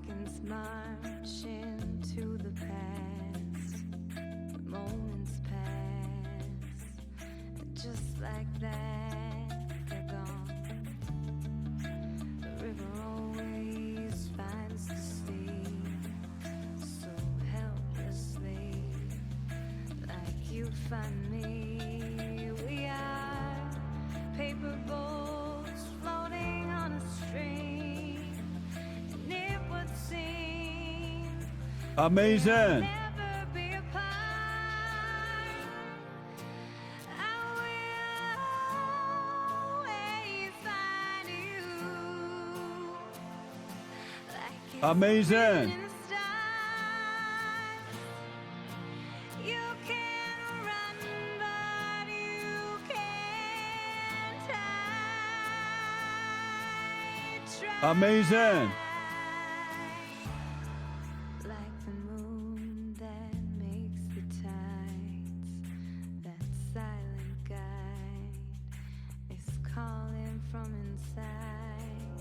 Seconds march into the past. The moments pass. Just like that, they're gone. The river always finds the sea, so helplessly, like you find me. We are paper boats floating on a stream, and it would seem amazing. never be apart. I will always find you, like it's Amazing. written in the stars. You can run, but you can't hide. Amazing. Like the moon that makes the tides, that silent guide is calling from inside.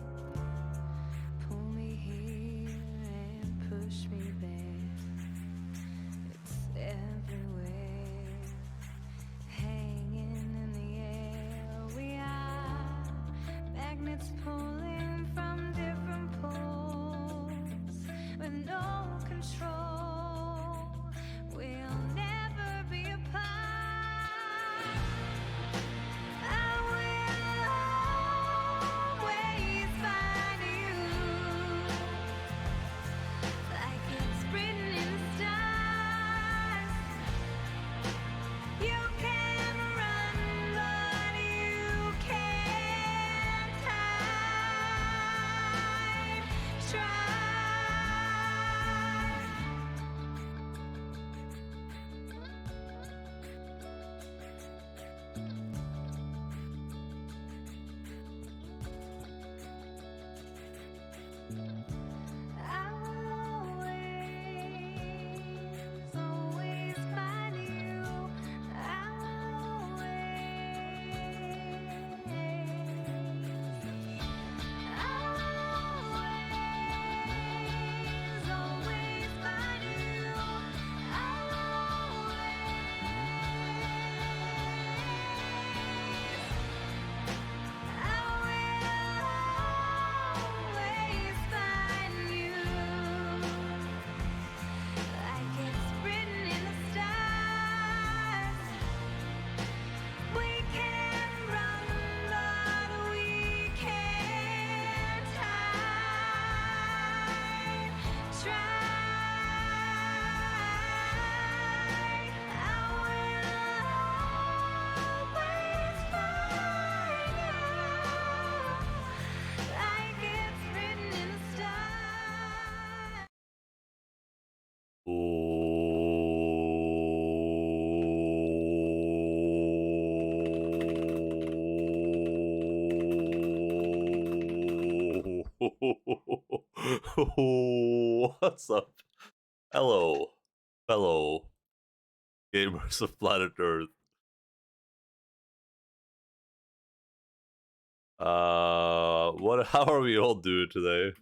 Pull me here and push me there. It's everywhere, hanging in the air. We are magnets pulling from different poles with no control. We'll never be apart. I will always find you, like it's written in the stars. You can run, but you can't hide. Try. I will always find you. I will always find you. Always find you, like it's written in the stars. We can run, but we can't hide. Try. I will always find you, like it's written in the stars. What's up? Hello, fellow gamers of planet Earth. How are we all doing today?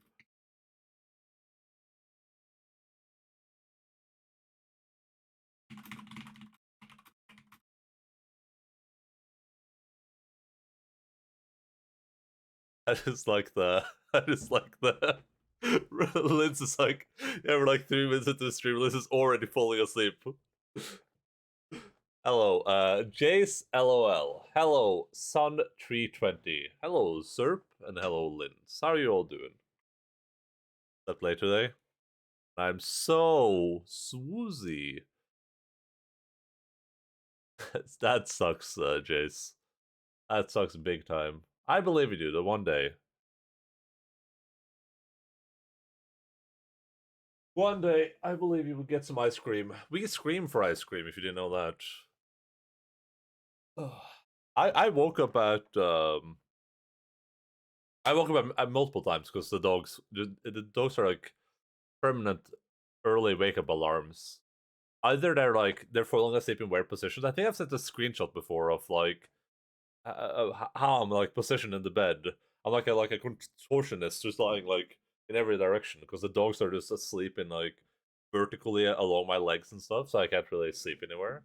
I just like the Linz is like, yeah, we're like 3 minutes into the stream, Linz is already falling asleep. Hello, Jace LOL. Hello, Sun320. Hello, Zerp, and hello, Linz. How are you all doing? That play today? I'm so swoozy. That sucks, Jace. That sucks big time. I believe in you, the one day. One day, I believe you will get some ice cream. We scream for ice cream if you didn't know that. I woke up at multiple times because the dogs are like permanent early wake up alarms. Either they're falling asleep in weird positions. I think I've sent a screenshot before of like how I'm like positioned in the bed. I'm like a contortionist, just lying like in every direction because the dogs are just asleep in like vertically along my legs and stuff, so I can't really sleep anywhere.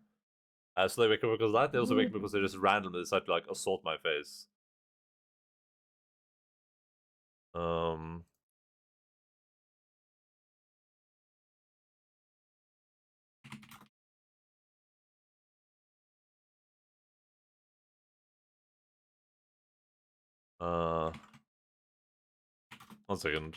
So they wake up because of that. They also wake up because they just randomly decide to like assault my face. Um. Uh. 1 second.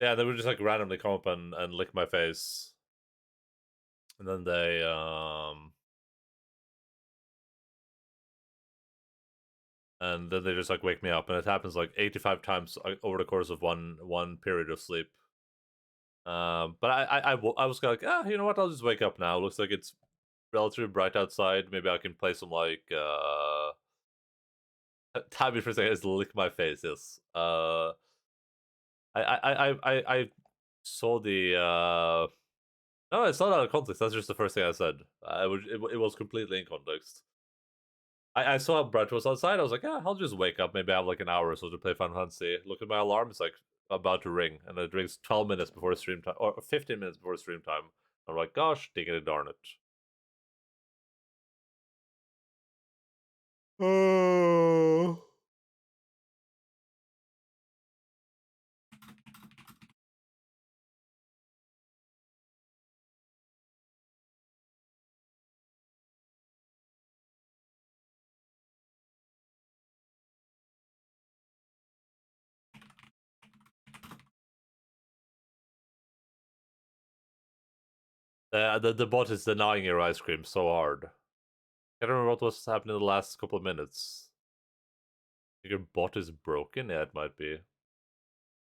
Yeah, they would just like randomly come up and lick my face, and then they just like wake me up, and it happens like 85 times over the course of one period of sleep. But I was kind of like, you know what? I'll just wake up now. Looks like it's relatively bright outside. Maybe I can play some like time me for a second is lick my face. Yes. I saw the no, it's not out of context. That's just the first thing I said. It was completely in context. I saw how bright it was outside. I was like, yeah, I'll just wake up. Maybe I have like an hour or so to play Final Fantasy. Look at my alarm. It's like about to ring, and it rings 12 minutes before stream time, or 15 minutes before stream time. I'm like, gosh, diggity darn it. Oh. The bot is denying your ice cream so hard. I can't remember what was happening in the last couple of minutes. Your bot is broken? Yeah, it might be.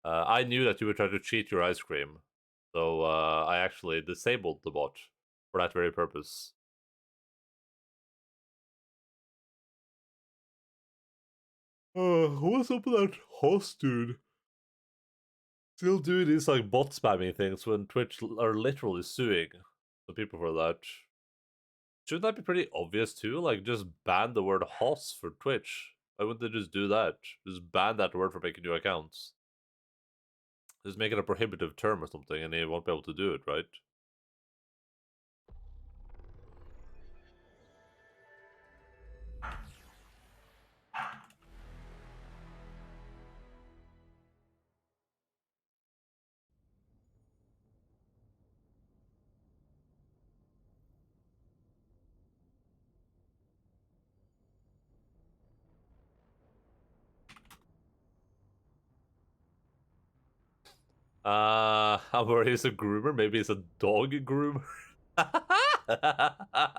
I knew that you would try to cheat your ice cream, so I actually disabled the bot for that very purpose. What's up with that host dude? Still doing these like bot spamming things when Twitch are literally suing the people for that. Shouldn't that be pretty obvious too? Like, just ban the word host for Twitch. Why wouldn't they just do that? Just ban that word for making new accounts. Just make it a prohibitive term or something, and they won't be able to do it, right? I'm worried he's a groomer. Maybe he's a dog groomer. I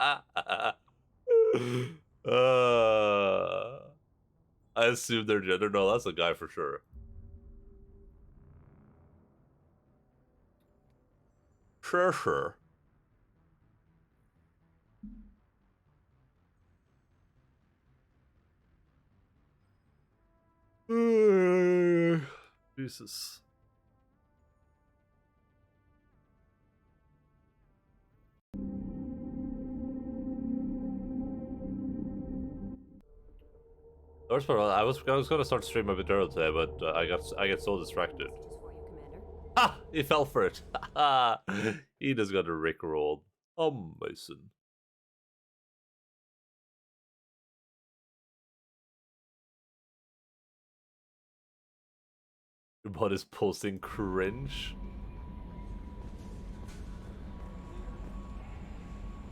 assume their gender. No, that's a guy for sure. Sure. Jesus. First of all, I was gonna start stream a bit early today, but I get so distracted. Ah, he fell for it. He just got a rickrolled. Mason. Your bot is posting cringe.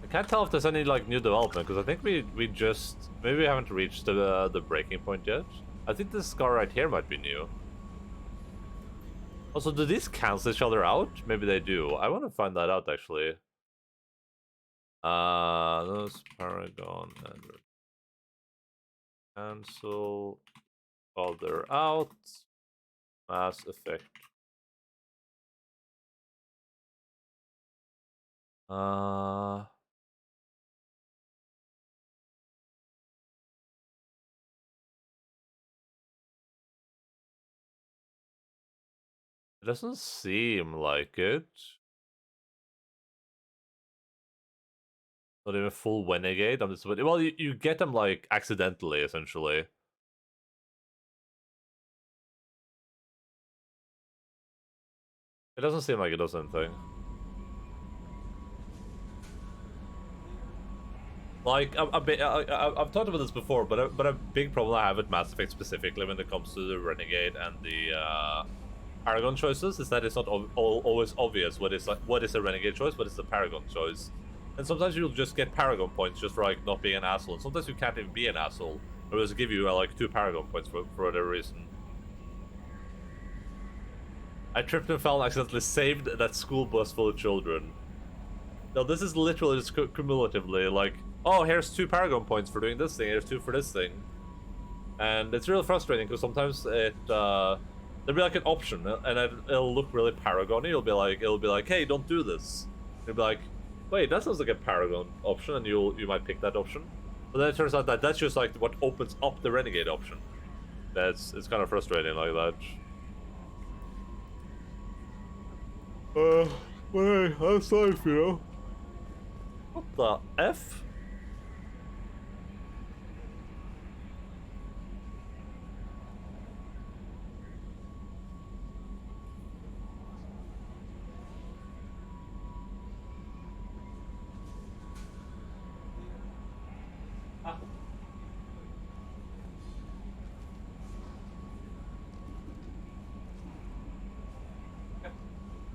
I can't tell if there's any like new development because I think we just maybe we haven't reached the breaking point yet. I think this scar right here might be new. Also, do these cancel each other out? Maybe they do. I want to find that out actually. Those Paragon and cancel other out. Mass Effect. Uh doesn't seem like it. Not even full renegade. I'm just well, you get them like accidentally, essentially. It doesn't seem like it does anything. Like I've talked about this before, but a big problem I have with Mass Effect specifically when it comes to the renegade and the Paragon choices is that it's not always obvious what is a renegade choice, what is a Paragon choice. And sometimes you'll just get Paragon points just for like not being an asshole. And sometimes you can't even be an asshole. Or just give you like 2 Paragon points for whatever reason. I tripped and fell and accidentally saved that school bus full of children. No, this is literally just cumulatively like, oh, here's 2 Paragon points for doing this thing, here's 2 for this thing. And it's really frustrating because sometimes there'll be like an option and it'll look really Paragon-y. It'll be like, hey, don't do this. You'll be like, wait, that sounds like a Paragon option, and you might pick that option. But then it turns out that that's just like what opens up the Renegade option. It's kind of frustrating like that. Wait, that's life, you know. What the F?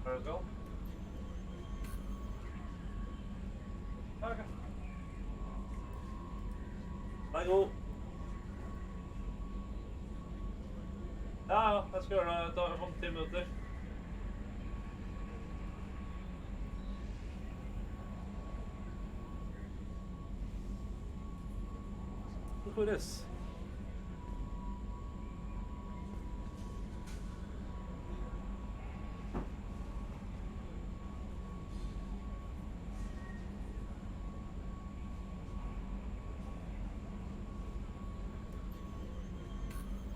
Let's go. Okay. Michael. Ja, jag ska göra det om 10 minuter. Look at this.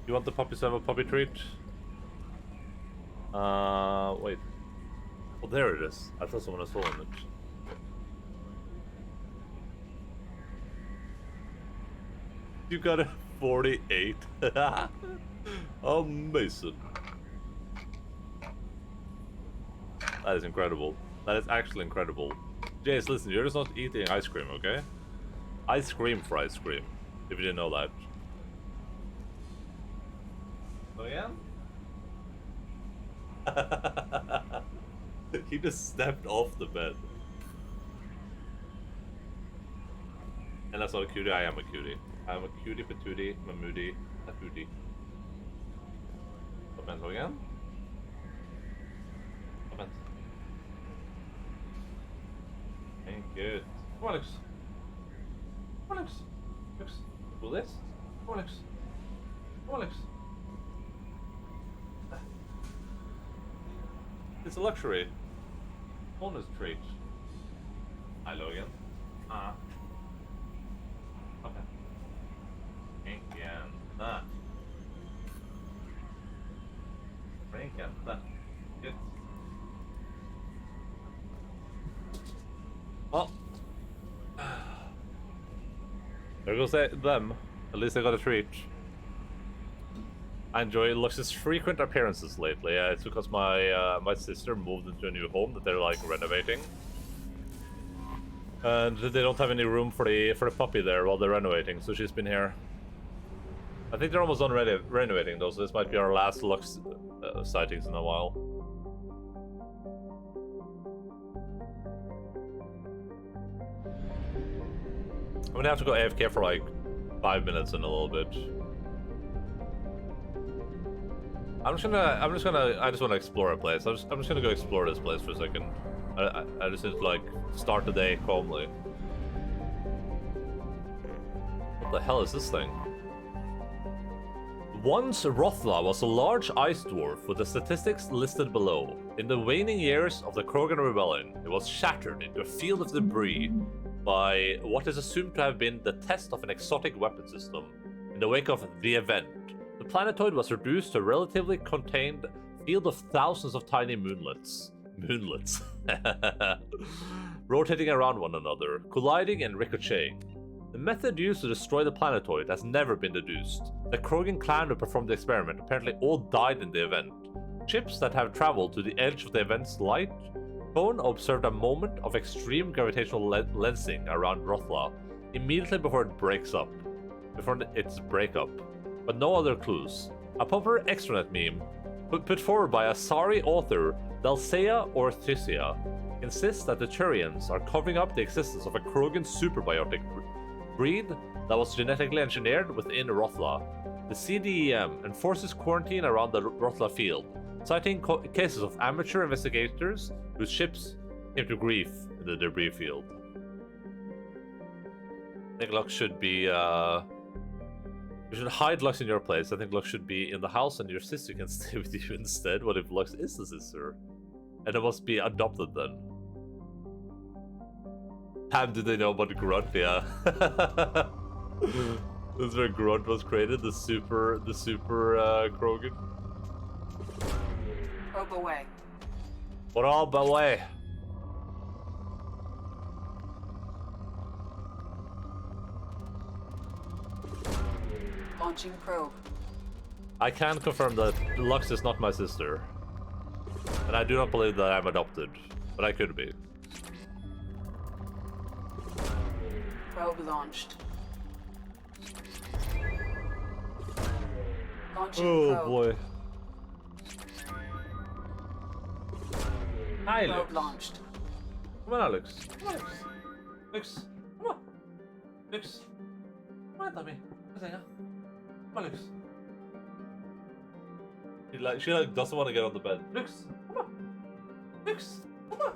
You want the puppies to have a puppy treat? Wait. Oh, there it is. I thought someone had stolen it. You got a 48. Amazing. That is incredible. That is actually incredible. Jace, listen, you're just not eating ice cream, okay? Ice cream for ice cream. If you didn't know that. Oh yeah? He just stepped off the bed. And that's not a cutie, I am a cutie. I am a cutie, patootie, mamoody, patootie. Up and again? Up and. Thank you. Come on, Alex. Come on, Alex. Alex. Do this. Come on, Alex. Come on, Alex. It's a luxury. Bonus treat. Hi, Logan. Okay. Again. Again. Good. Well. There goes them. At least I got a treat. I enjoy Lux's frequent appearances lately. It's because my my sister moved into a new home that they're like renovating, and they don't have any room for the puppy there while they're renovating. So she's been here. I think they're almost done renovating though, so this might be our last Lux sightings in a while. I'm gonna have to go AFK for like 5 minutes in a little bit. I just want to explore a place. I'm just gonna go explore this place for a second. I just need to like start the day calmly. What the hell is this thing? Once Rothla was a large ice dwarf with the statistics listed below. In the waning years of the Krogan Rebellion, it was shattered into a field of debris by what is assumed to have been the test of an exotic weapon system. In the wake of the event, the planetoid was reduced to a relatively contained field of thousands of tiny moonlets. Moonlets. Rotating around one another, colliding and ricocheting. The method used to destroy the planetoid has never been deduced. The Krogan clan who performed the experiment apparently all died in the event. Ships that have traveled to the edge of the event's light cone observed a moment of extreme gravitational lensing around Rothla immediately before it breaks up. Before its breakup. But no other clues. A popular extranet meme put forward by a sorry author, Dalsea or Thysia, insists that the Turians are covering up the existence of a Krogan superbiotic breed that was genetically engineered within Rothla. The CDEM enforces quarantine around the Rothla field, citing cases of amateur investigators whose ships came to grief in the debris field. I think Lux should be, you should hide Lux in your place. I think Lux should be in the house and your sister can stay with you instead. What if Lux is the sister? And it must be adopted then. Damn, did they know about Grunt? Yeah. This is where Grunt was created, the super Krogan. Probe away. Probe away. Launching probe. I can confirm that Lux is not my sister. And I do not believe that I'm adopted, but I could be. Probe launched. Launching probe. Boy. Hi, Probe Lux. launched. Come on, Alex. Come on, Alex. Lux. Come on. Lux. Come on, Tommy. Come on, Lux. She doesn't want to get on the bed. Lux, come on. Lux, come on.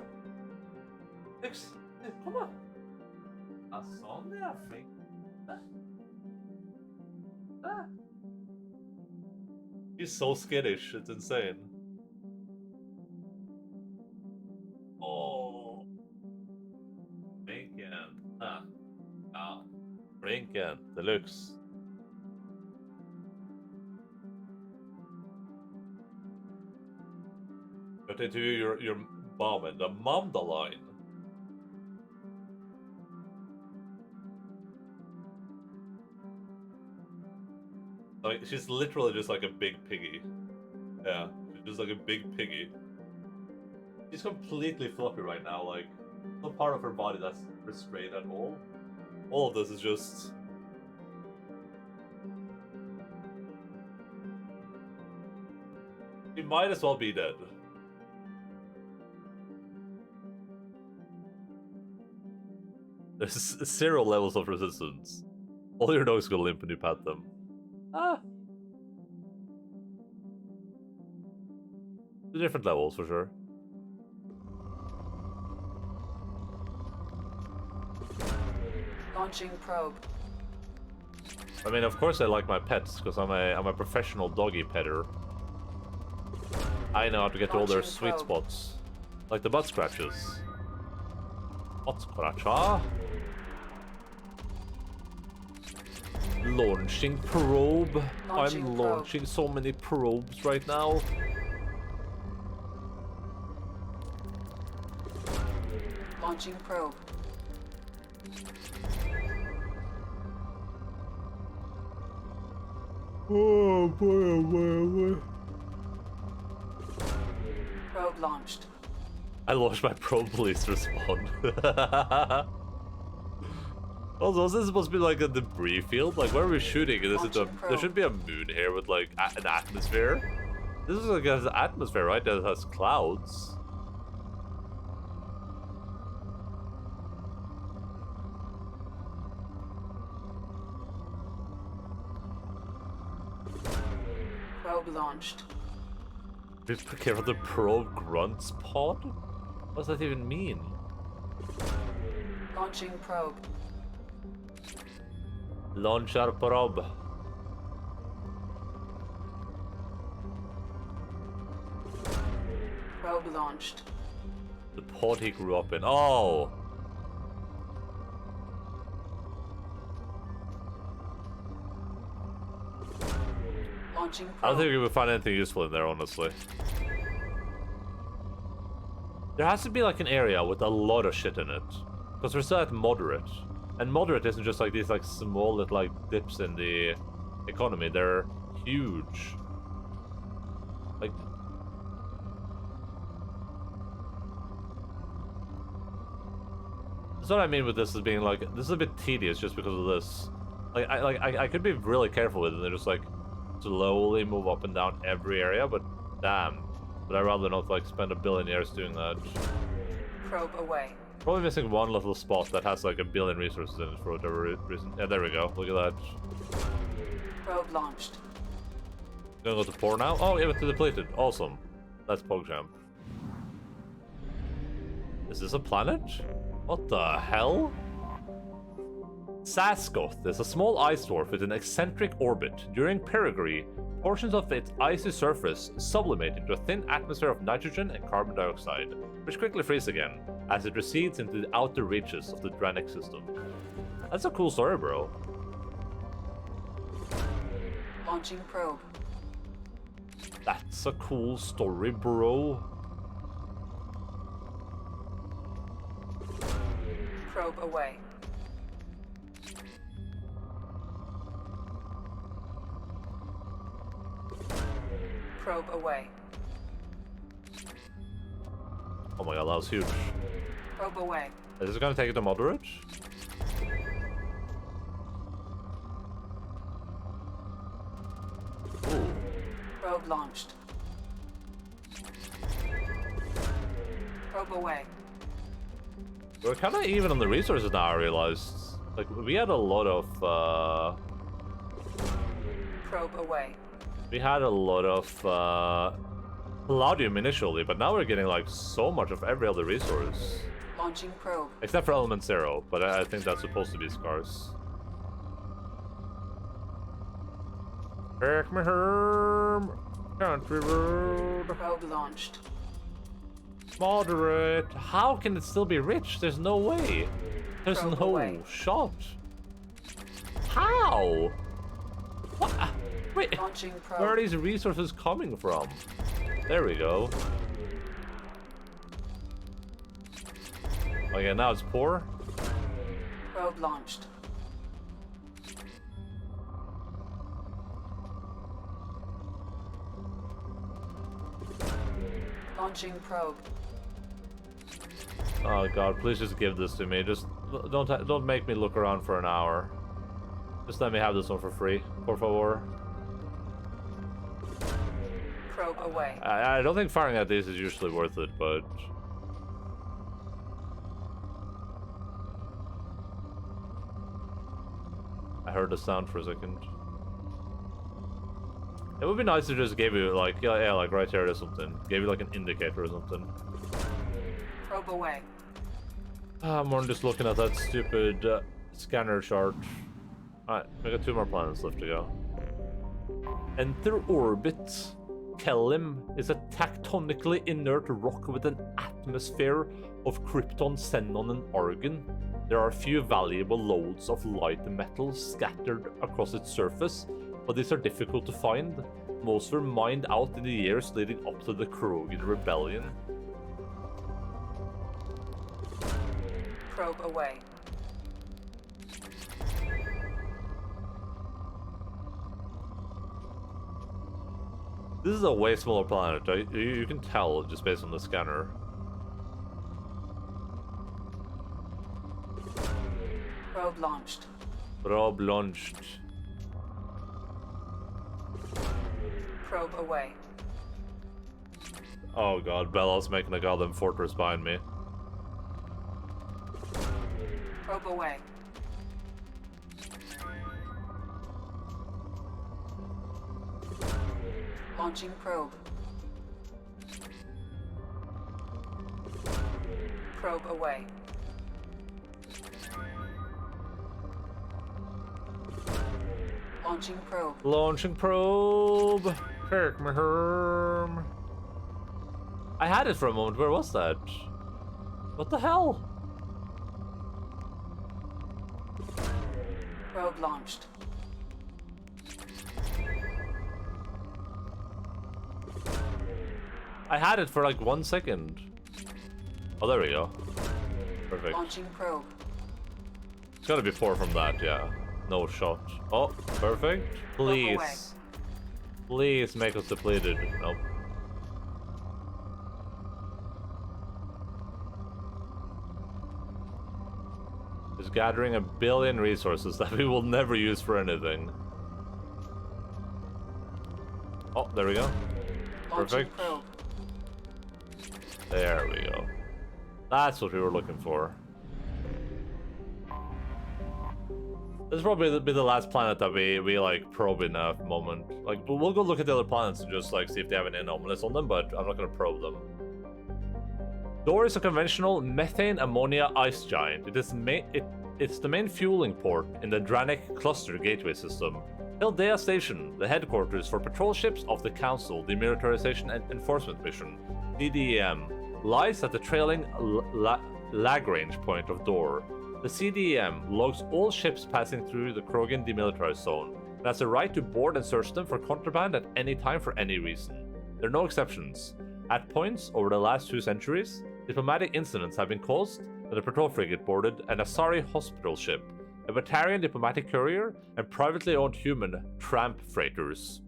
Lux, come on. A sån där flick. She's so skittish, it's insane. Oh. Brinken. Ja. Brinken, deluxe. Got to interview your mom and the Endaline. Like, she's literally just like a big piggy. Yeah, she's just like a big piggy. She's completely floppy right now, like, no part of her body that's restrained at all. All of this is just... She might as well be dead. There's 0 levels of resistance. All your dogs go limp when you pat them. Ah. 2 different levels for sure. Launching probe. I mean, of course I like my pets, because I'm a professional doggy petter. I know how to get to all their sweet spots. Like the butt scratches. Butt scratcher. Launching probe. I'm launching so many probes right now. Launching probe. Oh boy, oh boy, oh boy. Probe launched. I launched my probe, please respond. Also, is this supposed to be like a debris field? Like, where are we shooting? There should be a moon here with like an atmosphere. This is like an atmosphere, right? That has clouds. Probe launched. Be careful, the probe grunts pod? What does that even mean? Launching probe. Launch our probe. Probe launched. The pod he grew up in. Oh! Launching I don't probe. think we would find anything useful in there, honestly. There has to be like an area with a lot of shit in it. Because we're still at moderate. And moderate isn't just like these like small little like dips in the economy. They're huge. Like that's what I mean with this is being like this is a bit tedious just because of this. Like I could be really careful with it and just like slowly move up and down every area, but damn. But I'd rather not like spend a billion years doing that. Probe away. Probably missing one little spot that has like a billion resources in it for whatever reason. Yeah, there we go. Look at that. Probe launched. Gonna go to pour now? Oh, yeah, but to depleted. Awesome. That's PogChamp. Is this a planet? What the hell? Saskoth is a small ice dwarf with an eccentric orbit. During perigee, portions of its icy surface sublimate into a thin atmosphere of nitrogen and carbon dioxide, which quickly freeze again as it recedes into the outer reaches of the Dranic system. That's a cool story, bro. Launching probe. That's a cool story, bro. Probe away. Probe away. Oh my god, that was huge. Probe away. Is this gonna take it to moderate? Ooh. Probe launched. Probe away. We're kind of even on the resources now, I realized. Like, we had a lot of, Probe away. we had a lot of, Palladium initially, but now we're getting, like, so much of every other resource. Launching probe. Except for Element Zero, but I think that's supposed to be scarce. Take me home, country road. Probe launched. Moderate. How can it still be rich? There's no way. There's Probe no away. shot. How? What? Wait. Launching probe. Where are these resources coming from? There we go. Okay, now it's poor. Probe launched. Launching probe. Oh god, please just give this to me. Just don't make me look around for an hour. Just let me have this one for free, por favor. Probe away. I don't think firing at these is usually worth it, but I heard the sound for a second. It would be nice to just give you like yeah, like right here or something. Give you like an indicator or something. Probe away. I'm more than just looking at that stupid scanner chart. Alright, we got 2 more planets left to go. Enter orbit. Kellim is a tectonically inert rock with an atmosphere of krypton, xenon, and argon. There are a few valuable loads of light metals scattered across its surface, but these are difficult to find. Most were mined out in the years leading up to the Krogan Rebellion. Probe away. This is a way smaller planet. You can tell just based on the scanner. Probe launched. Probe launched. Probe away. Oh god, Bella's making a goddamn fortress behind me. Probe away. Launching probe. Probe away. Launching probe. Launching probe. Take me home. I had it for a moment. Where was that? What the hell? Probe launched. I had it for like 1 second. Oh, there we go. Perfect. Launching probe. It's gotta be 4 from that, yeah. No shot. Oh, perfect. away. Please. Please make us depleted. Nope. Just gathering 1 billion resources that we will never use for anything. Oh, there we go. Launching Perfect. probe. There we go. That's what we were looking for. This will probably be the last planet that we like probe in a moment. Like, we'll go look at the other planets and just like see if they have any anomalies on them, but I'm not gonna probe them. Door is a conventional methane ammonia ice giant. It's the main fueling port in the Dranik Cluster Gateway System. Hildea Station, the headquarters for patrol ships of the Council Demilitarization and Enforcement Mission, CDEM, lies at the trailing Lagrange point of Door. The CDEM logs all ships passing through the Krogan demilitarized zone and has the right to board and search them for contraband at any time for any reason. There are no exceptions. At points over the last 2 centuries, diplomatic incidents have been caused when a patrol frigate boarded an Asari hospital ship, a Batarian diplomatic courier, and privately owned human tramp freighters.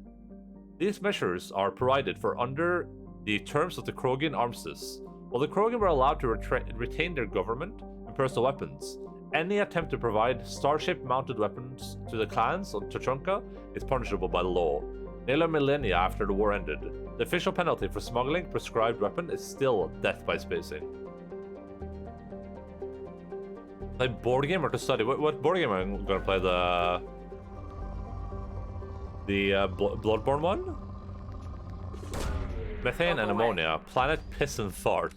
These measures are provided for under the terms of the Krogan armistice. While the Krogan were allowed to retain their government and personal weapons, any attempt to provide starship-mounted weapons to the clans on Tuchanka is punishable by the law. Nearly a millennia after the war ended, the official penalty for smuggling prescribed weapon is still death by spacing. Play board game or to study? What board game am I gonna play? The Bloodborne one? Methane and ammonia. Planet piss and fart.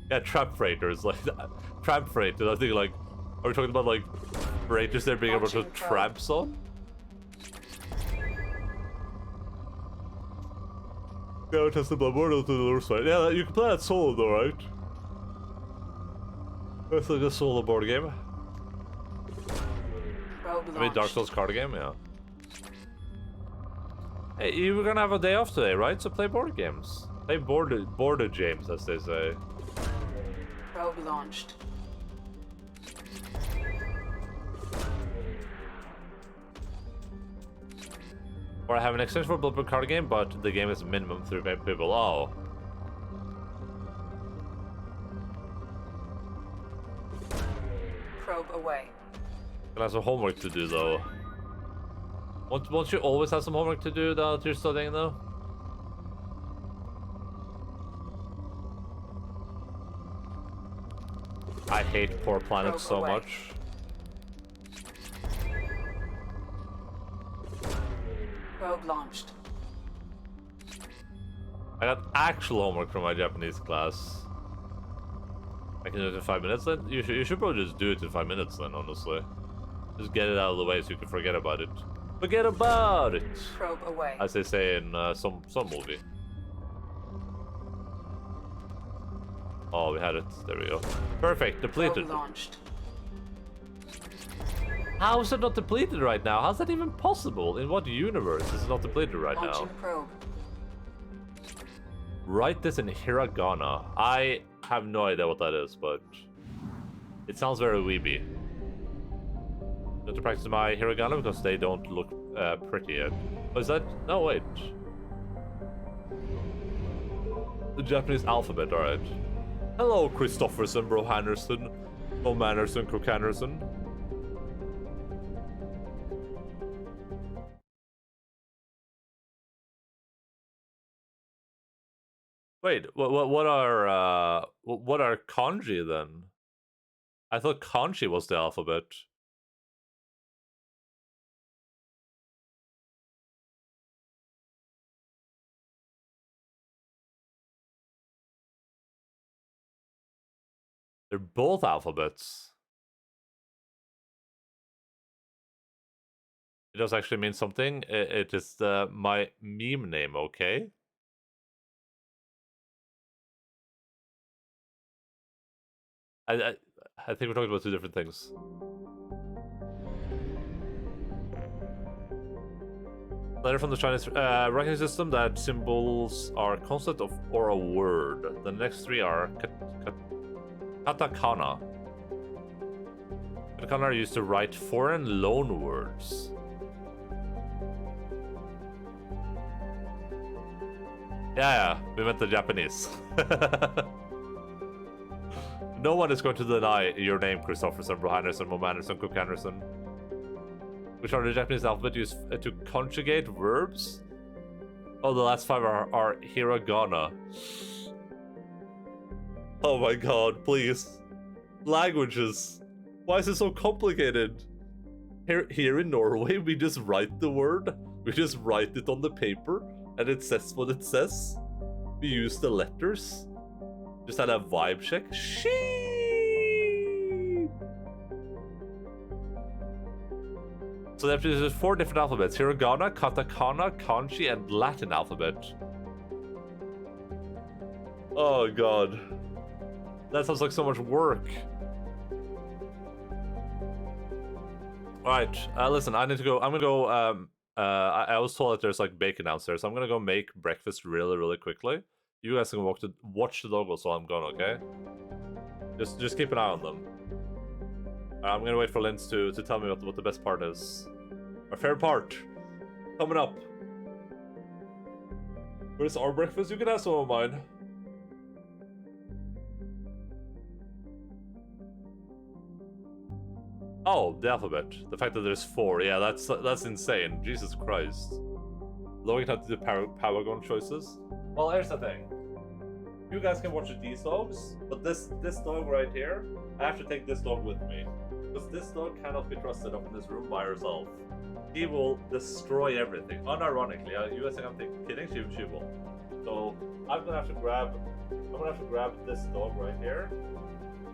Yeah, trap freighters. Like, trap freighters. I think, like, are we talking about, like, freighters there being able to tramps on? Yeah, test the Bloodborne to the other side. Yeah, you can play that solo though, right? It's like a solo board game. I mean, Dark Souls card game, yeah. Hey, you were gonna have a day off today, right? So play board games. Play boarded games, as they say. Probe launched. Or I have an extension for Bloodborne card game, but the game is minimum 3 people. Oh. Probe away. I have some homework to do, though. Won't you always have some homework to do that you're studying, though? I hate poor planets so much. Probe launched. I got actual homework from my Japanese class. I can do it in 5 minutes then? You should probably just do it in 5 minutes then, honestly. Just get it out of the way so you can forget about it. Forget about it! Probe away. As they say in some movie. Oh, we had it. There we go. Perfect. Depleted. Probe launched. How is it not depleted right now? How's that even possible? In what universe is it not depleted right Launching now? probe. Write this in hiragana. I have no idea what that is, but it sounds very weeby. I have to practice my hiragana because they don't look pretty yet. Oh, is that? No, wait. The Japanese alphabet, alright. Hello, Christofferson, Bro Handerson, Bo Mannerson, Cook Handerson. Wait, what are kanji then? I thought kanji was the alphabet. They're both alphabets. It does actually mean something. It is my meme name, okay? I think we're talking about 2 different things. Letter from the Chinese ranking system that symbols are concept of or a word. The next 3 are Katakana. Katakana are used to write foreign loan words. Yeah, we meant the Japanese. No one is going to deny your name, Christopherson, Bro Anderson, Mom Anderson, Cook Anderson. Which are the Japanese alphabet used to conjugate verbs? Oh, the last 5 are hiragana. Oh my god, please. Languages. Why is it so complicated? Here in Norway, we just write the word. We just write it on the paper, and it says what it says. We use the letters. Just had a vibe check. Sheep. So there's 4 different alphabets: hiragana, katakana, kanji, and Latin alphabet. Oh god, that sounds like so much work. All right, listen, I need to go. I'm gonna go. I was told that there's like bacon downstairs, so I'm gonna go make breakfast really quickly. You guys can watch the doggos while I'm gone, okay? Just keep an eye on them. I'm gonna wait for Linz to tell me what the best part is. Our favorite part coming up. Where's our breakfast? You can have some of mine. Oh, the alphabet. The fact that there's 4. Yeah, that's insane. Jesus Christ. Logging out to the Paragon choices. Well, here's the thing. You guys can watch these dogs, but this dog right here, I have to take this dog with me. Because this dog cannot be trusted up in this room by herself. He will destroy everything. Unironically, you guys think I'm kidding? She will. So I'm gonna have to grab this dog right here.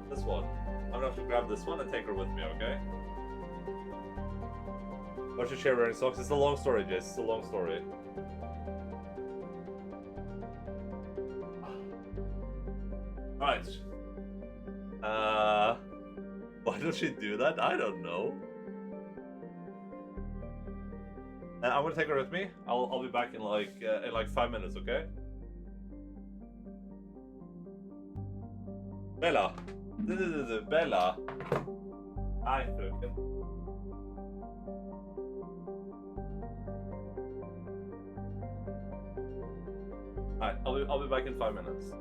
This one. I'm gonna have to grab this one and take her with me, okay? Why should share wearing socks? It's a long story, Jace. It's a long story. Alright. Why does she do that? I don't know. I'm gonna take her with me. I'll be back in like 5 minutes, okay? Bella. Bella. Hi, fröken. Alright, I'll be back in 5 minutes.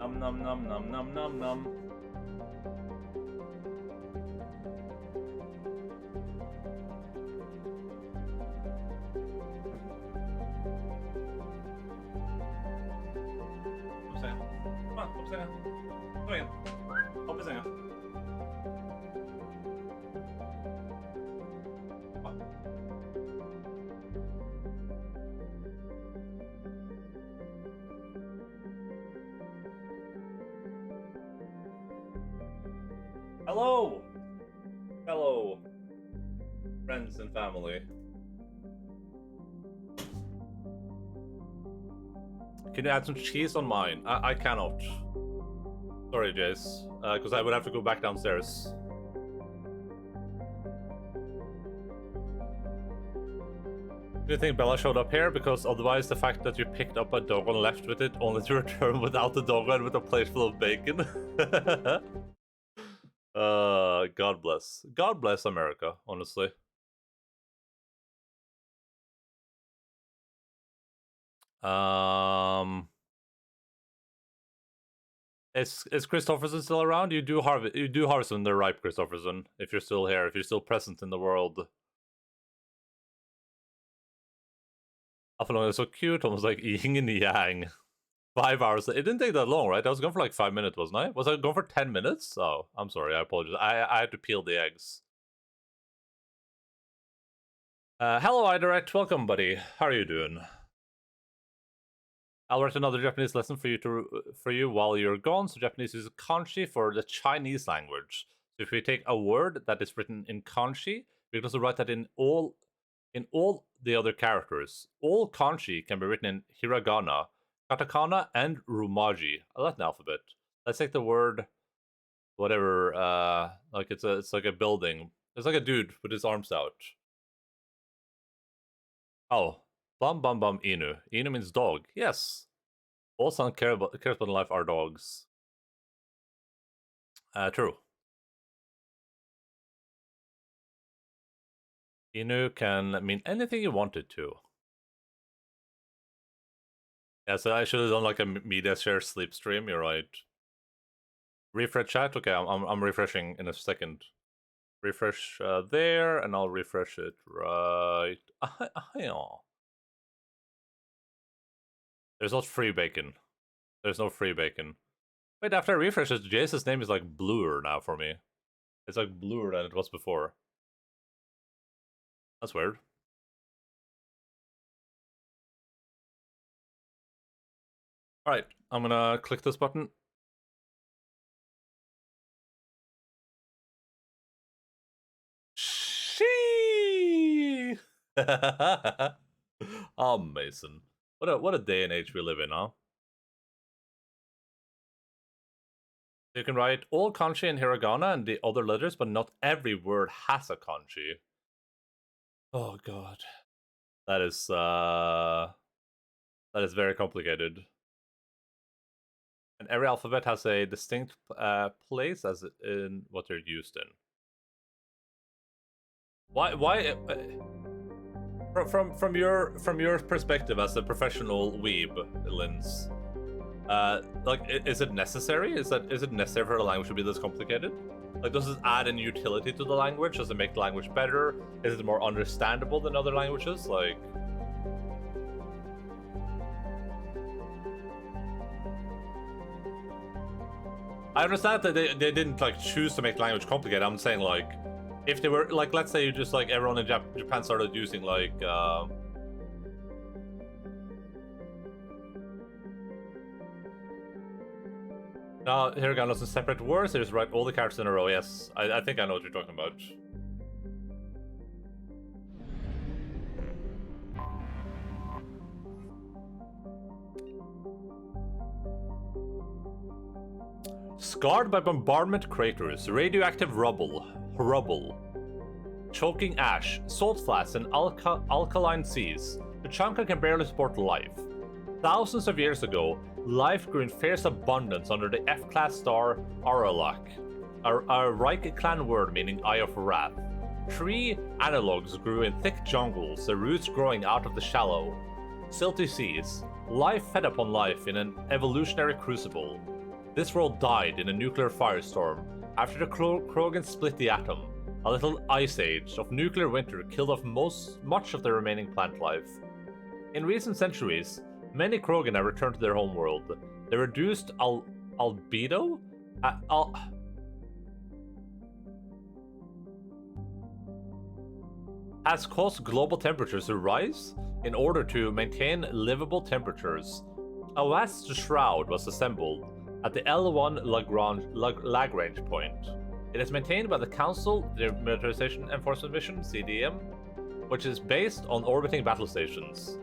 Nom nom nom nom nom nom nom. Hoppa sängen. Kom on, hoppa sängen. Kom igen. Hoppa sängen. Hello! Hello, friends and family. Can you add some cheese on mine? I cannot. Sorry, Jace. Because I would have to go back downstairs. Do you think Bella showed up here? Because otherwise the fact that you picked up a dog and left with it only to return without the dog and with a plate full of bacon. God bless. God bless America, honestly. Is Christopherson still around? You do harvest when they're ripe, Christopherson. If you're still here, if you're still present in the world. Apollo is so cute, almost like yin and yang. 5 hours. It didn't take that long, right? I was gone for like 5 minutes, wasn't I? Was I gone for 10 minutes? Oh, I'm sorry. I apologize. I had to peel the eggs. Hello, iDirect. Welcome, buddy. How are you doing? I'll write another Japanese lesson for you while you're gone. So Japanese is kanji for the Chinese language. So if we take a word that is written in kanji, we can also write that in all the other characters. All kanji can be written in hiragana, katakana, and romaji, a Latin alphabet. Let's take the word, whatever. Like it's like a building. It's like a dude with his arms out. Oh. Bum bum bum inu. Inu means dog. Yes. All someone cares about in life are dogs. True. Inu can mean anything you want it to. Yeah, so I should have done like a media share sleep stream. You're right. Refresh chat. Okay, I'm refreshing in a second. Refresh there, and I'll refresh it right. There's not free bacon. There's no free bacon. Wait, after I refresh it, Jace's name is like bluer now for me. It's like bluer than it was before. That's weird. Alright, I'm gonna click this button. Shee! Oh, Mason. What a day and age we live in, huh? You can write all kanji in hiragana and the other letters, but not every word has a kanji. Oh god. That is very complicated. And every alphabet has a distinct place as in what they're used in. Why from your perspective as a professional weeb, Linz, like, is it necessary? Is it necessary for the language to be this complicated? Like, does it add any utility to the language? Does it make the language better? Is it more understandable than other languages? Like, I understand that they didn't like choose to make the language complicated. I'm saying, like, if they were like, let's say you just like everyone in Japan started using like now hiragana is separate words. They just write all the characters in a row. Yes, I think I know what you're talking about. Scarred by bombardment craters, radioactive rubble, choking ash, salt flats, and alkaline seas, Tuchanka can barely support life. Thousands of years ago, life grew in fierce abundance under the F-class star Aralak, a Reich clan word meaning Eye of Wrath. Tree analogues grew in thick jungles, the roots growing out of the shallow, silty seas. Life fed upon life in an evolutionary crucible. This world died in a nuclear firestorm after the Krogan split the atom. A little ice age of nuclear winter killed off much of the remaining plant life. In recent centuries, many Krogan have returned to their homeworld. The reduced albedo has caused global temperatures to rise. In order to maintain livable temperatures, a vast shroud was assembled at the L1 Lagrange point. It is maintained by the Council Demilitarization Enforcement Mission, CDM, which is based on orbiting battle stations.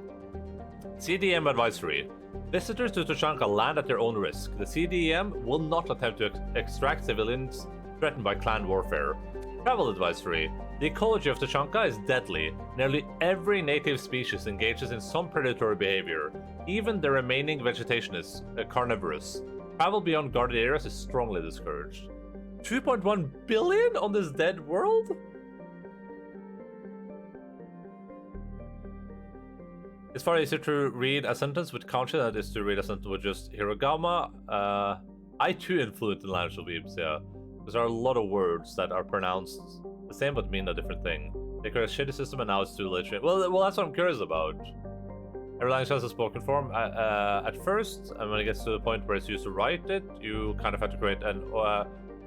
CDM Advisory. Visitors to Tuchanka land at their own risk. The CDM will not attempt to extract civilians threatened by clan warfare. Travel Advisory. The ecology of Tuchanka is deadly. Nearly every native species engages in some predatory behavior. Even the remaining vegetation is carnivorous. Travel beyond guarded areas is strongly discouraged. 2.1 billion on this dead world? It's far easier to read a sentence with kanji than it is to read a sentence with just hiragana. I too am fluent in language weebs, yeah. Because there are a lot of words that are pronounced the same but mean a different thing. They create a shitty system and now it's too late. Well, that's what I'm curious about. Every language has a spoken form at first, and when it gets to the point where it's used to write it, you kind of have to create an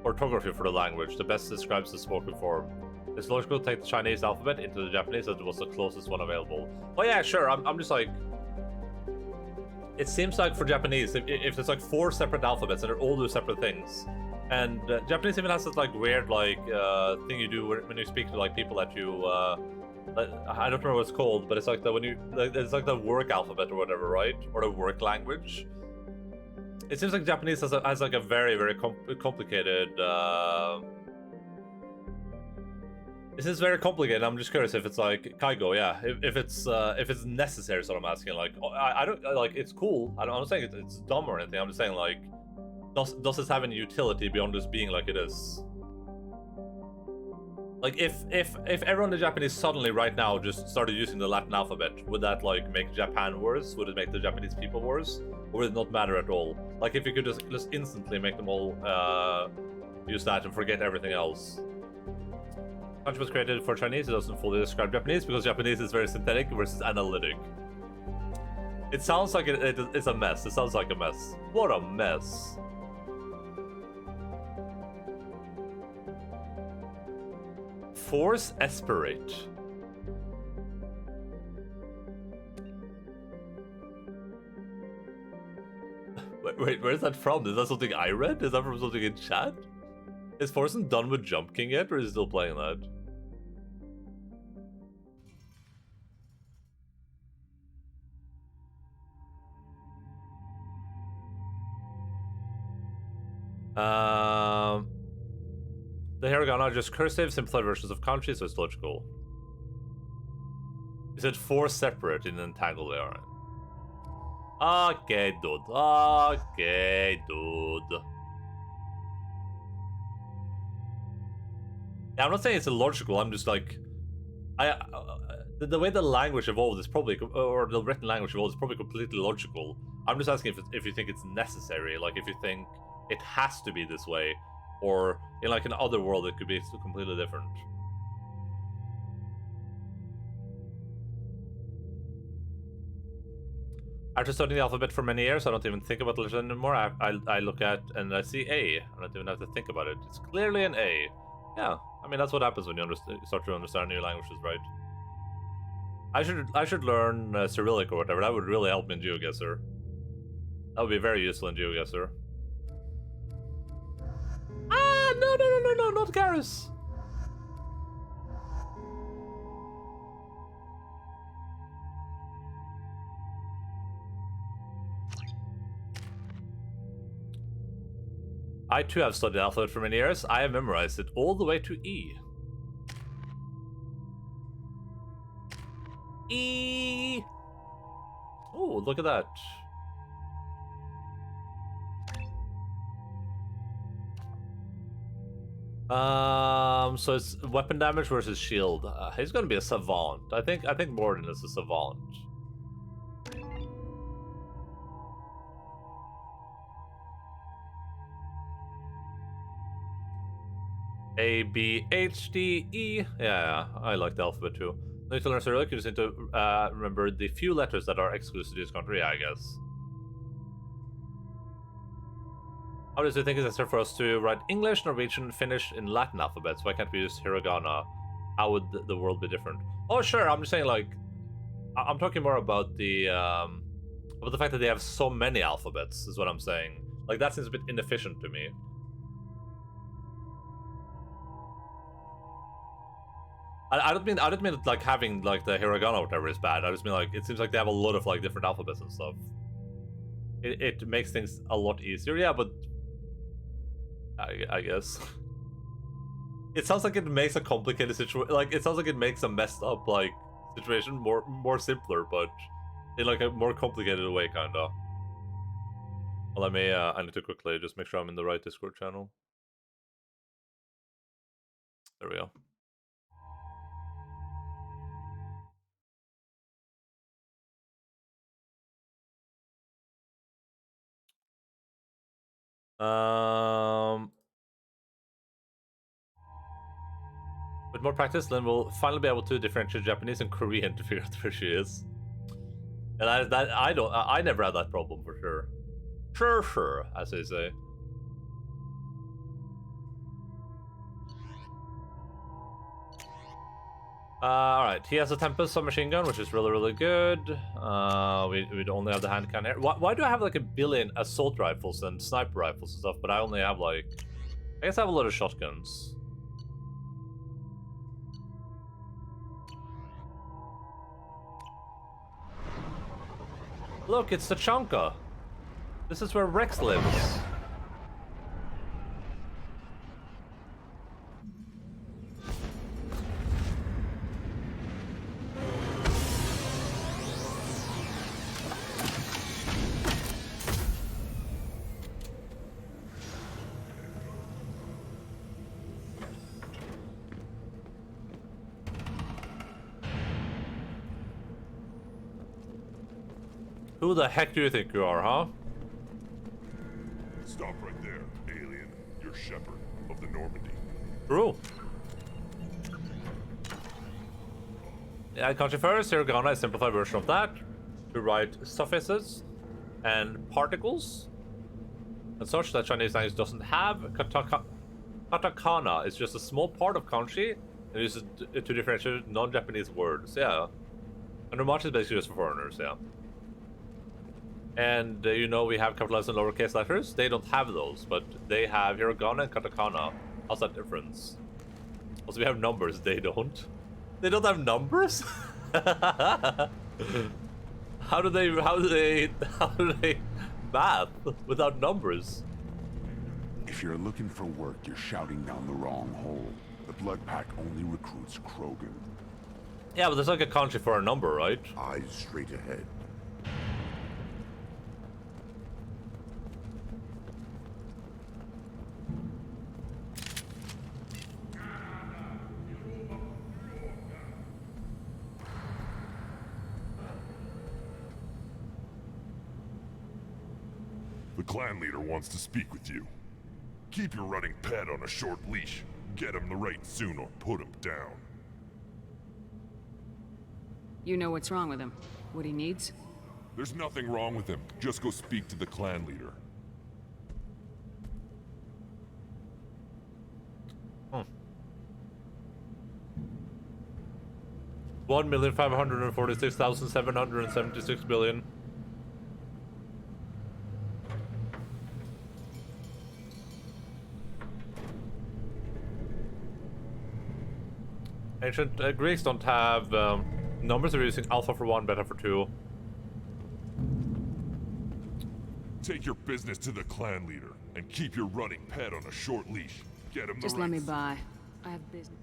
orthography for the language that best describes the spoken form. It's logical to take the Chinese alphabet into the Japanese as it was the closest one available. Oh yeah, sure, I'm just like... It seems like for Japanese, if there's like 4 separate alphabets and they all do separate things, and Japanese even has this like weird like thing you do when you speak to like people that you... I don't remember what it's called, but it's like the when you it's like the work alphabet or whatever, right? Or the work language. It seems like Japanese has like a very complicated. This is very complicated. I'm just curious if it's like Kaigo, yeah. If it's necessary, so I'm asking. Like I don't like it's cool. I'm not saying it's dumb or anything. I'm just saying like does this have any utility beyond just being like it is? Like, if everyone in Japanese suddenly right now just started using the Latin alphabet, would that, like, make Japan worse? Would it make the Japanese people worse? Or would it not matter at all? Like, if you could just instantly make them all use that and forget everything else. Kanji was created for Chinese, it doesn't fully describe Japanese, because Japanese is very synthetic versus analytic. It sounds like it's a mess. It sounds like a mess. What a mess. Force aspirate. Wait, where's that from? Is that something I read? Is that from something in chat? Is Forsen done with Jump King yet, or is he still playing that? The hiragana are just cursive, simpler versions of kanji, so it's logical. Is it 4 separate in entangled they are? Okay, dude. Okay, dude. Yeah, I'm not saying it's illogical. I'm just like, the way the language evolved is probably, or the written language evolved is probably completely logical. I'm just asking if you think it's necessary, like if you think it has to be this way. Or in like an other world, it could be completely different. After studying the alphabet for many years, I don't even think about the letters anymore. I look at and I see A. I don't even have to think about it. It's clearly an A. Yeah, I mean that's what happens when you start to understand new languages, right? I should learn Cyrillic or whatever. That would really help me in GeoGuessr. That would be very useful in GeoGuessr. No, not Garrus. I too have studied alphabet for many years. I have memorized it all the way to E. E. Oh, look at that. So it's weapon damage versus shield. He's gonna be a savant. I think Morden is a savant. A, B, H, D, E. Yeah, I like the alphabet too. No need to learn Cyrillic, you just need to remember the few letters that are exclusive to this country, yeah, I guess. How does it think it's necessary for us to write English, Norwegian, Finnish in Latin alphabets? Why can't we use hiragana? How would the world be different? Oh, sure. I'm just saying, like, I'm talking more about the fact that they have so many alphabets. Is what I'm saying. Like that seems a bit inefficient to me. I don't mean like having like the hiragana or whatever is bad. I just mean like it seems like they have a lot of like different alphabets and stuff. It makes things a lot easier, yeah, but I guess. It sounds like it makes a complicated situation, like, it sounds like it makes a messed up, like, situation more simpler, but in, like, a more complicated way, kinda. Well, let me, I need to quickly just make sure I'm in the right Discord channel. There we go. With more practice, Lynn will finally be able to differentiate Japanese and Korean to figure out where she is. And I never had that problem for sure. Sure, as they say. Alright, he has a Tempest submachine gun, which is really good. We'd only have the hand cannon here. Why do I have like a billion assault rifles and sniper rifles and stuff, but I only have like... I guess I have a lot of shotguns. Look, it's the Chanka. This is where Rex lives. Who the heck do you think you are, huh? Stop right there, alien. You're Shepherd of the Normandy. True. Yeah, country first, hiragana is a simplified version of that. To write suffixes and particles and such that Chinese language doesn't have. Katakana is just a small part of kanji and uses it to differentiate non-Japanese words, yeah. And Romachi is basically just for foreigners, yeah. And you know we have capitalized and lowercase letters. They don't have those, but they have hiragana and katakana. How's that difference? Also, we have numbers. They don't. They don't have numbers. How do they math without numbers? If you're looking for work, you're shouting down the wrong hole. The Blood Pack only recruits Krogan. Yeah, but there's like a kanji for a number, right? Eyes straight ahead. The clan leader wants to speak with you. Keep your running pet on a short leash. Get him the right soon or put him down. You know what's wrong with him? What he needs? There's nothing wrong with him. Just go speak to the clan leader. 1,546,776 billion. Ancient Greeks don't have numbers. They're using alpha for 1, beta for 2. Take your business to the clan leader and keep your running pet on a short leash. Get him the Just right let me by. I have business.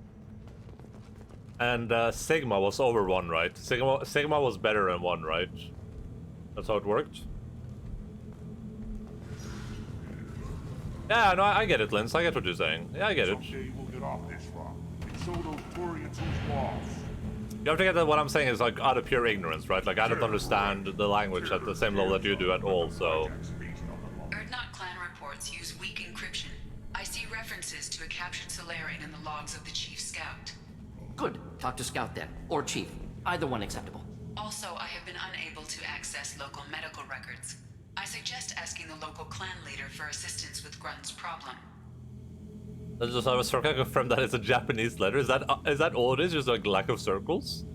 And Sigma was over 1, right? Sigma was better than 1, right? That's how it worked. Yeah, no, I get it, Linz. I get what you're saying. Yeah, I get it. Someday we'll get off this rock and show those Turians who's boss. You have to get that what I'm saying is like out of pure ignorance, right? Like I don't understand the language at the same level that you do at all, so... Erdnot clan reports use weak encryption. I see references to a captured Solarian in the logs of the Chief Scout. Good. Talk to Scout then. Or Chief. Either one acceptable. Also, I have been unable to access local medical records. I suggest asking the local clan leader for assistance with Grunt's problem. Let's just have a circle confirm that it's a Japanese letter. Is that all it is? Just like lack of circles?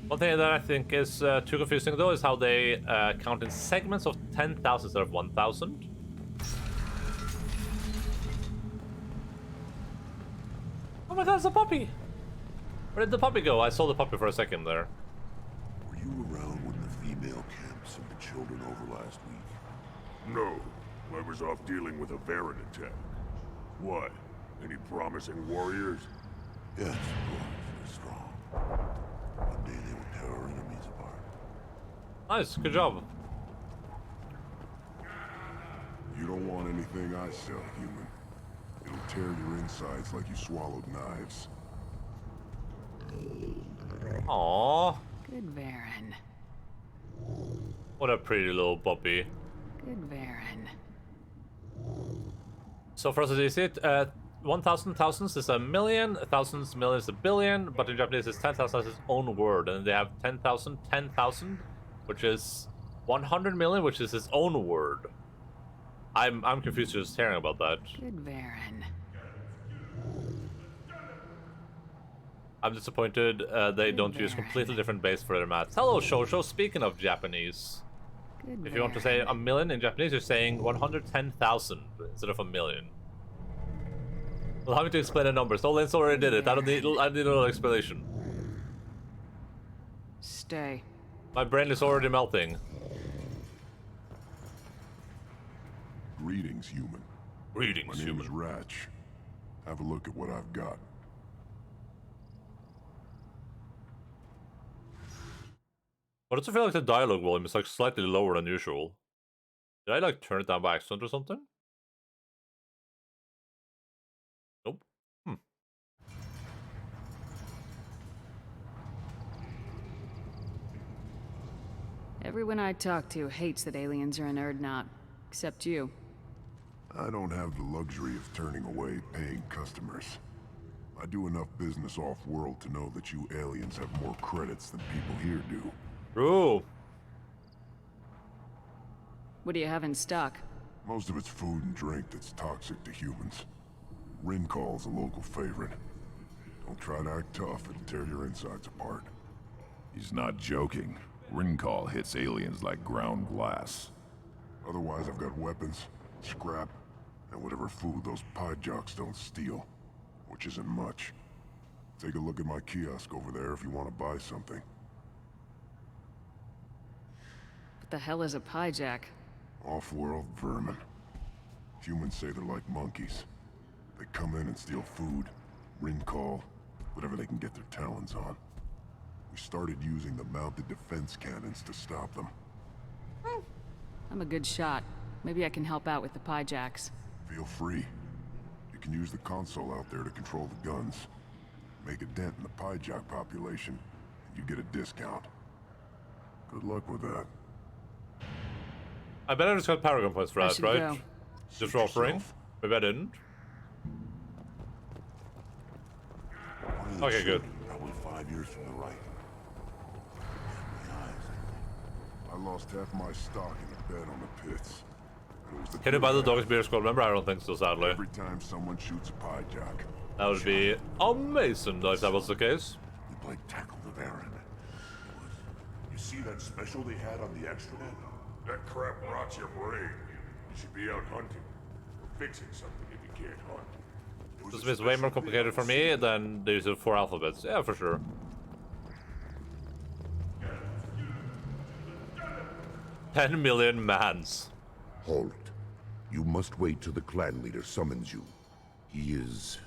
One thing that I think is too confusing though is how they count in segments of 10,000 instead of 1,000. my god, it's a puppy! Where did the puppy go? I saw the puppy for a second there. Were you around when the female camp sent the children over last week? No. I was off dealing with a Varren attack. What? Any promising warriors? Yes, of course. They're strong. One day they will tear our enemies apart. Nice, good job. You don't want anything I sell, human. It'll tear your insides like you swallowed knives. Aww. Good Varen. What a pretty little puppy. Good Varen. So for us as you see it, 1,000 thousands is a million, thousands millions is a billion, but in Japanese it's 10,000 as its own word, and they have 10,000, 10,000, which is 100 million, which is its own word. I'm confused just hearing about that. Good Varen. I'm disappointed they don't use completely different base for their maths. Hello, Shosho. Speaking of Japanese, Good if you want to say a million in Japanese, you're saying 110,000 instead of a million. Allow me to explain the numbers. No, Lance already did it. I need no explanation. Stay. My brain is already melting. Greetings, human. Greetings, My name human. is Ratch. Have a look at what I've got. But does it feel like the dialogue volume is like slightly lower than usual? Did I like turn it down by accident or something? Nope. Everyone I talk to hates that aliens are in Erdnot. Except you. I don't have the luxury of turning away paying customers. I do enough business off-world to know that you aliens have more credits than people here do. Ooh. What do you have in stock? Most of it's food and drink that's toxic to humans. Rincall's a local favorite. Don't try to act tough, it'll tear your insides apart. He's not joking. Rincall hits aliens like ground glass. Otherwise, I've got weapons, scrap, and whatever food those pie jocks don't steal. Which isn't much. Take a look at my kiosk over there if you want to buy something. What the hell is a pie jack? Off-world vermin. Humans say they're like monkeys. They come in and steal food, Rincall, whatever they can get their talons on. We started using the mounted defense cannons to stop them. I'm a good shot. Maybe I can help out with the pie jacks. Feel free. You can use the console out there to control the guns. Make a dent in the pie jock population, and you get a discount. Good luck with that. I bet I just got Paragon points for I that, should right? go. Just Suit offering. yourself. Maybe I didn't. One of the Okay, good. children, Probably 5 years from the right. My eyes. I lost half my stock in a bet on the pits. And it was the Can you two buy the of Dog's Beer Squad member? I don't think so, sadly. Every time someone shoots a pie jock, That would be amazing if that was the case. we play tackle the Baron. You see that special they had on the extranet? That crap rots your brain. You should be out hunting. Or fixing something if you can't hunt. It was This a is way more special thing complicated on for the me scene. than the use of 4 alphabets. Yeah, for sure. $10 million mans. Halt. You must wait till the clan leader summons you. He is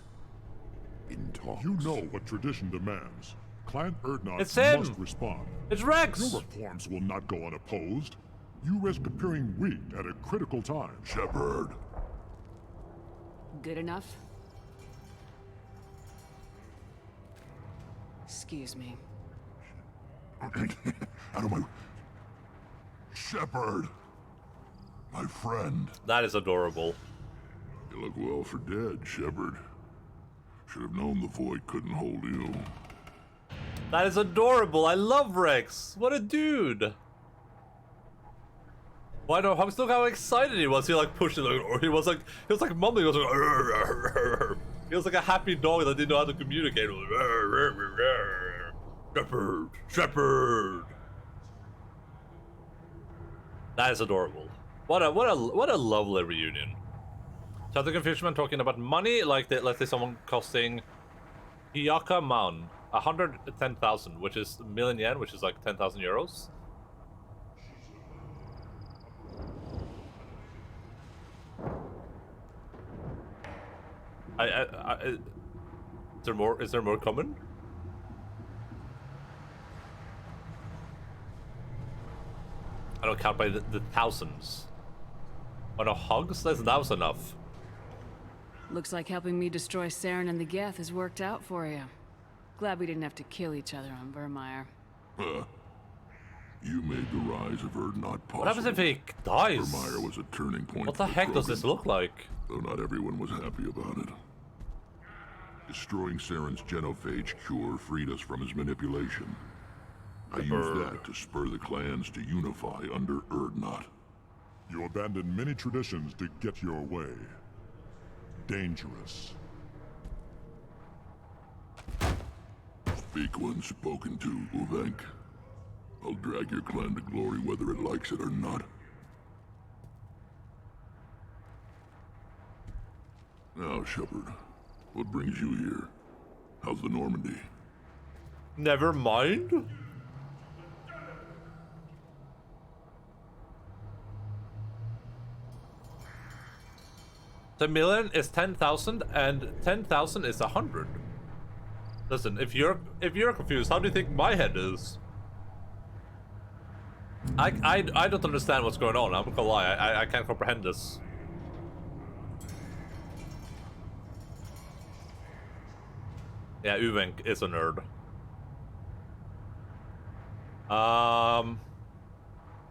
in talks. You know what tradition demands. Clan Erdnot It's him! must respond. It's Rex! Your reforms will not go unopposed. You risk appearing weak at a critical time. Shepard. Good enough? Excuse me. Out of my... Shepard. My friend. That is adorable. You look well for dead, Shepard. Should have known the void couldn't hold you. That is adorable. I love Rex. What a dude. Why don't Hux look how excited he was? He like pushed it, or he was like mumbling. He was like, "Arr, arr, arr." He was like a happy dog that didn't know how to communicate. "Arr, arr, arr, arr. Shepard, Shepard. That is adorable. What a lovely reunion. So the confusion when talking about money, like let's say someone costing Hyaka Mound, 110,000, which is a million yen, which is like 10,000 euros. Is there more? Is there more coming? I don't count by the thousands. Oh no, hogs? That was enough. Looks like helping me destroy Saren and the Geth has worked out for you. Glad we didn't have to kill each other on Vermeer. You made the rise of Erdnot possible. What happens if he dies? Vermeer was a turning point. What the heck does this look like? Though not everyone was happy about it. Destroying Saren's genophage cure freed us from his manipulation. I used that to spur the clans to unify under Erdnot. You abandoned many traditions to get your way. Dangerous. Speak when spoken to, Uvenk. I'll drag your clan to glory whether it likes it or not. Now, Shepard, what brings you here? How's the Normandy? Never mind. The million is 10,000 and 10,000 is 100. Listen, if you're confused, how do you think my head is? I don't understand what's going on. I'm not gonna lie, I can't comprehend this. Yeah, Uvenk is a nerd.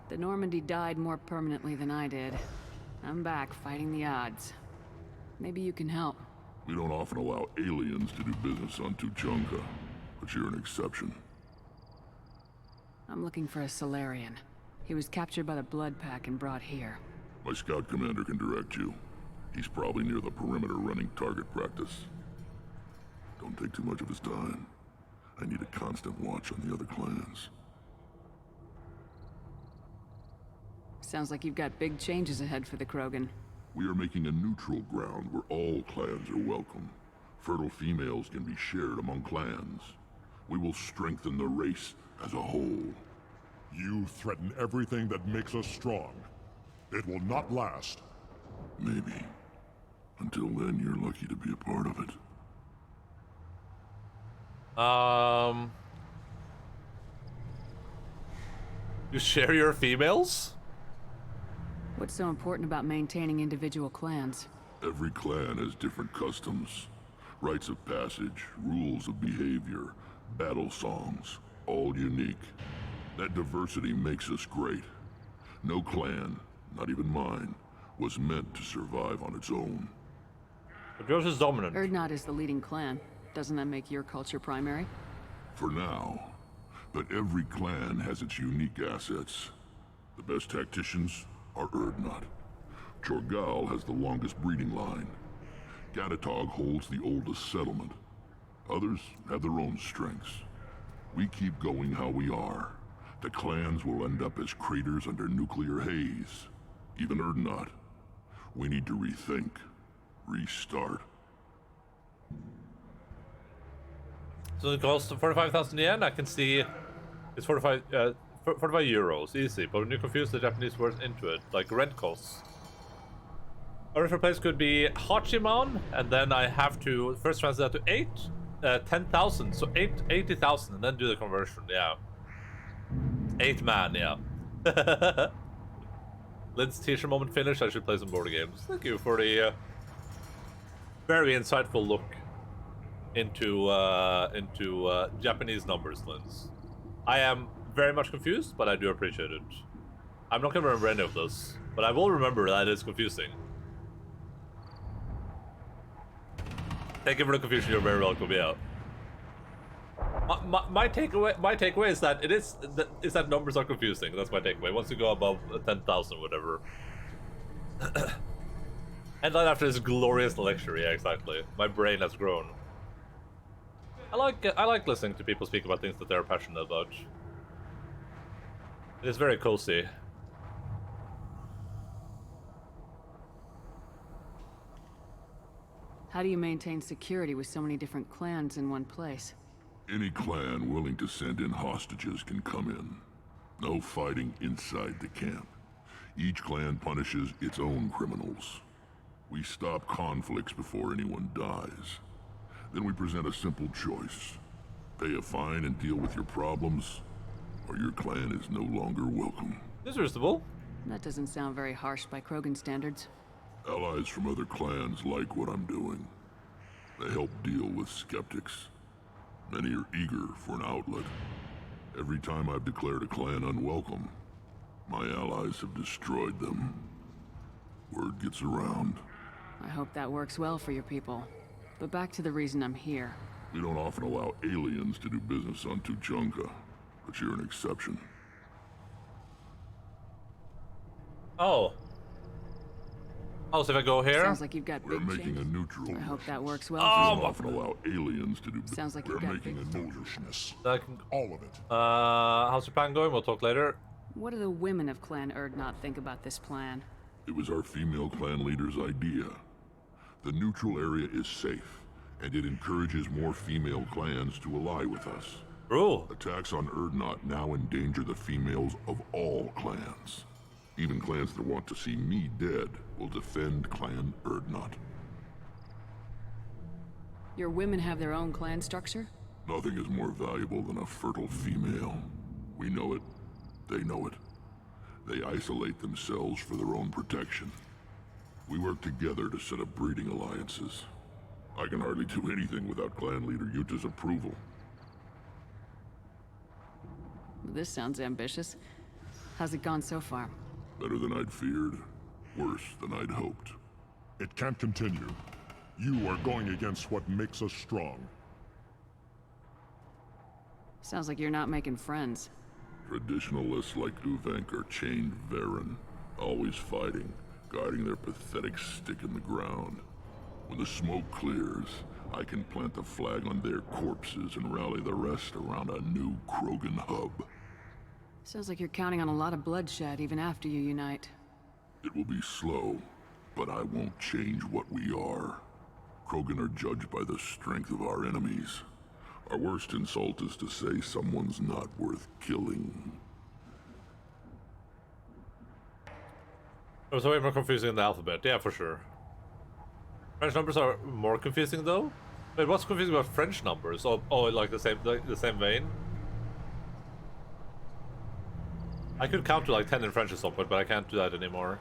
The Normandy died more permanently than I did. I'm back fighting the odds. Maybe you can help. We don't often allow aliens to do business on Tuchanka, but you're an exception. I'm looking for a Solarian. He was captured by the Blood Pack and brought here. My scout commander can direct you. He's probably near the perimeter running target practice. Don't take too much of his time. I need a constant watch on the other clans. Sounds like you've got big changes ahead for the Krogan. We are making a neutral ground where all clans are welcome. Fertile females can be shared among clans. We will strengthen the race as a whole. You threaten everything that makes us strong. It will not last. Maybe. Until then, you're lucky to be a part of it. You share your females? What's so important about maintaining individual clans? Every clan has different customs, rites of passage, rules of behavior, battle songs, all unique. That diversity makes us great. No clan, not even mine, was meant to survive on its own. But yours is dominant. Erdnot is the leading clan. Doesn't that make your culture primary? For now. But every clan has its unique assets. The best tacticians are Erdnot. Chorgal has the longest breeding line. Gatatog holds the oldest settlement. Others have their own strengths. We keep going how we are. The clans will end up as craters under nuclear haze. Even Erdnot. We need to rethink. Restart. So it costs 45,000 yen. I can see it's 45 euros, easy. But when you confuse the Japanese words into it, like rent costs. A reference place could be Hachiman, and then I have to first translate that to 10,000, so 80,000, and then do the conversion. Yeah, 8 man. Yeah. Lynn's teacher moment finished. I should play some board games. Thank you for the very insightful look into Japanese numbers, Linz. I am very much confused, but I do appreciate it. I'm not gonna remember any of this, but I will remember that it's confusing. Thank you for the confusion. You're very welcome. Yeah. My takeaway is that that numbers are confusing. That's my takeaway. Once you go above 10,000, whatever. And then after this glorious lecture, yeah, exactly. My brain has grown. I like listening to people speak about things that they're passionate about. It is very cozy. How do you maintain security with so many different clans in one place? Any clan willing to send in hostages can come in. No fighting inside the camp. Each clan punishes its own criminals. We stop conflicts before anyone dies. Then we present a simple choice. Pay a fine and deal with your problems, or your clan is no longer welcome. This is reasonable. That doesn't sound very harsh by Krogan standards. Allies from other clans like what I'm doing. They help deal with skeptics. Many are eager for an outlet. Every time I've declared a clan unwelcome, my allies have destroyed them. Word gets around. I hope that works well for your people. But back to the reason I'm here. We don't often allow aliens to do business on Tuchanka, but you're an exception. Oh. Oh, so if I go here? Sounds like you've got We're big making a changes. neutral. I hope that works well We for don't you. often allow aliens to do business. Sounds like We're you've got making big a neutral. Foolishness. I can, All of it. how's your plan going? We'll talk later. What do the women of Clan Erdnot think about this plan? It was our female clan leader's idea. The neutral area is safe, and it encourages more female clans to ally with us. Bro. Attacks on Erdnot now endanger the females of all clans. Even clans that want to see me dead will defend Clan Erdnot. Your women have their own clan structure? Nothing is more valuable than a fertile female. We know it. They know it. They isolate themselves for their own protection. We work together to set up breeding alliances. I can hardly do anything without clan leader Yuta's approval. This sounds ambitious. How's it gone so far? Better than I'd feared. Worse than I'd hoped. It can't continue. You are going against what makes us strong. Sounds like you're not making friends. Traditionalists like Uvenk are chained Varen, always fighting, guarding their pathetic stick in the ground. When the smoke clears, I can plant the flag on their corpses and rally the rest around a new Krogan hub. Sounds like you're counting on a lot of bloodshed even after you unite. It will be slow, but I won't change what we are. Krogan are judged by the strength of our enemies. Our worst insult is to say someone's not worth killing. It was way more confusing than the alphabet. Yeah, for sure. French numbers are more confusing though? Wait, what's confusing about French numbers? Oh, like the same vein? I could count to like 10 in French at some point, but I can't do that anymore.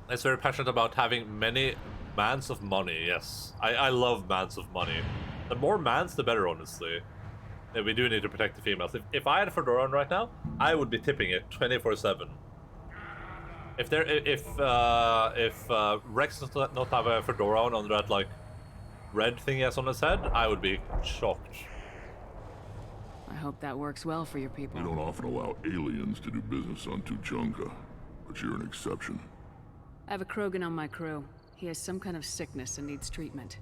I'm very passionate about having many mans of money, yes. I love mans of money. The more mans, the better, honestly. Yeah, we do need to protect the females. If I had a fedora on right now, I would be tipping it 24/7. If Rex does not have a fedora on under that like red thing he has on his head, I would be shocked. I hope that works well for your people. We don't often allow aliens to do business on Tuchanka, but you're an exception. I have a Krogan on my crew. He has some kind of sickness and needs treatment.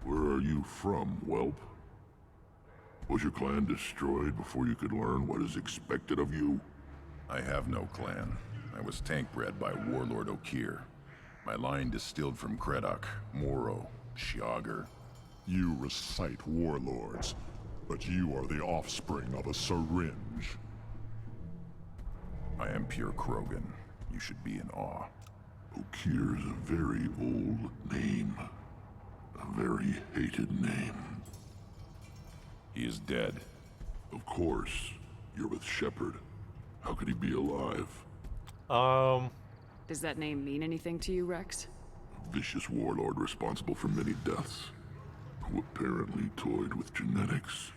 Where are you from, whelp? Was your clan destroyed before you could learn what is expected of you? I have no clan. I was tank bred by Warlord Okir. My line distilled from Kredok, Moro, Shiagar. You recite warlords, but you are the offspring of a syringe. I am pure Krogan. You should be in awe. Okir's a very old name. A very hated name. He is dead. Of course. You're with Shepard. How could he be alive? Does that name mean anything to you, Rex? A vicious warlord responsible for many deaths, who apparently toyed with genetics.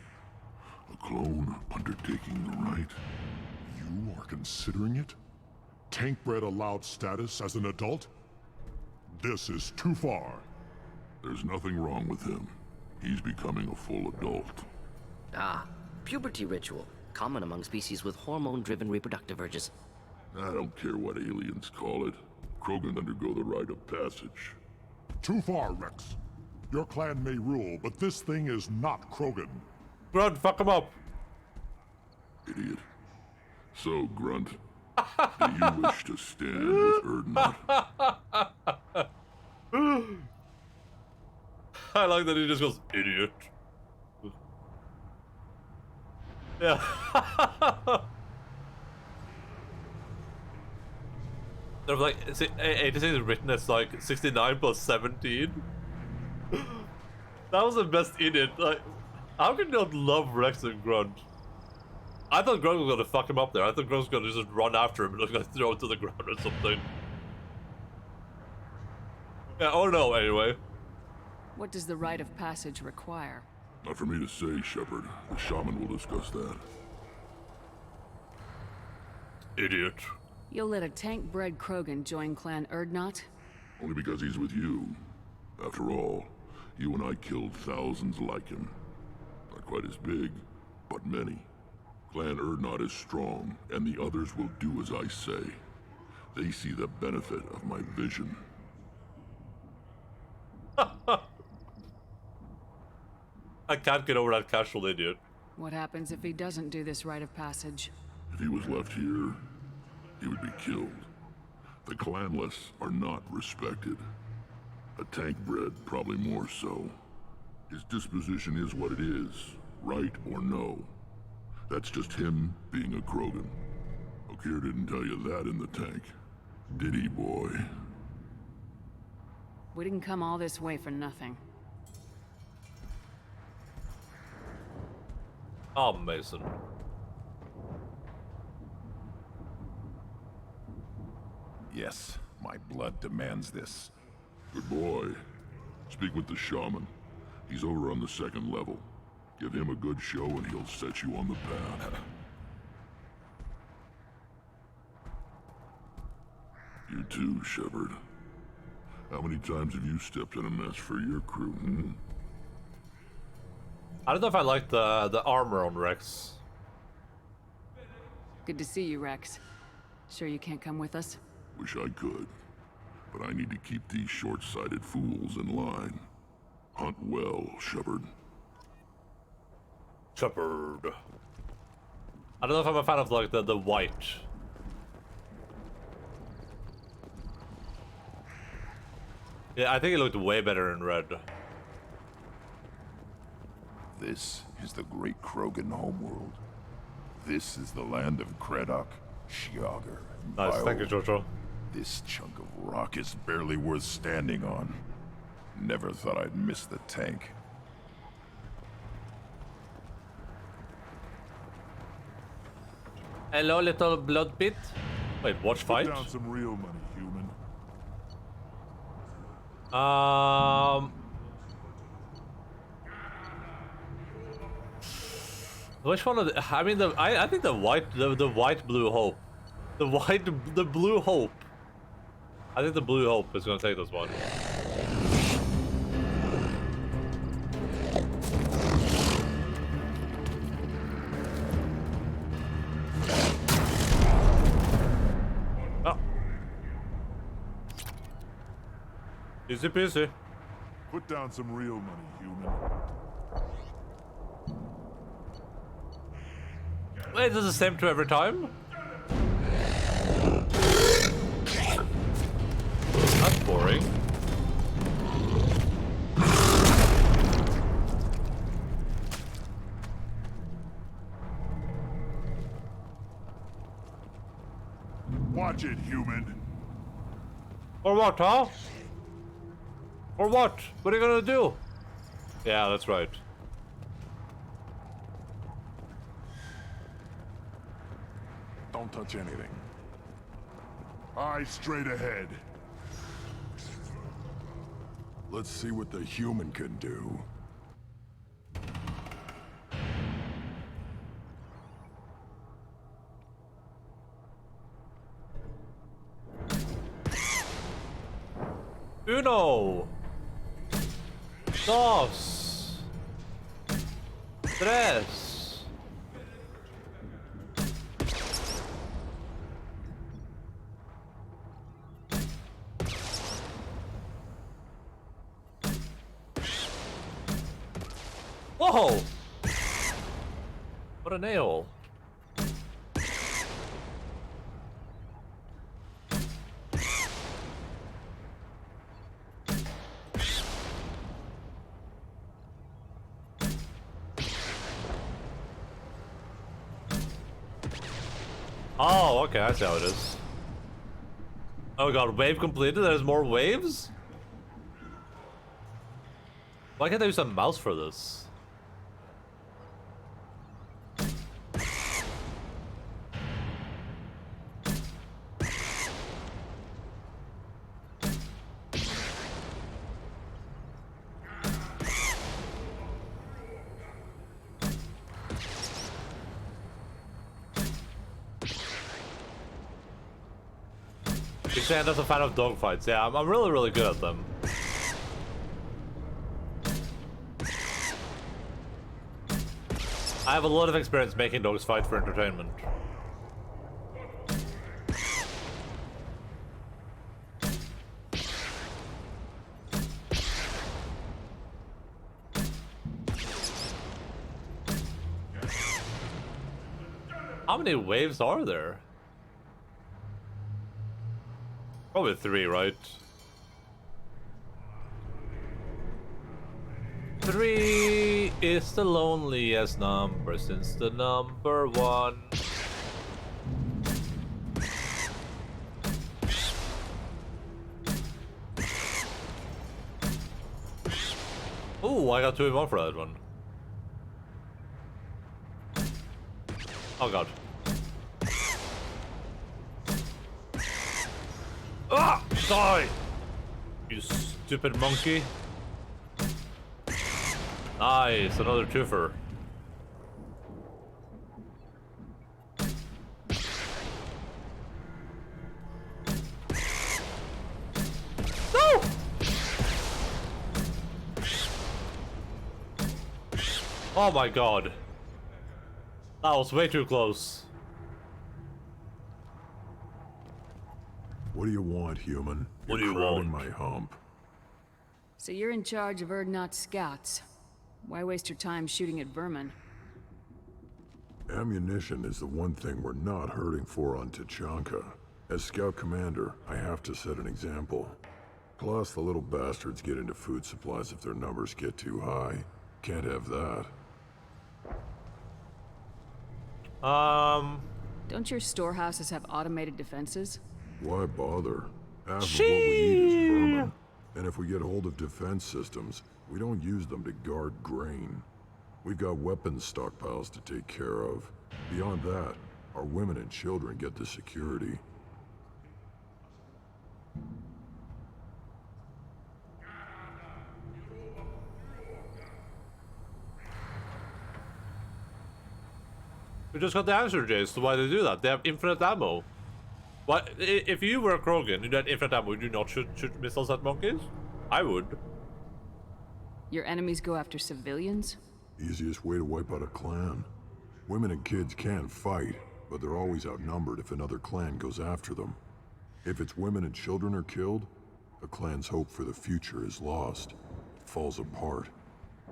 A clone undertaking the right. You are considering it? Tank-bred allowed status as an adult? This is too far. There's nothing wrong with him. He's becoming a full adult. Ah, puberty ritual. Common among species with hormone-driven reproductive urges. I don't care what aliens call it. Krogan undergo the rite of passage. Too far, Rex. Your clan may rule, but this thing is not Krogan. Grunt, fuck him up. Idiot. So, Grunt, Do you wish to stand with Erdnot? I like that he just goes, idiot. Yeah. They're like, 86 is written as like 69 plus 17. That was the best idiot. Like, how can you not love Rex and Grunt? I thought Grunt was gonna fuck him up there. I thought Grunt was gonna just run after him and was gonna throw him to the ground or something. Yeah, oh no, anyway. What does the rite of passage require? Not for me to say, Shepard. The shaman will discuss that. Idiot. You'll let a tank-bred Krogan join Clan Erdnot? Only because he's with you. After all, you and I killed thousands like him. Not quite as big, but many. Clan Erdnot is strong, and the others will do as I say. They see the benefit of my vision. I can't get over that casual idiot. What happens if he doesn't do this rite of passage? If he was left here, he would be killed. The clanless are not respected. A tank bred, probably more so. His disposition is what it is, right or no. That's just him being a Krogan. Okeer didn't tell you that in the tank. Did he, boy? We didn't come all this way for nothing. Oh, Mason. Yes, my blood demands this. Good boy. Speak with the shaman. He's over on the second level. Give him a good show and he'll set you on the path. You too, Shepard. How many times have you stepped in a mess for your crew, hmm? I don't know if I like the armor on Rex. Good to see you, Rex. Sure you can't come with us? Wish I could. But I need to keep these short-sighted fools in line. Hunt well, Shepard. Shepard. I don't know if I'm a fan of like the white. Yeah, I think it looked way better in red. This is the great Krogan homeworld. This is the land of Kredok, Shiagar, and Nice, thank you, Bio. Jojo. This chunk of rock is barely worth standing on. Never thought I'd miss the tank. Hello, little blood pit. Wait, watch fight? Put down some real money, human. Which one of the? I mean, I think the white blue hope, the blue hope. I think the blue hope is gonna take this one. Oh. Easy peasy. Put down some real money, human. Wait, is it the same to every time? That's boring. Watch it, human. Or what, huh? Or what? What are you gonna do? Yeah, that's right. Don't touch anything. Eyes straight ahead. Let's see what the human can do. Uno. Dos. Tres. Whoa! What a nail. Oh, okay, I see how it is. Oh god, wave completed? There's more waves? Why can't I use a mouse for this? You're saying that's a fan of dogfights. Yeah, I'm really, really good at them. I have a lot of experience making dogs fight for entertainment. How many waves are there? Probably 3, right? 3 is the loneliest number since the number 1. Ooh, I got 2 in 1 for that one. Oh god. Ah! Die! You stupid monkey. Nice, another twofer. No! Oh my god. That was way too close. What do you want, human? What do you You're crowding want? my hump. So you're in charge of Urdnot scouts. Why waste your time shooting at vermin? Ammunition is the one thing we're not hurting for on Tachanka. As scout commander, I have to set an example. Plus, the little bastards get into food supplies if their numbers get too high. Can't have that. Don't your storehouses have automated defenses? Why bother? Half of what we eat is vermin. And if we get hold of defense systems, we don't use them to guard grain. We've got weapons stockpiles to take care of. Beyond that, our women and children get the security. We just got the answer, Jace, to why they do that. They have infinite ammo. Why, if you were a Krogan, you had infinite ammo, would you not shoot missiles at monkeys? I would. Your enemies go after civilians? Easiest way to wipe out a clan. Women and kids can fight, but they're always outnumbered if another clan goes after them. If its women and children are killed, a clan's hope for the future is lost. It falls apart.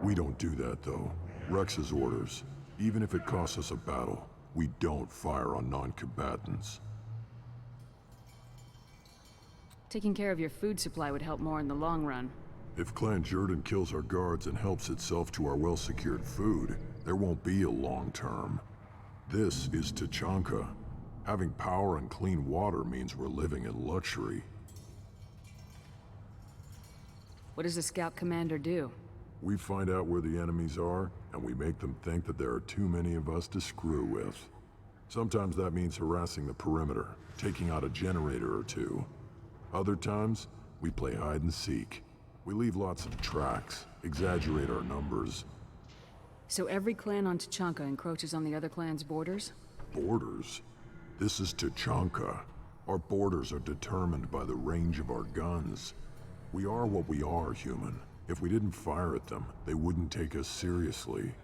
We don't do that, though. Rex's orders. Even if it costs us a battle, we don't fire on non-combatants. Taking care of your food supply would help more in the long run. If Clan Jordan kills our guards and helps itself to our well-secured food, there won't be a long term. This is Tachanka. Having power and clean water means we're living in luxury. What does a scout commander do? We find out where the enemies are, and we make them think that there are too many of us to screw with. Sometimes that means harassing the perimeter, taking out a generator or two. Other times, we play hide and seek. We leave lots of tracks, exaggerate our numbers. So every clan on Tachanka encroaches on the other clan's borders? Borders? This is Tachanka. Our borders are determined by the range of our guns. We are what we are, human. If we didn't fire at them, they wouldn't take us seriously.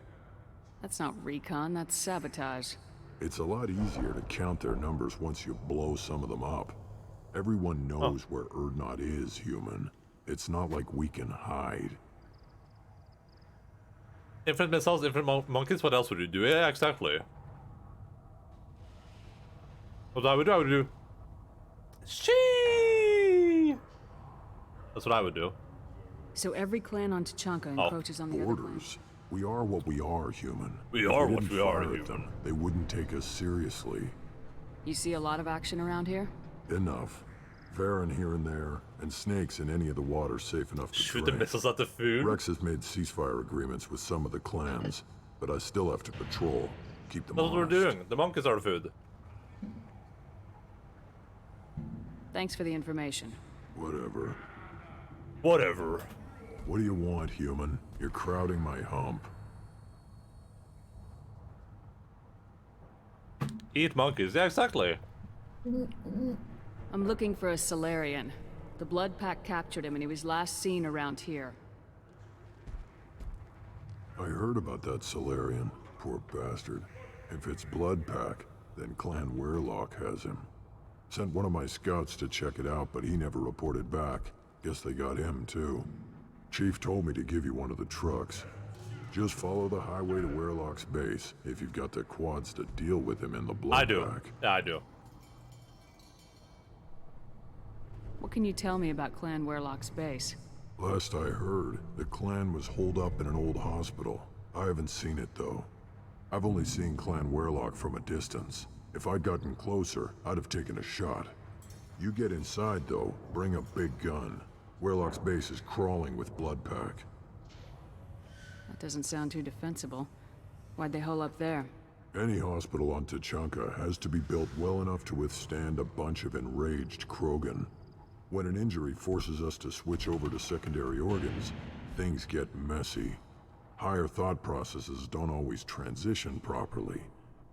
That's not recon, that's sabotage. It's a lot easier to count their numbers once you blow some of them up. Everyone knows where Urdnot is, human. It's not like we can hide. Infinite missiles, infinite monkeys, what else would you do? Yeah, exactly. What I would do, Shee! That's what I would do. So every clan on Tachanka encroaches on the other clan. Borders. We are what we are, human. We If are we what didn't we are, fire at human. them, they wouldn't take us seriously. You see a lot of action around here? Enough. Varen here and there, and snakes in any of the water safe enough to Shoot the drink. missiles at the food. Rex has made ceasefire agreements with some of the clans, but I still have to patrol, keep them That's what we're honest. doing. The monkeys are the food. Thanks for the information. Whatever. Whatever. What do you want, human? You're crowding my hump. Eat monkeys. Yeah, exactly. I'm looking for a Solarian. The Blood Pack captured him and he was last seen around here. I heard about that Solarian. Poor bastard. If it's Blood Pack, then Clan Weirlock has him. Sent one of my scouts to check it out, but he never reported back. Guess they got him, too. Chief told me to give you one of the trucks. Just follow the highway to Weirlock's base, if you've got the quads to deal with him in the Blood I do. Pack. Yeah, I do. What can you tell me about Clan Weirlock's base? Last I heard, the clan was holed up in an old hospital. I haven't seen it, though. I've only seen Clan Weirlock from a distance. If I'd gotten closer, I'd have taken a shot. You get inside, though, bring a big gun. Weirlock's base is crawling with Blood Pack. That doesn't sound too defensible. Why'd they hole up there? Any hospital on Tachanka has to be built well enough to withstand a bunch of enraged Krogan. When an injury forces us to switch over to secondary organs, things get messy. Higher thought processes don't always transition properly.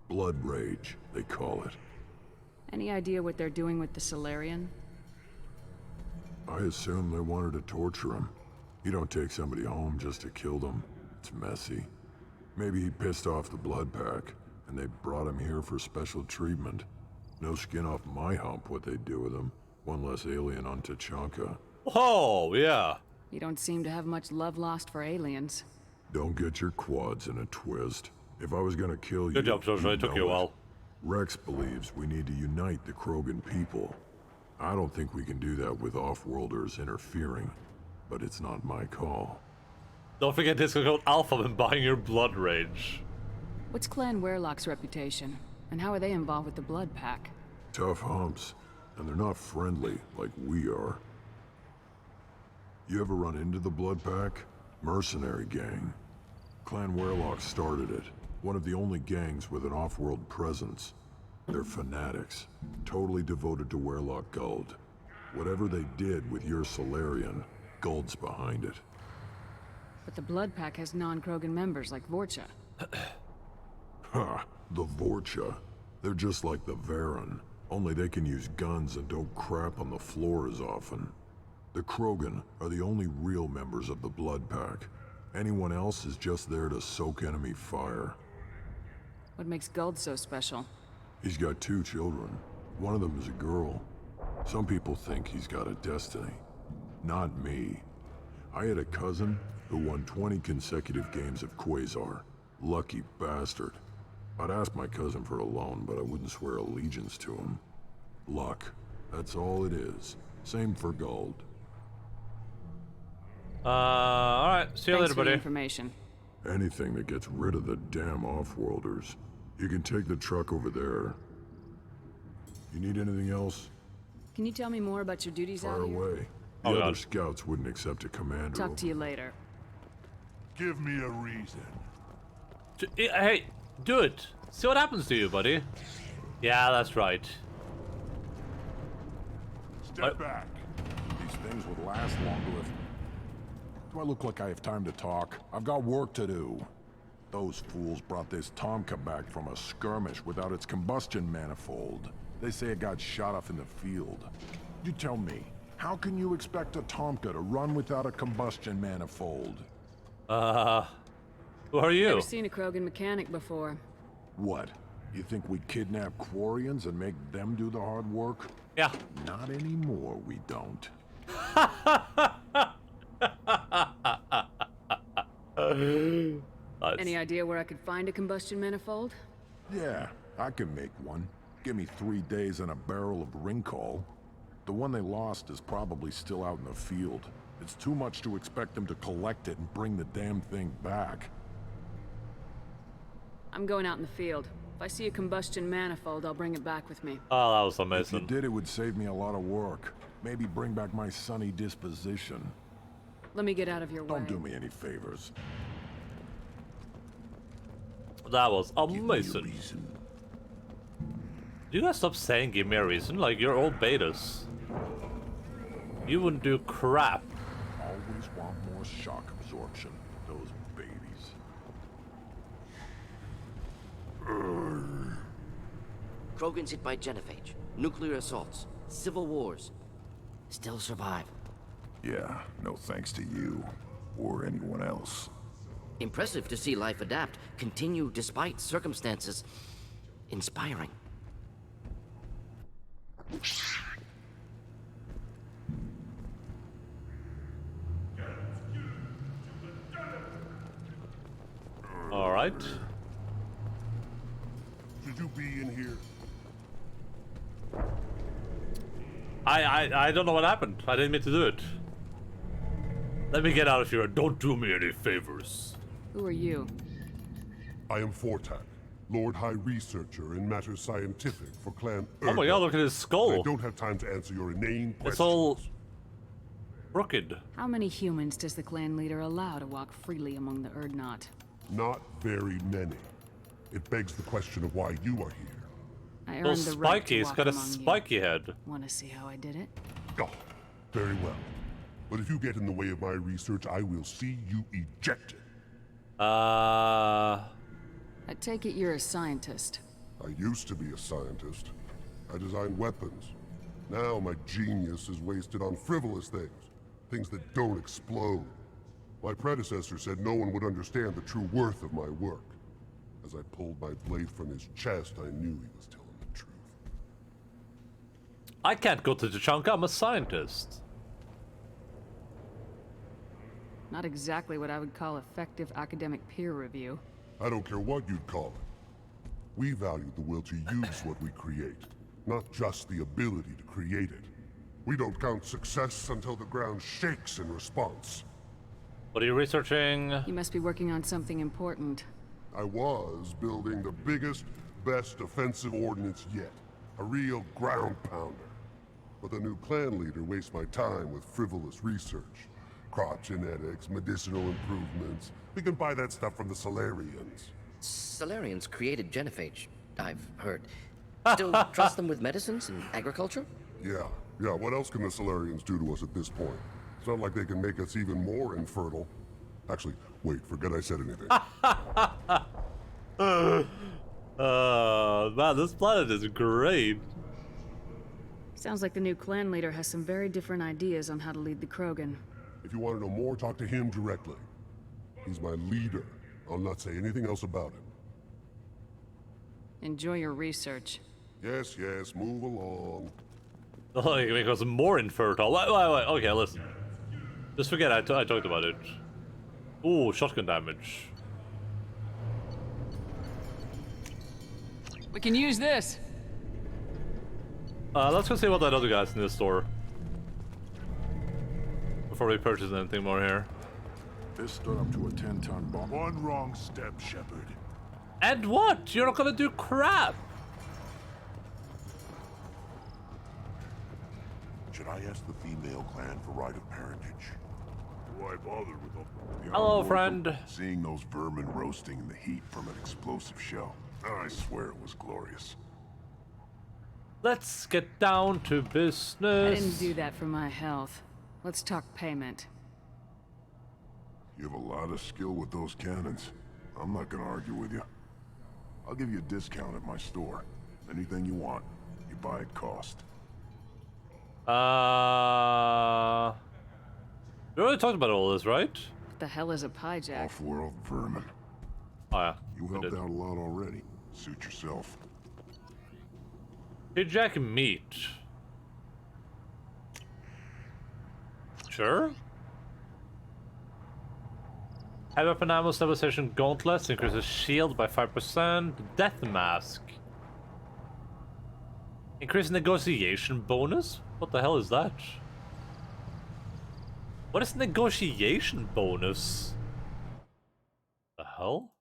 Blood rage, they call it. Any idea what they're doing with the Solarian? I assume they wanted to torture him. You don't take somebody home just to kill them. It's messy. Maybe he pissed off the Blood Pack, and they brought him here for special treatment. No skin off my hump what they'd do with him. One less alien on Tachanka. Oh, yeah. You don't seem to have much love lost for aliens. Don't get your quads in a twist. If I was gonna kill you... Good job, Joshua. It took you a while. Rex believes we need to unite the Krogan people. I don't think we can do that with off-worlders interfering, but it's not my call. Don't forget this called Alpha when buying your blood rage. What's Clan Weirlock's reputation? And how are they involved with the Blood Pack? Tough humps, and they're not friendly like we are. You ever run into the Blood Pack? Mercenary gang. Clan Weirlock started it. One of the only gangs with an off-world presence. They're fanatics, totally devoted to Weirlock Guld. Whatever they did with your Solarian, Guld's behind it. But the Blood Pack has non-Krogan members like Vorcha. Ha! The Vorcha. They're just like the Varen, only they can use guns and don't crap on the floor as often. The Krogan are the only real members of the Blood Pack. Anyone else is just there to soak enemy fire. What makes Guld so special? He's got 2 children. One of them is a girl. Some people think he's got a destiny. Not me. I had a cousin who won 20 consecutive games of Quasar. Lucky bastard. I'd ask my cousin for a loan, but I wouldn't swear allegiance to him. Luck. That's all it is. Same for Guld. Alright. See you Thanks later, for the buddy. information. Anything that gets rid of the damn off-worlders. You can take the truck over there. You need anything else? Can you tell me more about your duties Fire out here? away. The Oh, other God. scouts wouldn't accept a commander. Talk to you later. Give me a reason. Hey, do it. See what happens to you, buddy. Yeah, that's right. Step back. These things would last longer if... Do I look like I have time to talk? I've got work to do. Those fools brought this Tomka back from a skirmish without its combustion manifold. They say it got shot off in the field. You tell me, how can you expect a Tomka to run without a combustion manifold? Who are you? Never seen a Krogan mechanic before. What? You think we kidnap Quarians and make them do the hard work? Yeah. Not anymore, we don't. Any idea where I could find a combustion manifold? Yeah, I can make one. Give me 3 days and a barrel of Ringcall. The one they lost is probably still out in the field. It's too much to expect them to collect it and bring the damn thing back. I'm going out in the field. If I see a combustion manifold, I'll bring it back with me. Oh, that was If you amazing. did, it would save me a lot of work. Maybe bring back my sunny disposition. Let me get out of your way. Don't do me any favors. That was Give me a amazing. reason. Do you guys stop saying give me a reason? Like, you're all betas. You wouldn't do crap. Always want more shock absorption. Those babies. Krogan's hit by genophage, nuclear assaults, civil wars. Still survive. Yeah, no thanks to you. Or anyone else. Impressive to see life adapt, continue despite circumstances. Inspiring. Alright. Should you be in here? I don't know what happened. I didn't mean to do it. Let me get out of here. Don't do me any favors. Who are you? I am Fortak, Lord High Researcher in matters scientific for Clan Oh my god, look at his I skull. don't have time to answer your inane questions. It's all crooked. How many humans does the clan leader allow to walk freely among the Urdnot? Not very many. It begs the question of why you are here. I earned Those the right to Spikey's walk got a among you. spiky head. Want to see how I did it? Oh, very well. But if you get in the way of my research, I will see you ejected. I take it you're a scientist. I used to be a scientist. I designed weapons. Now my genius is wasted on frivolous things. Things that don't explode. My predecessor said no one would understand the true worth of my work. As I pulled my blade from his chest, I knew he was telling the truth. I can't go to Tachanka, I'm a scientist. Not exactly what I would call effective academic peer review. I don't care what you'd call it. We value the will to use what we create, not just the ability to create it. We don't count success until the ground shakes in response. What are you researching? You must be working on something important. I was building the biggest, best offensive ordnance yet. A real ground pounder. But the new clan leader wastes my time with frivolous research. Crop genetics, medicinal improvements. We can buy that stuff from the Solarians. Solarians created genophage, I've heard. Still trust them with medicines and agriculture? Yeah. What else can the Solarians do to us at this point? It's not like they can make us even more infertile. Actually, wait, forget I said anything. Man, this planet is great. Sounds like the new clan leader has some very different ideas on how to lead the Krogan. If you want to know more, talk to him directly. He's my leader. I'll not say anything else about him. Enjoy your research. Yes, move along. Oh, you make us more infertile. Wait. Okay, listen. Just forget I talked about it. Ooh, shotgun damage. We can use this. Let's go see what that other guy's in the store. Before we purchase anything more here. This stood up to a 10-ton bomb. One wrong step, Shepard. And what? You're not gonna do crap! Should I ask the female clan for right of parentage? Why bother with them? Hello, friend. Seeing those vermin roasting in the heat from an explosive shell. I swear it was glorious. Let's get down to business. I didn't do that for my health. Let's talk payment. You have a lot of skill with those cannons. I'm not gonna argue with you. I'll give you a discount at my store. Anything you want, you buy at cost. We already talked about all this, right? What the hell is a pyjack? Off-world vermin. Oh yeah. You we helped did. out a lot already. Suit yourself. Hijack meat. Sure. Heavy weapon ammo stabilization gauntlets increases shield by 5%. Death mask. Increase negotiation bonus? What the hell is that? What is negotiation bonus? The hell?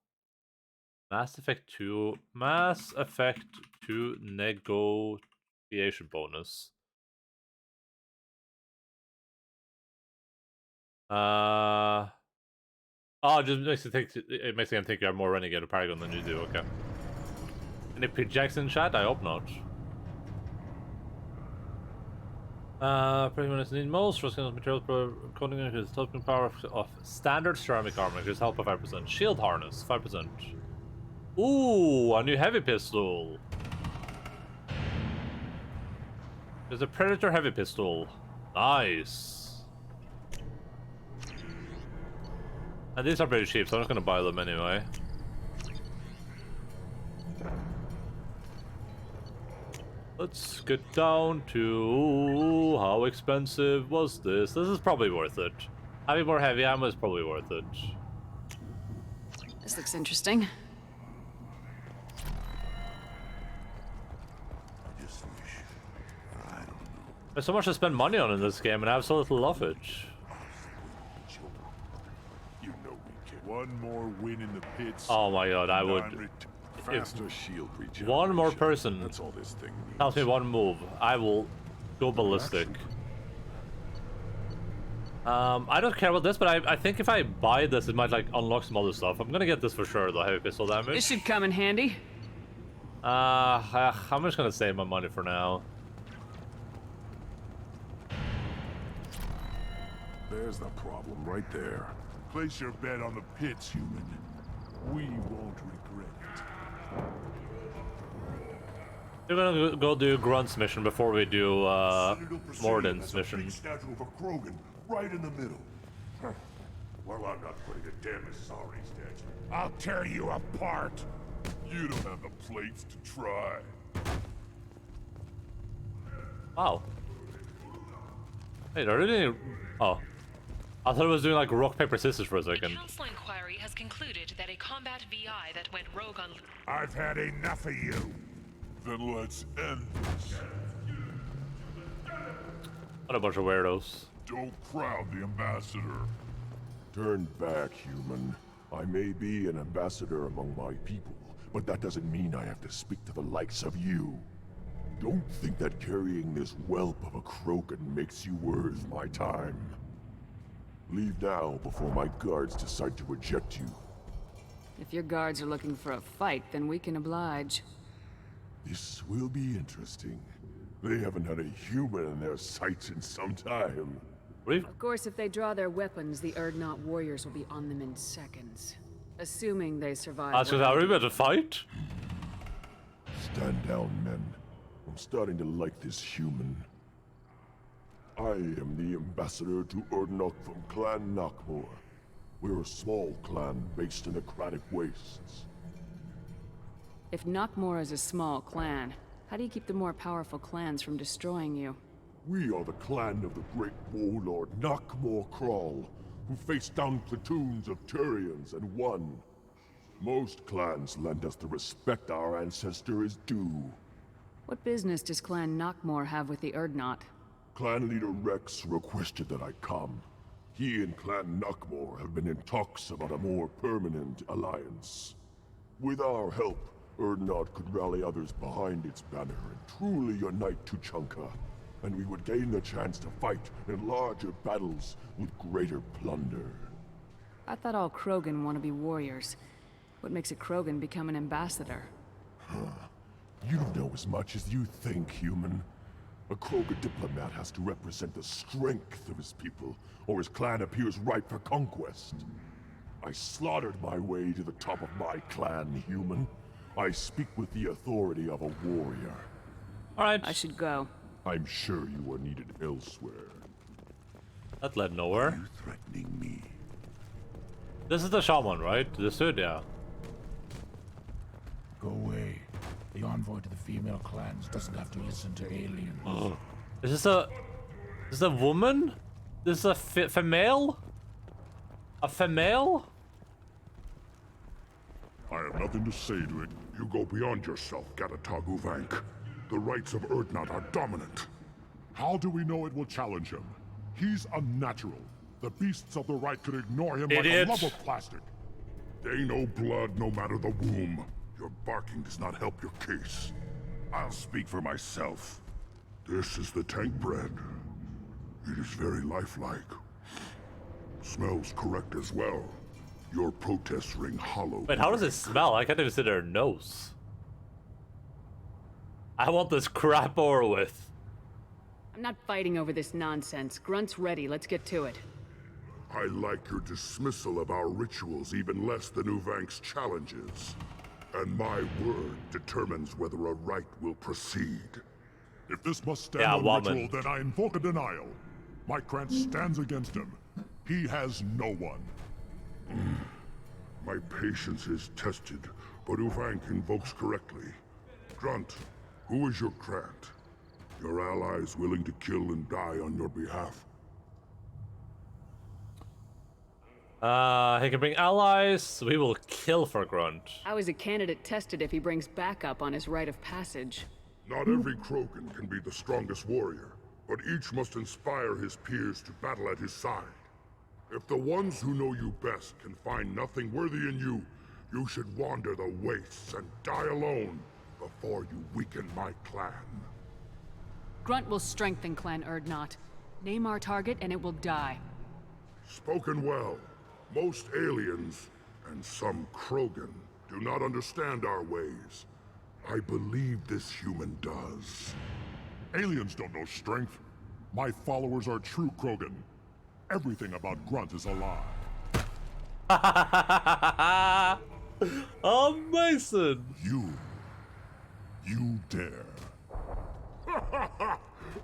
Mass Effect 2. Mass Effect 2 negotiation bonus. Oh, it just makes it makes me think you have more Renegade or Paragon than you do, okay. Any projects in chat? I hope not. Pretty much need most for skills materials coding his token power of standard ceramic armor, his help of 5%. Shield harness, 5%. Ooh, a new heavy pistol. There's a Predator heavy pistol. Nice. And these are pretty cheap, so I'm not gonna buy them anyway. Let's get down to how expensive was this? This is probably worth it. Having more heavy ammo is probably worth it. This looks interesting. There's so much to spend money on in this game, and I have so little of it. One more win in the pits. Oh my god, I would. Faster shield regeneration. One more person That's all this thing needs. tells me one move, I will go ballistic. I don't care about this, but I think if I buy this, it might like unlock some other stuff. I'm gonna get this for sure, though. Heavy pistol damage. This should come in handy. I'm just gonna save my money for now. There's the problem right there. Place your bet on the pits, human. We won't regret it. We're gonna go do Grunt's mission before we do Morden's mission. Statue of a Krogan right in the middle. Well, I'm not putting a damn sorry statue. I'll tear you apart. You don't have the plates to try. Wow. Wait, are they doing... Oh. I thought it was doing like rock, paper, scissors for a second. The council inquiry has concluded that a combat VI that went rogue on... I've had enough of you. Then let's end this. What a bunch of weirdos. Don't crowd the ambassador. Turn back, human. I may be an ambassador among my people, but that doesn't mean I have to speak to the likes of you. Don't think that carrying this whelp of a Krogan makes you worth my time. Leave now before my guards decide to eject you. If your guards are looking for a fight, then we can oblige. This will be interesting. They haven't had a human in their sights in some time. Of course, if they draw their weapons, the Urdnot warriors will be on them in seconds. Assuming they survive. So are we about to fight? Stand down, men. I'm starting to like this human. I am the ambassador to Urdnot from Clan Nakmor. We're a small clan based in the Kratic Wastes. If Nakmor is a small clan, how do you keep the more powerful clans from destroying you? We are the clan of the great warlord Nakmor Krall, who faced down platoons of Turians and won. Most clans lend us the respect our ancestor is due. What business does Clan Nakmor have with the Urdnot? Clan leader Rex requested that I come. He and Clan Nakmor have been in talks about a more permanent alliance. With our help, Urdnot could rally others behind its banner and truly unite Tuchanka, and we would gain the chance to fight in larger battles with greater plunder. I thought all Krogan want to be warriors. What makes a Krogan become an ambassador? You know as much as you think, human. A Krogan diplomat has to represent the strength of his people, or his clan appears ripe for conquest. I slaughtered my way to the top of my clan, human. I speak with the authority of a warrior. Alright. I should go. I'm sure you are needed elsewhere. That led nowhere. Are you threatening me? This is the shaman, right? This dude, yeah. Go away. The envoy to the female clans doesn't have to listen to aliens. Is this a woman? This is a female? A female? I have nothing to say to it. You go beyond yourself, Gatatagu Vank. The rights of Urdnot are dominant. How do we know it will challenge him? He's unnatural. The beasts of the right could ignore him Idiot. like a lump of plastic. They know blood no matter the womb. Your barking does not help your case. I'll speak for myself. This is the tank bread. It is very lifelike. Smells correct as well. Your protests ring hollow. Wait, how does it smell? I can't even see their nose. I want this crap over with. I'm not fighting over this nonsense. Grunt's ready. Let's get to it. I like your dismissal of our rituals even less than Uvank's challenges. And my word determines whether a rite will proceed. If this must stand on ritual, then I invoke a denial. My Krantz stands against him. He has no one. My patience is tested, but Uvank invokes correctly. Grunt, who is your Krant? Your allies willing to kill and die on your behalf? He can bring allies. We will kill for Grunt. How is a candidate tested if he brings backup on his rite of passage? Not every Krogan can be the strongest warrior, but each must inspire his peers to battle at his side. If the ones who know you best can find nothing worthy in you, you should wander the wastes and die alone before you weaken my clan. Grunt will strengthen Clan Urdnot. Name our target and it will die. Spoken well. Most aliens, and some Krogan, do not understand our ways. I believe this human does. Aliens don't know strength. My followers are true Krogan. Everything about Grunt is a lie. Amazing! You dare.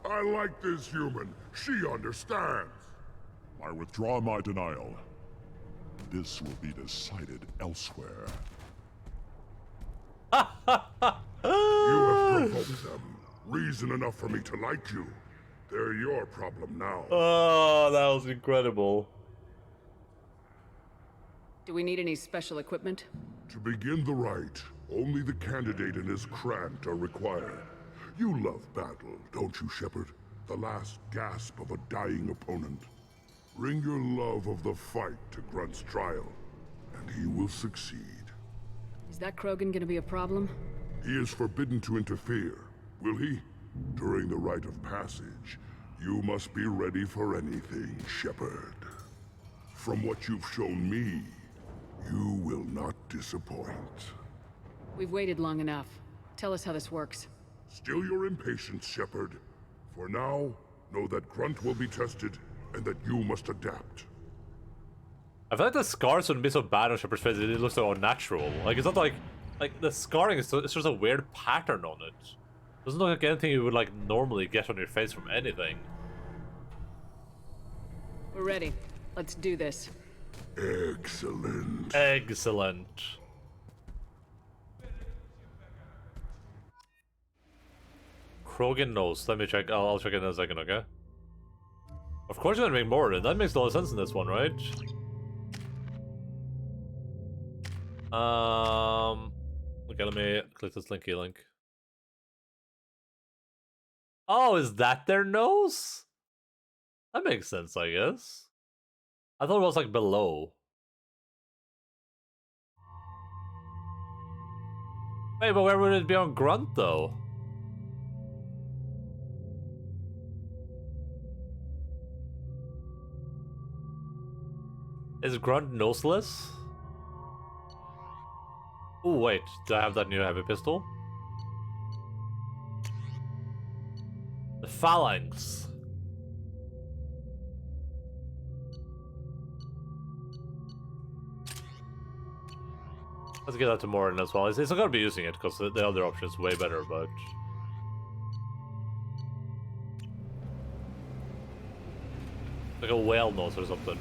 I like this human. She understands. I withdraw my denial. This will be decided elsewhere. You have provoked them. Reason enough for me to like you. They're your problem now. Oh, that was incredible. Do we need any special equipment? To begin the rite, only the candidate and his Krant are required. You love battle, don't you, Shepard? The last gasp of a dying opponent. Bring your love of the fight to Grunt's trial, and he will succeed. Is that Krogan gonna be a problem? He is forbidden to interfere, will he? During the rite of passage, you must be ready for anything, Shepard. From what you've shown me, you will not disappoint. We've waited long enough. Tell us how this works. Still your impatience, Shepard. For now, know that Grunt will be tested, and that you must adapt. I feel like the scars wouldn't be so bad on Shepard's face. It looks so unnatural. Like, it's not like the scarring is it's just a weird pattern on it. Doesn't look like anything you would like normally get on your face from anything. We're ready. Let's do this. Excellent. Excellent. Krogan nose. Let me check. I'll check it in a second, okay? Of course you're gonna make more of it. That makes a lot of sense in this one, right? Okay, let me click this linky link. Oh, is that their nose? That makes sense, I guess. I thought it was like below. Wait, but where would it be on Grunt though? Is Grunt noseless? Oh wait, do I have that new heavy pistol? The phalanx. Let's get that to Morin as well. It's not gonna be using it because the other option is way better, but like a whale nose or something.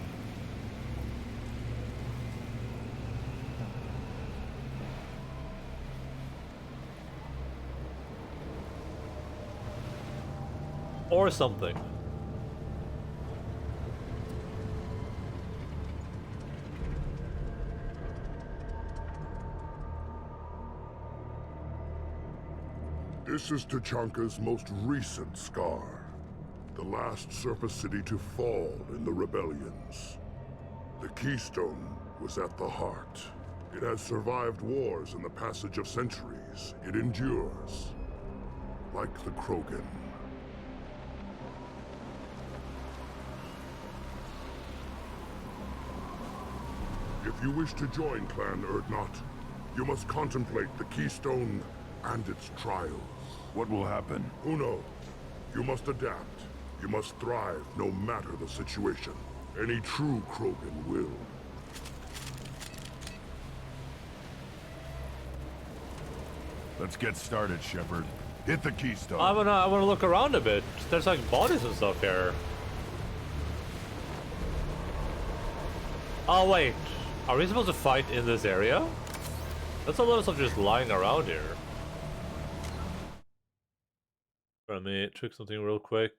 Or something. This is Tachanka's most recent scar. The last surface city to fall in the rebellions. The keystone was at the heart. It has survived wars and the passage of centuries. It endures. Like the Krogan. If you wish to join Clan Erdnot, you must contemplate the Keystone and its trials. What will happen? Who knows? You must adapt. You must thrive no matter the situation. Any true Krogan will. Let's get started, Shepard. Hit the keystone. I wanna look around a bit. There's like bodies and stuff here. Oh wait, are we supposed to fight in this area? That's a lot of stuff just lying around here. Let me check something real quick.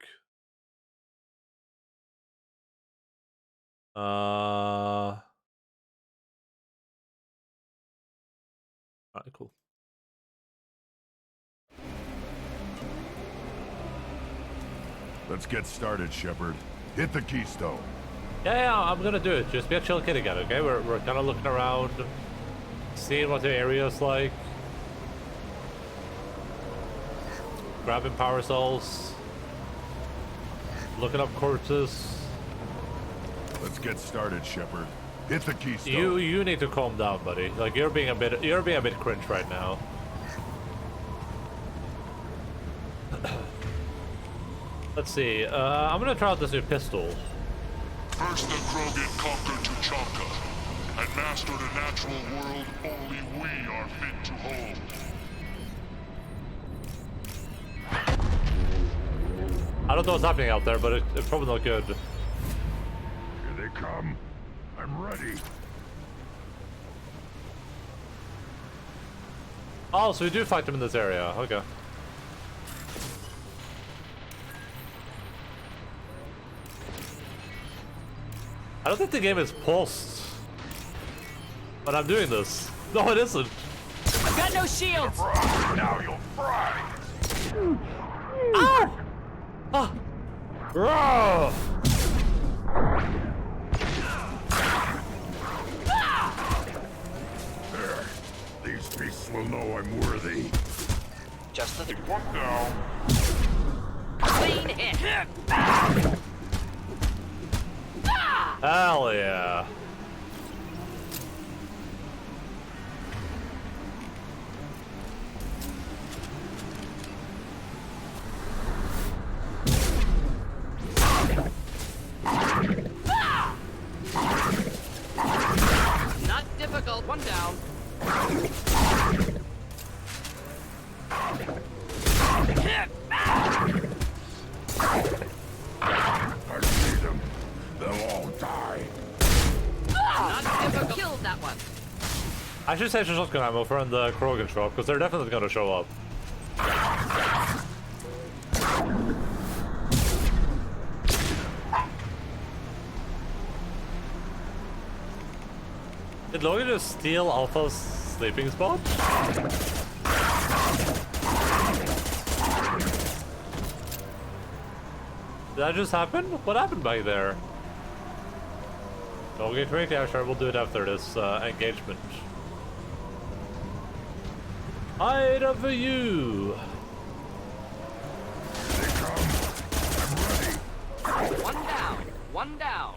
Alright, cool. Let's get started, Shepard. Hit the keystone. Yeah, I'm gonna do it. Just be a chill kid again, okay? We're kind of looking around, seeing what the area's like, grabbing power cells, looking up corpses. Let's get started, Shepard. Hit the keystone. You need to calm down, buddy. Like you're being a bit cringe right now. Let's see. I'm gonna try out this new pistol. First the Krogan conquered Tuchanka and mastered a natural world only we are fit to hold. I don't know what's happening out there, but it's probably not good. Here they come. I'm ready. Oh, so we do fight them in this area. Okay. I don't think the game is pulsed. But I'm doing this. No, it isn't. I've got no shields! Now you'll fry. Ah! Ah! Bro! There. These beasts will know I'm worthy. Just the... What now? Clean hit! Hell yeah. Not difficult. One down. I see them. They'll all die. Not difficult. Killed that one. I should say shotgun ammo for in the Krogan shop, because they're definitely gonna show up. Did Logan just steal Alpha's sleeping spot? Did that just happen? What happened back there? Okay, great. Yeah, sure. We'll do it after this engagement. Hide for you. They come. I'm ready. One down. One down.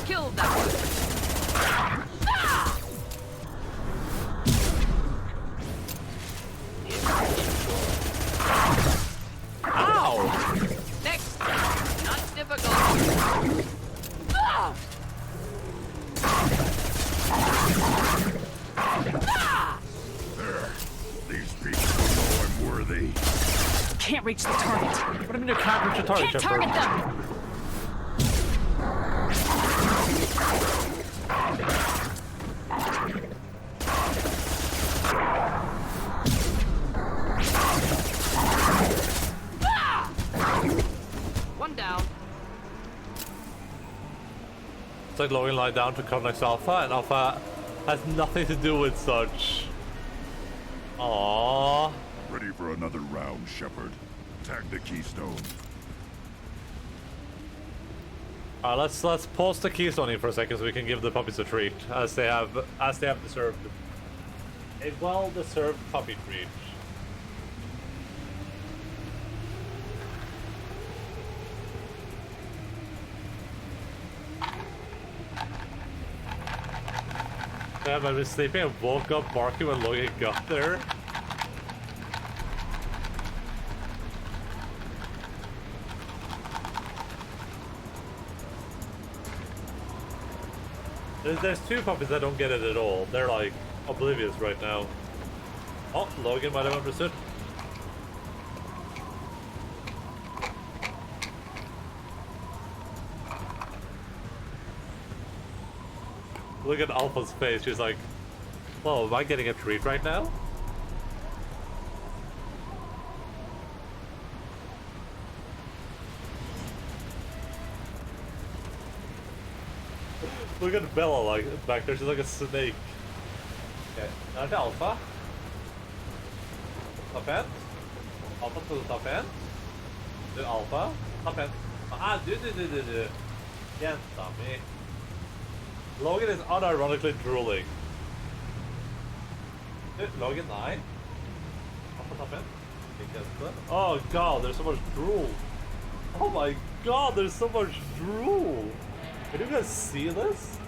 Killed that one. Ow! Next. Not difficult. There. These beasts will know I'm worthy. Can't reach the target. What do you mean you can't reach the target, Can't Shepard? target them! One down. It's like Logan lied down to connect Alpha, and Alpha has nothing to do with such. Aww. Ready for another round, Shepard. Tag the keystone. Let's pause the keystone here for a second so we can give the puppies a treat, as they have deserved. A well-deserved puppy treat. Damn, I was sleeping and woke up barking when Logan got there. There's two puppies that don't get it at all. They're like oblivious right now. Oh, Logan might have understood. Look at Alpha's face. She's like, "Whoa, am I getting a treat right now?" Look at Bella, like, back there. She's like a snake. Okay, now to Alpha. Top end. Alpha to the top end. To Alpha. Top end. Ah, do. Can't stop me. Logan is unironically drooling. Logan 9. Alpha top end. Oh god, there's so much drool. Oh my god, there's so much drool. Can you guys see this?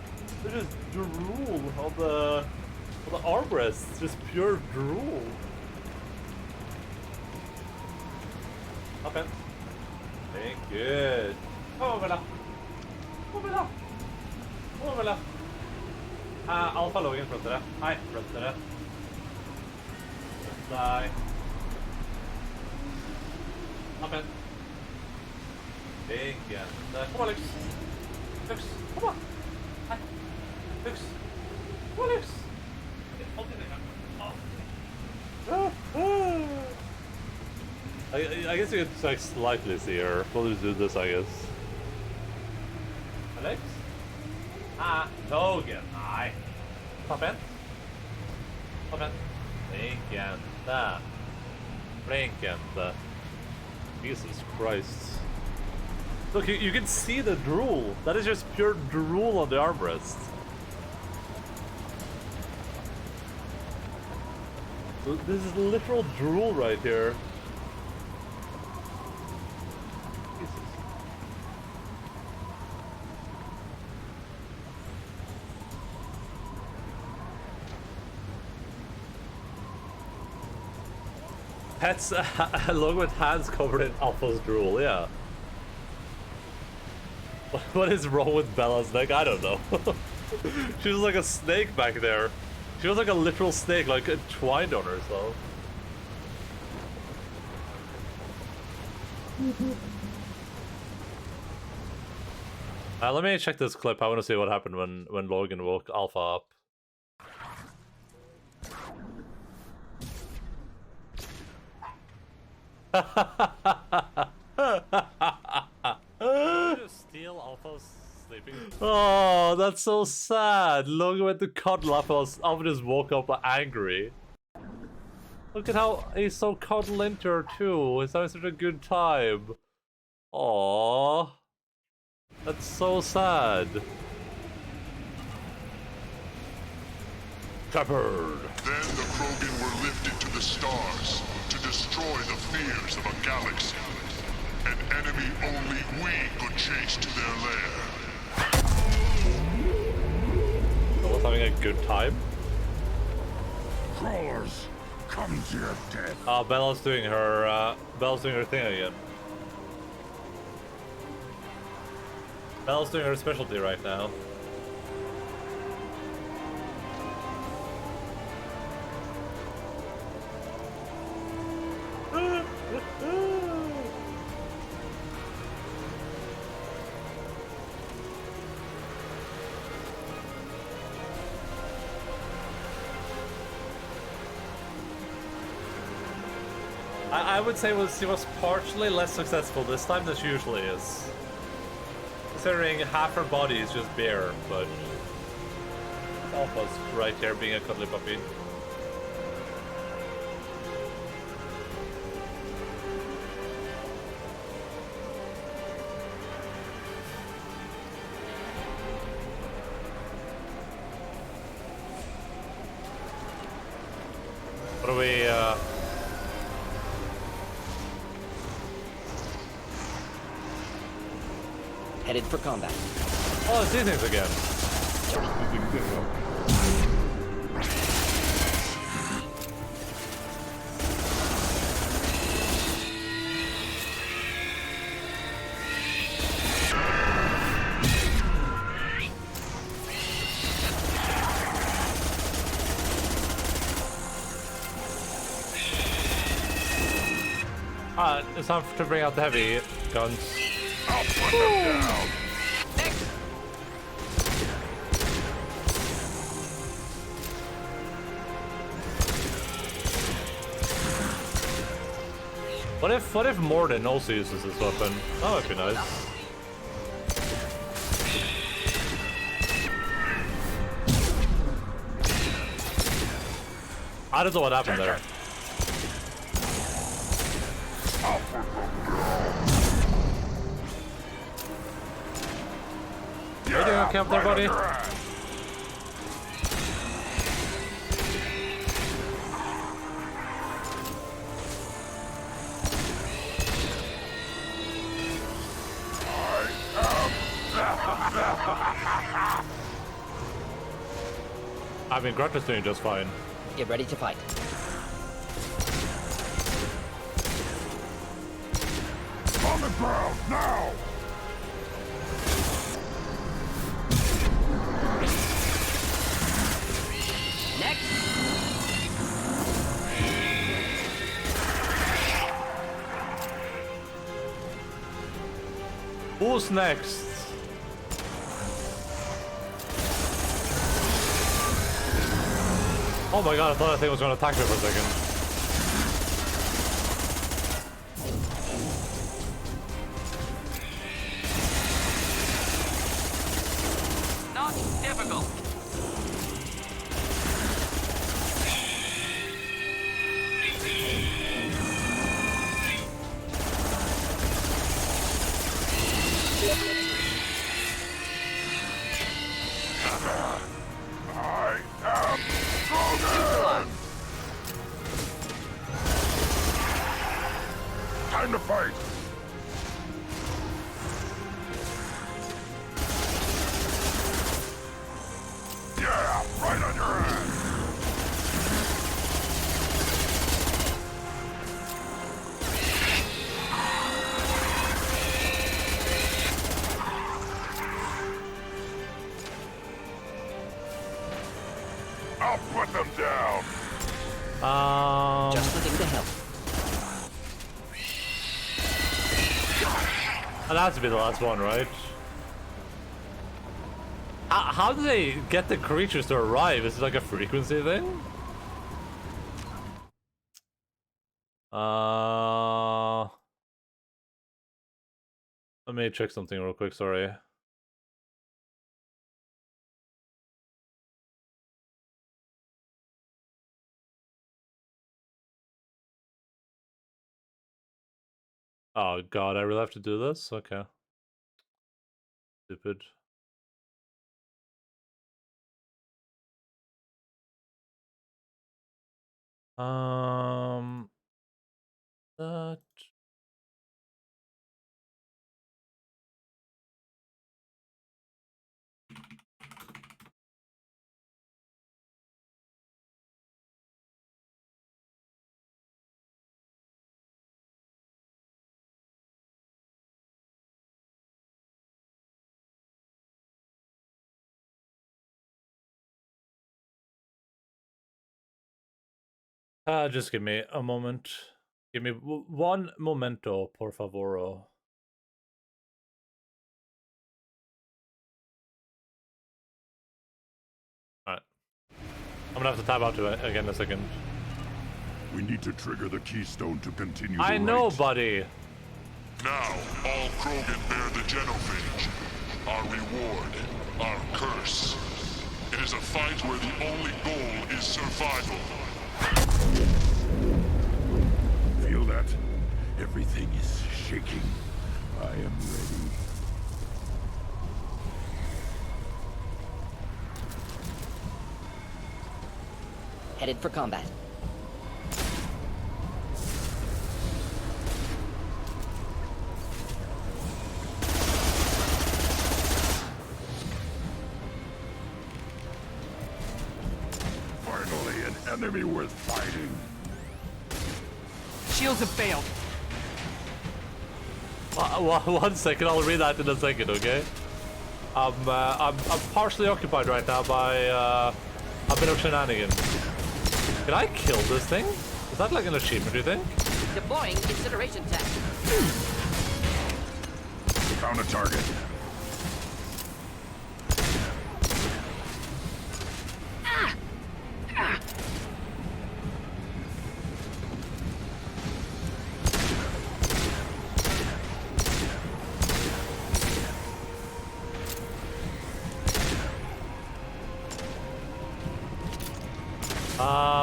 There's just drool on the armrests. Just pure drool. Up in. Okay, good. Come on, Bella. Alpha Logan front dere. Hei, front dere. Die. Up in. Igen. Come on, Lux. Lux, come on. Hi. Lux. Come on, Lux. I guess you can like slightly see her. We'll just do this, I guess. Alex? Logan. Hi. Top end. Top end. Blinkande. Jesus Christ. Look, you can see the drool. That is just pure drool on the armrest. This is literal drool right here. Jesus. Pets along with hands covered in Alpha's drool, yeah. What is wrong with Bella's neck? I don't know. She was like a snake back there. She was like a literal snake, like entwined on herself. Let me check this clip. I want to see what happened when Logan woke Alpha up. Steal Alpha's sleeping. Oh, that's so sad. Logan went to cuddle Alpha just woke up angry. Look at how he's so cuddle into her too. He's having such a good time. Aww. That's so sad. Shepard. Then the Krogan were lifted to the stars to destroy the fears of a galaxy. An enemy only we could chase to their lair. Bella's having a good time. Crawlers, come to your death. Bella's doing her thing again. Bella's doing her specialty right now. I would say she was partially less successful this time than she usually is. Considering half her body is just bare, but Alpha's right here being a cuddly puppy. What do we, Headed for combat. Oh, it's these things again. It's time to bring out the heavy guns. I'll put them down. What if Morden also uses this weapon? That might be nice. I don't know what happened there. You doing okay up there, buddy? I mean, Grunt is doing just fine. Get ready to fight. On the ground, now! Next! Who's next? Oh my god, I thought that thing was going to attack me for a second. Not difficult. I am stronger! Time to fight! Yeah, right on your ass! I'll put them down! Just looking to help. That has to be the last one, right? How do they get the creatures to arrive? Is it like a frequency thing? Let me check something real quick, sorry. Oh god, I really have to do this? Okay. Stupid. That... just give me a moment. Give me one momento, por favor. Alright. I'm gonna have to tab out to it again in a second. We need to trigger the keystone to continue I know, buddy. Now, all Krogan bear the genophage. Our reward, our curse. It is a fight where the only goal is survival. Feel that? Everything is shaking. I am ready. Headed for combat. enemy worth fighting. Shields have failed. 1 second, I'll read that in a second, okay? I'm partially occupied right now by a bit of shenanigans. Can I kill this thing? Is that like an achievement, do you think? Deploying incineration tech. Found a target.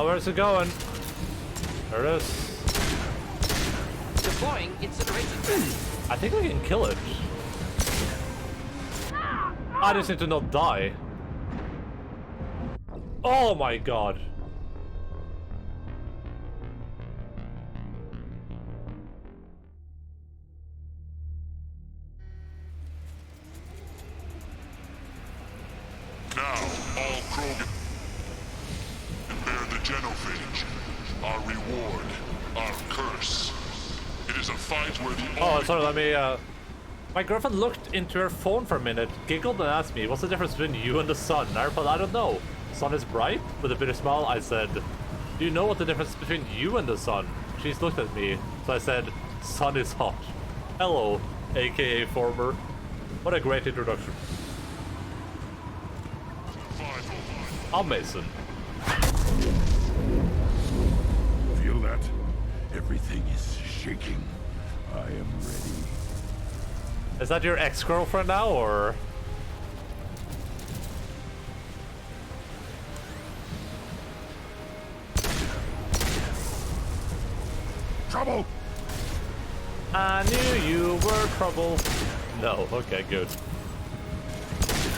Where's it going? There it is. Deploying incineration tech. I think I can kill it. I just need to not die. Oh my god. Now, all Krogan bear the genophage. Our reward, our curse. It is a fight where the Oh, sorry, let me, My girlfriend looked into her phone for a minute, giggled and asked me, what's the difference between you and the sun? I replied, I don't know. Sun is bright? With a bitter smile, I said, do you know what the difference is between you and the sun? She's looked at me, so I said, sun is hot. Hello, aka former. What a great introduction. Amazing. Feel that? Everything is shaking. I am ready. Is that your ex-girlfriend now, or? Trouble! I knew you were trouble. No, okay, good.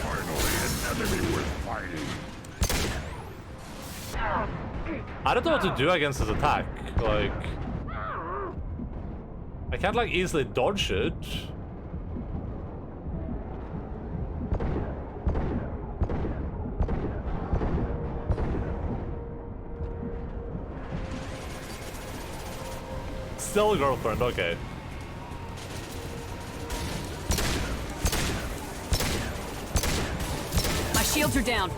Finally, an enemy worth fighting. I don't know what to do against his attack. Like, I can't like easily dodge it. Still a girlfriend, okay. My shields are down.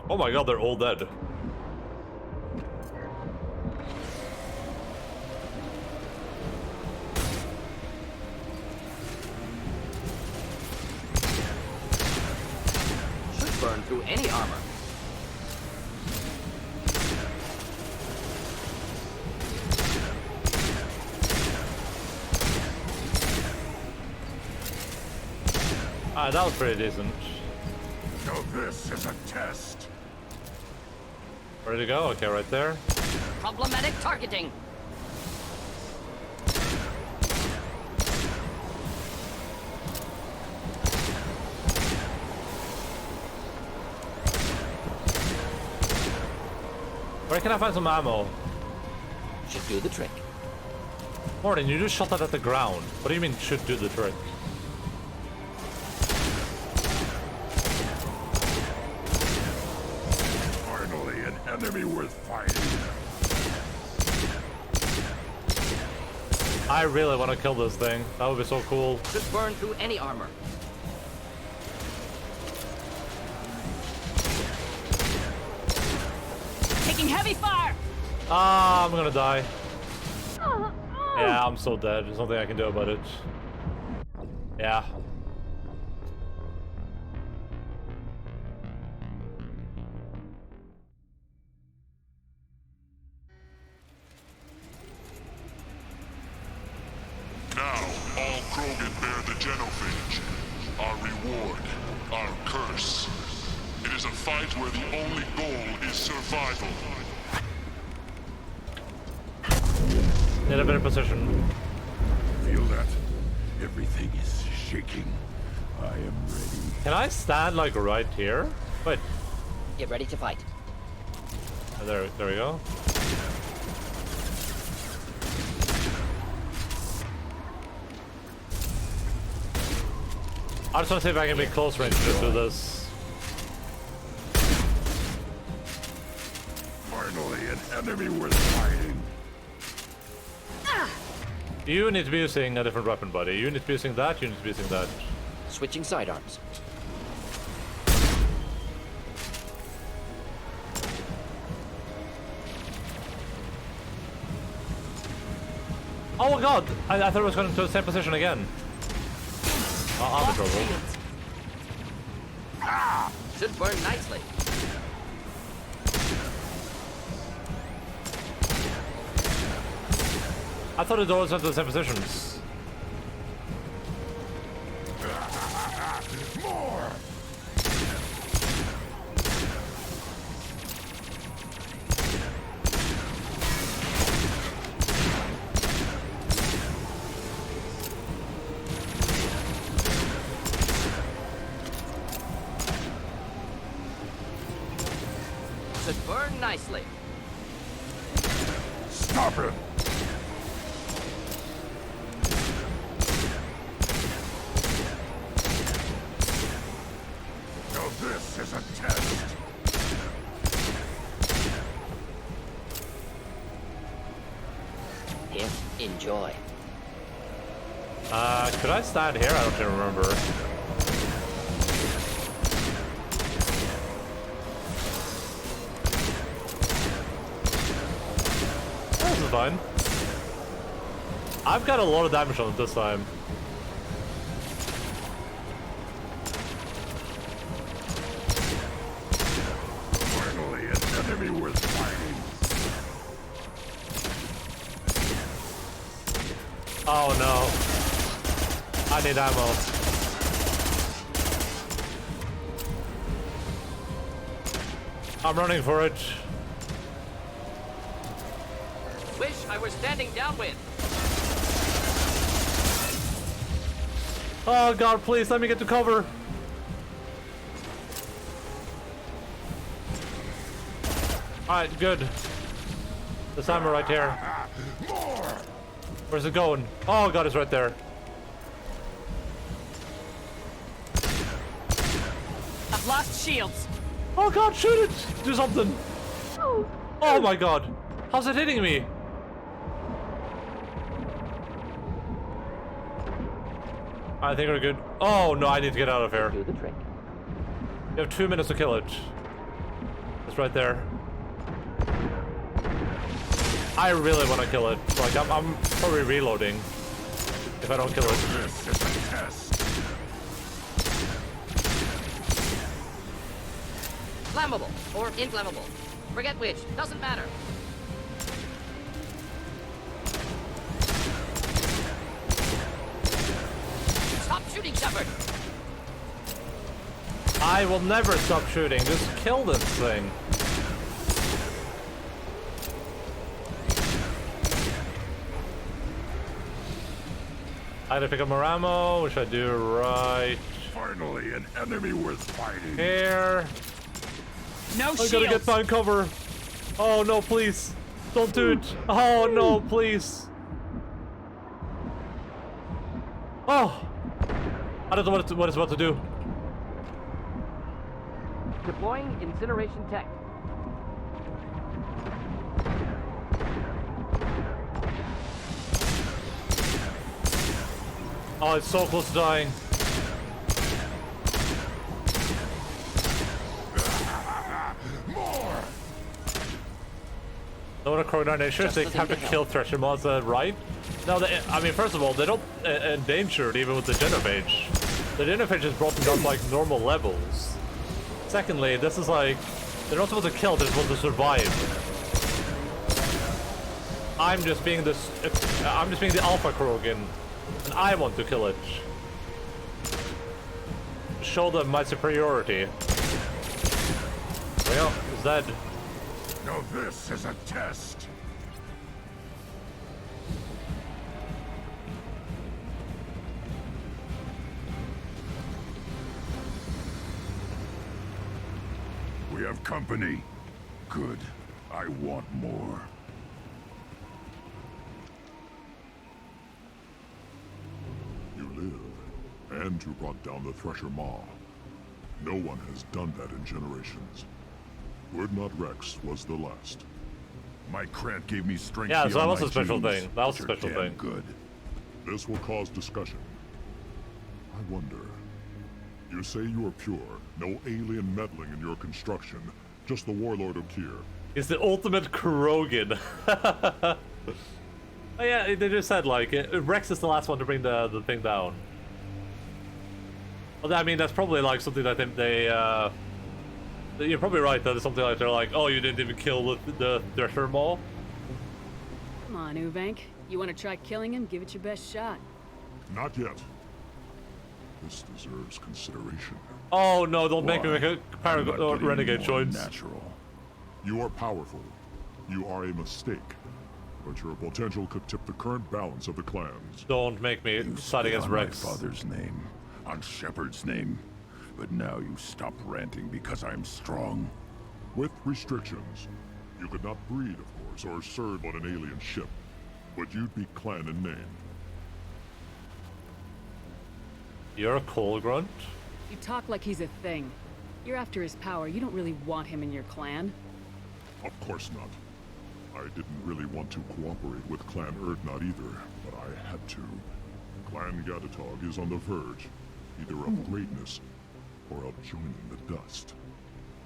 Oh my god, they're all dead. Should burn through any armor. Ah, that was pretty decent. So this is a test. Ready to go? Okay, right there. Problematic targeting. Where can I find some ammo? Should do the trick. Morton, you just shot that at the ground. What do you mean should do the trick? Finally, an enemy worth fighting. I really want to kill this thing. That would be so cool. Should burn through any armor. Taking heavy fire! Ah, I'm gonna die. Yeah, I'm so dead. There's nothing I can do about it. Yeah. Now, all Krogan bear the genophage. Our reward, our curse. It is a fight where the only goal is survival. In a better position. Feel that? Everything is shaking. I am ready. Can I stand like right here? Wait. Get ready to fight. There we go. I just want to see if I can be close range to do this. Finally, an enemy worth fighting. You need to be using a different weapon, buddy. You need to be using that, you need to be using that. Switching sidearms. Oh my god! I thought it was going to the same position again. Oh, I'm in trouble. Should burn nicely. I thought it always went to the same positions. More! Should burn nicely. Stop it! Now this is a test. Here, enjoy. Could I stand here? I don't even remember. This is fine. I've got a lot of damage on it this time. Finally, an enemy worth fighting. Oh no. I need ammo. I'm running for it. Wish I were standing downwind. Oh god, please let me get to cover. Alright, good. This hammer right here. More! Where's it going? Oh god, it's right there. I've lost shields. Oh god, shoot it! Do something! Oh my god! How's it hitting me? I think we're good. Oh no, I need to get out of here. Do the trick. You have 2 minutes to kill it. It's right there. I really want to kill it. Like, I'm probably reloading if I don't kill it. This is a test. Flammable or inflammable. Forget which. Doesn't matter. Stop shooting, Shepard. I will never stop shooting. Just kill this thing. I had to pick up more ammo, which I do right Finally, an enemy worth fighting. here. No I shields. gotta get behind cover. Oh no, please. Don't do it. Oh no, please. Oh. I don't know what it's about to do. Deploying incineration tech. Oh, it's so close to dying. More! No one coordination. They have to kill Thresher mods, right? No, I mean, first of all, they're not endangered even with the genophage. The genophage is broken down to like normal levels. Secondly, this is like they're not supposed to kill; they're supposed to survive. I'm just being the alpha Krogan, and I want to kill it. Show them my superiority. Well, it's dead. Now this is a test. We have company. Good. I want more. You live, and you brought down the Thresher Maw. No one has done that in generations. Urdnot Rex was the last. My Krant gave me strength. Yeah, so that beyond was my a special genes, thing. That was a which are special damn thing. Good. This will cause discussion. I wonder. You say you are pure, no alien meddling in your construction, just the Warlord Okir. It's the ultimate Krogan. Oh, yeah, they just said, like, Rex is the last one to bring the thing down. Well, I mean, that's probably, like, something that they you're probably right, that it's something like they're like, oh, you didn't even kill the Thresher Maw? Come on, Uvank. You want to try killing him? Give it your best shot. Not yet. This deserves consideration. Oh, no, don't make me Why? make a renegade choice. Natural. You are powerful. You are a mistake. But your potential could tip the current balance of the clans. Don't make me side against On my Rex. father's name, on Shepard's name. But now you stop ranting because I'm strong. With restrictions. You could not breed, of course, or serve on an alien ship. But you'd be clan in name. You're a coal grunt? You talk like he's a thing. You're after his power. You don't really want him in your clan. Of course not. I didn't really want to cooperate with Clan Erdnot either, but I had to. Clan Gatatog is on the verge, either of greatness or of joining the dust.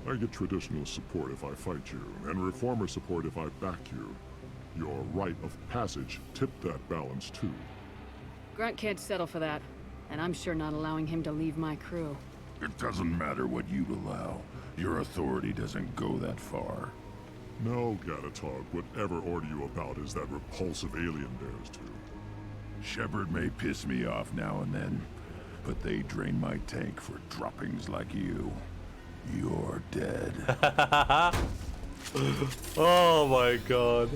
I get traditional support if I fight you, and reformer support if I back you. Your rite of passage tipped that balance too. Grunt can't settle for that, and I'm sure not allowing him to leave my crew. It doesn't matter what you'd allow. Your authority doesn't go that far. No, Gatatog, whatever order you about is that repulsive alien dares to. Shepard may piss me off now and then, but they drain my tank for droppings like you. You're dead. Oh my god.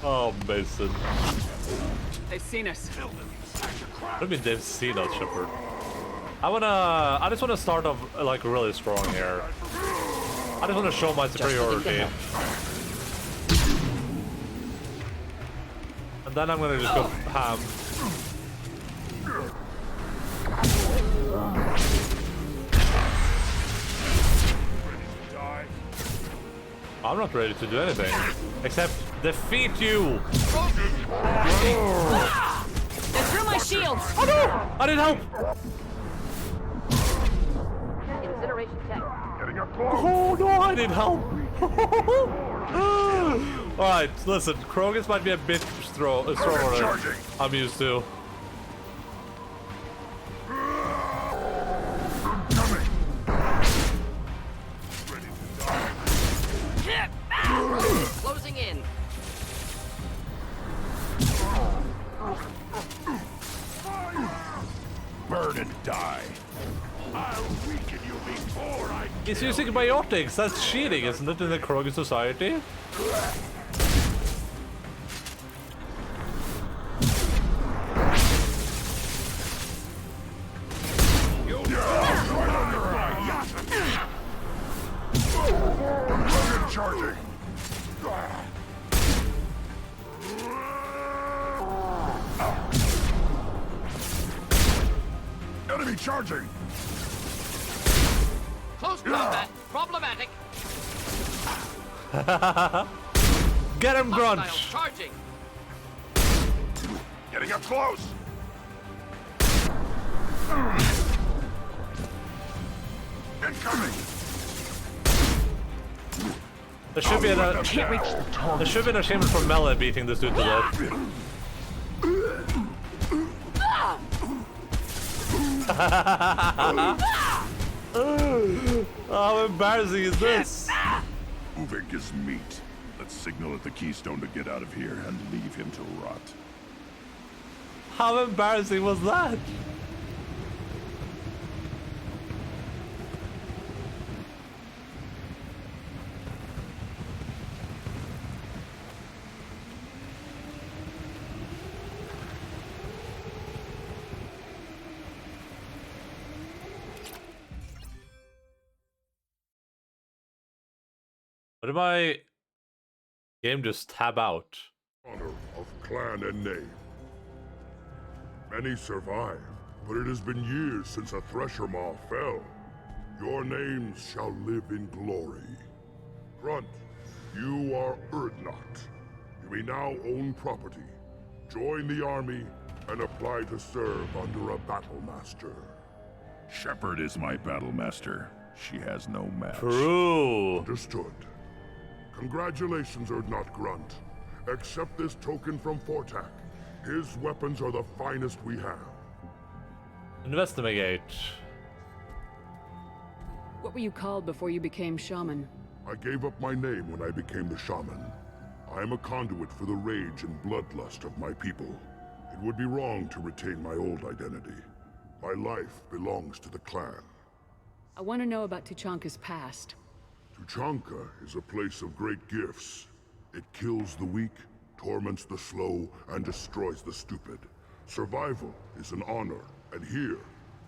Oh, Mason. They've seen us. What do you mean they've seen us, Shepard? I just wanna start off like really strong here. I just wanna show my superiority. And then I'm gonna just go ham. I'm not ready to do anything. Except defeat you! They're through my shields! Oh no! I need help! Incineration tech. Oh no, I need help! Alright, listen, Krogans might be a bit stronger than I'm used to. Closing in. Burn and die. I'll weaken you before I He's using biotics, that's cheating, isn't it, in the Krogan society? charging. Enemy charging! Close combat. Problematic. Get him, Grunt! Hostiles charging. Getting up close. Incoming. There should be an achievement for Melee beating this dude to death. How embarrassing is this? Uvik is meat. Let's signal at the Keystone to get out of here and leave him to rot. How embarrassing was that? What did my game just tab out? Honor of clan and name. Many survive, but it has been years since a Thresher Maw fell. Your names shall live in glory. Grunt, you We now own property. Join the army and apply to serve under a battle master. Shepard is my battle master. She has no match. True. Understood. Congratulations, Urdnot Grunt. Accept this token from Fortak. His weapons are the finest we have. Investigate. What were you called before you became shaman? I gave up my name when I became the shaman. I am a conduit for the rage and bloodlust of my people. It would be wrong to retain my old identity. My life belongs to the clan. I want to know about Tuchanka's past. Tuchanka is a place of great gifts. It kills the weak, torments the slow, and destroys the stupid. Survival is an honor, and here,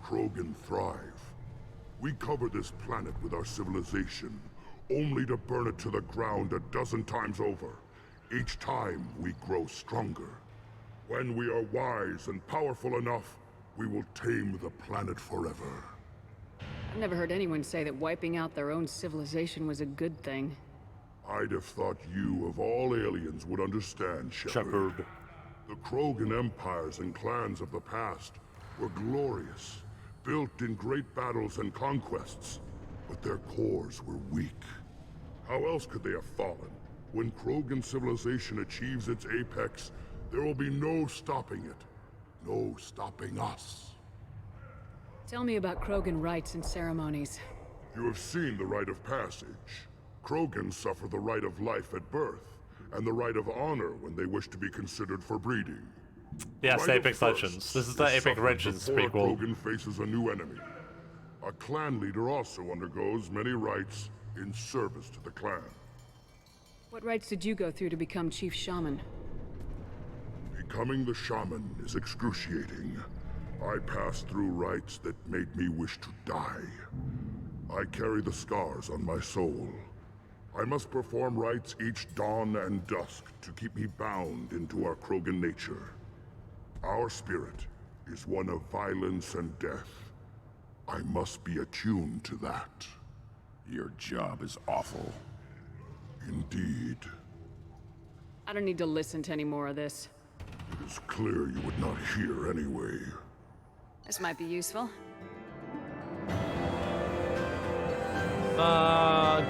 Krogan thrive. We cover this planet with our civilization, only to burn it to the ground a dozen times over. Each time, we grow stronger. When we are wise and powerful enough, we will tame the planet forever. I've never heard anyone say that wiping out their own civilization was a good thing. I'd have thought you, of all aliens, would understand, Shepard. The Krogan empires and clans of the past were glorious, built in great battles and conquests, but their cores were weak. How else could they have fallen? When Krogan civilization achieves its apex, there will be no stopping it. No stopping us. Tell me about Krogan rites and ceremonies. You have seen the rite of passage. Krogans suffer the rite of life at birth, and the rite of honor when they wish to be considered for breeding. Yes, Rite Apex of Legends. Firsts This is the is Apex suffered Legends before a prequel. Krogan faces a new enemy. A clan leader also undergoes many rites in service to the clan. What rites did you go through to become Chief Shaman? Becoming the shaman is excruciating. I passed through rites that made me wish to die. I carry the scars on my soul. I must perform rites each dawn and dusk to keep me bound into our Krogan nature. Our spirit is one of violence and death. I must be attuned to that. Your job is awful. Indeed. I don't need to listen to any more of this. It is clear you would not hear anyway. This might be useful.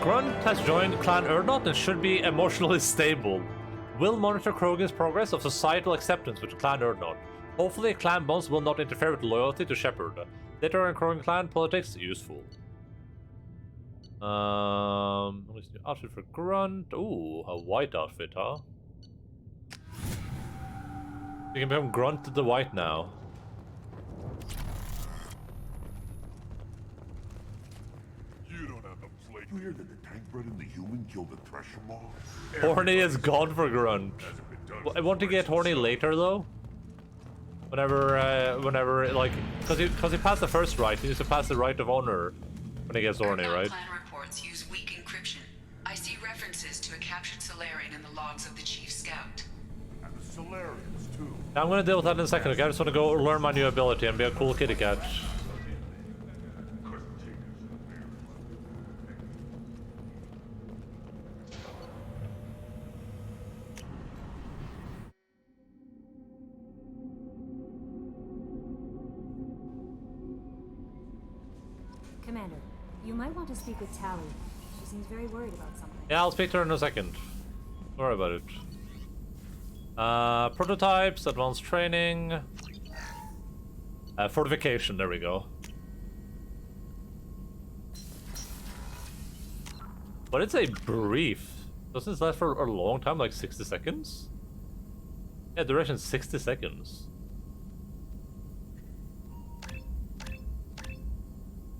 Grunt has joined Clan Urdnot and should be emotionally stable. Will monitor Krogan's progress of societal acceptance with Clan Urdnot. Hopefully, clan bonds will not interfere with loyalty to Shepard. Later in Krogan clan politics, useful. What's the outfit for Grunt? Ooh, a white outfit, huh? You can become Grunt to the White now. You don't have the plate. You hear that the tank bred and the human killed the Thresher Maw? Horny is gone for Grunt. I want to get horny later though. Whenever, like, because he passed the first rite, he needs to pass the rite of honor when he gets horny, right? Clan reports use weak encryption. I see references to a captured Solarian in the logs of the Chief Scout. And the Solarians, too. Now I'm gonna deal with that in a second, okay? I just want to go learn my new ability and be a cool kitty cat. Commander, you might want to speak with Tally. She seems very worried about something. Yeah, I'll speak to her in a second. Don't worry about it. Prototypes, advanced training. Fortification, there we go. But it's a brief. Doesn't this last for a long time, like 60 seconds? Yeah, duration 60 seconds.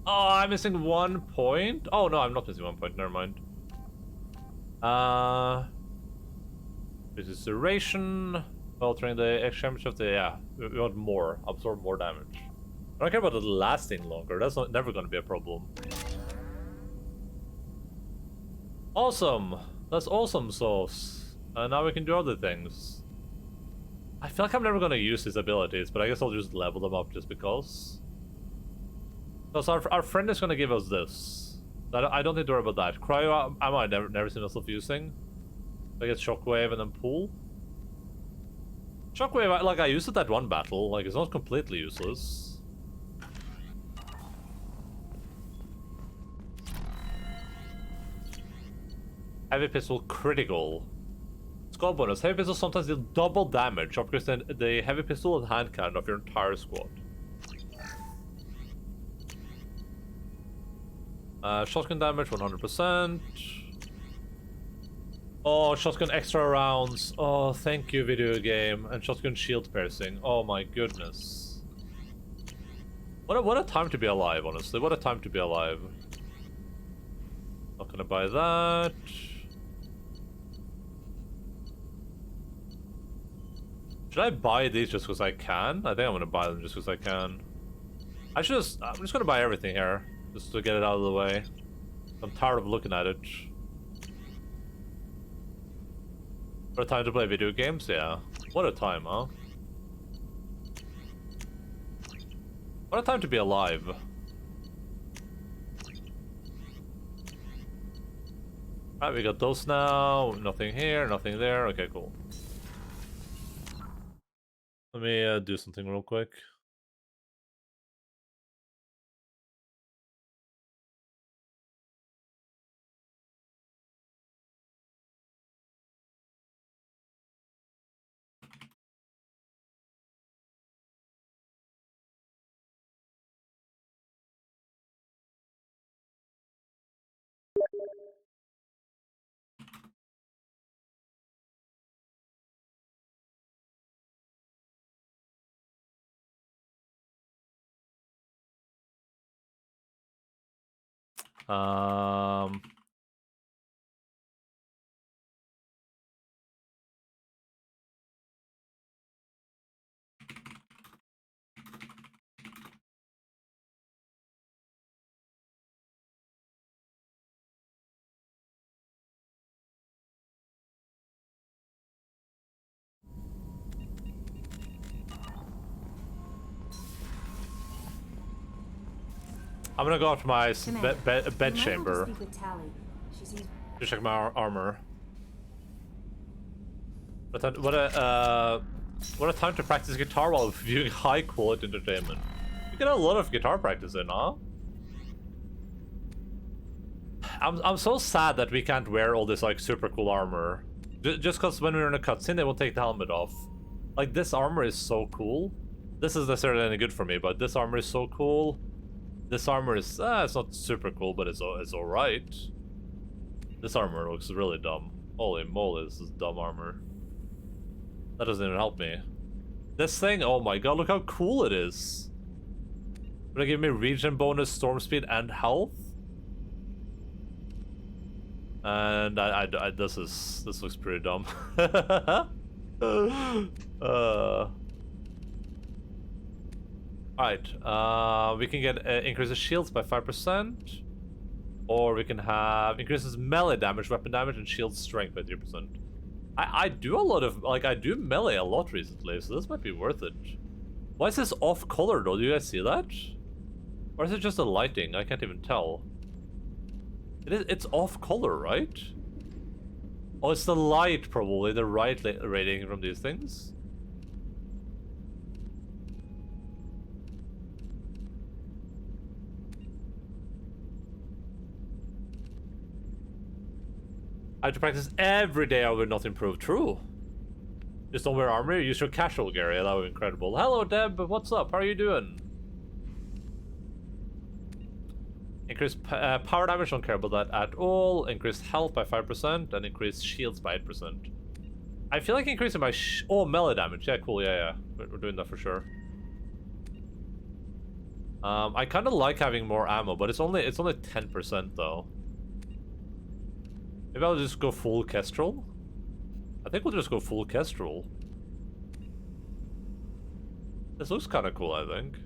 Oh, I'm missing 1 point? Oh no, I'm not missing 1 point, never mind. This is duration. Altering the exchange of the, yeah, we want more, absorb more damage. I don't care about it lasting longer, that's never gonna be a problem. Awesome! That's awesome sauce. Now we can do other things. I feel like I'm never gonna use his abilities, but I guess I'll just level them up just because. So our friend is gonna give us this. I don't need to worry about that. Cryo ammo I never seen myself using. I get shockwave and then pull. Shockwave, like, I used it that one battle. Like, it's not completely useless. Heavy pistol critical. Squad bonus. Heavy pistol sometimes deal double damage, upgrades the heavy pistol and hand cannon of your entire squad. Shotgun damage 100%. Oh, shotgun extra rounds. Oh, thank you, video game. And shotgun shield piercing. Oh my goodness. What a time to be alive, honestly. What a time to be alive. Not gonna buy that. Should I buy these just because I can? I think I'm gonna buy them just because I can. I'm just gonna buy everything here. Just to get it out of the way. I'm tired of looking at it. What a time to play video games, yeah. What a time, huh? What a time to be alive. Alright, we got those now. Nothing here, nothing there. Okay, cool. Let me do something real quick. I'm gonna go up to my bed chamber to check my armor. What a time to practice guitar while viewing high quality entertainment. You get a lot of guitar practice in, huh? I'm so sad that we can't wear all this like super cool armor. Just because when we're in a cutscene they will take the helmet off. Like, this armor is so cool. This isn't necessarily any good for me, but this armor is so cool. This armor is it's not super cool, but it's alright. This armor looks really dumb. Holy moly, this is dumb armor. That doesn't even help me. This thing, oh my god, look how cool it is. Gonna give me regen bonus, storm speed, and health. And this looks pretty dumb. Alright, we can get increases shields by 5%. Or we can have increases melee damage, weapon damage, and shield strength by 3%. I do a lot of, like, I do melee a lot recently, so this might be worth it. Why is this off color though? Do you guys see that? Or is it just the lighting? I can't even tell. It's off color, right? Oh, it's the light, probably. The light rating from these things. I have to practice every day. I would not improve. True. Just don't wear armor. Use your casual gear. Yeah, that would be incredible. Hello, Deb. What's up? How are you doing? Increase power damage. Don't care about that at all. Increase health by 5% and increase shields by 8%. I feel like increasing my melee damage. Yeah, cool. Yeah. We're doing that for sure. I kind of like having more ammo, but it's only 10% though. Maybe I'll just go full Kestrel. I think we'll just go full Kestrel. This looks kind of cool, I think.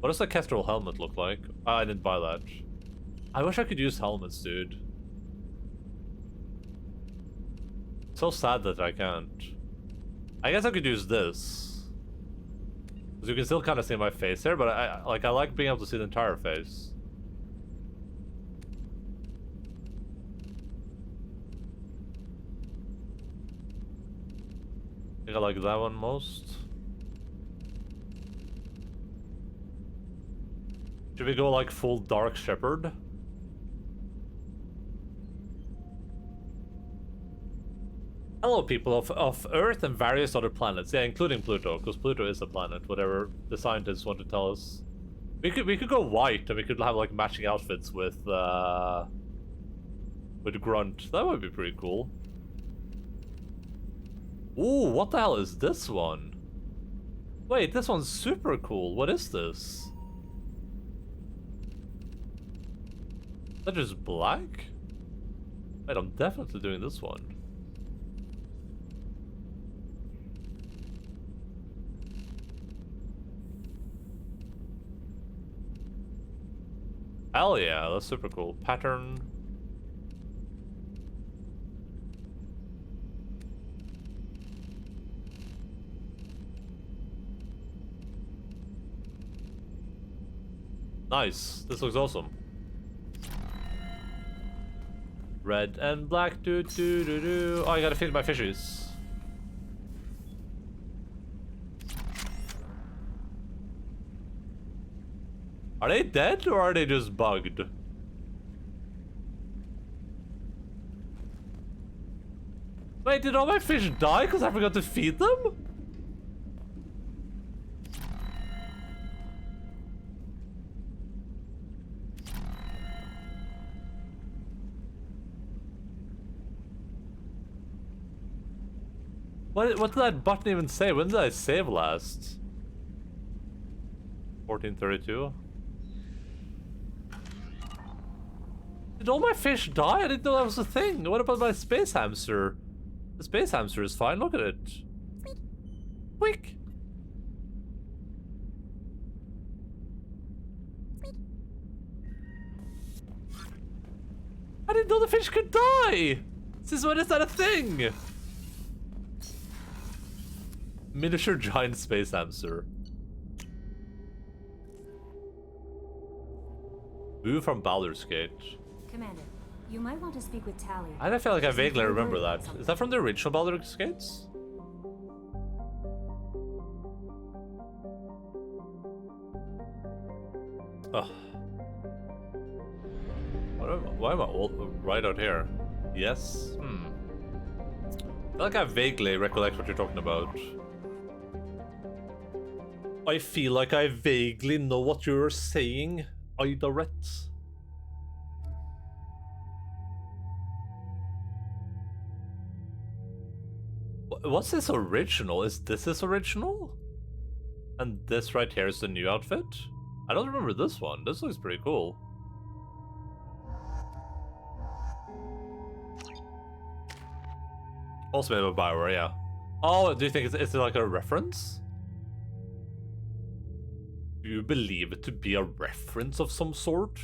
What does the Kestrel helmet look like? I didn't buy that. I wish I could use helmets, dude. So sad that I can't. I guess I could use this. Because you can still kind of see my face there, but I like being able to see the entire face. think I like that one most. Should we go like full Dark Shepherd? Hello, people of Earth and various other planets. Yeah, including Pluto, because Pluto is a planet, whatever the scientists want to tell us. We could go white and we could have like matching outfits with Grunt. That would be pretty cool. Ooh, what the hell is this one? Wait, this one's super cool. What is this? Is that just black? Wait, I'm definitely doing this one. Hell yeah, that's super cool. Pattern. Nice. This looks awesome. Red and black, do do do do. Oh, I gotta feed my fishies. Are they dead or are they just bugged? Wait, did all my fish die because I forgot to feed them? What did that button even say? When did I save last? 1432? Did all my fish die? I didn't know that was a thing. What about my space hamster? The space hamster is fine. Look at it. Quick. I didn't know the fish could die. Since when is that a thing? Miniature giant space hamster. View from Baldur's Gate. Commander, you might want to speak with Tally. I feel like I She's vaguely very remember worried about that. something. Is that from the original Baldur's Gates? Oh. Why am I all right out here? Yes? I feel like I vaguely recollect what you're talking about. I feel like I vaguely know what you're saying, Idaret. What's this original? Is this original? And this right here is the new outfit? I don't remember this one. This looks pretty cool. Also made by Bioware, yeah. Oh, do you think it's like a reference? Do you believe it to be a reference of some sort?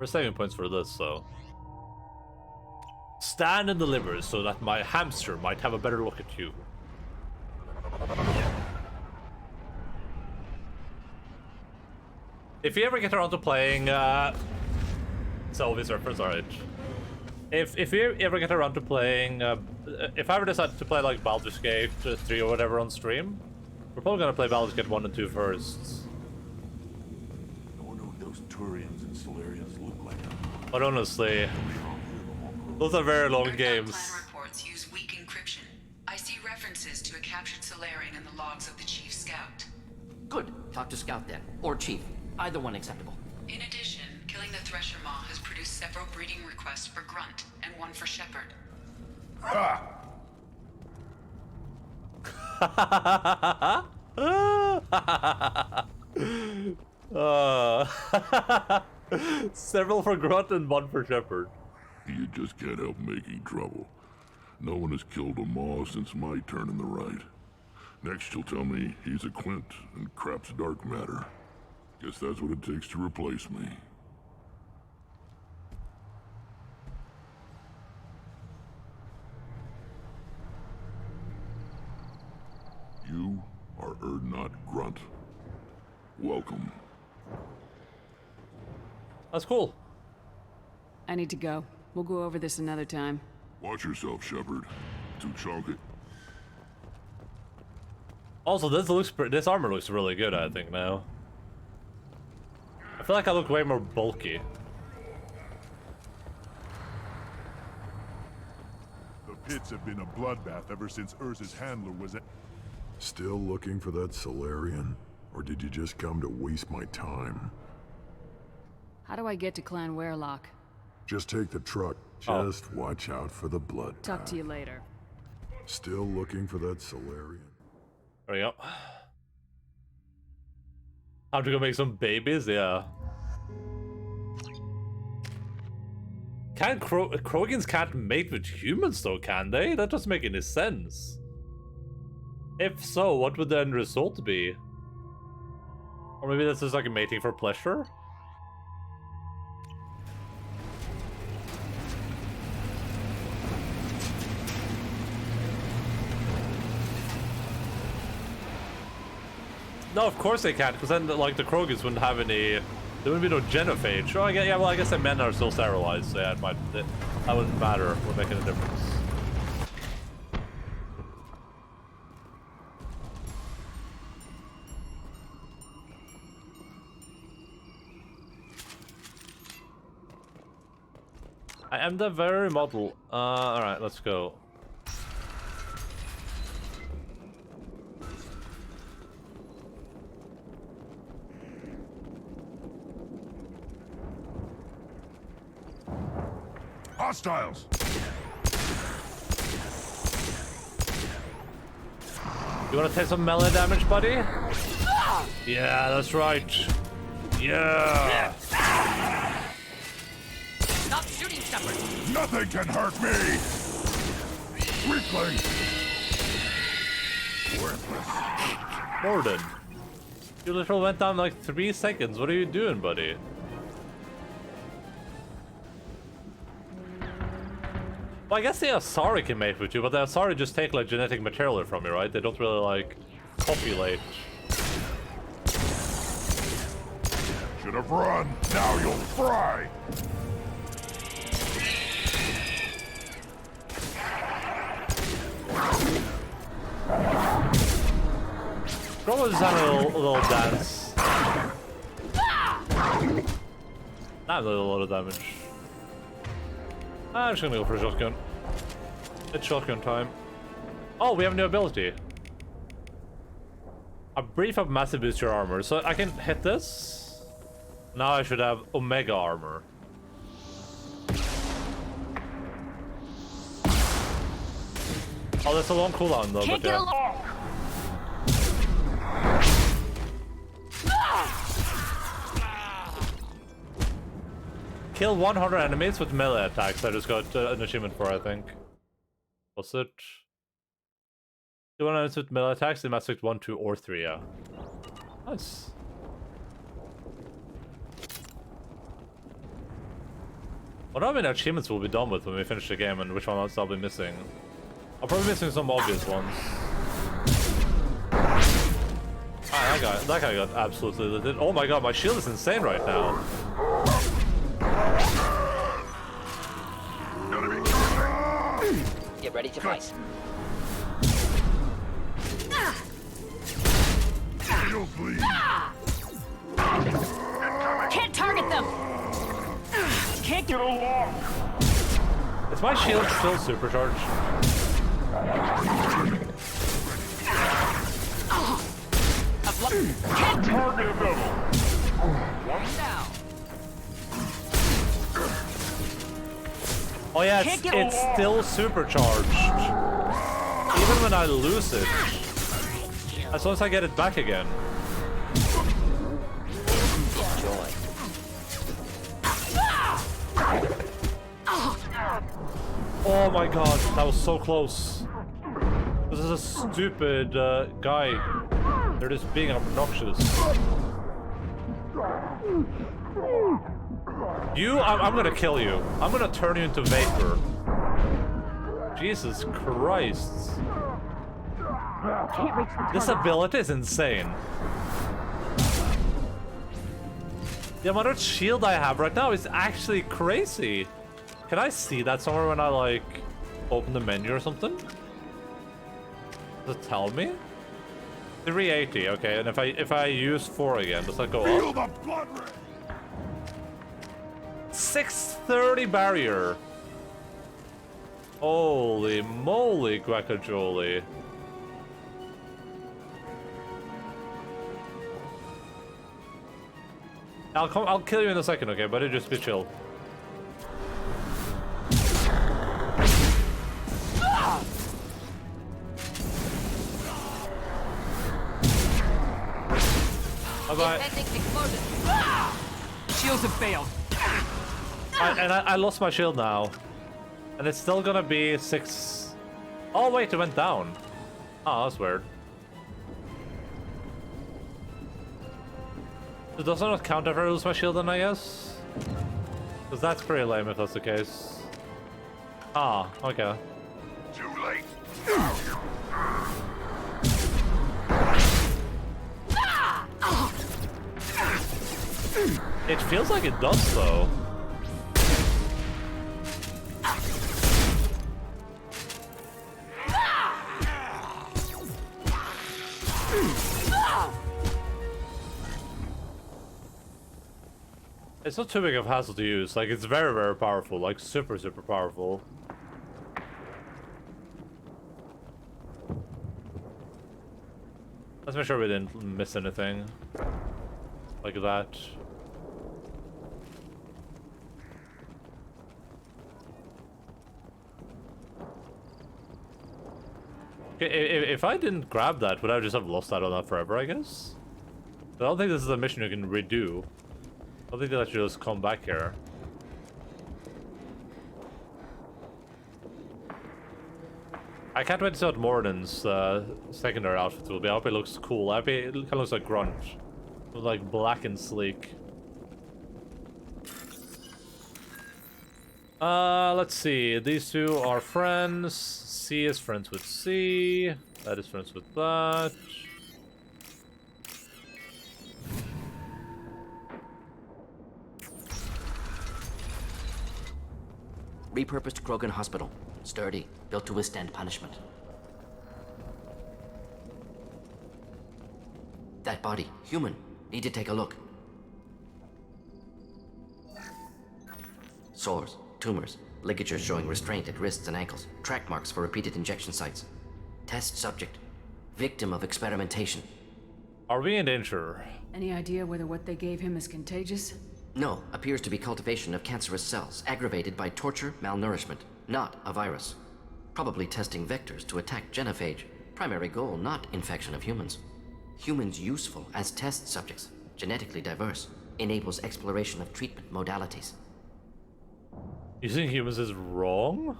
We're saving points for this, so. Stand and deliver so that my hamster might have a better look at you. If you ever get around to playing, Selby's reference, alright. If you ever get around to playing, if I ever decide to play like Baldur's Gate 3 or whatever on stream, we're probably gonna play Baldur's Gate 1 and 2 first. I wonder what those Turians and Solarians look like. But honestly, those are very long games. Plan reports use weak encryption. I see references to a captured Solarian in the logs of the Chief Scout. Good. Talk to Scout then. Or Chief. Either one acceptable. In addition, killing the Thresher Maw has produced several breeding requests for Grunt and one for Shepherd. Several for Grunt and one for Shepherd. You just can't help making trouble. No one has killed a Maw since my turn in the right. Next you'll tell me he's a Quint and crap's dark matter. Guess that's what it takes to replace me. You are Erdnot Grunt. Welcome. That's cool. I need to go. We'll go over this another time. Watch yourself, Shepard. Too chunky. Also, this armor looks really good, I think, now. I feel like I look way more bulky. The pits have been a bloodbath ever since Urza's handler was at... Still looking for that Solarian? Or did you just come to waste my time? How do I get to Clan Werelock? Just take the truck. Just watch out for the blood. Talk to you later. Still looking for that Solarian. There we go. Time to go make some babies? Yeah. Krogans can't mate with humans though, can they? That doesn't make any sense. If so, what would the end result be? Or maybe this is like a mating for pleasure? No, of course they can't, because then like the Krogans wouldn't have any. There wouldn't be no genophage. Oh, yeah, well, I guess the men are still sterilized, so yeah, that wouldn't matter. It wouldn't make any difference. I am the very model. Alright, let's go. Hostiles! You wanna take some melee damage, buddy? Yeah, that's right. Yeah! Stop shooting, Shepard! Nothing can hurt me! Weakling! Worthless. Morden. You literally went down like 3 seconds. What are you doing, buddy? Well, I guess the Asari can mate with you, but the Asari just take like genetic material from you, right? They don't really like copulate. Should have run. Now you'll fry. Probably just have a little dance. Not really a lot of damage. I'm just gonna go for a shotgun. It's shotgun time. Oh, we have a new ability. A brief of massive boost your armor. So I can hit this. Now I should have Omega armor. Oh, that's a long cooldown though, but yeah. Kill 100 enemies with melee attacks. I just got an achievement for, I think. What's it? Kill 100 enemies with melee attacks in Mass Effect 1, 2, or 3, yeah. Nice. What how many achievements will be done with when we finish the game and which one else I'll be missing? I'm probably missing some obvious ones. Ah, that guy got absolutely lit. Oh my god, my shield is insane right now. Get ready to fight. Can't target them. Can't get along. Is my shield still supercharged? Can't target them. One down. Oh yeah, it's still supercharged. Even when I lose it. As long as I get it back again. Enjoy. Oh my god, that was so close. This is a stupid guy. They're just being obnoxious. I'm gonna kill you. I'm gonna turn you into vapor. Jesus Christ. This ability is insane. The amount of shield I have right now is actually crazy. Can I see that somewhere when I like open the menu or something? Does it tell me? 380, okay, and if I use 4 again, does that go Feel up? the blood ring! 630 barrier! Holy moly, guacajole. I'll kill you in a second, okay, but just be chill. Bye-bye. Shields have failed. I lost my shield now. And it's still gonna be 6... Oh wait, it went down. Oh, that's weird. It does not count if I lose my shield then, I guess? Because that's pretty lame if that's the case. Ah, okay. Too late. It feels like it does though. It's not too big of a hassle to use. Like, it's very, very powerful. Like, super, super powerful. Let's make sure we didn't miss anything. Like that. Okay, if I didn't grab that, would I just have lost out on that forever, I guess? I don't think this is a mission you can redo. I don't think they'll let you just come back here. I can't wait to see what Morden's secondary outfit will be. I hope it looks cool. I hope it kind of looks like grunge. With like black and sleek. Let's see. These two are friends. C is friends with C. That is friends with that. Repurposed Krogan Hospital. Sturdy, built to withstand punishment. That body, human. Need to take a look. Sores, tumors, ligatures showing restraint at wrists and ankles, track marks for repeated injection sites. Test subject, victim of experimentation. Are we in danger? Any idea whether what they gave him is contagious? No, appears to be cultivation of cancerous cells, aggravated by torture, malnourishment, not a virus. Probably testing vectors to attack genophage. Primary goal, not infection of humans. Humans useful as test subjects, genetically diverse, enables exploration of treatment modalities. Using humans is wrong?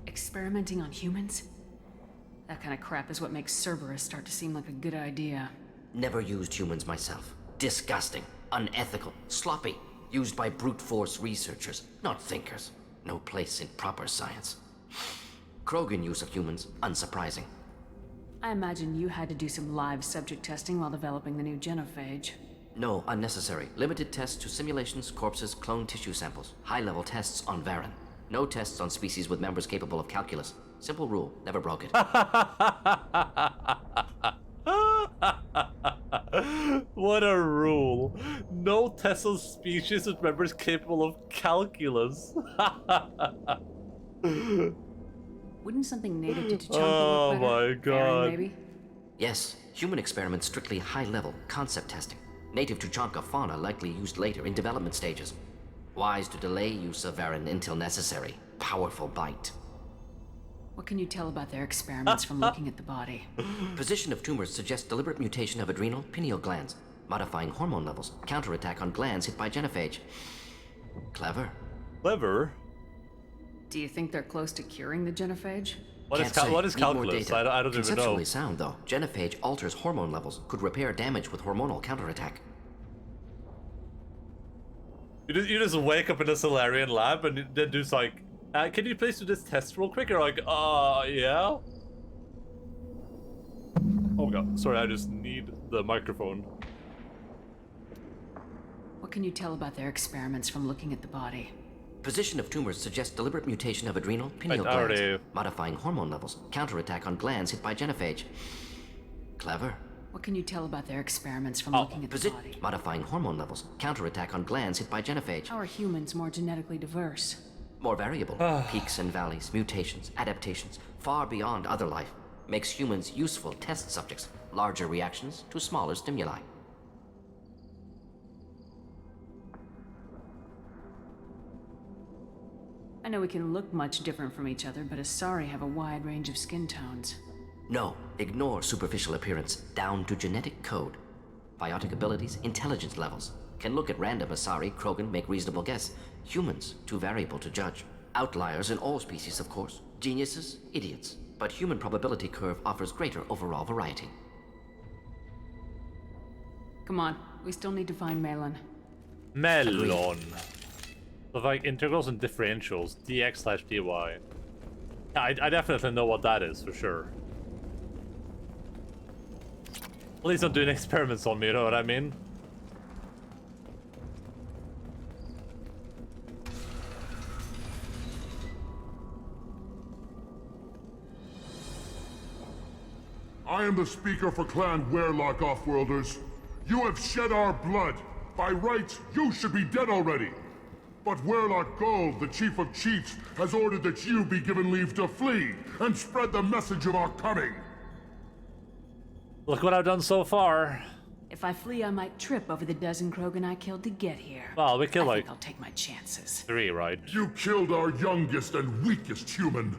Experimenting on humans? That kind of crap is what makes Cerberus start to seem like a good idea. Never used humans myself. Disgusting, unethical, sloppy. Used by brute force researchers, not thinkers. No place in proper science. Krogan use of humans, unsurprising. I imagine you had to do some live subject testing while developing the new genophage. No, unnecessary. Limited tests to simulations, corpses, clone tissue samples. High-level tests on Varen. No tests on species with members capable of calculus. Simple rule, never broke it. What a rule. No tests on species with members capable of calculus. Wouldn't something native to Tuchanka Oh look better? my god. Maybe? Yes, human experiments strictly high-level, concept testing. Native Tuchanka fauna likely used later in development stages. Wise to delay use of Varen until necessary. Powerful bite. What can you tell about their experiments from looking at the body? Position of tumors suggests deliberate mutation of adrenal, pineal glands, modifying hormone levels, counterattack on glands hit by genophage. Clever. Clever? Do you think they're close to curing the genophage? What is Need more calculus? data. I don't even know. Conceptually sound, though. Genophage alters hormone levels, could repair damage with hormonal counterattack. You just wake up in a Solarian lab and then do like, can you please do this test real quick? You're like, yeah? Oh god, sorry, I just need the microphone. What can you tell about their experiments from looking at the body? Position of tumors suggests deliberate mutation of adrenal pineal glands, modifying hormone levels, counterattack on glands hit by genophage. Clever. What can you tell about their experiments from looking at the body? Modifying hormone levels, counterattack on glands hit by genophage. How are humans more genetically diverse? More variable. Peaks and valleys, mutations, adaptations, far beyond other life. Makes humans useful test subjects. Larger reactions to smaller stimuli. I know we can look much different from each other, but Asari have a wide range of skin tones. No, ignore superficial appearance, down to genetic code. Biotic abilities, intelligence levels. Can look at random Asari, Krogan, make reasonable guess. Humans, too variable to judge. Outliers in all species, of course. Geniuses, idiots. But human probability curve offers greater overall variety. Come on, we still need to find Malin. Melon. So like integrals and differentials, dx/dy. Yeah, I definitely know what that is for sure. Please don't do any experiments on me, you know what I mean? I am the speaker for Clan Werelock, Offworlders. You have shed our blood. By rights, you should be dead already. But Werelock Gold, the Chief of Chiefs, has ordered that you be given leave to flee and spread the message of our coming. Look what I've done so far. If I flee, I might trip over the dozen Krogan I killed to get here. Well, we killed I like think I'll take my chances. 3, right? You killed our youngest and weakest human.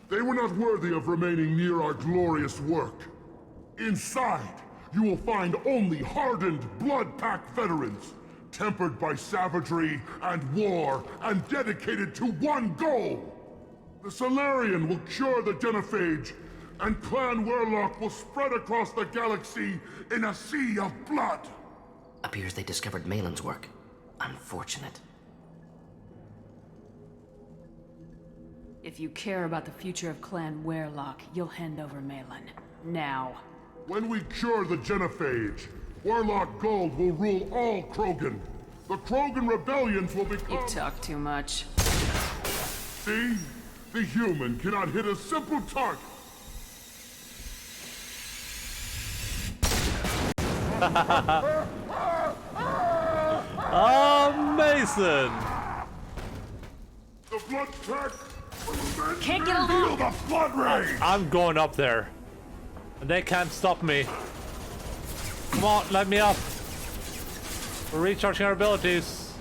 They were not worthy of remaining near our glorious work. Inside, you will find only hardened, blood-packed veterans, tempered by savagery and war, and dedicated to one goal. The Solarian will cure the genophage, and Clan Werelock will spread across the galaxy in a sea of blood. Appears they discovered Malin's work. Unfortunate. If you care about the future of Clan Werelock, you'll hand over Malin. Now. When we cure the genophage, Werelock Gold will rule all Krogan. The Krogan rebellions will become... You talk too much. See? The human cannot hit a simple target. Mason! The blood pack can't get along. Feel the blood rage. I'm going up there. And they can't stop me. Come on, let me up. We're recharging our abilities.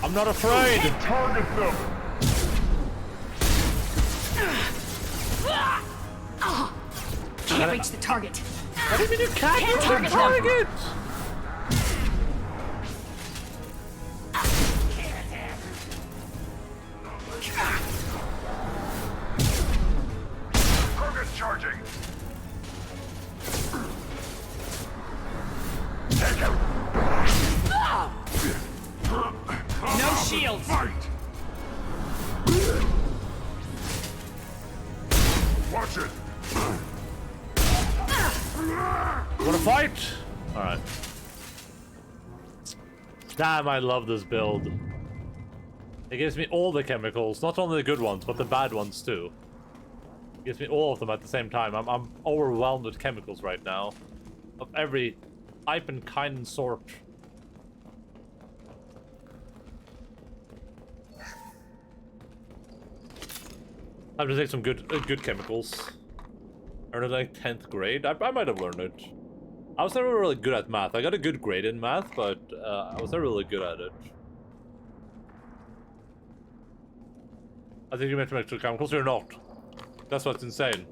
I'm not afraid. Target them. Can't reach the target. What do you mean you can't reach the target? Target charging. No shields. Fight. Watch it. Wanna fight? Alright. Damn, I love this build. It gives me all the chemicals, not only the good ones, but the bad ones too. It gives me all of them at the same time. I'm overwhelmed with chemicals right now. Of every type and kind and sort. I have to take some good chemicals. Earned it like 10th grade. I might have learned it. I was never really good at math. I got a good grade in math, but I was never really good at it. I think you meant to make two chemicals. You're not. That's what's insane.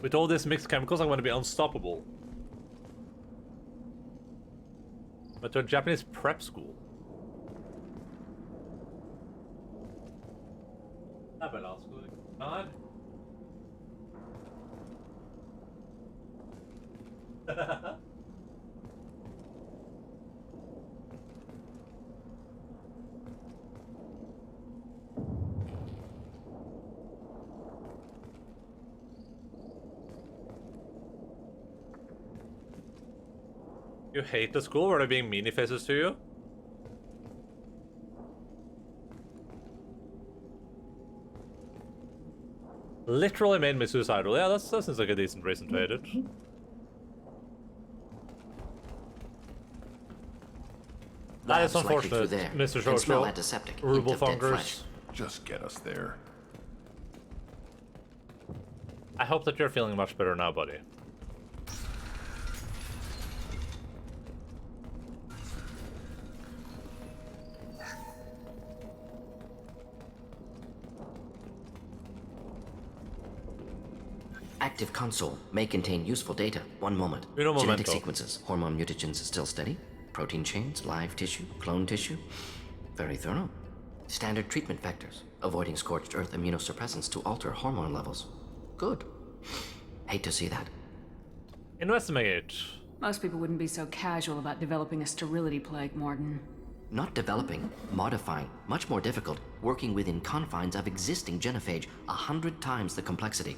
With all these mixed chemicals, I'm going to be unstoppable. But to a Japanese prep school. God. You hate the school? Were they being meanie faces to you? Literally made me suicidal. Yeah, that seems like a decent reason to hate it. That is Labs likely unfortunate, through there. Mr. Can smell Shosho. antiseptic. Ruble Hint of dead Funkers. flesh. Just get us there. I hope that you're feeling much better now, buddy. Active console may contain useful data. One moment. Uno Genetic momento. sequences. Hormone mutagens still steady. Protein chains, live tissue, clone tissue. Very thorough. Standard treatment vectors. Avoiding scorched earth immunosuppressants to alter hormone levels. Good. Hate to see that. Investigate. Most people wouldn't be so casual about developing a sterility plague, Morton. Not developing, modifying, much more difficult, working within confines of existing genophage, 100 times the complexity.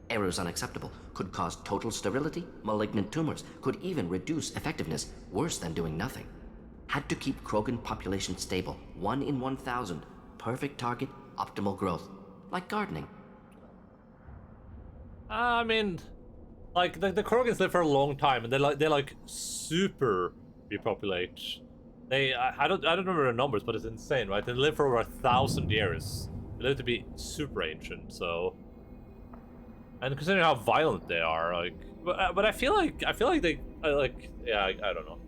Errors unacceptable, could cause total sterility, malignant tumors, could even reduce effectiveness, worse than doing nothing. Had to keep Krogan population stable, 1 in 1,000, perfect target, optimal growth. Like gardening. I mean, like the Krogans live for a long time, and they like super repopulate. I don't remember the numbers, but it's insane, right? They live for over 1,000 years. They live to be super ancient, so. And considering how violent they are, like, but I feel like they yeah, I don't know.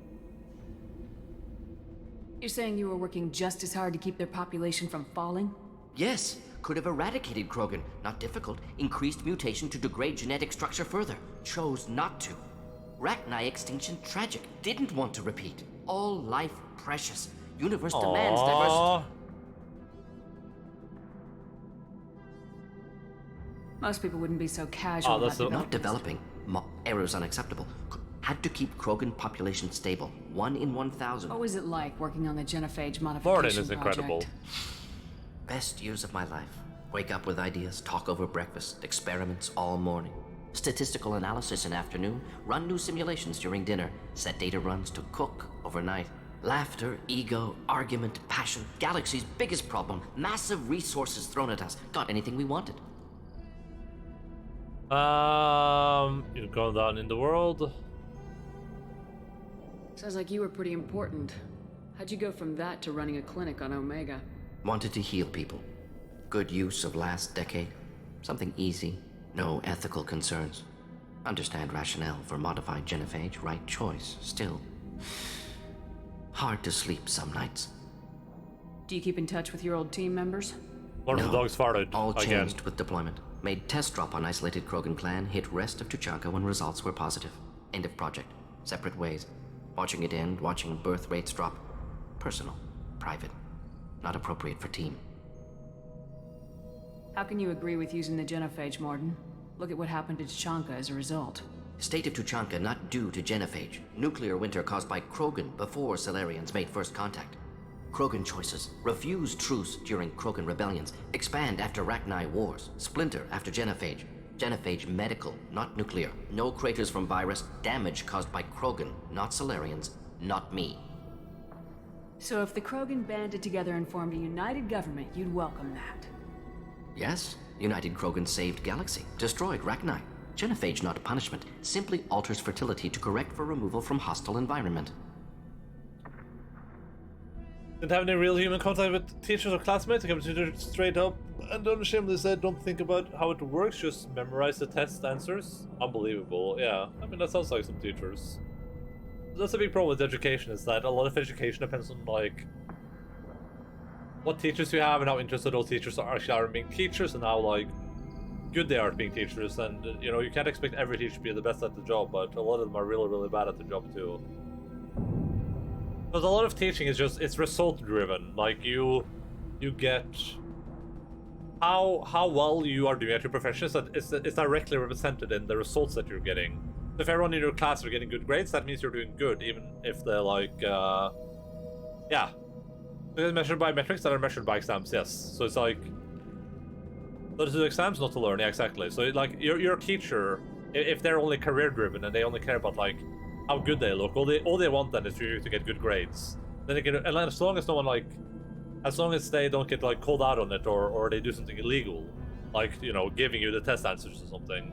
You're saying you were working just as hard to keep their population from falling? Yes, could have eradicated Krogan. Not difficult. Increased mutation to degrade genetic structure further. Chose not to. Rachni extinction tragic. Didn't want to repeat. All life precious. Universe demands diversity. Most people wouldn't be so casual about Not developing. Errors unacceptable. Had to keep Krogan population stable. 1 in 1,000. What was it like working on the genophage modification Morton is project? incredible. Best years of my life. Wake up with ideas, talk over breakfast, experiments all morning. Statistical analysis in afternoon, run new simulations during dinner, set data runs to cook overnight. Laughter, ego, argument, passion, galaxy's biggest problem, massive resources thrown at us. Got anything we wanted. You've gone down in the world. Sounds like you were pretty important. How'd you go from that to running a clinic on Omega? Wanted to heal people. Good use of last decade. Something easy, no ethical concerns. Understand rationale for modified genophage, right choice, still. Hard to sleep some nights. Do you keep in touch with your old team members? One of the dogs farted All again. changed with deployment. Made test drop on isolated Krogan clan, hit rest of Tuchanka when results were positive. End of project. Separate ways. Watching it end, watching birth rates drop. Personal. Private. Not appropriate for team. How can you agree with using the genophage, Morton? Look at what happened to Tuchanka as a result. State of Tuchanka not due to genophage. Nuclear winter caused by Krogan before Solarians made first contact. Krogan choices. Refuse truce during Krogan rebellions. Expand after Rachni wars. Splinter after genophage. Genophage medical, not nuclear. No craters from virus. Damage caused by Krogan, not Solarians, not me. So if the Krogan banded together and formed a united government, you'd welcome that. Yes, United Krogan saved Galaxy. Destroyed Rachni. Genophage not punishment. Simply alters fertility to correct for removal from hostile environment. Didn't have any real human contact with teachers or classmates. I kept it straight up and unashamedly said, don't think about how it works, just memorize the test answers. Unbelievable, yeah. I mean, that sounds like some teachers. That's a big problem with education, is that a lot of education depends on, like, what teachers you have and how interested those teachers are actually are in being teachers and how, like, good they are at being teachers. And, you know, you can't expect every teacher to be the best at the job, but a lot of them are really, really bad at the job, too. Because a lot of teaching is just, it's result driven. Like you get how well you are doing at your profession is that it's directly represented in the results that you're getting. So if everyone in your class are getting good grades, that means you're doing good, even if they're like, yeah. They're measured by metrics that are measured by exams, yes. So it's like, so to do exams, not to learn, yeah, exactly. So like your teacher, if they're only career driven and they only care about like how good they look. All they want then is for you to get good grades. Then they can, and as long as no one like, as long as they don't get like called out on it or they do something illegal, like, you know, giving you the test answers or something,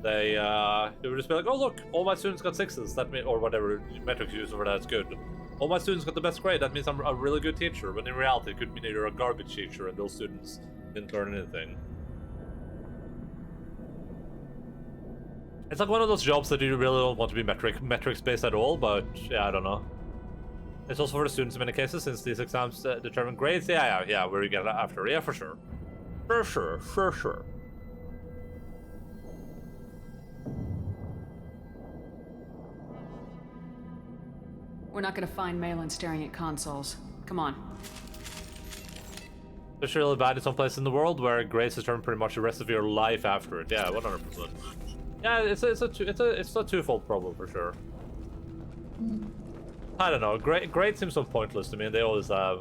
they will just be like, oh look, all my students got 6s. That means, or whatever metrics you use for that's good. All my students got the best grade. That means I'm a really good teacher. When in reality, it could mean that you're a garbage teacher and those students didn't learn anything. It's like one of those jobs that you really don't want to be metrics based at all. But yeah, I don't know. It's also for the students in many cases, since these exams determine grades. Yeah, where you get it after. Yeah, for sure. For sure. We're not gonna find Malin staring at consoles. Come on. It's really bad in some place in the world where grades determine pretty much the rest of your life after it. Yeah, 100%. Yeah, it's a twofold problem for sure. I don't know. Grades seem so pointless to me, and they always have.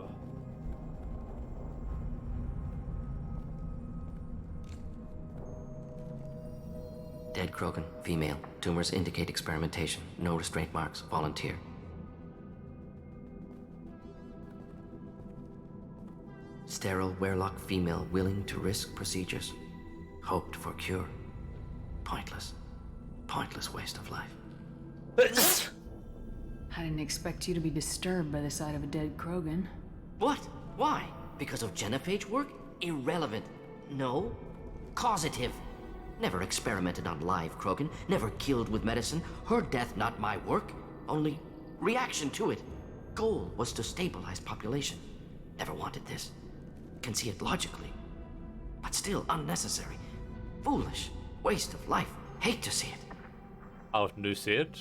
Dead Krogan, female. Tumors indicate experimentation. No restraint marks. Volunteer. Sterile Werelock female willing to risk procedures. Hoped for cure. Pointless. Pointless waste of life. I didn't expect you to be disturbed by the sight of a dead Krogan. What? Why? Because of genophage work? Irrelevant. No. Causative. Never experimented on live Krogan. Never killed with medicine. Her death not my work. Only reaction to it. Goal was to stabilize population. Never wanted this. Can see it logically. But still unnecessary. Foolish. Waste of life. Hate to see it. How do you see it?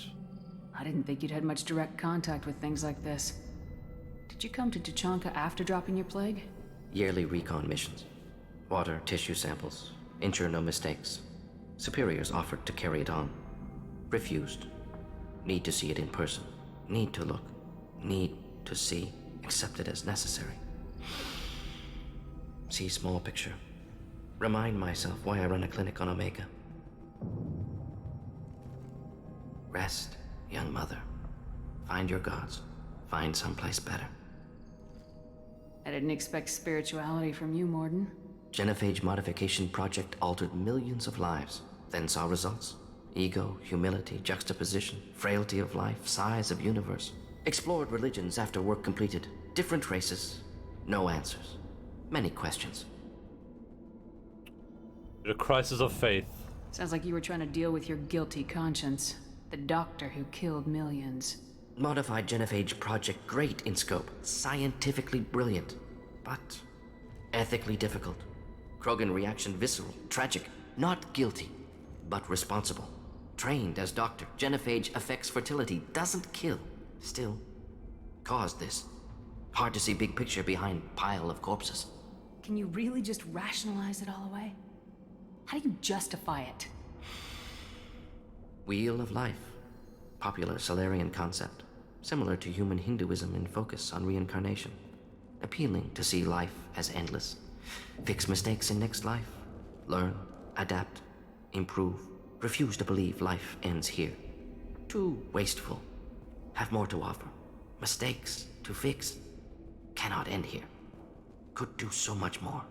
I didn't think you'd had much direct contact with things like this. Did you come to Tuchanka after dropping your plague? Yearly recon missions. Water, tissue samples. Ensure no mistakes. Superiors offered to carry it on. Refused. Need to see it in person. Need to look. Need to see. Accept it as necessary. See small picture. Remind myself why I run a clinic on Omega. Rest, young mother. Find your gods. Find someplace better. I didn't expect spirituality from you, Morden. Genophage modification project altered millions of lives, then saw results. Ego, humility, juxtaposition, frailty of life, size of universe. Explored religions after work completed. Different races. No answers. Many questions. The crisis of faith. Sounds like you were trying to deal with your guilty conscience. The doctor who killed millions. Modified genophage project great in scope. Scientifically brilliant. But ethically difficult. Krogan reaction visceral, tragic. Not guilty, but responsible. Trained as doctor. Genophage affects fertility, doesn't kill. Still, caused this. Hard to see big picture behind pile of corpses. Can you really just rationalize it all away? How do you justify it? Wheel of life. Popular Solarian concept. Similar to human Hinduism in focus on reincarnation. Appealing to see life as endless. Fix mistakes in next life. Learn, adapt, improve. Refuse to believe life ends here. Too wasteful. Have more to offer. Mistakes to fix. Cannot end here. Could do so much more.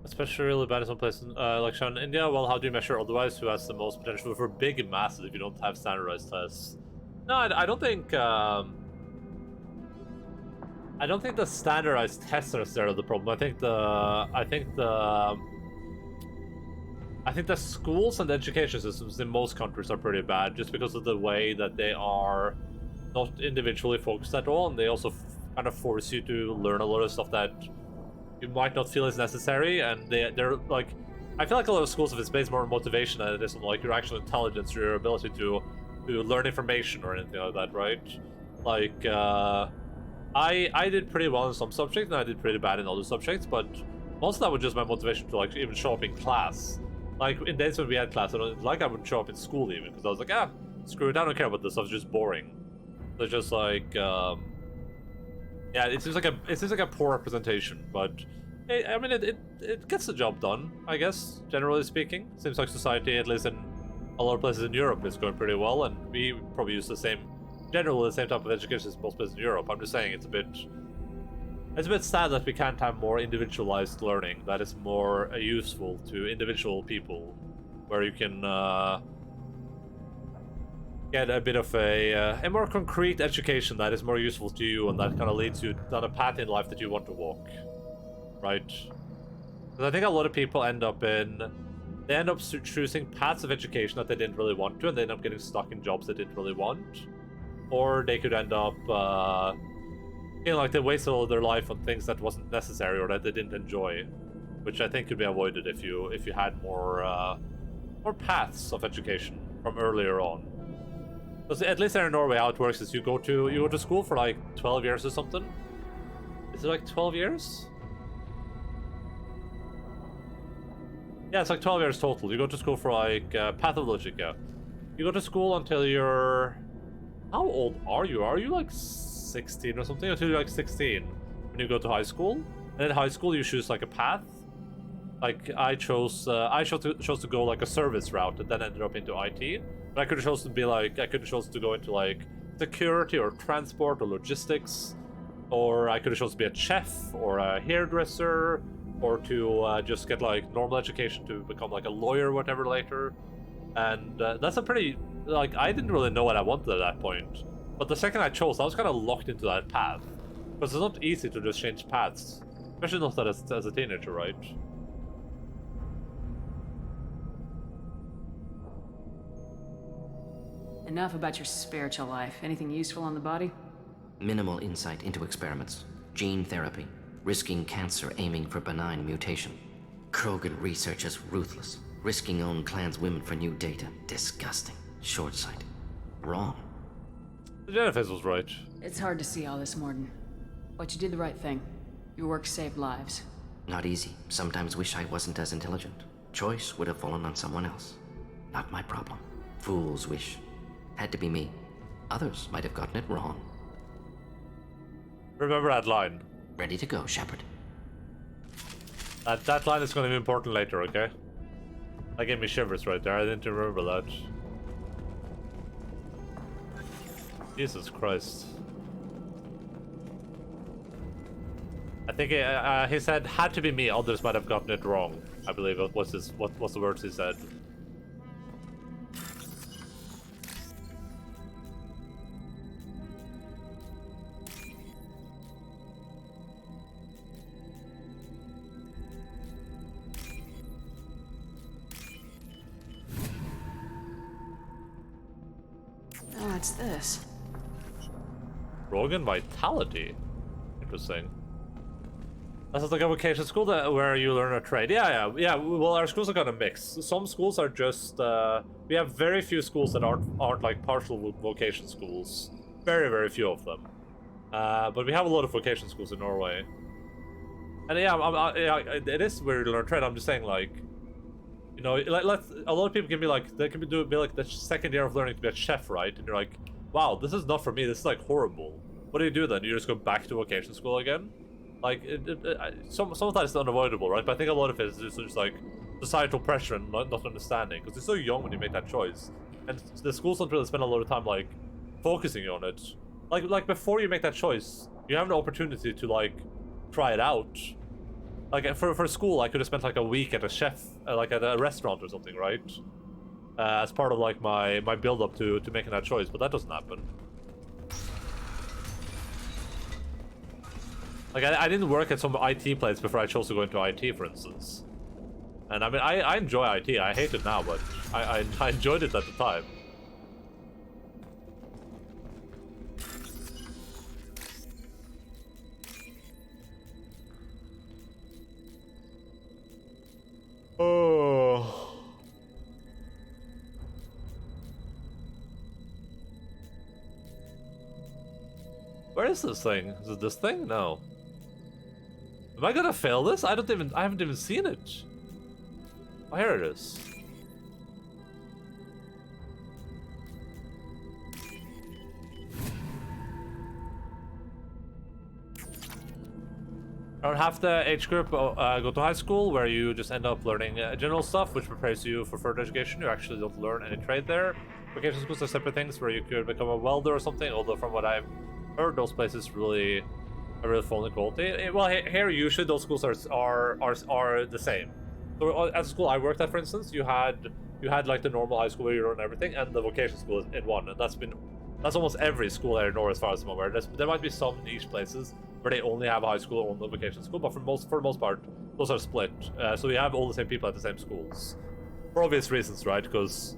Especially really bad in some places like China and India. Well, how do you measure otherwise? Who has the most potential for big and massive if you don't have standardized tests? No, I don't think. I don't think the standardized tests are necessarily the problem. I think the schools and the education systems in most countries are pretty bad, just because of the way that they are not individually focused at all, and they also kind of force you to learn a lot of stuff that you might not feel is necessary. And they're like, I feel like a lot of schools, if it's based more on motivation than it is on like your actual intelligence or your ability to learn information or anything like that, right? Like I did pretty well in some subjects and I did pretty bad in other subjects, but most of that was just my motivation to like even show up in class. Like in days when we had class, I wouldn't show up in school even, because I was like, screw it, I don't care about this stuff, it's just boring. So it's just like, yeah, it seems like a poor representation, but I mean, it it gets the job done, I guess, generally speaking. Seems like society, at least in a lot of places in Europe, is going pretty well, and we probably use generally the same type of education as most places in Europe. I'm just saying it's a bit sad that we can't have more individualized learning that is more useful to individual people, where you can get a bit of a more concrete education that is more useful to you and that kind of leads you down a path in life that you want to walk, right? Because I think a lot of people end up choosing paths of education that they didn't really want to, and they end up getting stuck in jobs they didn't really want, or they could end up feeling like they wasted all of their life on things that wasn't necessary or that they didn't enjoy, which I think could be avoided if you had more paths of education from earlier on. Because at least there in Norway, how it works is you go to school for like 12 years or something. Is it like 12 years? Yeah, it's like 12 years total. You go to school for like Path of Logic, yeah. You go to school until you're... How old are you? Are you like 16 or something? Until you're like 16 when you go to high school. And in high school you choose like a path. Like I chose to go like a service route and then ended up into IT. But I could have chosen to go into like security or transport or logistics, or I could have chosen to be a chef or a hairdresser, or to just get like normal education to become like a lawyer or whatever later. And that's a pretty, like, I didn't really know what I wanted at that point. But the second I chose, I was kind of locked into that path. Because it's not easy to just change paths, especially not as a teenager, right? Enough about your spiritual life. Anything useful on the body? Minimal insight into experiments. Gene therapy. Risking cancer aiming for benign mutation. Krogan research is ruthless. Risking own clan's women for new data. Disgusting. Short-sighted. Wrong. Jennifer was right. It's hard to see all this, Morden. But you did the right thing. Your work saved lives. Not easy. Sometimes wish I wasn't as intelligent. Choice would have fallen on someone else. Not my problem. Fool's wish. Had to be me. Others might have gotten it wrong. Remember that line. Ready to go, Shepard. That line is going to be important later, okay? That gave me shivers right there. I didn't remember that. Jesus Christ. I think he said, had to be me, others might have gotten it wrong. I believe it was what's the words he said. Oh, what's this? Rogan Vitality. Interesting. This is like a vocation school where you learn a trade. Yeah. Well, our schools are kind of mixed. Some schools are just... we have very few schools that aren't like partial vocation schools. Very, very few of them. But we have a lot of vocation schools in Norway. And yeah, it is where you learn trade. I'm just saying, like... You know, like a lot of people can be like, they can be like the second year of learning to be a chef, right? And you're like, wow, this is not for me. This is like horrible. What do you do then? You just go back to vocation school again? Like, some of that is unavoidable, right? But I think a lot of it is just like societal pressure and not understanding, because you're so young when you make that choice, and the schools don't really spend a lot of time like focusing on it. Like before you make that choice, you have an opportunity to like try it out. Like for school, I could have spent like a week at a chef, like at a restaurant or something, right? As part of like my build up to making that choice, but that doesn't happen. Like I didn't work at some IT place before I chose to go into IT, for instance. And I mean, I enjoy IT. I hate it now, but I enjoyed it at the time. Oh. Where is this thing? Is it this thing? No. Am I gonna fail this? I haven't even seen it. Oh, here it is. Around half the age group go to high school, where you just end up learning general stuff, which prepares you for further education. You actually don't learn any trade there. Vocation schools are separate things where you could become a welder or something, although from what I've heard, those places really are really falling in quality. Well, here usually those schools are the same. So at the school I worked at, for instance, you had like the normal high school where you learn everything, and the vocation school is in one, and that's almost every school there in North, as far as I'm aware. There might be some niche places where they only have a high school or only a vocation school, but for the most part, those are split. So you have all the same people at the same schools, for obvious reasons, right? Because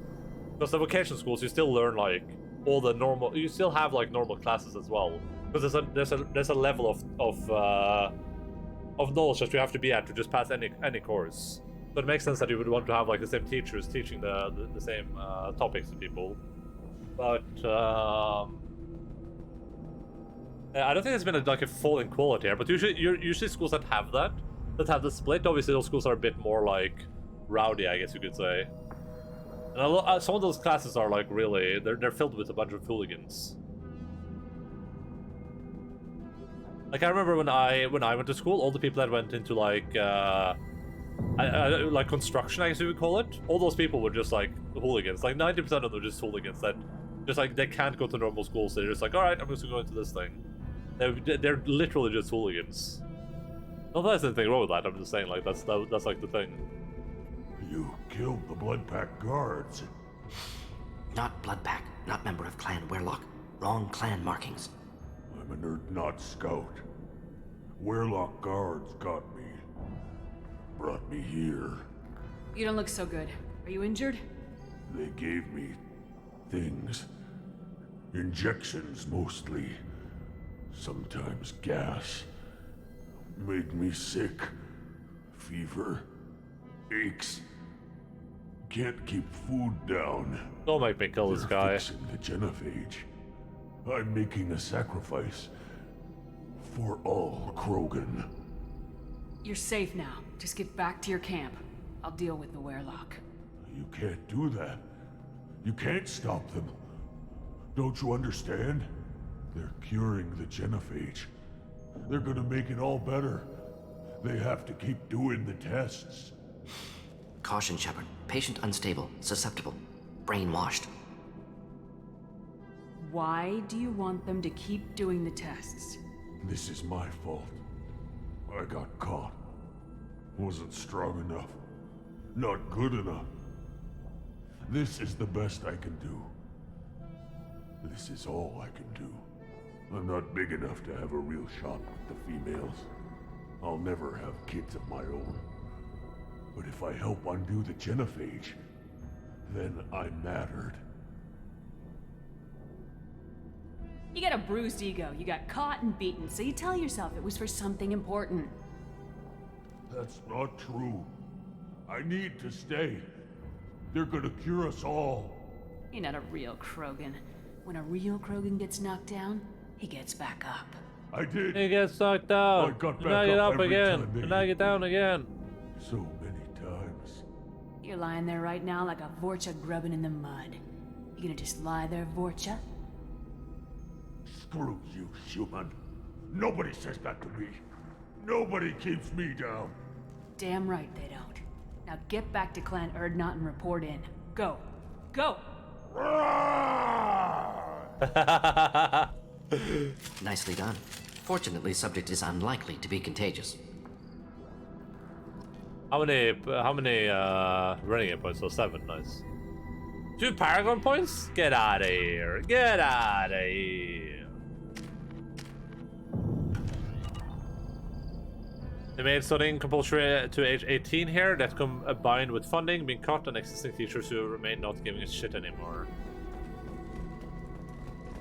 the vocation schools, you still learn like all the normal. You still have like normal classes as well, because there's a level of knowledge that you have to be at to just pass any course. So it makes sense that you would want to have like the same teachers teaching the same topics to people. But I don't think it's been like a fall in quality here. But usually schools that have the split, obviously those schools are a bit more like rowdy, I guess you could say. And some of those classes are like really they're filled with a bunch of hooligans. Like I remember when I went to school, all the people that went into like like construction, I guess you would call it, all those people were just like hooligans. Like 90% of them were just hooligans that just like they can't go to normal school, so they're just like, all right, I'm just gonna go into this thing. They're literally just hooligans. Not that there's anything wrong with that. I'm just saying like that's like the thing. You killed the Blood Pack guards. Not Blood Pack, not member of Clan Werlock. Wrong clan markings. I'm a nerd, not scout. Werlock guards got me. Brought me here. You don't look so good. Are you injured? They gave me things. Injections, mostly. Sometimes gas. Made me sick. Fever. Aches. Can't keep food down. Don't make me kill this guy. Fixing the genophage. I'm making a sacrifice. For all Krogan. You're safe now. Just get back to your camp. I'll deal with the Werlock. You can't do that. You can't stop them. Don't you understand? They're curing the genophage. They're gonna make it all better. They have to keep doing the tests. Caution, Shepard. Patient unstable, susceptible, brainwashed. Why do you want them to keep doing the tests? This is my fault. I got caught. Wasn't strong enough. Not good enough. This is the best I can do. This is all I can do. I'm not big enough to have a real shot with the females. I'll never have kids of my own. But if I help undo the genophage, then I mattered. You got a bruised ego. You got caught and beaten, so you tell yourself it was for something important. That's not true. I need to stay. They're gonna cure us all. You're not a real Krogan. When a real Krogan gets knocked down, he gets back up. I did. He gets knocked down. I got back now get up every again. time they And now hit get down me. again. So many times. You're lying there right now like a Vorcha grubbing in the mud. You gonna just lie there, Vorcha? Screw you, human. Nobody says that to me. Nobody keeps me down. Damn right they don't. Now get back to Clan Erdnot and report in. Go. Go! Nicely done. Fortunately, subject is unlikely to be contagious. How many renegade points? So 7, nice. 2 Paragon points? Get out of here. Get out of here. They made studying compulsory to age 18 here. That combined with funding, being cut, and existing teachers who remain not giving a shit anymore.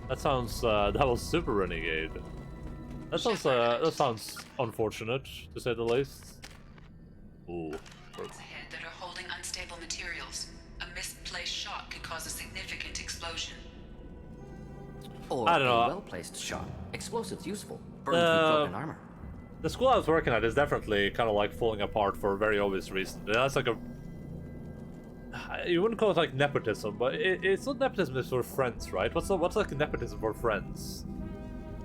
That sounds, that was super renegade. That sounds unfortunate, to say the least. Ooh. Ahead that are holding unstable materials. A misplaced shot could cause a significant explosion. Or I don't know. a well-placed shot. Explosives useful. Burn through broken armor. The school I was working at is definitely kind of like falling apart for a very obvious reason. That's like a... You wouldn't call it like nepotism, but it's not nepotism, it's for friends, right? What's like nepotism for friends?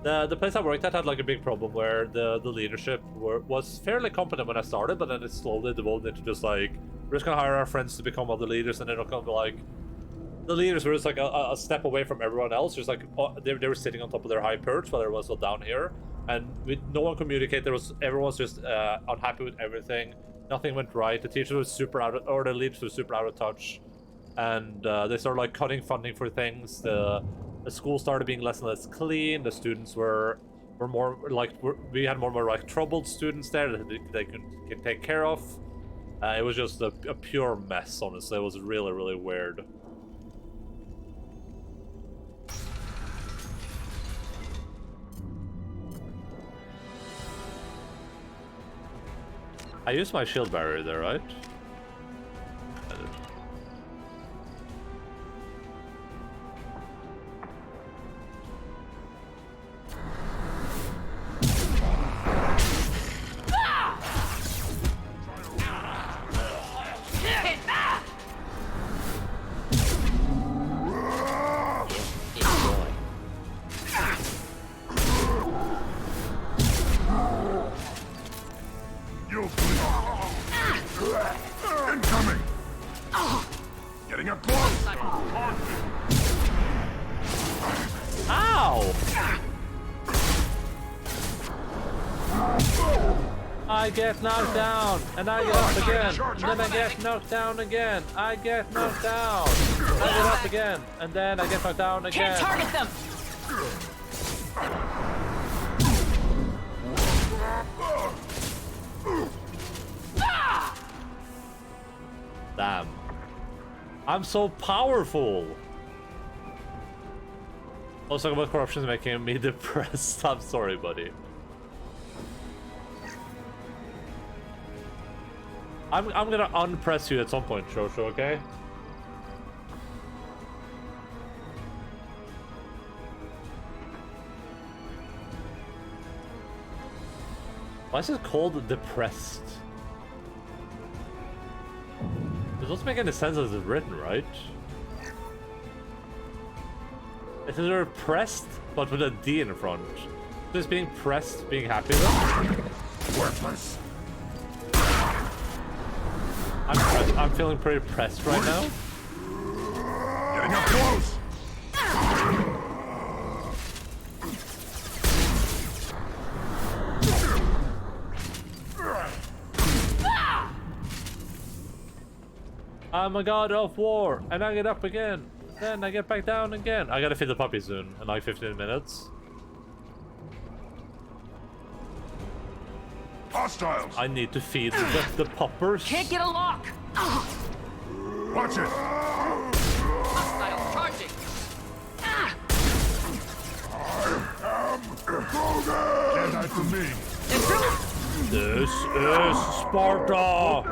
The place I worked at had like a big problem where the leadership was fairly competent when I started, but then it slowly devolved into just like, we're just gonna hire our friends to become other leaders, and then it'll come to like, the leaders were just like a step away from everyone else, just like they were sitting on top of their high perch while everyone was down here, and no one communicated. Everyone's just unhappy with everything. Nothing went right. The teachers were super out of, or the leaders were super out of touch, and they started like cutting funding for things. The school started being less and less clean. The students were more like, we had more and more like troubled students there that they could take care of. It was just a pure mess, honestly. It was really, really weird. I used my shield barrier there, right? I did. Incoming! Getting up close! Ow! I get knocked down, and I get up again, and then I get knocked down again. I get knocked down. I get up again, and then I get knocked down again. Can't target them! Damn. I'm so powerful. Let's talk about corruption making me depressed. I'm sorry, buddy. I'm gonna unpress you at some point, Shosho, okay? Why is it called depressed? It doesn't make any sense as it's written, right? It's either pressed, but with a D in front. Just being pressed, being happy with. Worthless. I'm feeling pretty pressed right now. Getting up close. I'm a god of war, and I get up again. Then I get back down again. I gotta feed the puppy soon, in like 15 minutes. Hostiles! I need to feed the puppers. Can't get a lock! Watch it! Hostile charging! Can't hide from me. This is Sparta!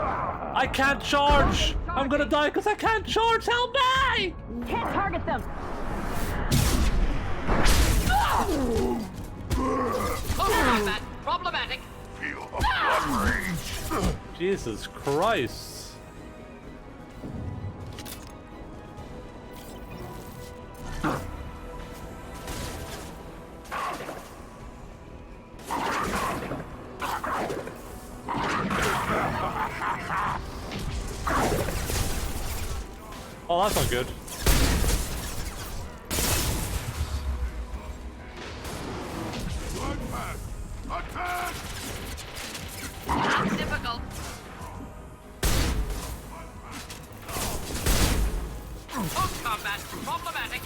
I can't charge! I'm gonna die because I can't charge! Help me! Can't target them! Combat problematic! Feel a blood rage. Jesus Christ. Oh, that's not good. Attack! Difficult. Close combat problematic.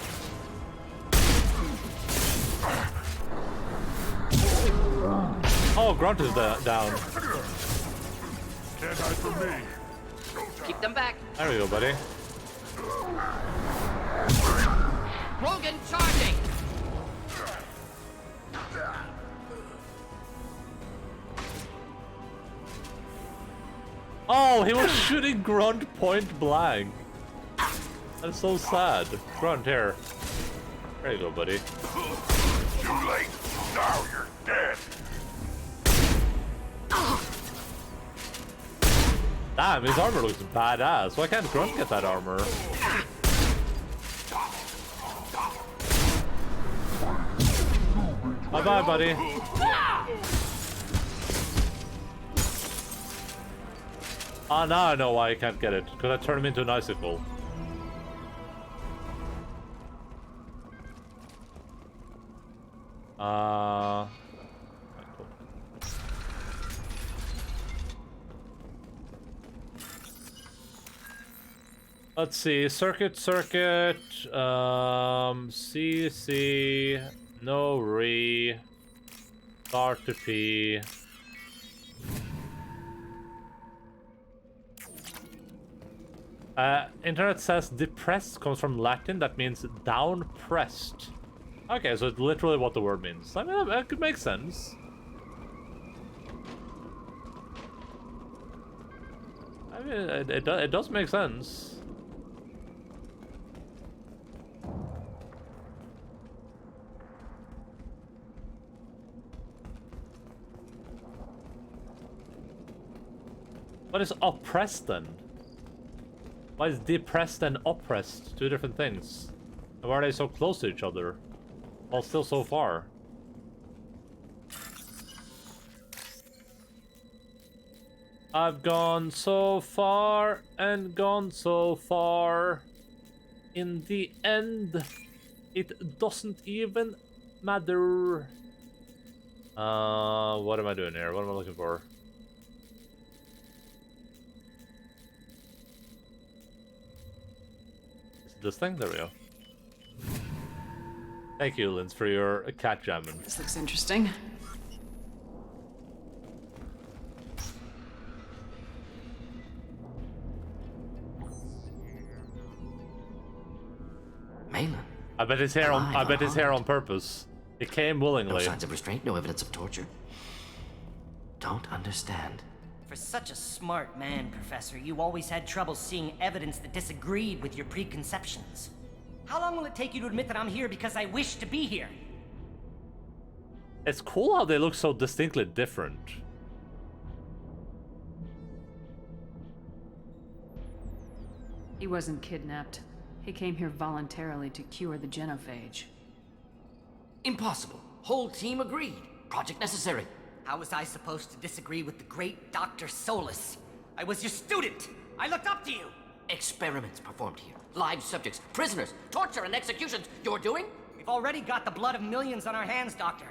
Oh, Grunt is down. Can't hide from me. Keep them back. There we go, buddy. Rogan charging. Oh, he was shooting Grunt point blank. That's so sad. Grunt, here. There you go, buddy. Too late. Now you're dead. Damn, his armor looks badass. Why can't Grunt get that armor? Bye-bye, buddy. Ah, now I know why I can't get it. Because I turned him into an icicle. Let's see, circuit, CC, no re, start to P. Internet says depressed comes from Latin, that means down pressed. Okay, so it's literally what the word means. I mean, that could make sense. I mean, it does make sense. What is oppressed then? Why is depressed and oppressed two different things? And why are they so close to each other? While still so far. I've gone so far and gone so far. In the end, it doesn't even matter. What am I doing here? What am I looking for? This thing? There we go. Thank you, Linz, for your cat jamming. This looks interesting. Malin. I bet his hair on. I bet his hair on purpose. It came willingly. No signs of restraint. No evidence of torture. Don't understand. For such a smart man, Professor, you always had trouble seeing evidence that disagreed with your preconceptions. How long will it take you to admit that I'm here because I wish to be here? It's cool how they look so distinctly different. He wasn't kidnapped. He came here voluntarily to cure the genophage. Impossible. Whole team agreed. Project necessary. How was I supposed to disagree with the great Dr. Solus? I was your student! I looked up to you! Experiments performed here. Live subjects, prisoners, torture and executions. You're doing? We've already got the blood of millions on our hands, Doctor.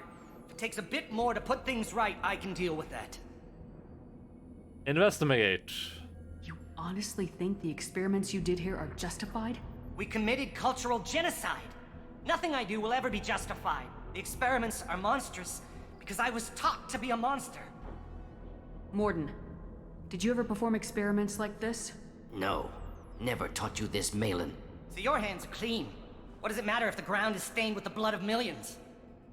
If it takes a bit more to put things right, I can deal with that. Investigate. You honestly think the experiments you did here are justified? We committed cultural genocide. Nothing I do will ever be justified. The experiments are monstrous because I was taught to be a monster. Morden, did you ever perform experiments like this? No. Never taught you this, Malin. So your hands are clean. What does it matter if the ground is stained with the blood of millions?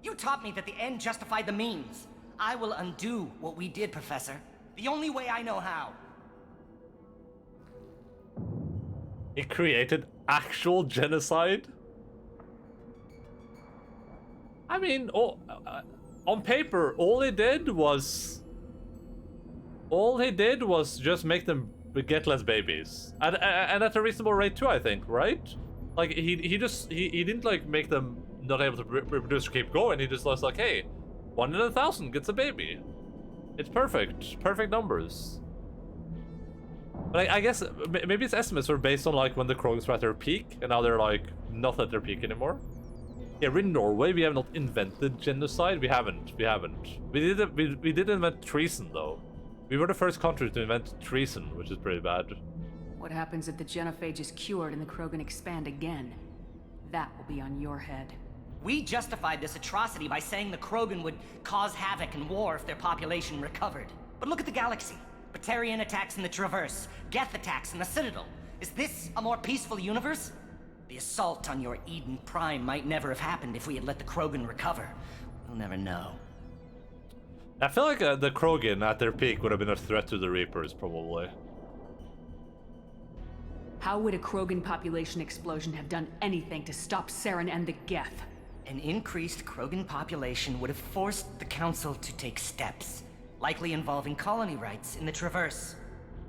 You taught me that the end justified the means. I will undo what we did, Professor. The only way I know how. He created actual genocide? I mean, on paper, all he did was just make them get less babies, and at a reasonable rate too, I think, right? Like he didn't like make them not able to reproduce or keep going. He just was like, hey, 1 in 1,000 gets a baby. It's perfect numbers. But I guess maybe his estimates were based on like when the Krogans were at their peak, and now they're like not at their peak anymore. Yeah, we're in Norway. We have not invented genocide. We haven't. We did invent treason though. We were the first country to invent treason, which is pretty bad. What happens if the genophage is cured and the Krogan expand again? That will be on your head. We justified this atrocity by saying the Krogan would cause havoc and war if their population recovered. But look at the galaxy. Batarian attacks in the Traverse, Geth attacks in the Citadel. Is this a more peaceful universe? The assault on your Eden Prime might never have happened if we had let the Krogan recover. We'll never know. I feel like the Krogan at their peak would have been a threat to the Reapers, probably. How would a Krogan population explosion have done anything to stop Saren and the Geth? An increased Krogan population would have forced the Council to take steps, likely involving colony rights in the Traverse.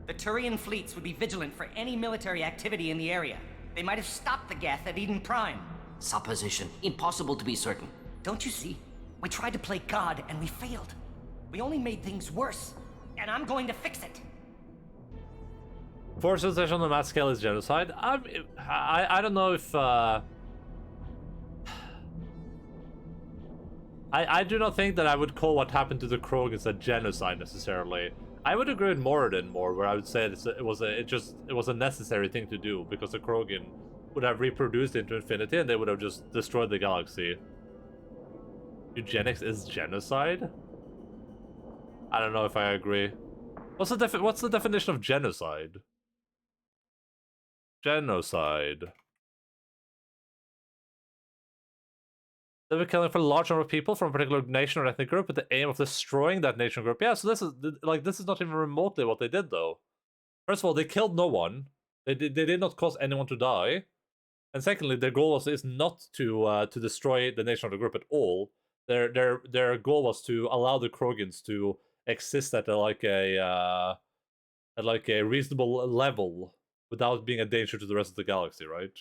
The Turian fleets would be vigilant for any military activity in the area. They might have stopped the Geth at Eden Prime. Supposition. Impossible to be certain. Don't you see? We tried to play God and we failed. We only made things worse, and I'm going to fix it. Forced civilization on the mass scale is genocide. I don't know if I do not think that I would call what happened to the Krogans a genocide necessarily. I would agree with Moradin more, where I would say it was a necessary thing to do because the Krogan would have reproduced into infinity and they would have just destroyed the galaxy. Eugenics is genocide? I don't know if I agree. What's the definition of genocide? Genocide. They were killing for a large number of people from a particular nation or ethnic group with the aim of destroying that nation group. Yeah, so this is not even remotely what they did, though. First of all, they killed no one. They did not cause anyone to die. And secondly, their goal is not to destroy the nation or the group at all. Their goal was to allow the Krogans to exist at a reasonable level without being a danger to the rest of the galaxy, right?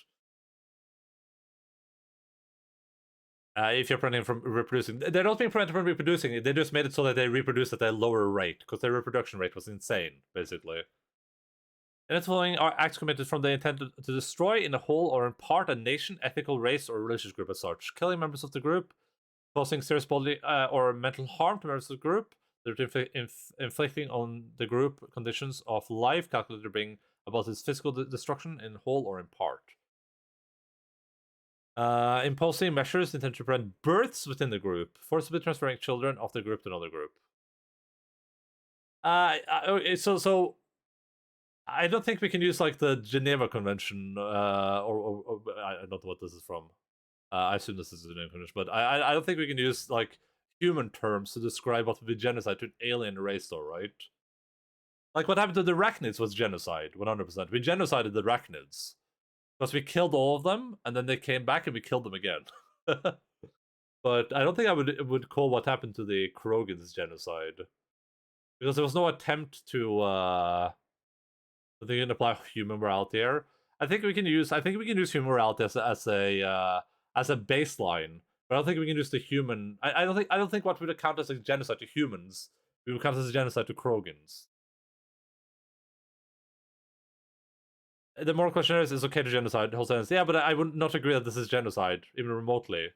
If you're preventing from reproducing, they're not being prevented from reproducing. They just made it so that they reproduce at a lower rate because their reproduction rate was insane, basically. And its following are acts committed from the intent to destroy in a whole or in part a nation, ethical race, or religious group as such, killing members of the group, causing serious bodily or mental harm to members of the group, inflicting on the group conditions of life calculated to bring about its physical destruction in whole or in part. Imposing measures intended to prevent births within the group, forcibly transferring children of the group to another group. So I don't think we can use like the Geneva Convention, or I don't know what this is from. I assume this is the Geneva Convention, but I don't think we can use like human terms to describe what would be genocide to an alien race, though, right? Like what happened to the Arachnids was genocide, 100%. We genocided the Arachnids. Because we killed all of them, and then they came back and we killed them again. But I don't think I would call what happened to the Krogans genocide. Because there was no attempt to I think you can apply human morality here. I think we can use human morality as a baseline. But I don't think we can use the human I don't think what would count as a genocide to humans, we would count as a genocide to Krogans. The moral question is okay to genocide? Whole sentence. Yeah, but I would not agree that this is genocide, even remotely,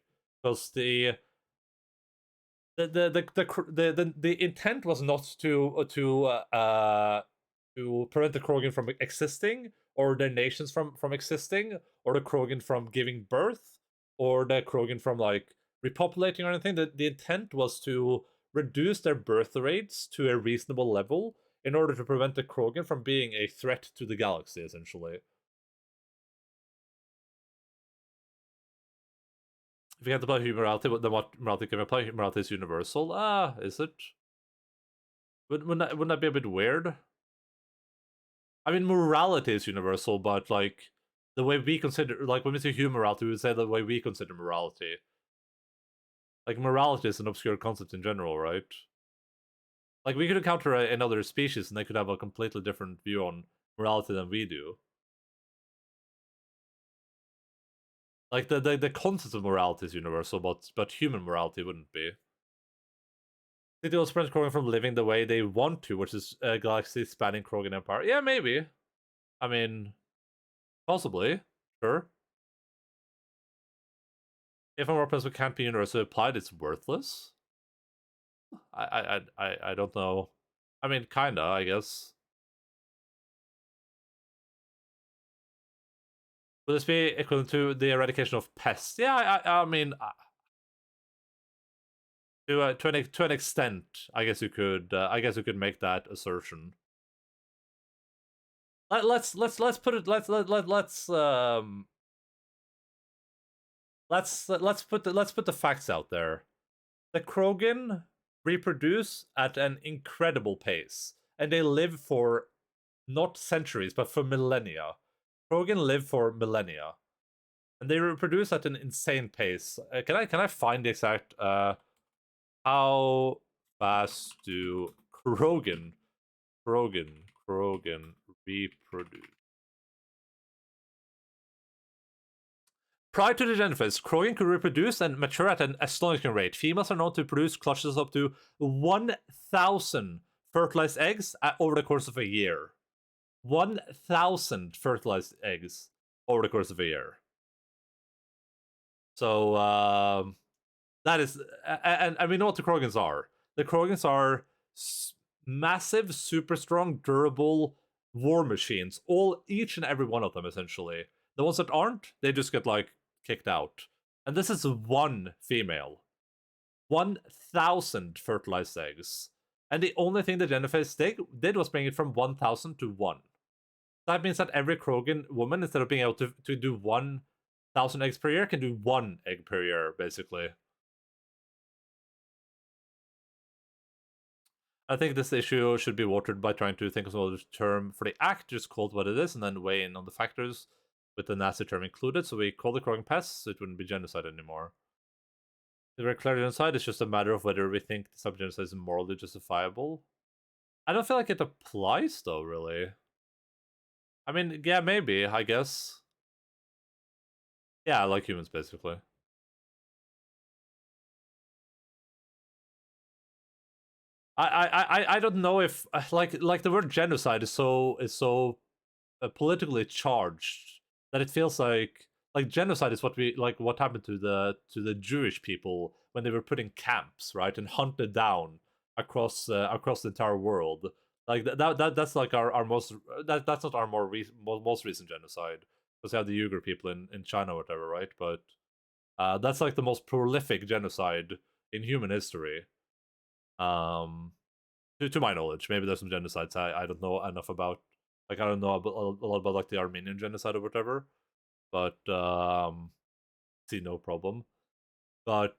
because the intent was not to prevent the Krogan from existing, or their nations from existing, or the Krogan from giving birth, or the Krogan from like repopulating or anything. The intent was to reduce their birth rates to a reasonable level in order to prevent the Krogan from being a threat to the galaxy, essentially. If you have to apply human morality, then what morality can we apply? Morality is universal. Is it? Wouldn't that be a bit weird? I mean, morality is universal, but like the way we consider, like when we say human morality, we would say the way we consider morality. Like morality is an obscure concept in general, right? Like, we could encounter another species and they could have a completely different view on morality than we do. Like, the concept of morality is universal, but human morality wouldn't be. Did they also prevent Krogan from living the way they want to, which is a galaxy-spanning Krogan empire? Yeah, maybe. I mean, possibly. Sure. If a moral principle can't be universally applied, it's worthless? I don't know. I mean, kinda, I guess. Would this be equivalent to the eradication of pests? Yeah, I mean, to an extent, I guess you could make that assertion. Let's put it. Let's put the facts out there. The Krogan reproduce at an incredible pace, and they live for not centuries, but for millennia. Krogan live for millennia, and they reproduce at an insane pace. Can I find the exact how fast do Krogan reproduce? Prior to the Genophage, Krogan could reproduce and mature at an astonishing rate. Females are known to produce clutches up to 1,000 fertilized eggs over the course of a year. 1,000 fertilized eggs over the course of a year. So, that is... And we know what the Krogans are. The Krogans are massive, super strong, durable war machines. Each and every one of them, essentially. The ones that aren't, they just get, like, kicked out. And this is one female. 1,000 fertilized eggs. And the only thing the Genophage did was bring it from 1,000 to 1. That means that every Krogan woman, instead of being able to do 1,000 eggs per year, can do 1 egg per year, basically. I think this issue should be watered by trying to think of some other term for the act, just call it what it is, and then weigh in on the factors with the nasty term included, so we call the Krogan pests, so it wouldn't be genocide anymore. The very clear genocide is just a matter of whether we think the sub-genocide is morally justifiable. I don't feel like it applies, though, really. I mean, yeah, maybe, I guess. Yeah, like humans, basically. I don't know if like the word genocide is so politically charged that it feels like genocide is what happened to the Jewish people when they were put in camps, right, and hunted down across the entire world. Like that's like our most that's not our most recent genocide, because we have the Uyghur people in China or whatever, right? But that's like the most prolific genocide in human history. To my knowledge, maybe there's some genocides I don't know enough about. Like, I don't know a lot about like the Armenian genocide or whatever, but see, no problem. But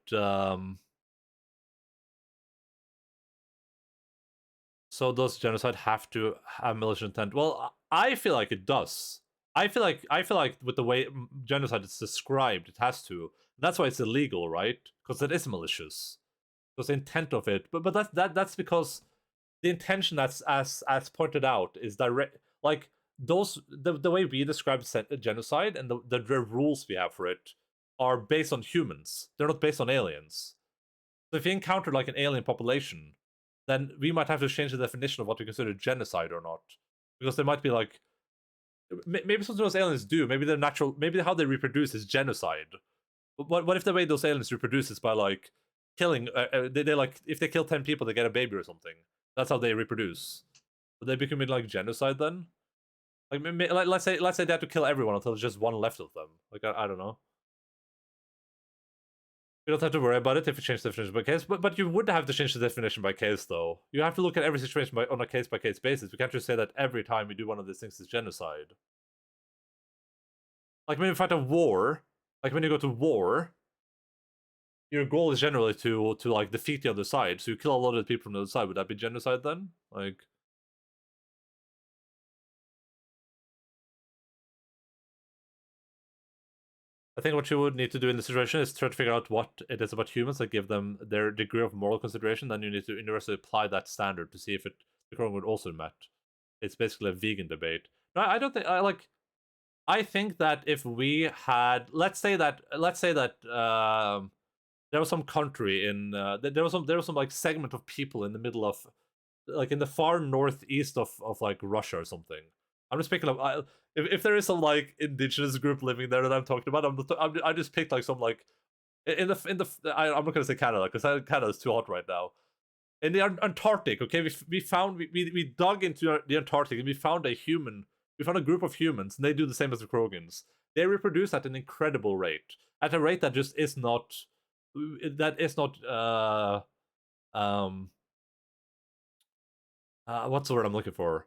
so does genocide have to have malicious intent? Well, I feel like it does. I feel like with the way genocide is described, it has to. That's why it's illegal, right? Because it is malicious. Because the intent of it, but that's because the intention that's as pointed out is direct. Like the way we describe genocide and the rules we have for it are based on humans. They're not based on aliens. So if you encounter like an alien population, then we might have to change the definition of what we consider genocide or not, because there might be like maybe something those aliens do. Maybe they're natural. Maybe how they reproduce is genocide. But what if the way those aliens reproduce is by like killing? They like if they kill 10 people, they get a baby or something. That's how they reproduce. Would they become like genocide then? Like let's say they have to kill everyone until there's just one left of them. Like I don't know. You don't have to worry about it if you change the definition by case, but you would have to change the definition by case, though. You have to look at every situation on a case-by-case basis. We can't just say that every time we do one of these things is genocide. Like when you fight a war, like when you go to war, your goal is generally to like defeat the other side. So you kill a lot of the people from the other side. Would that be genocide then? Like, I think what you would need to do in this situation is try to figure out what it is about humans that give them their degree of moral consideration. Then you need to universally apply that standard to see if the Krogan would also met. It's basically a vegan debate. No, I don't think I think that if we had, let's say that there was some country in there was some like segment of people in the middle of like in the far northeast of like Russia or something. I'm just picking up. If there is some like indigenous group living there that I'm talking about, I just picked like some like in the I'm not gonna say Canada because Canada is too hot right now. In the Antarctic, okay, we dug into the Antarctic and we found a group of humans, and they do the same as the Krogans. They reproduce at an incredible rate, at a rate that just is not what's the word I'm looking for?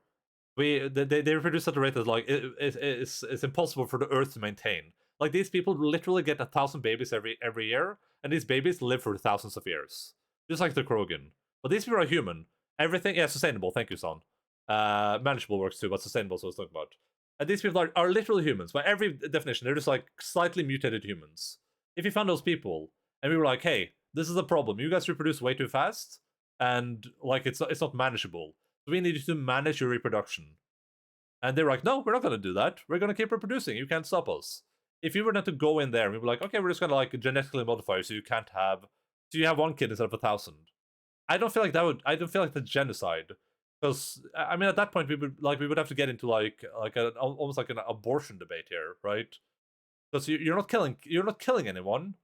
They reproduce at a rate that like it's impossible for the Earth to maintain. Like these people literally get 1,000 babies every year, and these babies live for thousands of years, just like the Krogan. But these people are human. Everything, yeah, sustainable. Thank you, son. Manageable works too, but sustainable is what I was talking about. And these people are literally humans. By every definition, they're just like slightly mutated humans. If you found those people, and we were like, hey, this is a problem. You guys reproduce way too fast, and like it's not manageable. So we need you to manage your reproduction. And they're like, no, we're not going to do that. We're going to keep reproducing. You can't stop us. if you were not to go in there and we were like, okay, we're just gonna like genetically modify you so you can't have, so you have one kid instead of 1,000. I don't feel like that would. I don't feel like that's genocide, because I mean at that point we would have to get into like almost like an abortion debate here, right? Because you're not killing anyone,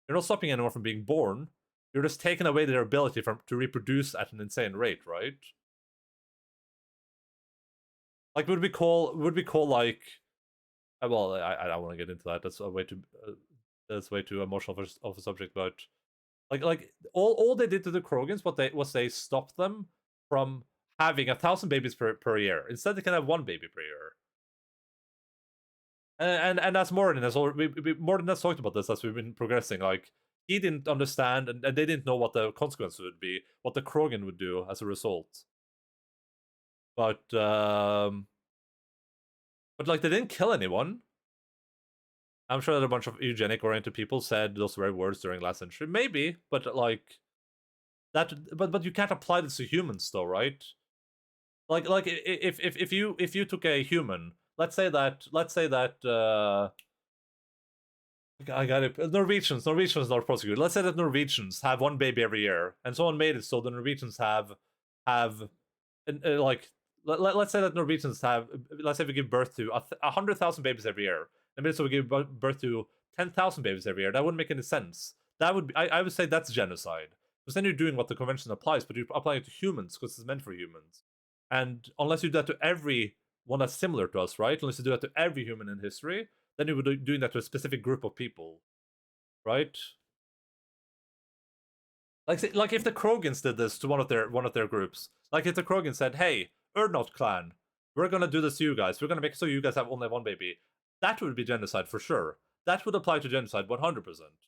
you're not stopping anyone from being born. You're just taking away their ability to reproduce at an insane rate, right? Like would we call like, well, I don't want to get into that. That's way too emotional of a subject, but like all they did to the Krogans they stopped them from having 1,000 babies per year. Instead, they can have one baby per year. And as Morden has already, Morden has talked about this as we've been progressing. Like he didn't understand, and they didn't know what the consequences would be, what the Krogan would do as a result. But like they didn't kill anyone. I'm sure that a bunch of eugenic-oriented people said those very words during last century. Maybe, but like that. But you can't apply this to humans, though, right? Like if you took a human, let's say that I got it. Norwegians are prosecuted. Let's say that Norwegians have one baby every year, and someone made it so the Norwegians have like let's say that Norwegians have, let's say we give birth to 100,000 babies every year. And so we give birth to 10,000 babies every year. That wouldn't make any sense. That would be, I would say that's genocide. Because then you're doing what the convention applies, but you're applying it to humans because it's meant for humans. And unless you do that to every one that's similar to us, right? Unless you do that to every human in history, then you would be doing that to a specific group of people, right? Like if the Krogans did this to one of their groups, like if the Krogans said, "Hey, Urdnot clan, we're gonna do this to you guys. We're gonna make it so you guys have only one baby." That would be genocide for sure. That would apply to genocide 100%.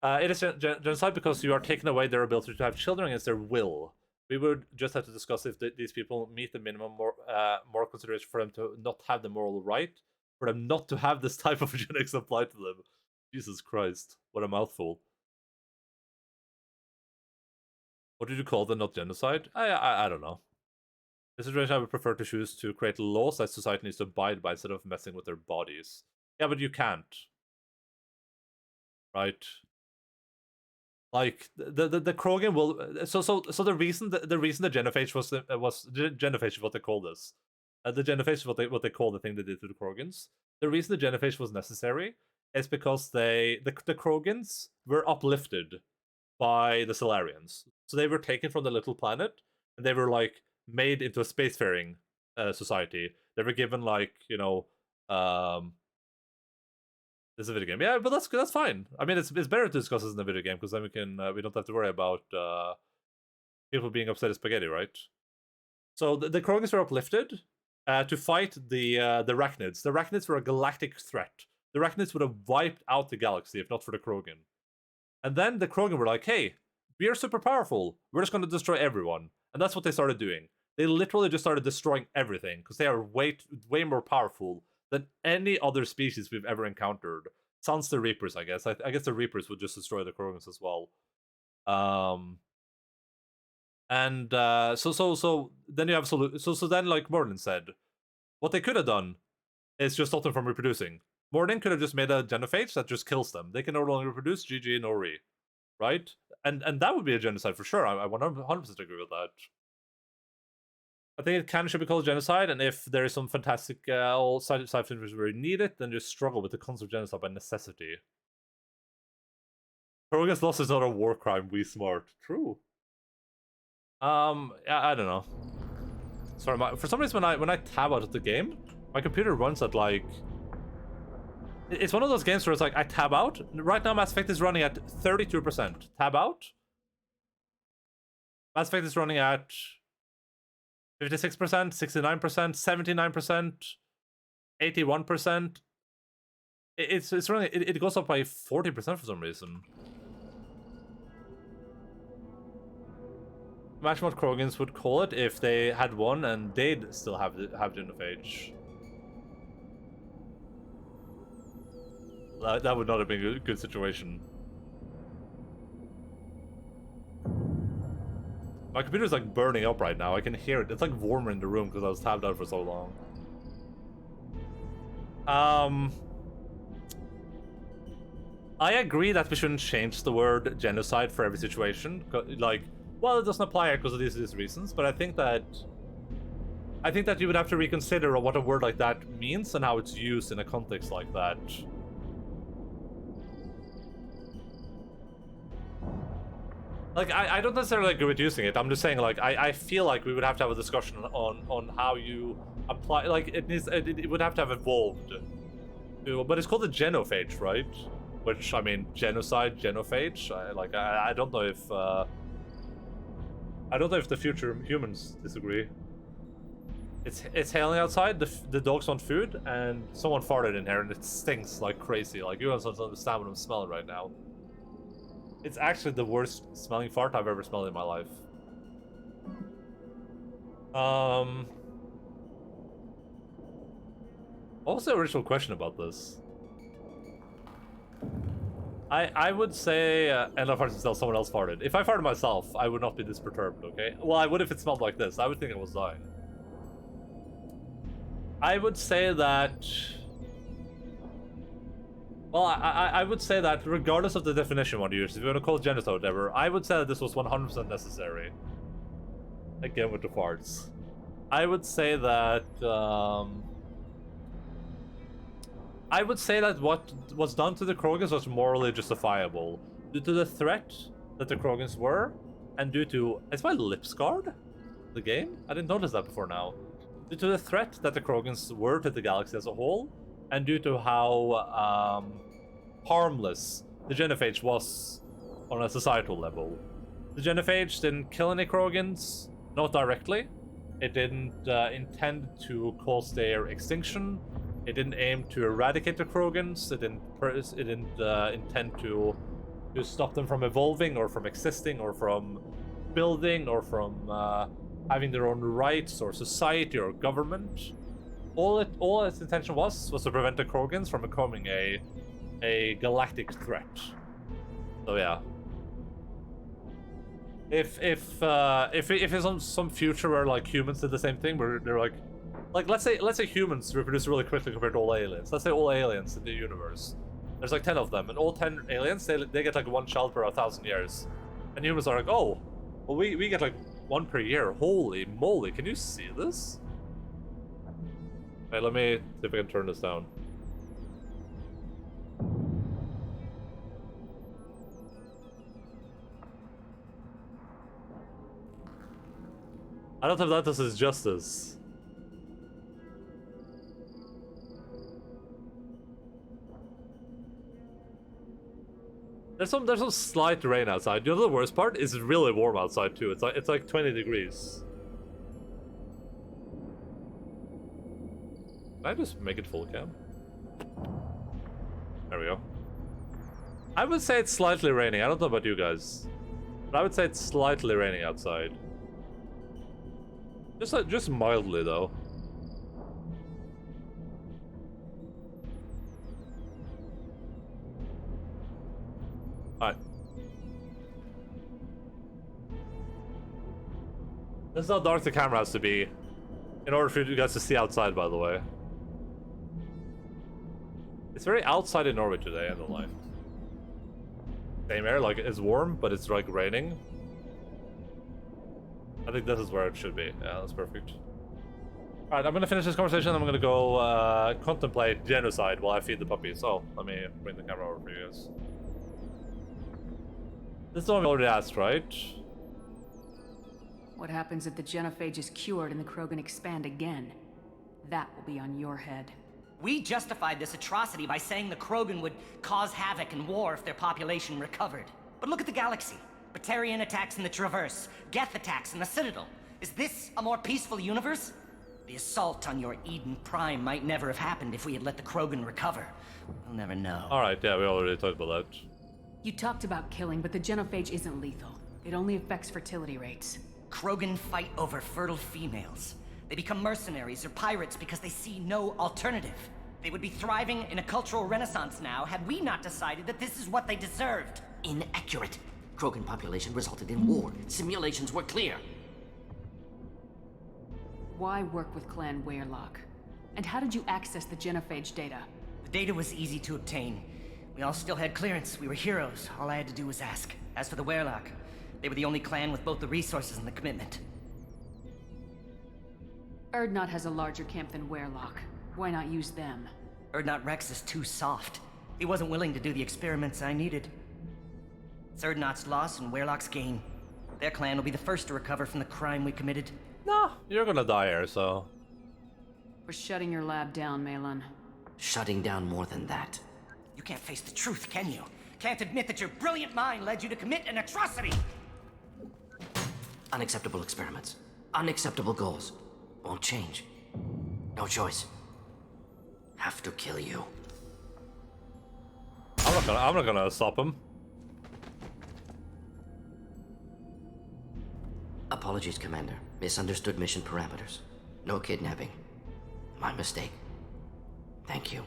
It is genocide because you are taking away their ability to have children against their will. We would just have to discuss if these people meet the minimum more consideration for them to not have the moral right, for them not to have this type of eugenics applied to them. Jesus Christ, what a mouthful. What did you call them? Not genocide? I don't know. In this situation, I would prefer to choose to create laws that society needs to abide by instead of messing with their bodies. Yeah, but you can't. Right? Like the Krogan will. So the reason the genophage was genophage is what they call this. The genophage is what they call the thing they did to the Krogans. The reason the genophage was necessary is because the Krogans were uplifted by the Solarians. So they were taken from the little planet and they were like made into a spacefaring society. They were given like, you know, this is a video game. Yeah, but that's fine. I mean, it's better to discuss this in a video game because then we don't have to worry about people being upset as spaghetti, right? So the Krogans were uplifted to fight the Arachnids. The Arachnids were a galactic threat. The Arachnids would have wiped out the galaxy if not for the Krogan. And then the Krogan were like, hey, we are super powerful. We're just going to destroy everyone. And that's what they started doing. They literally just started destroying everything because they are way more powerful than any other species we've ever encountered. Sans the Reapers, I guess. I guess the Reapers would just destroy the Krogans as well. So then you have so then, like Morden said, what they could have done is just stop them from reproducing. Morden could have just made a genophage that just kills them. They can no longer reproduce. GG, no re. Right? And that would be a genocide for sure. I 100% agree with that. I think it should be called genocide, and if there is some fantastic side features where you need it, then just struggle with the concept of genocide by necessity. Krogan's loss is not a war crime, we smart. True. I don't know. Sorry, for some reason when I tab out of the game, my computer runs at like... It's one of those games where it's like, I tab out. Right now, Mass Effect is running at 32%. Tab out. Mass Effect is running at 56%, 69%, 79%, 81%. It's running. It goes up by 40% for some reason. Imagine what Krogans would call it if they had one and they'd still have genophage. That would not have been a good situation. My computer's like burning up right now. I can hear it. It's like warmer in the room because I was tabbed out for so long. I agree that we shouldn't change the word genocide for every situation. Like, well, it doesn't apply because of these reasons, but I think that you would have to reconsider what a word like that means and how it's used in a context like that. Like, I don't necessarily agree with using it. I'm just saying, like, I feel like we would have to have a discussion on how you apply. Like, it would have to have evolved. But it's called a genophage, right? Which, I mean, genocide, genophage. I don't know if the future humans disagree. It's hailing outside. The dogs want food, and someone farted in here, and it stinks like crazy. Like, you don't understand what I'm smelling right now. It's actually the worst smelling fart I've ever smelled in my life. What was the original question about this? I would say end of farts until someone else farted. If I farted myself, I would not be this perturbed, okay? Well, I would if it smelled like this. I would think I was dying. I would say that... Well, I would say that regardless of the definition one you use, if you want to call it genocide or whatever, I would say that this was 100% necessary. Again with the farts. I would say that... I would say that what was done to the Krogans was morally justifiable. Due to the threat that the Krogans were, and due to... Is my lip scarred? The game? I didn't notice that before now. Due to the threat that the Krogans were to the galaxy as a whole, and due to how harmless the genophage was on a societal level. The genophage didn't kill any Krogans, not directly. It didn't intend to cause their extinction. It didn't aim to eradicate the Krogans. It didn't intend to stop them from evolving or from existing or from building or from having their own rights or society or government. All its intention was to prevent the Krogans from becoming a galactic threat. So yeah. If it's some future where like humans did the same thing, where they're like let's say humans reproduce really quickly compared to all aliens. Let's say all aliens in the universe. There's like 10 of them, and all 10 aliens they get like 1 child per 1,000 years, and humans are like, oh, well we get like 1 per year. Holy moly! Can you see this? Wait, let me see if I can turn this down. I don't have that as justice. There's some slight rain outside. You know the worst part is it's really warm outside too. It's like 20 degrees. Can I just make it full cam? There we go. I would say it's slightly raining. I don't know about you guys, but I would say it's slightly raining outside. Just mildly though. Alright. This is how dark the camera has to be in order for you guys to see outside, by the way. It's very outside in Norway today, Endaline. Same air, like it's warm, but it's like raining. I think this is where it should be. Yeah, that's perfect. Alright, I'm gonna finish this conversation. I'm gonna go contemplate genocide while I feed the puppies. So, let me bring the camera over for you guys. This is the one we already asked, right? What happens if the genophage is cured and the Krogan expand again? That will be on your head. We justified this atrocity by saying the Krogan would cause havoc and war if their population recovered. But look at the galaxy. Batarian attacks in the Traverse, Geth attacks in the Citadel. Is this a more peaceful universe? The assault on your Eden Prime might never have happened if we had let the Krogan recover. We'll never know. Alright, yeah, we already talked about that. You talked about killing, but the genophage isn't lethal. It only affects fertility rates. Krogan fight over fertile females. They become mercenaries or pirates because they see no alternative. They would be thriving in a cultural renaissance now had we not decided that this is what they deserved. Inaccurate. Krogan population resulted in war. Simulations were clear. Why work with Clan Weyrloc? And how did you access the genophage data? The data was easy to obtain. We all still had clearance. We were heroes. All I had to do was ask. As for the Werlock, they were the only clan with both the resources and the commitment. Erdnot has a larger camp than Werlock. Why not use them? Erdnot Rex is too soft. He wasn't willing to do the experiments I needed. It's Erdnot's loss and Werlock's gain. Their clan will be the first to recover from the crime we committed. No, you're gonna die here, so... We're shutting your lab down, Malin. Shutting down more than that. You can't face the truth, can you? Can't admit that your brilliant mind led you to commit an atrocity! Unacceptable experiments. Unacceptable goals. Won't change. No choice. Have to kill you. I'm not gonna stop him. Apologies, Commander. Misunderstood mission parameters. No kidnapping. My mistake. Thank you.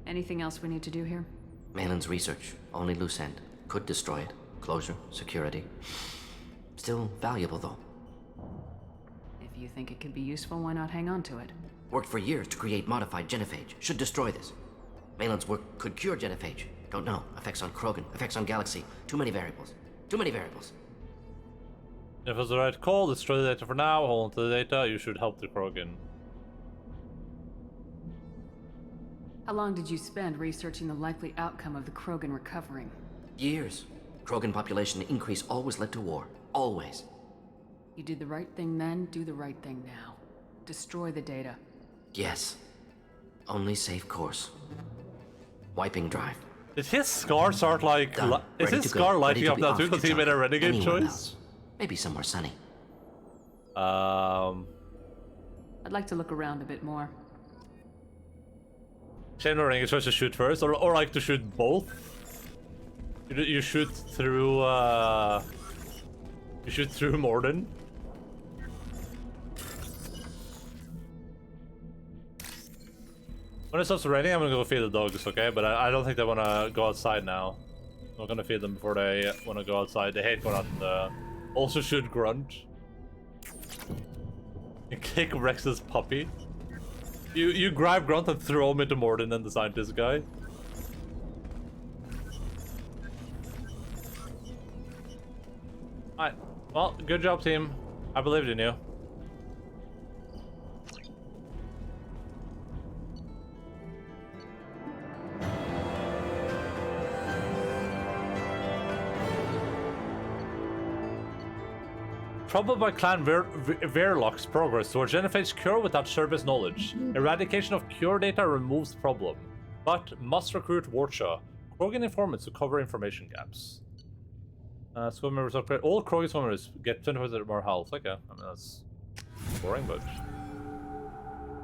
Anything else we need to do here? Malin's research. Only loose end. Could destroy it. Closure. Security. Still valuable, though. If you think it could be useful, why not hang on to it? Worked for years to create modified genophage. Should destroy this. Malin's work could cure genophage. Don't know. Effects on Krogan. Effects on Galaxy. Too many variables. Too many variables. If it's the right call, destroy the data for now, hold on to the data, you should help the Krogan. How long did you spend researching the likely outcome of the Krogan recovering? Years. Krogan population increase always led to war. Always. You did the right thing then, do the right thing now. Destroy the data. Yes. Only safe course. Wiping drive. Did his scar start like... Is his scar lighting up now too because he made a renegade choice? Maybe somewhere sunny. I'd like to look around a bit more. Shame no renegade choice to shoot first, or like to shoot both. You shoot through Morden. When it stops raining, I'm gonna go feed the dogs, okay? But I don't think they wanna go outside now. I'm not gonna feed them before they wanna go outside. They hate going out in the... Also shoot Grunt. You kick Rex's puppy. You grab Grunt and throw him into Morden and the scientist guy. Alright. Well, good job, team. I believed in you. Troubled by Clan Verlock's progress towards genophage cure without service knowledge. Eradication of cure data removes problem, but must recruit Warcha, Krogan informants to cover information gaps. Squad members upgrade. All Krogan squad members get 20% more health. Okay, I mean that's boring, but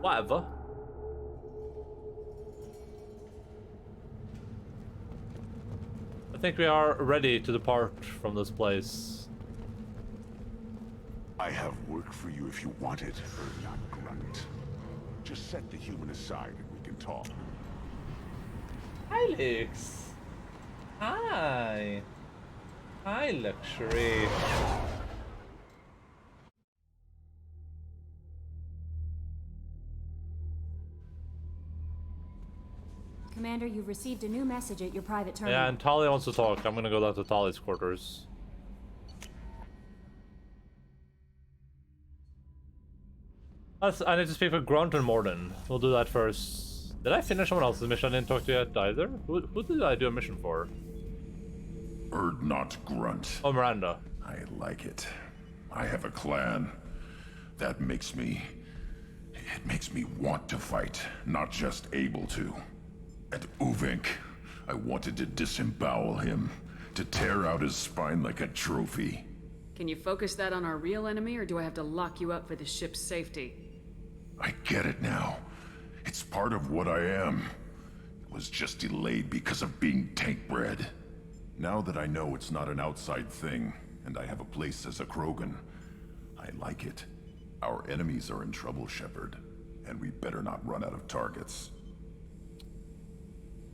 whatever. I think we are ready to depart from this place. I have work for you if you want it, Erdnot Grunt. Just set the human aside and we can talk. Hi, Lux. Hi. Hi, Luxury. Commander, you've received a new message at your private terminal. Yeah, and Talia wants to talk. I'm gonna go down to Talia's quarters. I need to speak with Grunt and Morden. We'll do that first. Did I finish someone else's mission I didn't talk to yet either? Who did I do a mission for? Erdnot Grunt. Oh, Miranda. I like it. I have a clan. That makes me... It makes me want to fight, not just able to. At Uvink, I wanted to disembowel him, to tear out his spine like a trophy. Can you focus that on our real enemy, or do I have to lock you up for the ship's safety? I get it now. It's part of what I am. It was just delayed because of being tank-bred. Now that I know it's not an outside thing, and I have a place as a Krogan, I like it. Our enemies are in trouble, Shepard, and we better not run out of targets.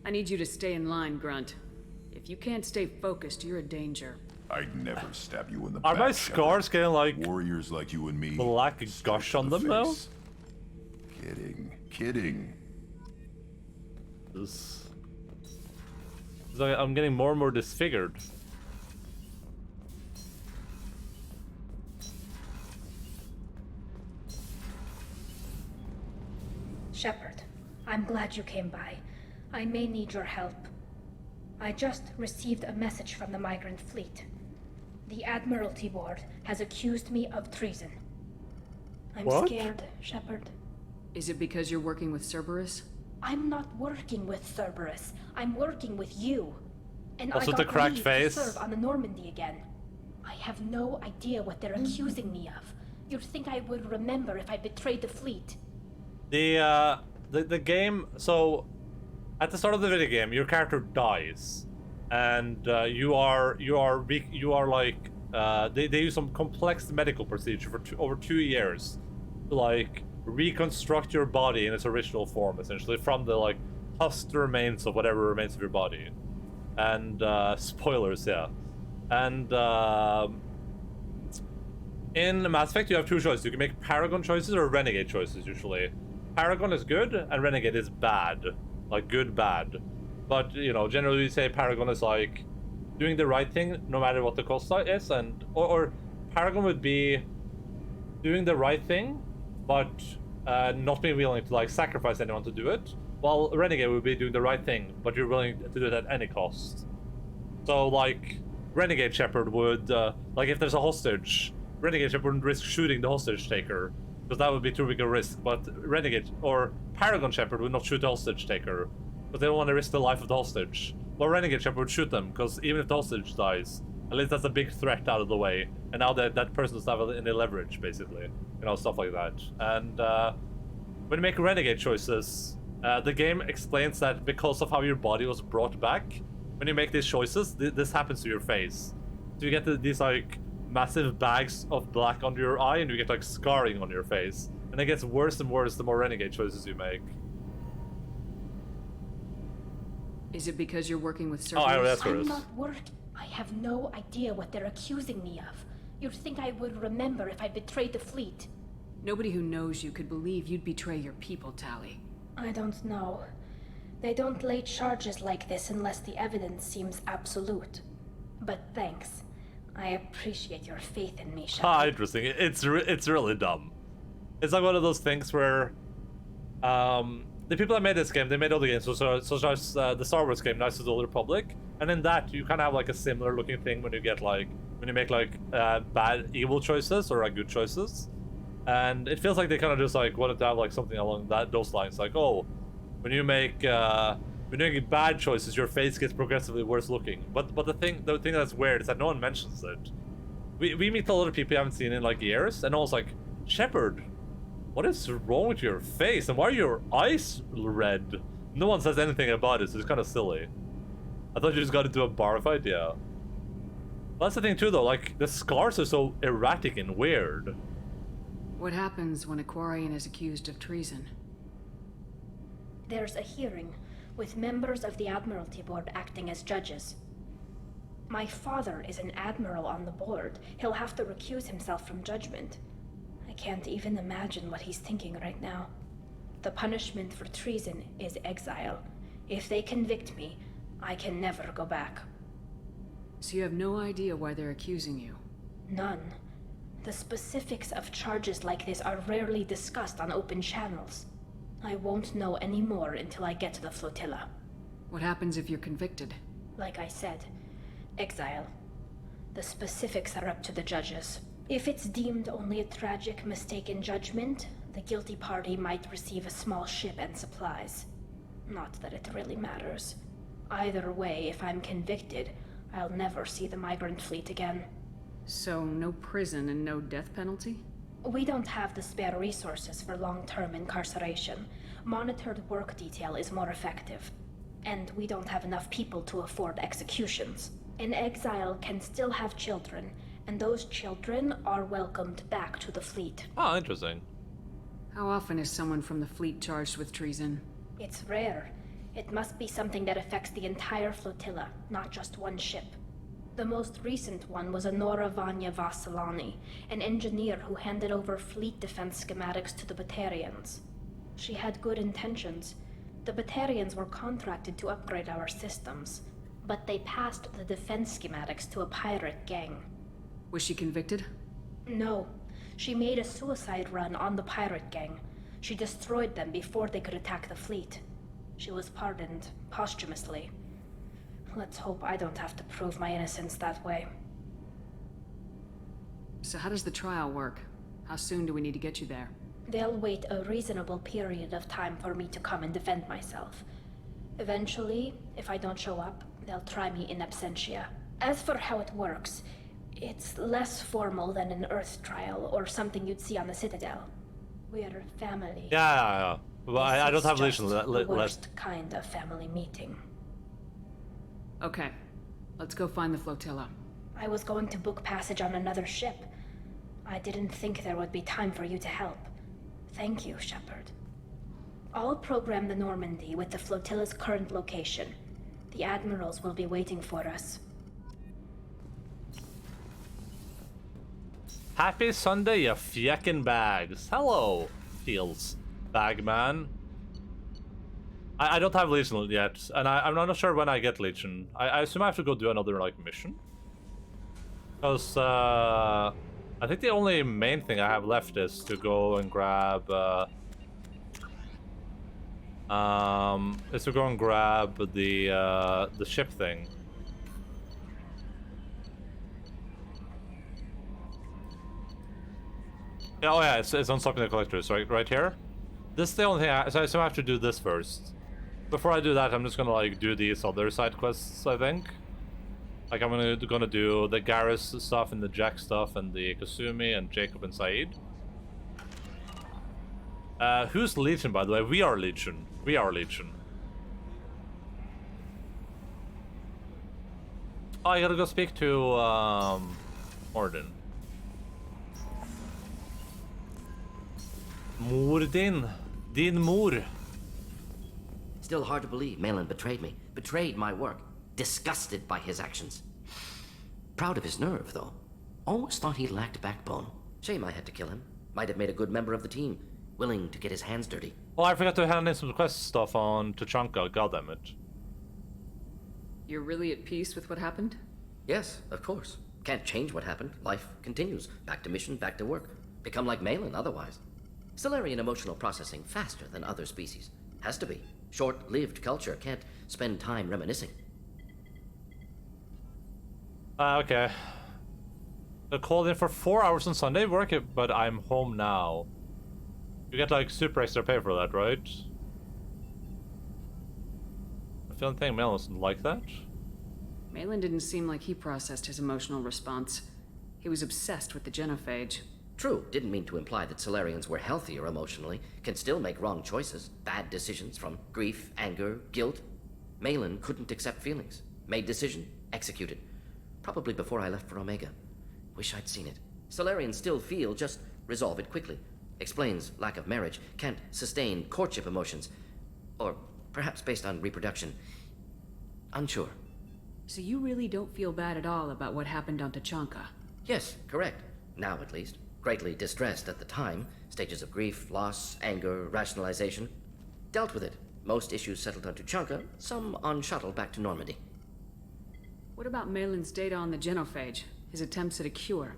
I need you to stay in line, Grunt. If you can't stay focused, you're a danger. I'd never stab you in the Are back, my Shepard. scars getting like warriors like you and me? Black gush on them though? Kidding. I'm getting more and more disfigured. Shepard, I'm glad you came by. I may need your help. I just received a message from the migrant fleet. The Admiralty Board has accused me of treason. I'm scared, Shepard. Is it because you're working with Cerberus? I'm not working with Cerberus. I'm working with you. And Also I the got cracked leave face. to serve on the Normandy again. I have no idea what they're accusing me of. You'd think I would remember if I betrayed the fleet. The game. So, at the start of the video game, your character dies, and you are like they use some complex medical procedure for over 2 years to like reconstruct your body in its original form, essentially from the like husk remains of whatever remains of your body. And spoilers, yeah. And in Mass Effect, you have 2 choices. You can make Paragon choices or Renegade choices, usually. Paragon is good, and Renegade is bad. Like, good, bad. But, you know, generally we say Paragon is like doing the right thing no matter what the cost is, and or Paragon would be doing the right thing, but not being willing to like sacrifice anyone to do it. While Renegade would be doing the right thing, but you're willing to do it at any cost. So, like, Renegade Shepard would, like, if there's a hostage, Renegade Shepard wouldn't risk shooting the hostage taker, because that would be too big a risk. But Renegade or Paragon Shepard would not shoot the hostage taker, because they don't want to risk the life of the hostage. But Renegade Shepard would shoot them, because even if the hostage dies, at least that's a big threat out of the way, and now that person doesn't have any leverage, basically. You know, stuff like that. And when you make Renegade choices, the game explains that because of how your body was brought back, when you make these choices, this happens to your face. So you get these like massive bags of black under your eye, and you get like scarring on your face. And it gets worse and worse the more Renegade choices you make. Is it because you're working with Oh, Cerberus? I'm not working. I have no idea what they're accusing me of. You'd think I would remember if I betrayed the fleet. Nobody who knows you could believe you'd betray your people, Tali. I don't know. They don't lay charges like this unless the evidence seems absolute. But thanks. I appreciate your faith in me, Shepard. Ah, interesting. It's really dumb. It's like one of those things where the people that made this game, they made other games, such as the Star Wars game, Knights of the Old Republic, and in that you kind of have like a similar looking thing when you get like when you make like evil choices or good choices, and it feels like they kind of just like wanted to have like something along those lines, like, oh, when you make bad choices, your face gets progressively worse looking. But the thing that's weird is that no one mentions it. We meet a lot of people we haven't seen in like years, and no one's like, Shepard, what is wrong with your face? And why are your eyes red? No one says anything about it, so it's kind of silly. I thought you just got into a bar fight, yeah. That's the thing too, though. Like, the scars are so erratic and weird. What happens when a Quarian is accused of treason? There's a hearing, with members of the Admiralty Board acting as judges. My father is an admiral on the board. He'll have to recuse himself from judgment. I can't even imagine what he's thinking right now. The punishment for treason is exile. If they convict me, I can never go back. So you have no idea why they're accusing you? None. The specifics of charges like this are rarely discussed on open channels. I won't know any more until I get to the flotilla. What happens if you're convicted? Like I said, exile. The specifics are up to the judges. If it's deemed only a tragic mistake in judgment, the guilty party might receive a small ship and supplies. Not that it really matters. Either way, if I'm convicted, I'll never see the migrant fleet again. So no prison and no death penalty? We don't have the spare resources for long-term incarceration. Monitored work detail is more effective. And we don't have enough people to afford executions. An exile can still have children, and those children are welcomed back to the fleet. Oh, interesting. How often is someone from the fleet charged with treason? It's rare. It must be something that affects the entire flotilla, not just one ship. The most recent one was Honora Vanya Vassilani, an engineer who handed over fleet defense schematics to the Batarians. She had good intentions. The Batarians were contracted to upgrade our systems, but they passed the defense schematics to a pirate gang. Was she convicted? No. She made a suicide run on the pirate gang. She destroyed them before they could attack the fleet. She was pardoned posthumously. Let's hope I don't have to prove my innocence that way. So how does the trial work? How soon do we need to get you there? They'll wait a reasonable period of time for me to come and defend myself. Eventually, if I don't show up, they'll try me in absentia. As for how it works, it's less formal than an Earth trial or something you'd see on the Citadel. We're family. Yeah. Well, I don't have This is relation. just the worst kind of family meeting. Okay. Let's go find the flotilla. I was going to book passage on another ship. I didn't think there would be time for you to help. Thank you, Shepard. I'll program the Normandy with the flotilla's current location. The admirals will be waiting for us. Happy Sunday, you fiekin' bags. Hello, Feels Bagman. I don't have Legion yet, and I'm not sure when I get Legion. I assume I have to go do another, like, mission. Because, I think the only main thing I have left is to go and grab, the ship thing. Yeah, oh yeah, it's unstocking the collectors, right here. This is the only thing, so I have to do this first. Before I do that, I'm just gonna like do these other side quests, I think. Like I'm gonna do the Garrus stuff and the Jack stuff and the Kasumi and Jacob and Saeed. Who's Legion, by the way? We are Legion. We are Legion. Oh, I gotta go speak to Morden. Mordin. Din Mor. Still hard to believe Malin betrayed me. Betrayed my work. Disgusted by his actions. Proud of his nerve, though. Almost thought he lacked backbone. Shame I had to kill him. Might have made a good member of the team. Willing to get his hands dirty. Oh, I forgot to hand in some quest stuff on Tachanka. Goddammit. You're really at peace with what happened? Yes, of course. Can't change what happened. Life continues. Back to mission, back to work. Become like Malin otherwise. Solarian emotional processing faster than other species. Has to be. Short-lived culture can't spend time reminiscing. Okay. I called in for 4 hours on Sunday work, but I'm home now. You get like super extra pay for that, right? I feel like Malin doesn't like that. Malin didn't seem like he processed his emotional response. He was obsessed with the genophage. True, didn't mean to imply that Solarians were healthier emotionally, can still make wrong choices, bad decisions from grief, anger, guilt. Malin couldn't accept feelings. Made decision, executed. Probably before I left for Omega. Wish I'd seen it. Solarians still feel, just resolve it quickly. Explains lack of marriage, can't sustain courtship emotions. Or perhaps based on reproduction. Unsure. So you really don't feel bad at all about what happened on Tachanka? Yes, correct. Now at least. Greatly distressed at the time. Stages of grief, loss, anger, rationalization. Dealt with it. Most issues settled on Tachanka, some on shuttle back to Normandy. What about Malin's data on the genophage? His attempts at a cure?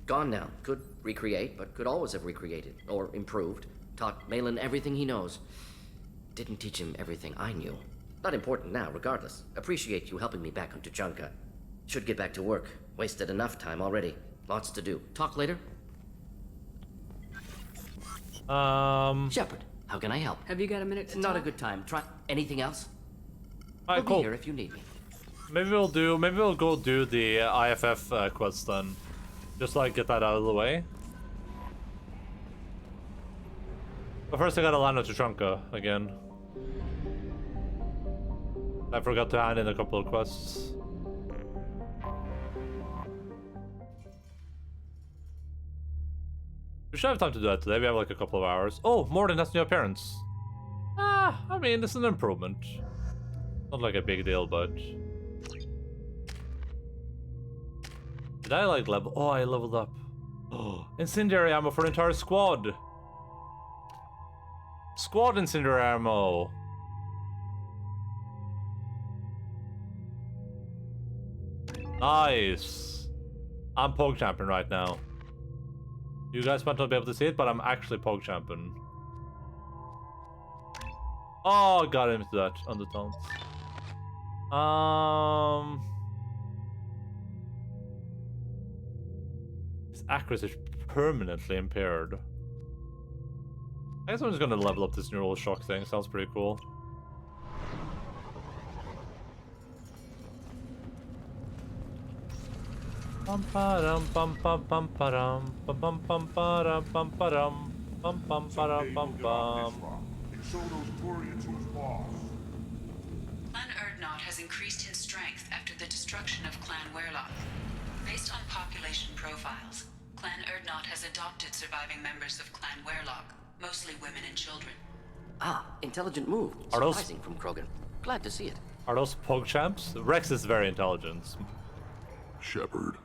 Gone now. Could recreate, but could always have recreated. Or improved. Taught Malin everything he knows. Didn't teach him everything I knew. Not important now, regardless. Appreciate you helping me back on Tachanka. Should get back to work. Wasted enough time already. Lots to do. Talk later? Shepard, how can I help? Have you got a minute to Not talk? a good time. Try anything else? Alright, I'll cool. be here if you need me. Maybe we'll go do the IFF quest then. Just like get that out of the way. But first I gotta land on Tachanka again. I forgot to hand in a couple of quests. We should have time to do that today. We have like a couple of hours. Oh, Morden has new appearance. I mean, it's an improvement. Not like a big deal, but... Did I like level? Oh, I leveled up. Oh, incendiary ammo for the entire squad. Squad incendiary ammo. Nice. I'm Pog Champion right now. You guys might not be able to see it, but I'm actually Pog Champion. Oh, got into that undertones. His accuracy is permanently impaired. I guess I'm just gonna level up this neural shock thing. Sounds pretty cool. Bum ba-dum bum bum bum ba-dum bum bum bum ba-dum bum ba-dum bum bum ba-dum bum bum. Clan Erdnot has increased in strength after the destruction of Clan Werlock. Based on population profiles, Clan Erdnot has adopted surviving members of Clan Werlock, mostly women and children. Ah, intelligent move. Are those- Surprising from Krogan. Glad to see it. Are those Pog Champs? Rex is very intelligent. Shepard,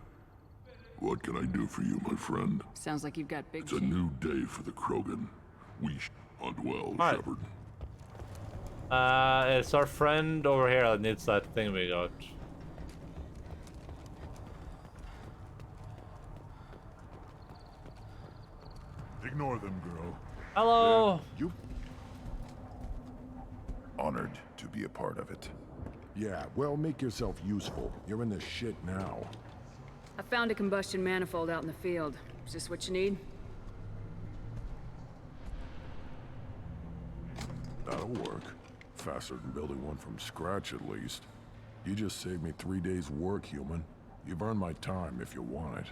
what can I do for you, my friend? Sounds like you've got big It's a new day for the Krogan. We hunt well, Right. Shepard. It's our friend over here that needs that thing we got. Ignore them, girl. Hello. You honored to be a part of it. Yeah, well, make yourself useful. You're in this shit now. I found a combustion manifold out in the field. Is this what you need? That'll work. Faster than building one from scratch, at least. You just saved me 3 days' work, human. You've earned my time if you want it.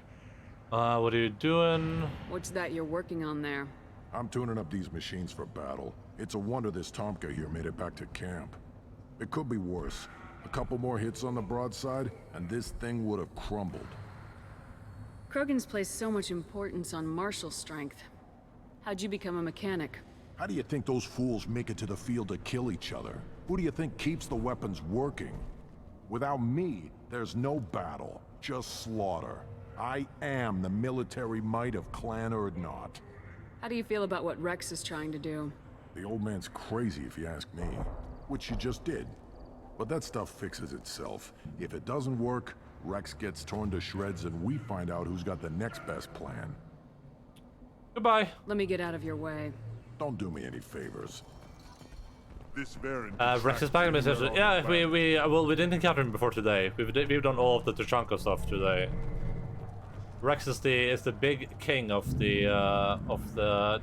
What are you doing? What's that you're working on there? I'm tuning up these machines for battle. It's a wonder this Tomka here made it back to camp. It could be worse. A couple more hits on the broadside, and this thing would have crumbled. Krogan's placed so much importance on martial strength. How'd you become a mechanic? How do you think those fools make it to the field to kill each other? Who do you think keeps the weapons working? Without me, there's no battle, just slaughter. I am the military might of Clan Erdnot. How do you feel about what Rex is trying to do? The old man's crazy if you ask me, which you just did. But that stuff fixes itself. If it doesn't work, Rex gets torn to shreds and we find out who's got the next best plan. Goodbye. Let me get out of your way. Don't do me any favors. This Varen. Rex is back in the Yeah, we didn't encounter him before today. We've done all of the Tuchanka stuff today. Rex is the big king of the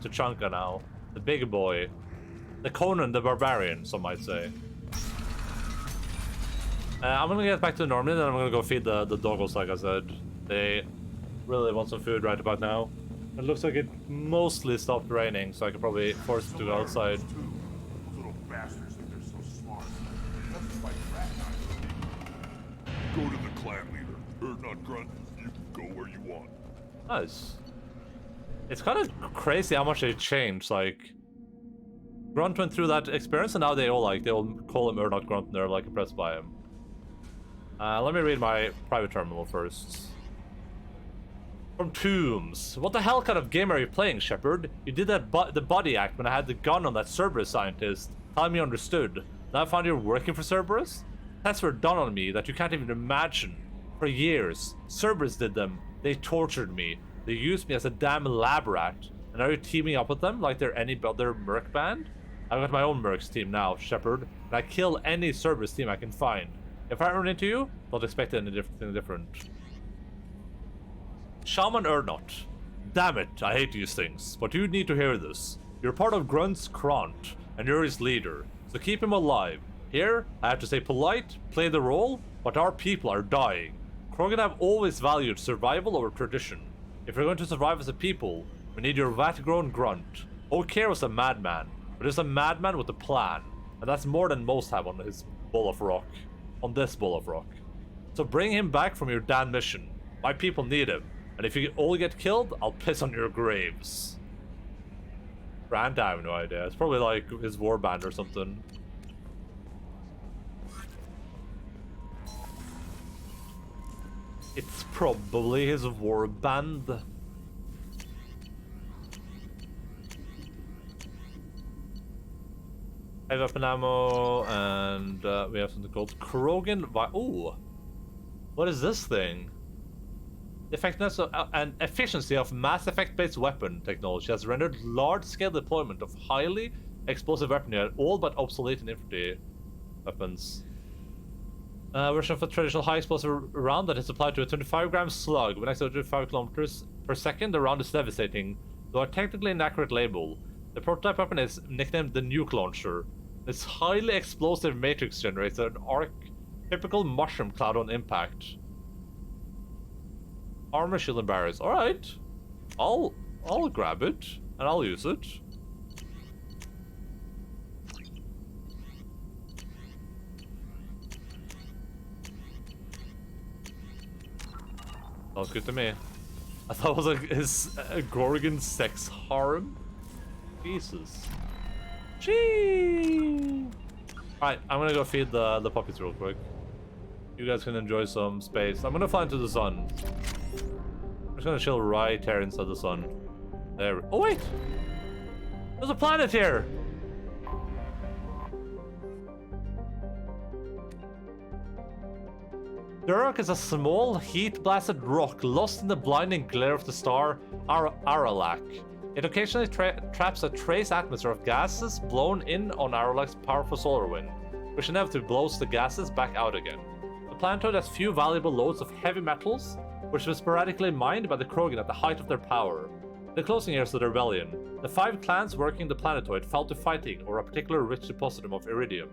Tuchanka now, the big boy, the Conan the Barbarian, some might say. I'm gonna get back to Normandy, then I'm gonna go feed the doggos, like I said. They really want some food right about now. It looks like it mostly stopped raining, so I could probably force them to go outside. Those little bastards think they're so smart. Let's fight Rat. Go to the clan leader. Erdnot Grunt, you can go where you want. Nice. It's kind of crazy how much they changed. Like, Grunt went through that experience, and now they all call him Erdnot Grunt, and they're like impressed by him. Let me read my private terminal first. From Tombs. What the hell kind of game are you playing, Shepard? You did that the body act when I had the gun on that Cerberus scientist. Time you understood. Now I found you're working for Cerberus? Tests were done on me that you can't even imagine. For years, Cerberus did them. They tortured me. They used me as a damn lab rat. And are you teaming up with them like they're any other merc band? I've got my own mercs team now, Shepard. And I kill any Cerberus team I can find. If I run into you, don't expect anything different. Shaman Erdnot. Damn it, I hate these things, but you need to hear this. You're part of Grunt's Kront, and you're his leader, so keep him alive. Here, I have to stay polite, play the role, but our people are dying. Krogan have always valued survival over tradition. If we're going to survive as a people, we need your vat-grown Grunt. O'Kare was a madman, but he's a madman with a plan, and that's more than most have on his ball of rock. On this ball of rock. So bring him back from your damn mission. My people need him. And if you all get killed, I'll piss on your graves. Grant, I have no idea. It's probably like his warband or something. It's probably his warband. Heavy weapon ammo, and we have something called Krogan. Ooh, what is this thing? The effectiveness and efficiency of Mass Effect-based weapon technology has rendered large-scale deployment of highly explosive weaponry all but obsolete in infantry weapons. Version of a traditional high-explosive round that is applied to a 25-gram slug. When executed 5 kilometers per second, the round is devastating. Though a technically inaccurate label, the prototype weapon is nicknamed the Nuke Launcher. This highly explosive matrix generates an typical mushroom cloud on impact. Armor, shield, and barriers. All right, I'll grab it and I'll use it. Sounds good to me. I thought it was like his Gorgon sex harem. Jesus. Gee. Alright, I'm gonna go feed the puppies real quick. You guys can enjoy some space. I'm gonna fly into the sun. I'm just gonna chill right here inside the sun. There. Oh wait! There's a planet here! Durak is a small, heat-blasted rock lost in the blinding glare of the star Aralak. It occasionally traps a trace atmosphere of gases blown in on Aralak's powerful solar wind, which inevitably blows the gases back out again. The planetoid has few valuable loads of heavy metals, which were sporadically mined by the Krogan at the height of their power. In the closing years of the rebellion, the 5 clans working the planetoid fell to fighting over a particular rich depositum of iridium.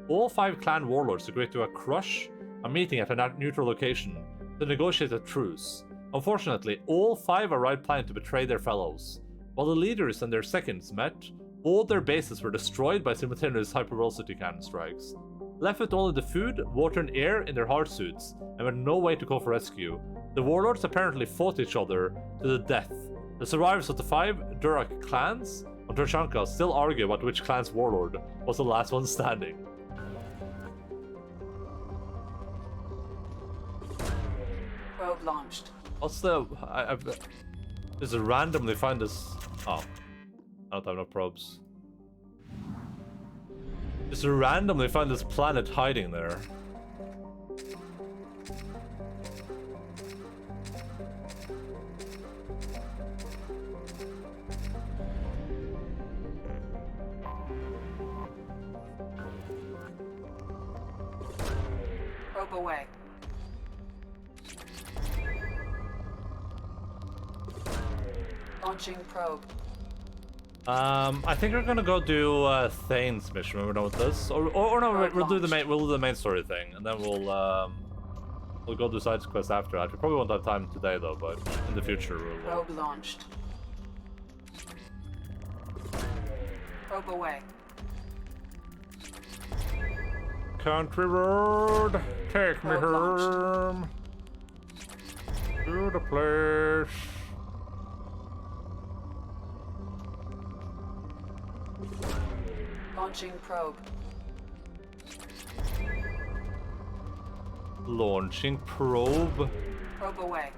All 5 clan warlords agreed to a meeting at a neutral location to negotiate a truce. Unfortunately, all 5 arrived planning to betray their fellows. While the leaders and their seconds met, all their bases were destroyed by simultaneous hypervelocity cannon strikes. Left with only the food, water, and air in their hard suits, and with no way to call for rescue, the warlords apparently fought each other to the death. The survivors of the 5 Durak clans on Turshanka still argue about which clan's warlord was the last one standing. Probe launched. What's the... Just randomly find this... Oh. I don't have enough probes. Just randomly find this planet hiding there. Probe away. Launching probe. I think we're gonna go do Thane's mission when we're done with this, or no, we'll do the main story thing, and then we'll go do side quest after that. We probably won't have time today though, but in the future we'll. Probe launched. Probe away. Country road, take me home to the place. Launching probe. Launching probe. Probe away.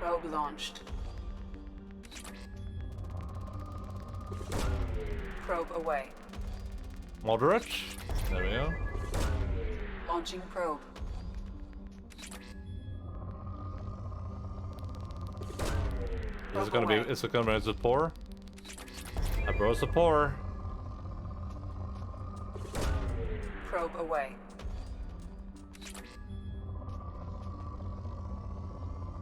Probe launched. Probe away. Moderate. There we go. Launching probe. Is it gonna be a pour? I brought a pour. Probe away.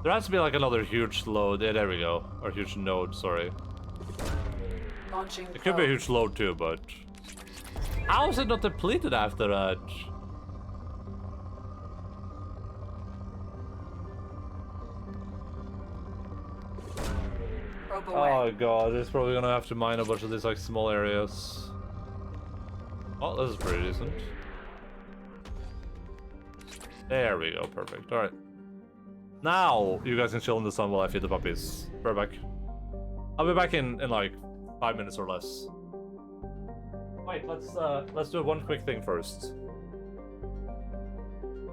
There has to be like another huge load. Yeah, there we go. Or huge node, sorry. Launching It could be a huge load too, but... How is it not depleted after that? Oh god, it's probably gonna have to mine a bunch of these like small areas. Oh, this is pretty decent. There we go, perfect. Alright. Now, you guys can chill in the sun while I feed the puppies. Right back. I'll be back in like 5 minutes or less. Wait, let's do one quick thing first.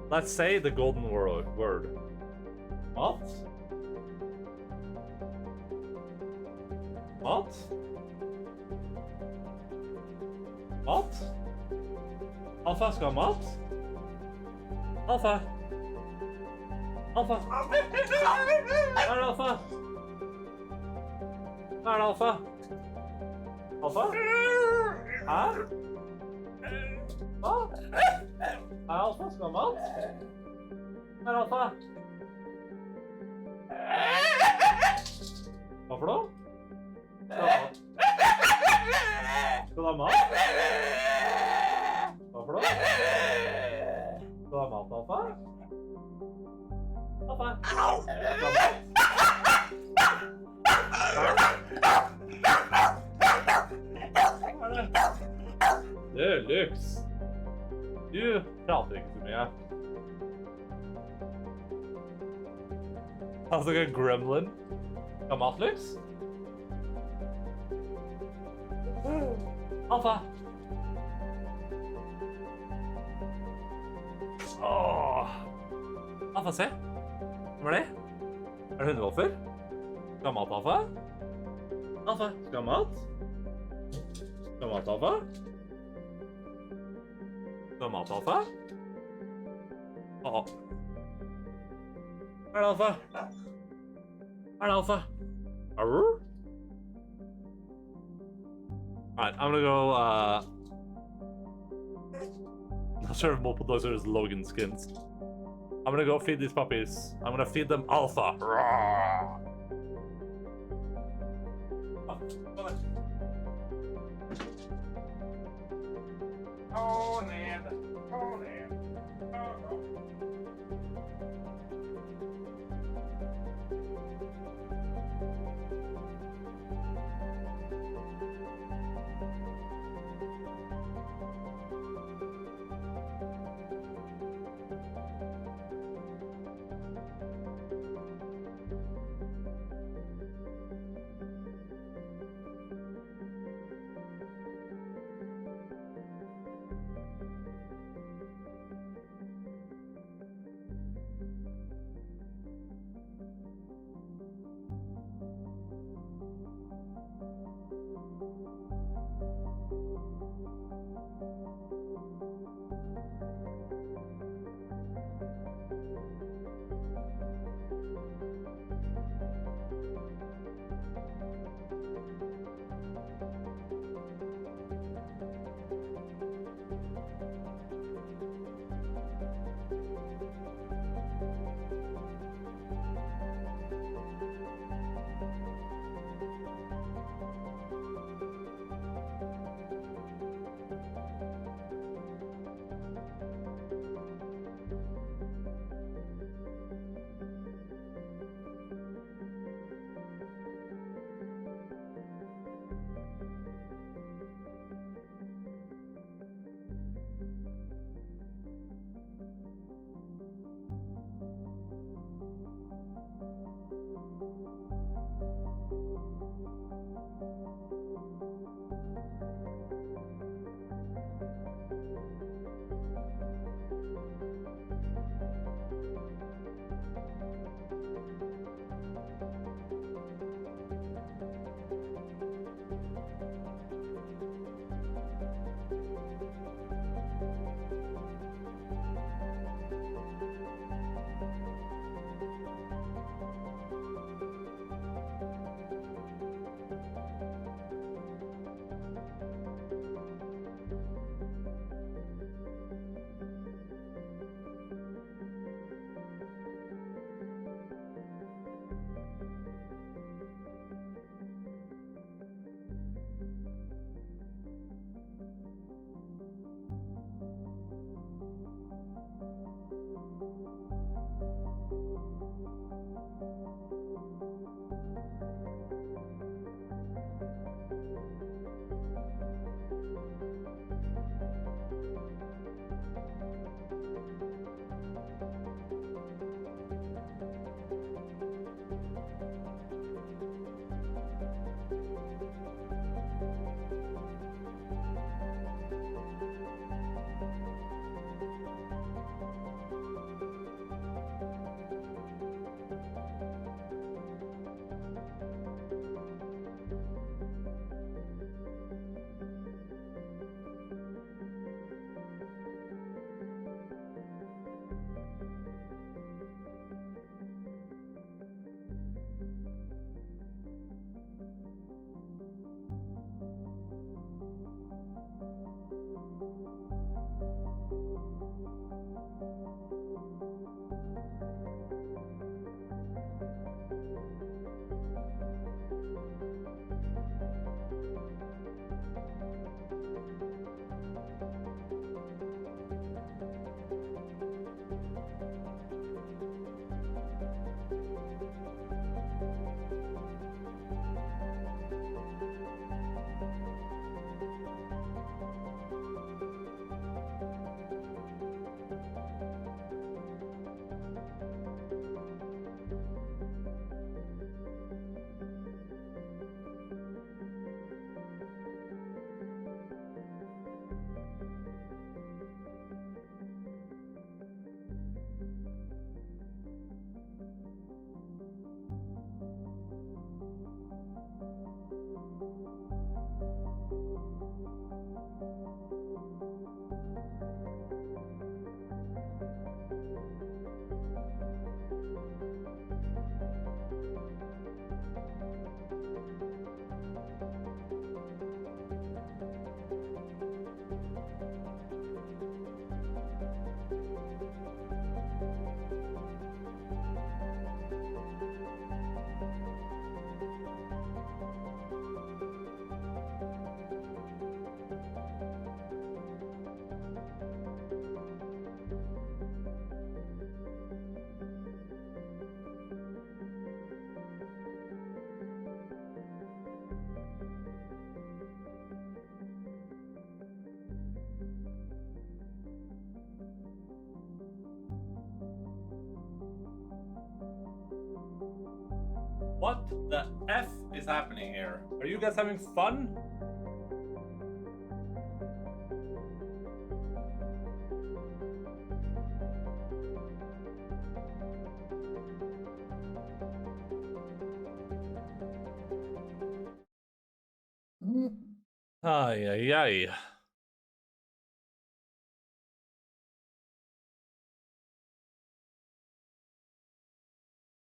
Let's say the golden word. What? Mat? Mat? Alpha skal ha mat? Alpha? Alpha? Hva er det, Alpha? Hva er det, Alpha? Alpha? Hæ? Hva? Er Alpha skal ha mat? Hva er det, Alpha? Hva for noe? Skal du ha mat? Hva for noe? Skal du ha mat, Alpha? Alpha? Skal du ha mat? Hva er det? Deluxe. Du prater ikke så mye. Altså, en gremlin. Skal ha mat, Lux? Alpha! Åh! Alpha, se. Hva er det? Er det hundevåfer? Skal ha mat, Alpha? Alpha, skal ha mat? Skal ha mat, Alpha? Skal ha mat, Alpha? Åh. Hva er det, Alpha? Hva er det, Alpha? Arr? Alright, I'm gonna go, not sure if multiple dogs are just Logan skins. I'm gonna go feed these puppies. I'm gonna feed them Alpha. Rawr. Oh, man. Oh, man. Oh. What the F is happening here? Are you guys having fun? Ay, ay, ay.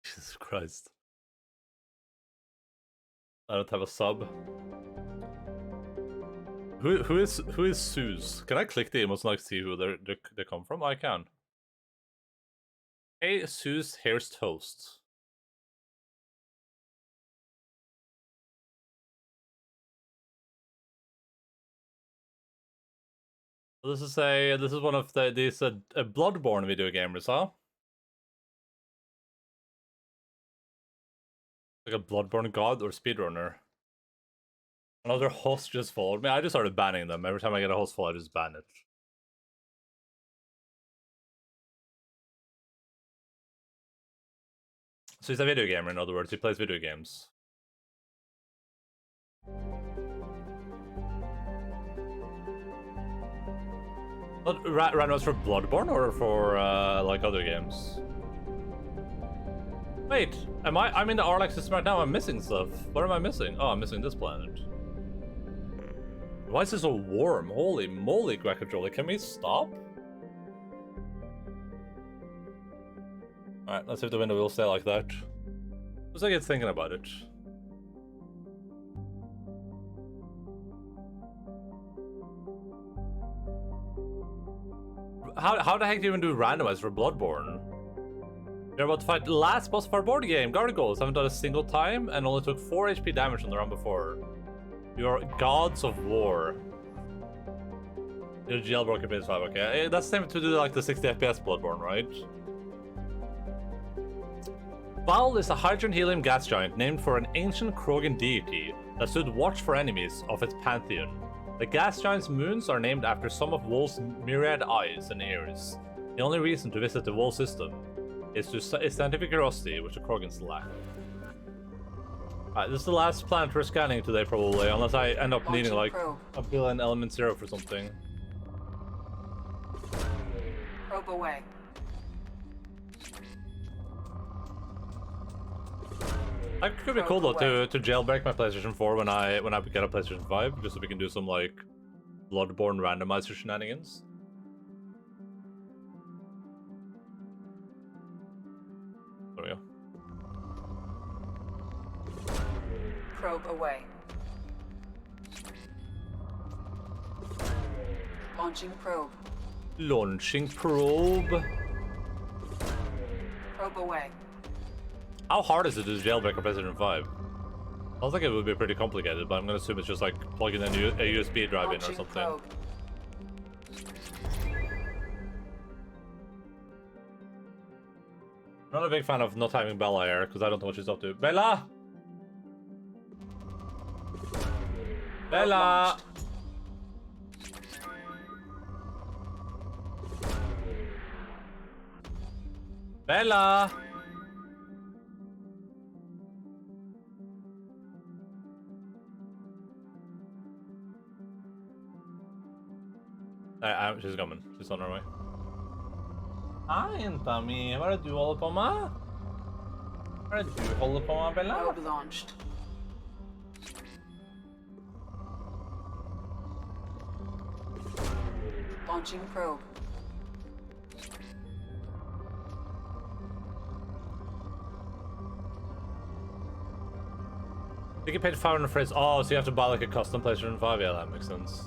Jesus Christ. I don't have a sub. Who is Suze? Can I click the emotes and like see who they come from? I can. Hey, Suze, here's toast. This is one of these Bloodborne video gamers, huh? Like a Bloodborne god or speedrunner. Another host just followed me. I just started banning them. Every time I get a host follow, I just ban it. So he's a video gamer, in other words. He plays video games. But randoms for Bloodborne or for like other games? Wait, I'm in the Arlax system right now. I'm missing stuff. What am I missing? Oh, I'm missing this planet. Why is this so warm? Holy moly, Greg controller. Can we stop? Alright, let's see if the window will stay like that. Just like it's thinking about it. How the heck do you even do randomized for Bloodborne? You're about to fight the last boss of our board game, Gargoyles. Haven't done a single time and only took 4 HP damage on the round before. You're gods of war. You're jailbroken PS5, okay. That's the same to do like the 60 FPS Bloodborne, right? Baal is a hydrogen helium gas giant named for an ancient Krogan deity that stood watch for enemies of its pantheon. The gas giant's moons are named after some of Wol's myriad eyes and ears. The only reason to visit the Wol system is scientific curiosity, which the Krogans lack. Alright, this is the last planet we're scanning today, probably, unless I end up needing like a billion element 0 for something. Probe away. That could be cool though to jailbreak my PlayStation 4 when I get a PlayStation 5, just so we can do some like Bloodborne randomizer shenanigans. There we go. Probe away. Launching probe. Launching probe. Probe away. How hard is it to jailbreak a PlayStation 5? I think it would be pretty complicated, but I'm gonna assume it's just like plugging in a USB drive in or something. Probe. I'm not a big fan of not having Bella here, because I don't know what she's up to. Bella! Bella! Bella! She's coming. She's on her way. Hei, jenta mi. Hva er det du holder på med? Hva er det du holder på med, Bella? Probe launched. Launching probe. You get paid 500 for it. Oh, so you have to buy like a custom PlayStation 5? Yeah, that makes sense.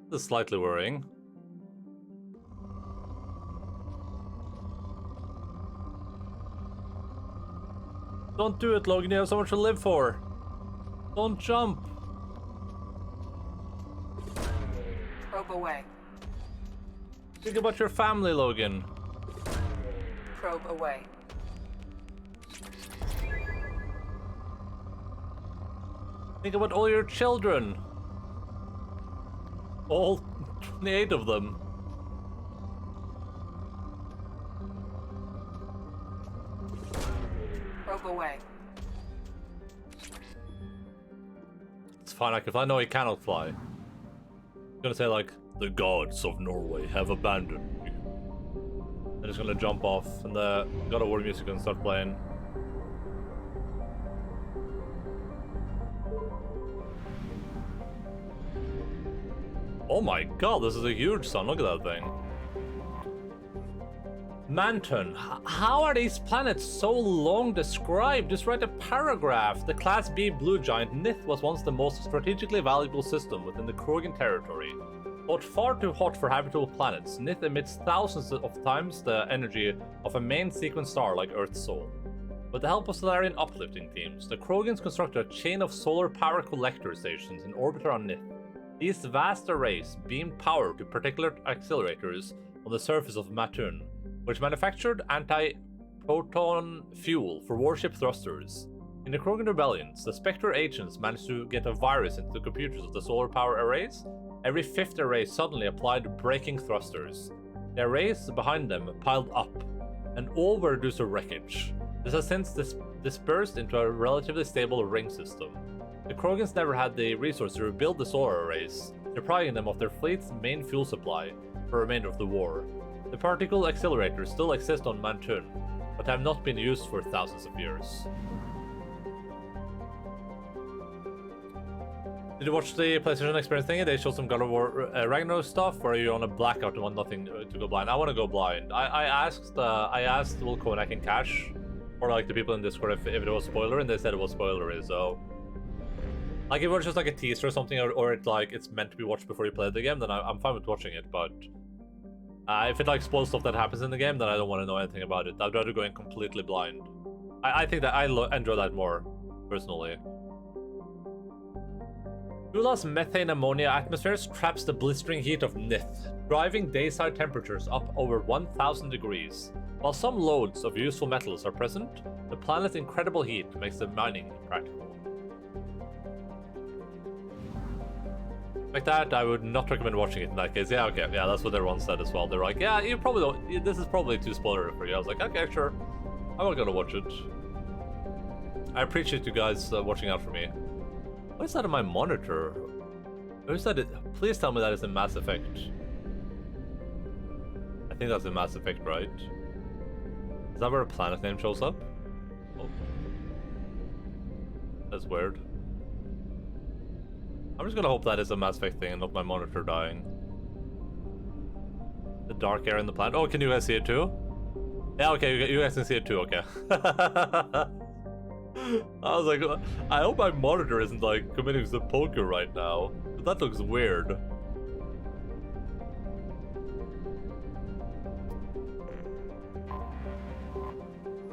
This is slightly worrying. Don't do it, Logan. You have so much to live for. Don't jump. Probe away. Think about your family, Logan. Probe away. Think about all your children. All 28 of them. Probe away. It's fine, I can fly. No, he cannot fly. I'm gonna say, like, the gods of Norway have abandoned me. I'm just gonna jump off, and the God of War music can start playing. Oh my god, this is a huge sun. Look at that thing. Manton, how are these planets so long described? Just write a paragraph. The Class B blue giant Nith was once the most strategically valuable system within the Krogan territory. Thought far too hot for habitable planets, Nith emits thousands of times the energy of a main sequence star like Earth's Sol. With the help of Solarian uplifting teams, the Krogans constructed a chain of solar power collector stations in orbit around Nith. These vast arrays beamed power to particular accelerators on the surface of Matun, which manufactured anti-proton fuel for warship thrusters. In the Krogan rebellions, the Spectre agents managed to get a virus into the computers of the solar power arrays. Every fifth array suddenly applied braking thrusters. The arrays behind them piled up, and all were reduced to wreckage. This has since dispersed into a relatively stable ring system. The Krogans never had the resources to rebuild the solar arrays, depriving them of their fleet's main fuel supply for the remainder of the war. The particle accelerators still exist on Mantun, but have not been used for thousands of years. Did you watch the PlayStation Experience thingy? They showed some God of War Ragnarok stuff, or are you on a blackout and want nothing to go blind? I want to go blind. I asked Wilco and I can cash, or like the people in Discord if it was spoiler, and they said it was spoilery, so... Like if it was just like a teaser or something, or it's meant to be watched before you play the game, then I'm fine with watching it, but... if it like spoils stuff that happens in the game, then I don't want to know anything about it. I'd rather go in completely blind. I think that I enjoy that more, personally. Ula's methane ammonia atmospheres traps the blistering heat of Nith, driving dayside temperatures up over 1000 degrees. While some loads of useful metals are present, the planet's incredible heat makes the mining impractical. Like that, I would not recommend watching it in that case. Yeah, okay, yeah, that's what everyone said as well. They're like, yeah, you probably don't, this is probably too spoilery for you. I was like, okay, sure, I'm not gonna watch it. I appreciate you guys watching out for me. What is that on my monitor? Or is that it? Please tell me that is in Mass Effect. I think that's in Mass Effect, right? Is that where a planet name shows up? Oh. That's weird. I'm just gonna hope that is a Mass Effect thing and not my monitor dying. The dark air in the planet. Oh, can you guys see it too? Yeah, okay, you guys can see it too, okay. I was like, I hope my monitor isn't like committing some poker right now. But that looks weird.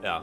Yeah.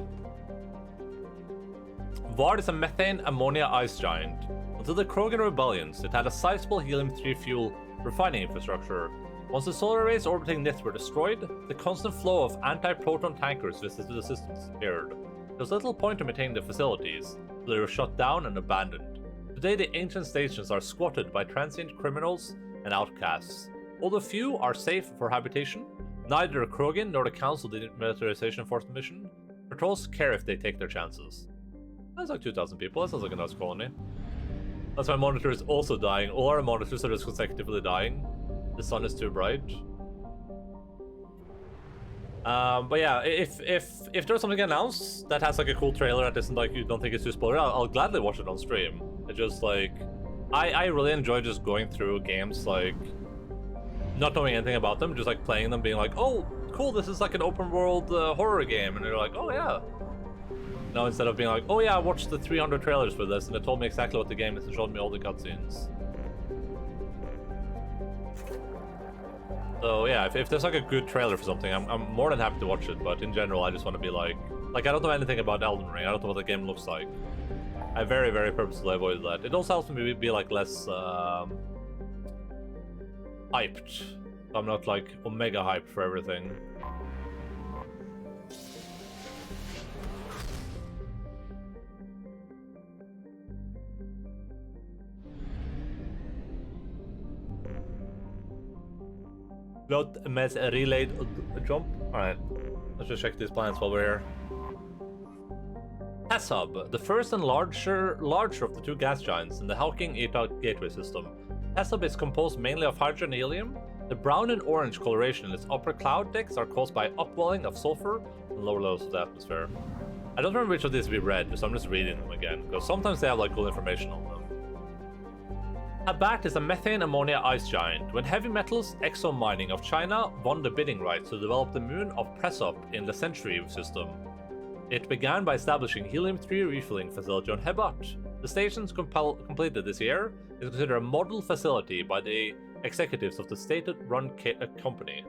Vard is a methane ammonia ice giant. Until the Krogan rebellions, it had a sizable helium-3 fuel refining infrastructure. Once the solar arrays orbiting Nith were destroyed, the constant flow of anti-proton tankers visited the system disappeared. There was little point in maintaining the facilities, so they were shut down and abandoned. Today the ancient stations are squatted by transient criminals and outcasts. Although few are safe for habitation, neither the Krogan nor the Council Demilitarization Enforcement Mission patrols care if they take their chances. That's like 2,000 people, that sounds like a nice colony. That's my monitor is also dying. All our monitors are just consecutively dying. The sun is too bright. But yeah, if there's something announced that has like a cool trailer that isn't like you don't think it's too spoiler, I'll gladly watch it on stream. It's just like I really enjoy just going through games like not knowing anything about them, just like playing them, being like, oh cool, this is like an open world horror game, and you're like, oh yeah. No, instead of being like, oh yeah, I watched the 300 trailers for this and it told me exactly what the game is and showed me all the cutscenes. So yeah, if there's like a good trailer for something, I'm more than happy to watch it, but in general I just want to be like I don't know anything about Elden Ring, I don't know what the game looks like. I very, very purposely avoided that. It also helps me be like less hyped. I'm not like omega hyped for everything. Not mess a relayed jump. Alright, let's just check these planets while we're here. Test Hub, the first and larger of the two gas giants in the Hawking-Eta gateway system. Test Hub is composed mainly of hydrogen and helium. The brown and orange coloration in its upper cloud decks are caused by upwelling of sulfur and lower levels of the atmosphere. I don't remember which of these we read, so I'm just reading them again, because sometimes they have like cool information on them. Habat is a methane ammonia ice giant. When Heavy Metals Exo Mining of China won the bidding rights to develop the moon of Pressup in the Century system, it began by establishing helium-3 refueling facility on Habat. The stations completed this year is considered a model facility by the executives of the state-run company.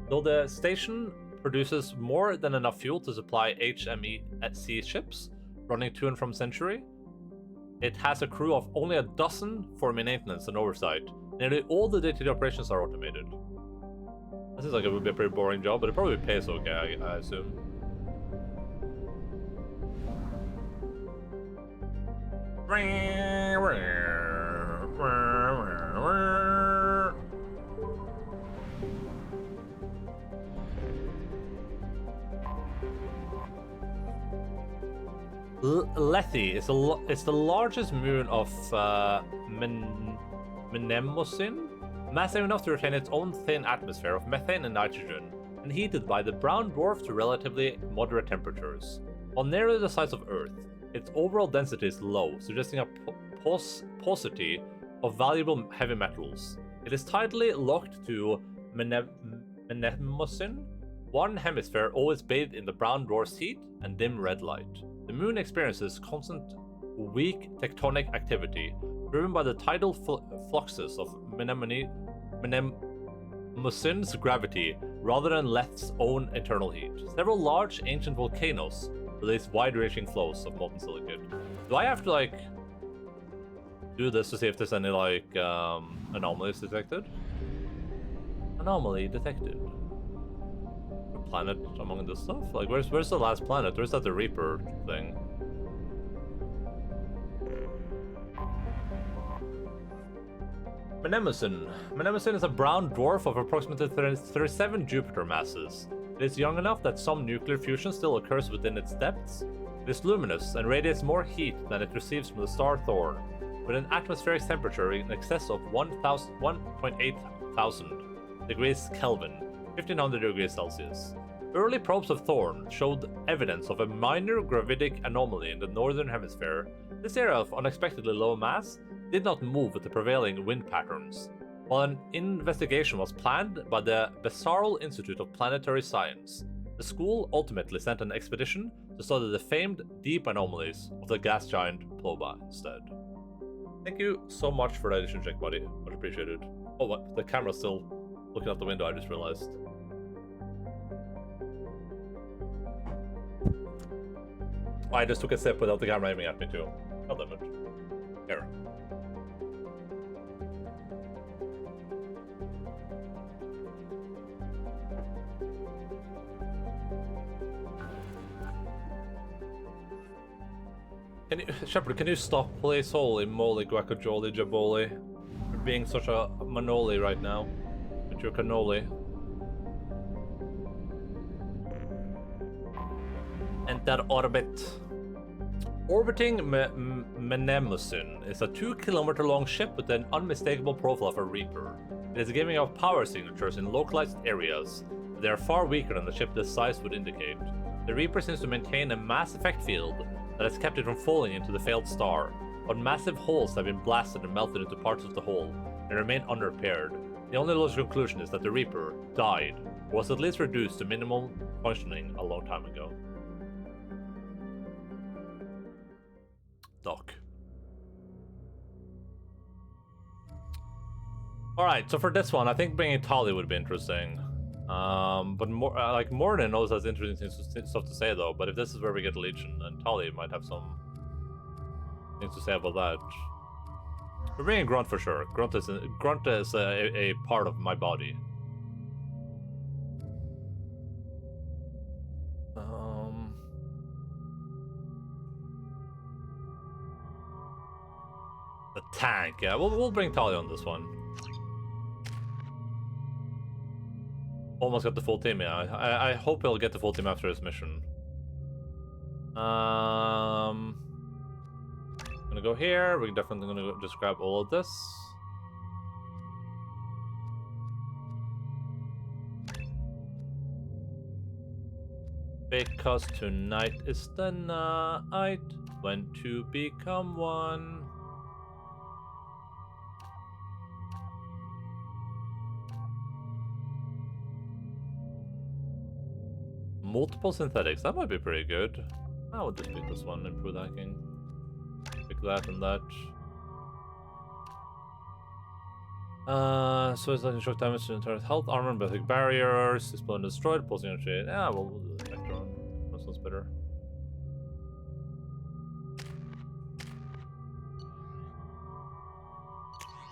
Though the station produces more than enough fuel to supply HMEC ships running to and from Century, it has a crew of only a dozen for maintenance and oversight. Nearly all the day-to-day operations are automated. This is like it would be a pretty boring job, but it probably pays okay, I assume. Lethe is the largest moon of Mnemosyne, massive enough to retain its own thin atmosphere of methane and nitrogen, and heated by the brown dwarf to relatively moderate temperatures. While nearly the size of Earth, its overall density is low, suggesting a paucity of valuable heavy metals. It is tidally locked to Mnemosyne, one hemisphere always bathed in the brown dwarf's heat and dim red light. The moon experiences constant, weak tectonic activity, driven by the tidal fluxes of Mnemosyne's gravity rather than Lethe's own internal heat. Several large, ancient volcanoes release wide-ranging flows of molten silicate. Do I have to, like, do this to see if there's any, like, anomalies detected? Anomaly detected. Planet among this stuff? Like, where's the last planet? Where's that the Reaper thing? Mnemosyne. Mnemosyne is a brown dwarf of approximately 37 Jupiter masses. It is young enough that some nuclear fusion still occurs within its depths. It is luminous and radiates more heat than it receives from the star Thor, with an atmospheric temperature in excess of 1.8 thousand degrees Kelvin, 1500 degrees Celsius. Early probes of Thorn showed evidence of a minor gravitic anomaly in the northern hemisphere. This area of unexpectedly low mass did not move with the prevailing wind patterns. While an investigation was planned by the Bessarl Institute of Planetary Science, the school ultimately sent an expedition to study the famed deep anomalies of the gas giant Ploba instead. Thank you so much for that addition check, buddy. Much appreciated. Oh, what? The camera's still looking out the window, I just realized. I just took a sip without the camera aiming at me too. God damn it. Here. Shepard, can you stop, please? Holy moly, guacajole, jaboli. You're being such a manoli right now. With your cannoli. Enter orbit. Orbiting Mnemosyne is a 2-kilometer long ship with an unmistakable profile of a Reaper. It is giving off power signatures in localized areas. They are far weaker than the ship this size would indicate. The Reaper seems to maintain a mass effect field that has kept it from falling into the failed star, but massive holes have been blasted and melted into parts of the hull and remain unrepaired. The only logical conclusion is that the Reaper died, or was at least reduced to minimal functioning a long time ago. Doc. Alright, so for this one, I think bringing Tali would be interesting. But more like Morden knows has interesting stuff to say though. But if this is where we get Legion, then Tali might have some things to say about that. We're bringing Grunt for sure. Grunt is a part of my body. The tank, yeah. We'll bring Tali on this one. Almost got the full team, yeah. I hope he'll get the full team after his mission. Gonna go here. We're definitely gonna just grab all of this. Because tonight is the night when two become one. Multiple synthetics, that might be pretty good. I would just pick this one, improve hacking. Pick that and that. So it's like shock damage to entire health, armor, and basic barriers, explode and destroyed, pulsing energy. Yeah, we'll do the effect on. That sounds better.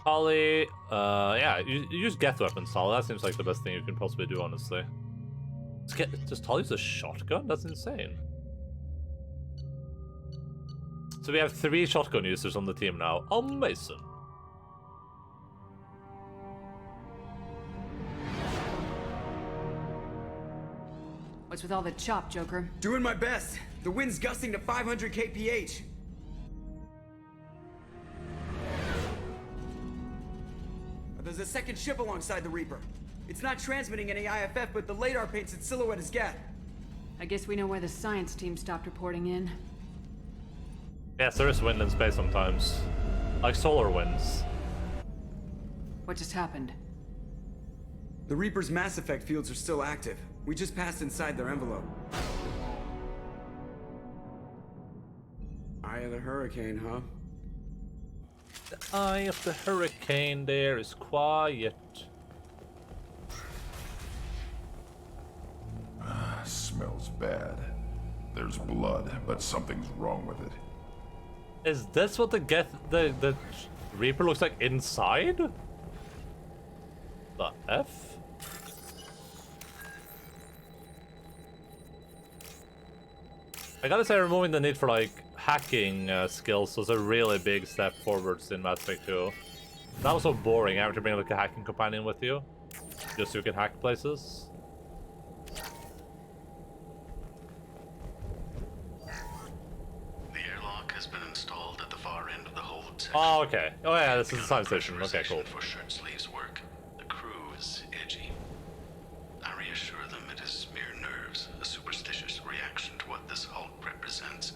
Holly, yeah, you use Geth weapons, Holly. That seems like the best thing you can possibly do, honestly. Just Holly use a shotgun? That's insane. So we have 3 shotgun users on the team now. Amazing. What's with all the chop, Joker? Doing my best. The wind's gusting to 500 kph. There's a second ship alongside the Reaper. It's not transmitting any IFF, but the radar paints its silhouette as Geth. I guess we know why the science team stopped reporting in. Yes, there is wind in space sometimes. Like solar winds. What just happened? The Reaper's Mass Effect fields are still active. We just passed inside their envelope. Eye of the hurricane, huh? The eye of the hurricane there is quiet. Smells bad. There's blood, but something's wrong with it. Is this what the Reaper looks like inside? The F? I gotta say, removing the need for like hacking skills was a really big step forwards in Mass Effect 2. That was so boring having to bring like a hacking companion with you, just so you can hack places. The airlock has been installed at the far end of the hold section. Oh, okay. Oh yeah, this is the science station. Okay, cool. For shirt sleeves work. The crew is edgy. I reassure them it is mere nerves, a superstitious reaction to what this hulk represents.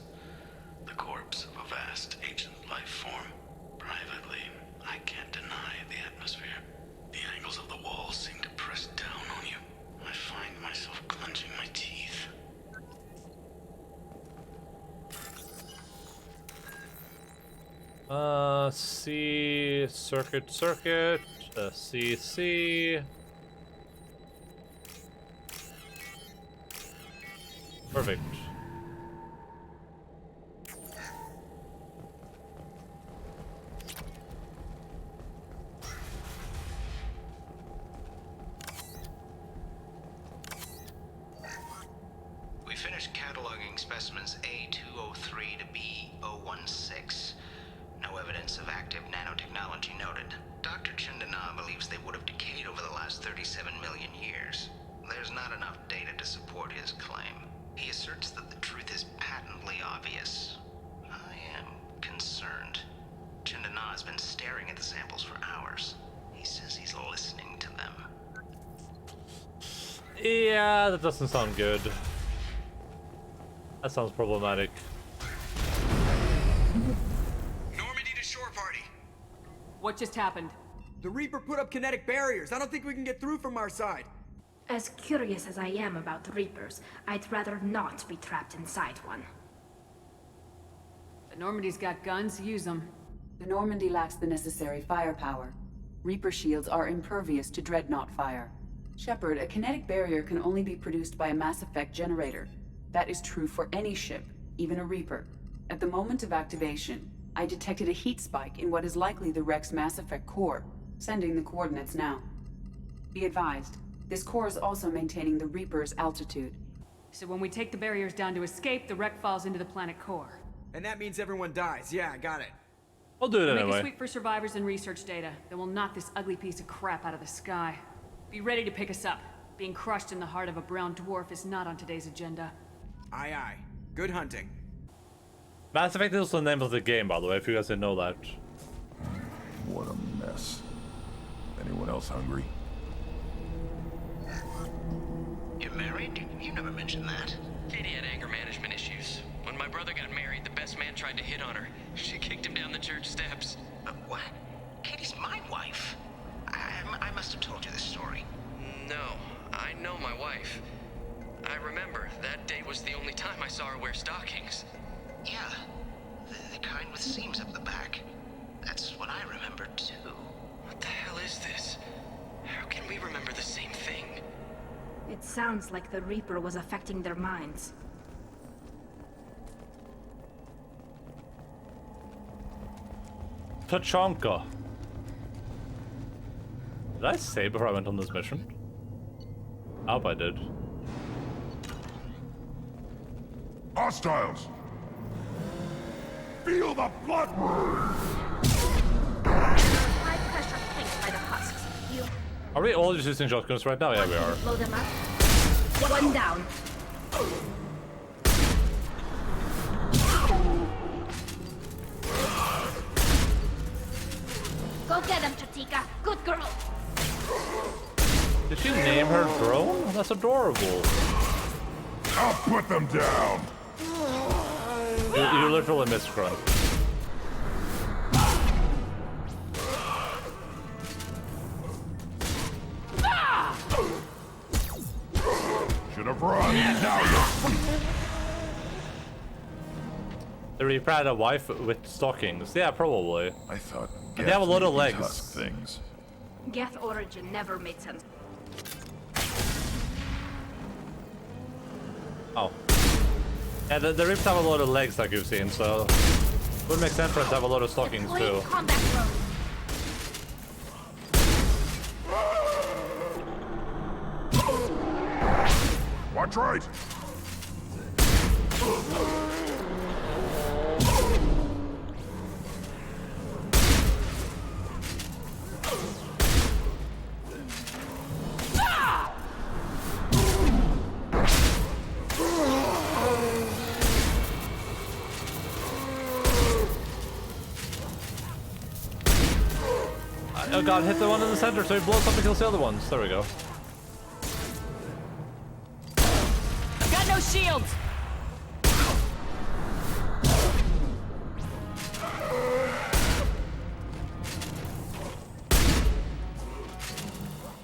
The corpse of a vast ancient life form. Privately, I can't deny the atmosphere. The angles of the walls seem to press down on you. I find myself clenching my teeth. C circuit, C. Perfect. We finished cataloging specimens A203 to B016. No evidence of active nanotechnology noted. Dr. Chindana believes they would have decayed over the last 37 million years. There's not enough data to support his claim. He asserts that the truth is patently obvious. I am concerned. Chindana has been staring at the samples for hours. He says he's listening to them. Yeah, that doesn't sound good. That sounds problematic. What just happened? The Reaper put up kinetic barriers. I don't think we can get through from our side. As curious as I am about the Reapers, I'd rather not be trapped inside one. The Normandy's got guns, use them. The Normandy lacks the necessary firepower. Reaper shields are impervious to dreadnought fire. Shepard, a kinetic barrier can only be produced by a Mass Effect generator. That is true for any ship, even a Reaper. At the moment of activation, I detected a heat spike in what is likely the wreck's Mass Effect core, sending the coordinates now. Be advised, this core is also maintaining the Reaper's altitude. So when we take the barriers down to escape, the wreck falls into the planet core. And that means everyone dies. Yeah, I got it. I'll do it Make anyway. a sweep for survivors and research data. Then we'll knock this ugly piece of crap out of the sky. Be ready to pick us up. Being crushed in the heart of a brown dwarf is not on today's agenda. Aye, aye. Good hunting. Mass Effect is also the name of the game, by the way, if you guys didn't know that. What a mess. Anyone else hungry? You're married? You never mentioned that. Katie had anger management issues. When my brother got married, the best man tried to hit on her. She kicked him down the church steps. What? Katie's my wife. I must have told you this story. No, I know my wife. I remember, that day was the only time I saw her wear stockings. Yeah, the kind with seams up the back. That's what I remember too. What the hell is this? How can we remember the same thing? It sounds like the Reaper was affecting their minds. Tachanka. Did I say before I went on this mission? I hope I did. Hostiles! Feel the blood! High pressure tanks by the husks. You Are we all just using shotguns right now? Yeah, we are. blow them up. One down. Go get him, Chatika. Good girl. Did she name her drone? That's adorable. I'll put them down! You literally missed Grunt. Should have run. Now you're... The Reaper had a wife with stockings. Yeah, probably. I thought And they have a lot of Geth made legs. tusk things. Geth origin never made sense. Oh. Yeah, the Reapers have a lot of legs like you've seen, so it would make sense for them to have a lot of stockings too. Combat drone. Watch right! Oh god, hit the one in the center so he blows up and kills the other ones. There we go. I've got no shields!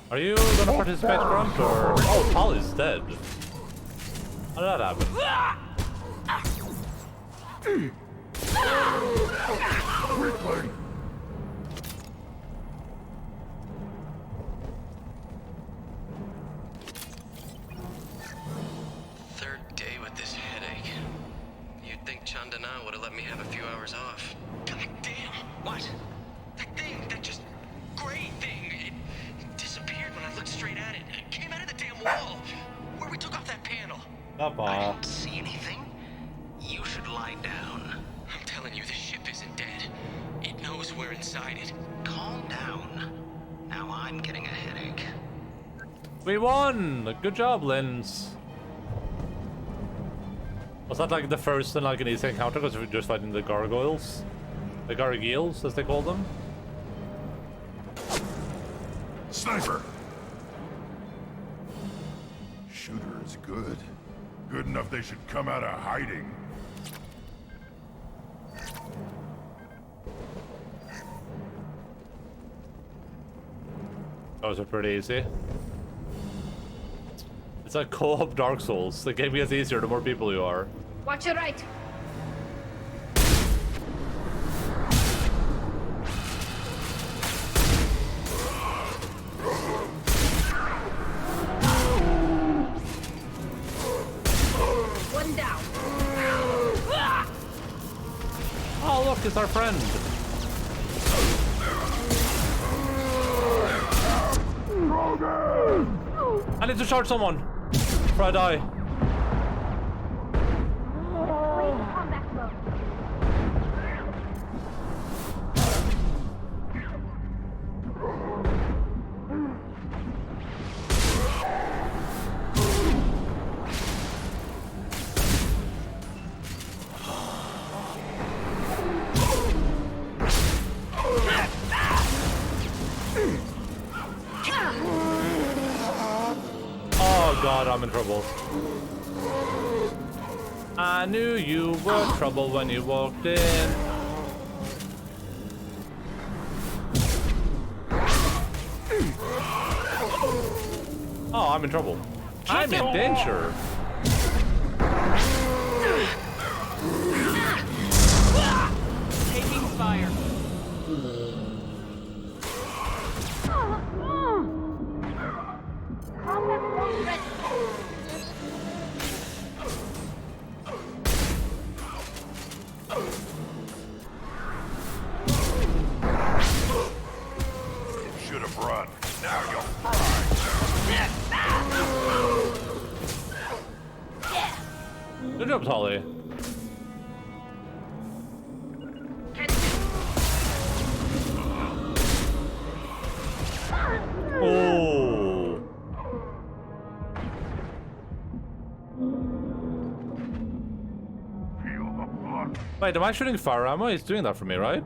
Are you gonna participate, Grunt, or... Oh, Tal is dead. How did that happen? Weakling! Third day with this headache. You'd think Chandana would have let me have a few hours off. God damn! What? That thing, that just gray thing, it disappeared when I looked straight at it. It came out of the damn wall, where we took off that panel. I didn't see anything. You should lie down. I'm telling you, this ship isn't dead. It knows we're inside it. Calm down. Now I'm getting a headache. We won! Good job, Linz. Was that like the first and like an easy encounter because we're just fighting the gargoyles? The gargoyles, as they call them? Sniper! Shooter is good. Good enough they should come out of hiding. Those are pretty easy. It's like co-op Dark Souls. The game gets easier the more people you are. Watch your right. One down. Oh look, it's our friend. I need to charge someone before I die. Combat mode. Oh god, I'm in trouble. I knew you were trouble when you walked in. Oh, I'm in trouble. I'm in danger. Taking fire. Should have run. Now you'll fry. Good job, Holly. Oh. Wait, am I shooting fire ammo? He's doing that for me, right?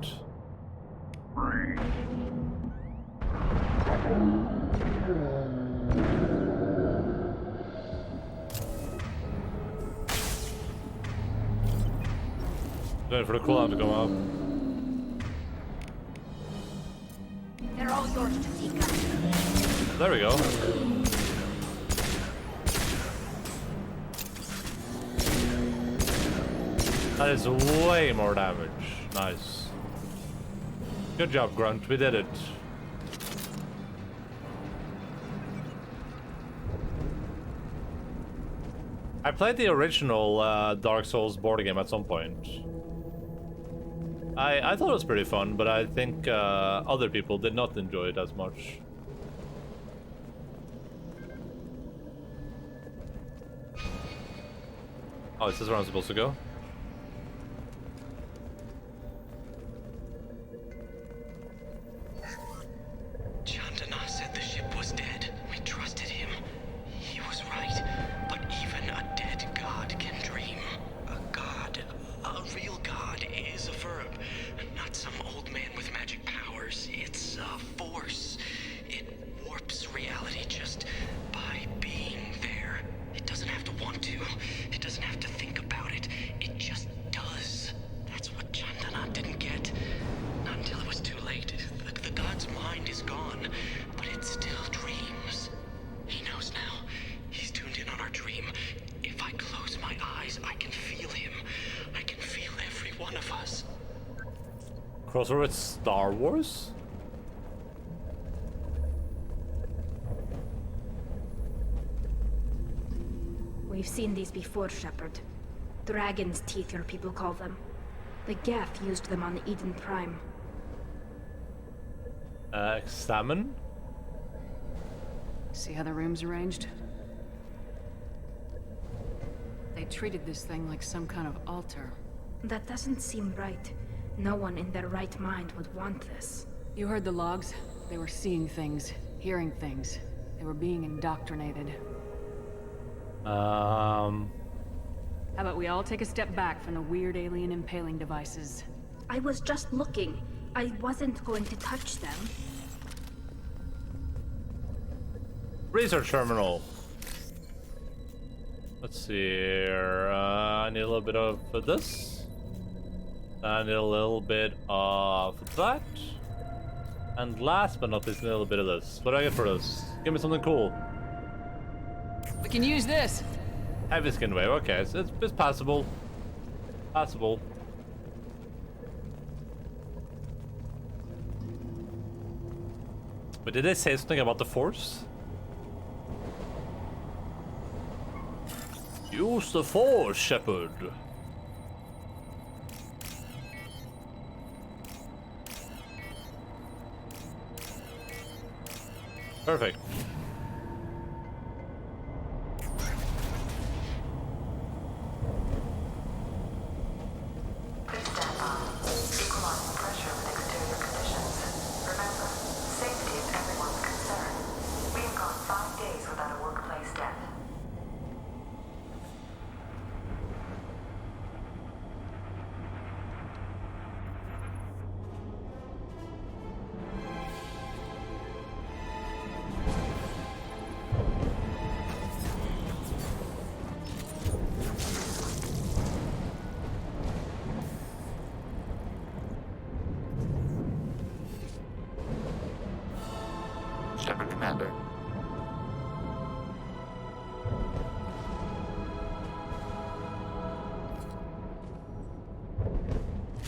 Waiting for the cooldown to come up. They're all yours to take up. There we go. That is way more damage. Nice. Good job, Grunt. We did it. I played the original Dark Souls board game at some point. I thought it was pretty fun, but I think other people did not enjoy it as much. Oh, is this where I'm supposed to go? Chandana said the ship was dead. We trusted him. He was right. But even a dead god can dream. A god, a real god, is a verb. Not some old man with magic powers. It's a force. It warps reality just by being there. It doesn't have to want to. It doesn't have to think about it. It just does. That's what Chandana didn't get. Not until it was too late. The god's mind is gone, but it still dreams. He knows now. He's tuned in on our dream. If I close my eyes, I can feel him. I can feel every one of us. Crossover with Star Wars? We've seen these before, Shepard. Dragon's teeth, your people call them. The Geth used them on Eden Prime. Examine? See how the room's arranged? They treated this thing like some kind of altar. That doesn't seem right. No one in their right mind would want this. You heard the logs? They were seeing things, hearing things. They were being indoctrinated. How about we all take a step back from the weird alien impaling devices? I was just looking. I wasn't going to touch them. Research terminal. Let's see here. I need a little bit of this. I need a little bit of that. And last but not least, a little bit of this. What do I get for this? Give me something cool. We can use this. Heavy skin wave. Okay, so it's passable. Passable. But did they say something about the Force? Use the Force, Shepard. Perfect.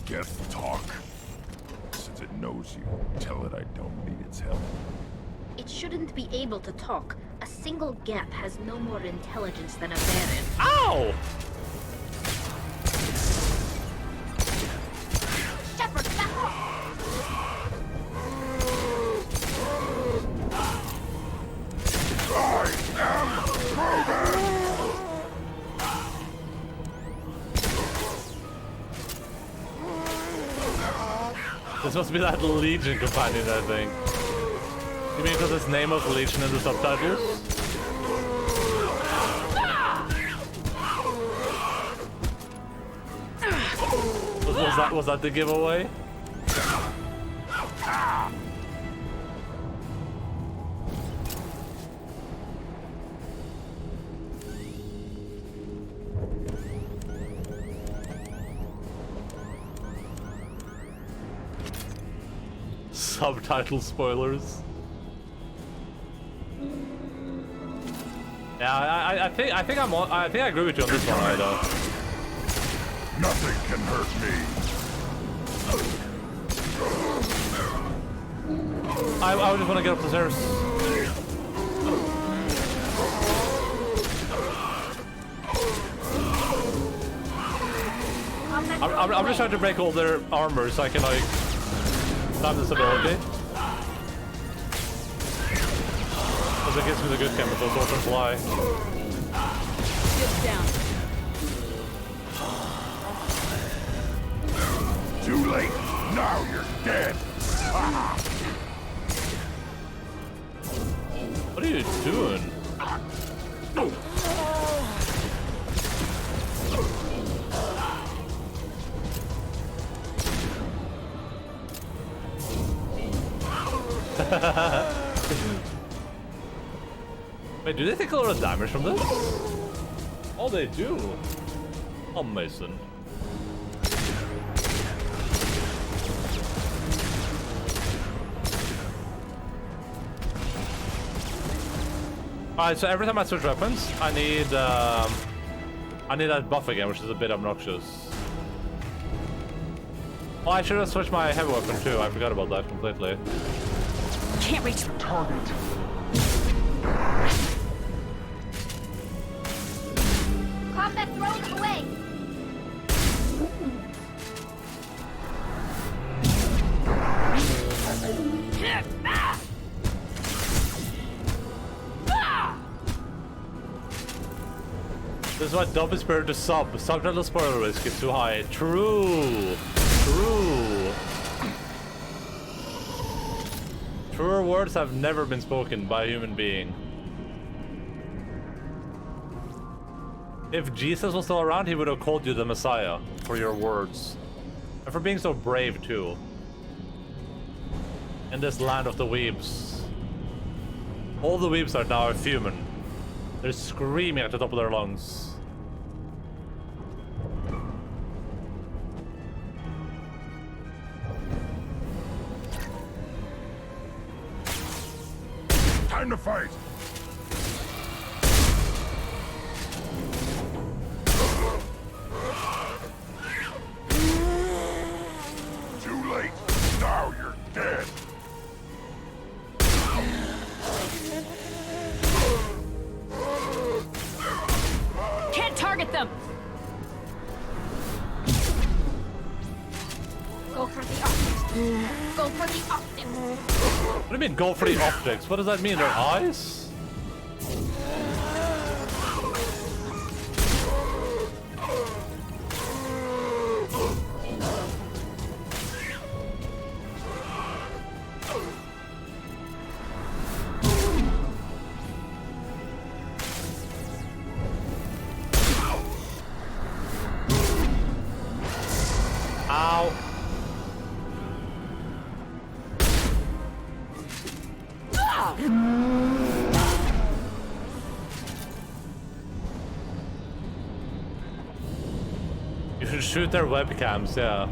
Geth talk? Since it knows you, tell it I don't need its help. It shouldn't be able to talk. A single Geth has no more intelligence than a Baron. Ow! Shepard, back off! This must be that Legion companion, I think. You mean because it's name of Legion in the subtitles? Was that the giveaway? Subtitle spoilers. Yeah, I think I agree with you on this one, Ida. Nothing can hurt me. I just want to get up the stairs. I'm just trying to break all their armor so I can like time this ability. Because it gives me the good chemicals so I can fly. Shields down. Too late. Now you're dead. What are you doing? Wait, do they take a lot of damage from this? Oh, they do. Amazing. Alright, so every time I switch weapons, I need that buff again, which is a bit obnoxious. Oh, I should have switched my heavy weapon too. I forgot about that completely. Can't reach the target. Combat thrown away! This is why dub is better to sub. Subtitle spoiler risk is too high. True. True. Truer words have never been spoken by a human being. If Jesus was still around, he would have called you the Messiah for your words. And for being so brave, too. In this land of the weebs. All the weebs are now human. They're screaming at the top of their lungs. Time to fight! Too late. Now you're dead. Can't target them! Go for the optics. Go for the optics. What do you mean, go for the optics? What does that mean? Their eyes? Ow. You should shoot their webcams, yeah.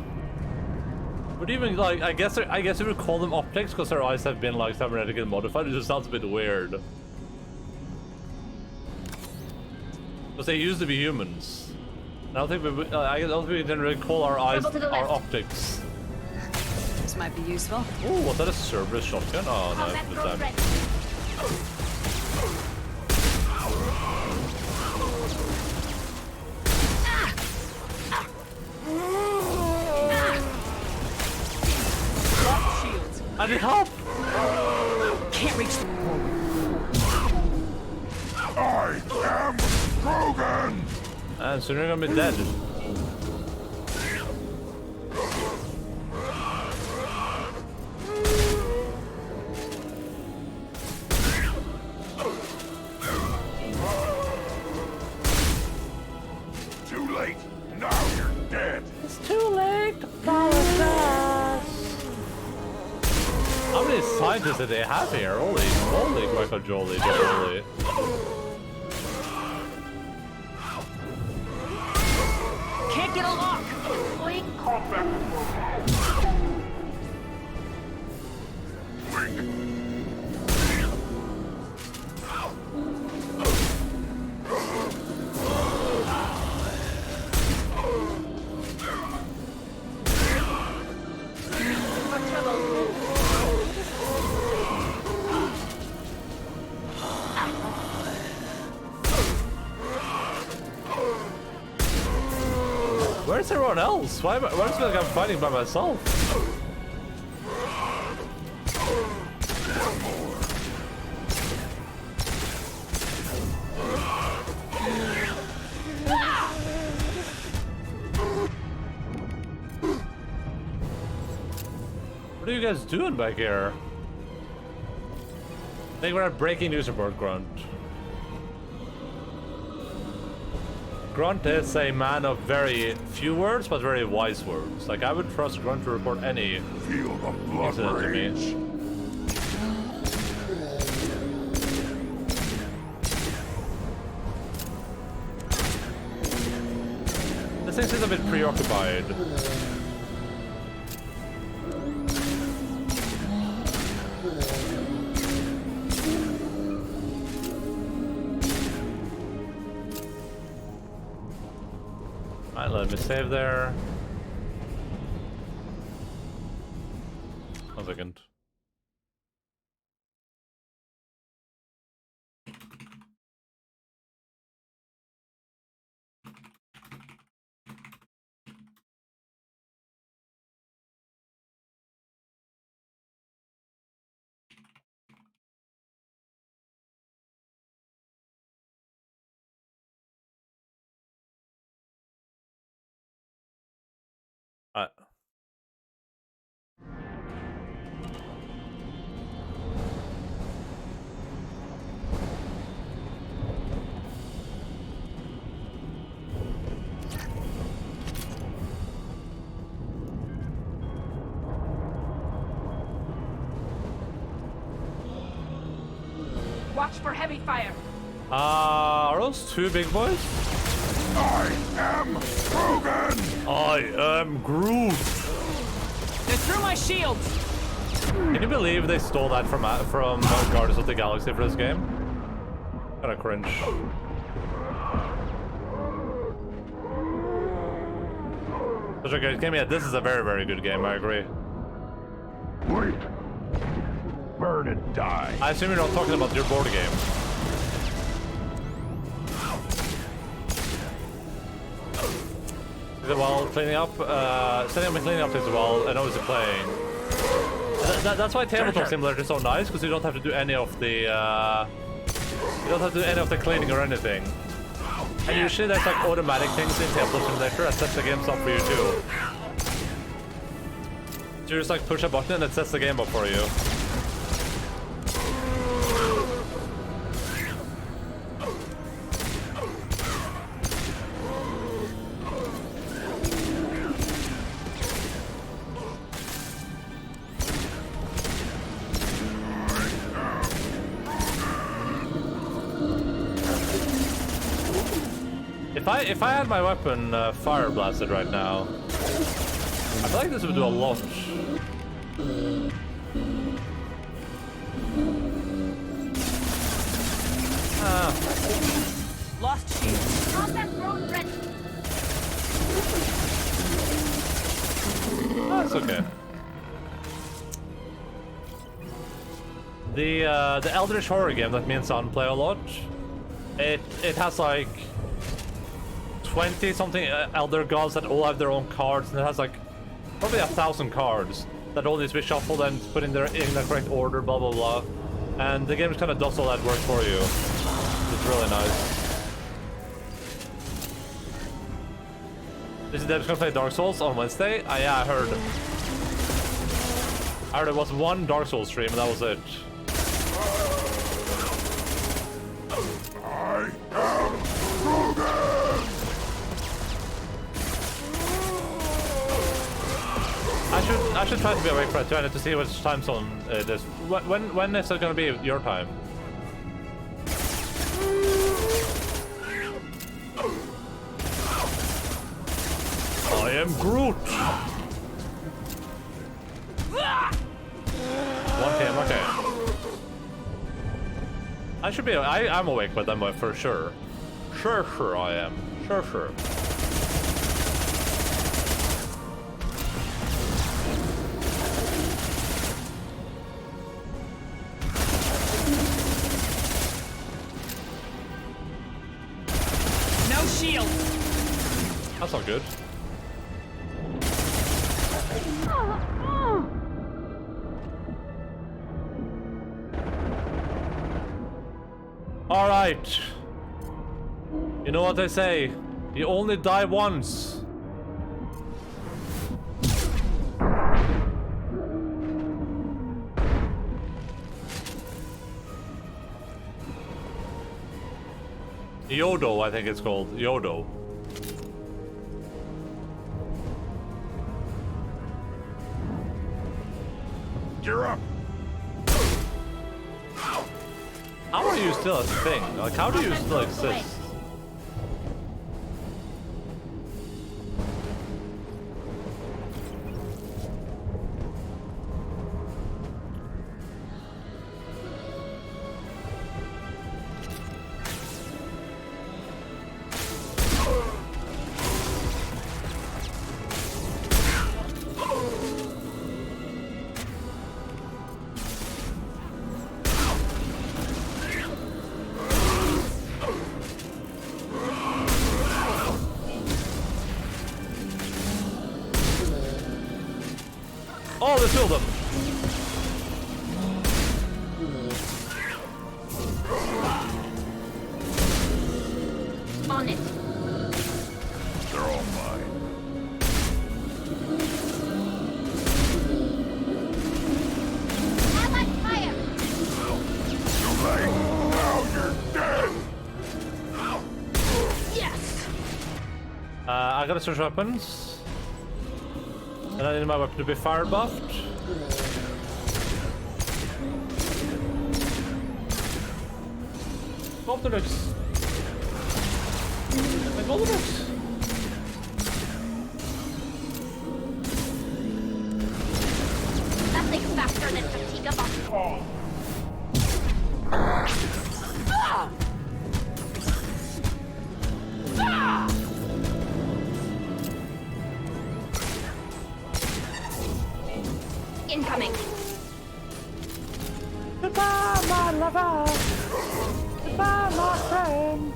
But even like, I guess you would call them optics because their eyes have been like cybernetically modified. It just sounds a bit weird. Because they used to be humans. I don't think we didn't really call our eyes our optics. This might be useful. Oh, was that a Cerberus shotgun? Oh no, good time. I need help! Can't reach the I am Krogan! And soon you're gonna be dead. Too late. Now you're dead. It's too late to apologize. How many scientists do they have here? Holy moly, Michael Jolie, Jolie. Can't get a lock! Where's everyone else? Why does it feel like I'm fighting by myself? What are you guys doing back here? I think we're at breaking news report, Grunt. Grunt is a man of very few words, but very wise words. Like, I would trust Grunt to report any incident to me. This thing seems a bit preoccupied. Alright, let me save there. 1 second. Watch for heavy fire. Are those two big boys? I am Krogan! I am Groot! They're through my shields! Can you believe they stole that from Guardians of the Galaxy for this game? Kinda cringe. Such a good game. Yeah, this is a very, very good game, I agree. Wait. Burn and die. I assume you're not talking about your board game. Is it while cleaning up? Setting up and cleaning up takes a while, and obviously playing. That's why Tabletop Simulator is so nice, because you don't have to do any of the cleaning or anything. And usually there's like automatic things in Tabletop Simulator that sets the games up for you too. So you just like push a button and it sets the game up for you. If I had my weapon fire blasted right now, I feel like this would do a lot. Lost shield. It's okay. The Eldritch horror game that me and Son play a lot, it has like 20 something elder gods that all have their own cards, and it has like probably 1,000 cards that all need to be shuffled and put in the correct order, blah blah blah. And the game just kind of does all that work for you. It's really nice. Is it Deb's gonna play Dark Souls on Wednesday? Yeah, I heard. I heard it was one Dark Souls stream and that was it. I am Krogan! I should try to be awake for it too. I need to see which time zone it is. When is it gonna be your time? I am Groot. 1 PM, okay. I should be. I'm awake by then, for sure. Sure, I am. Sure. No shield. That's not good. All right. You know what they say? You only die once. Yodo, I think it's called. Yodo. You're up. How are you still a thing? Like, how do you still exist? Oh, there's two of them. On it. They're all mine. Allied fire! Too late. Now you're dead. Yes! I gotta switch weapons. And I need my weapon to be fire buffed. Goldenix! My Goldenix! Nothing faster than fatigue buff. Oh. Ah! Ah! Incoming. Goodbye, my lover. Goodbye, my friend.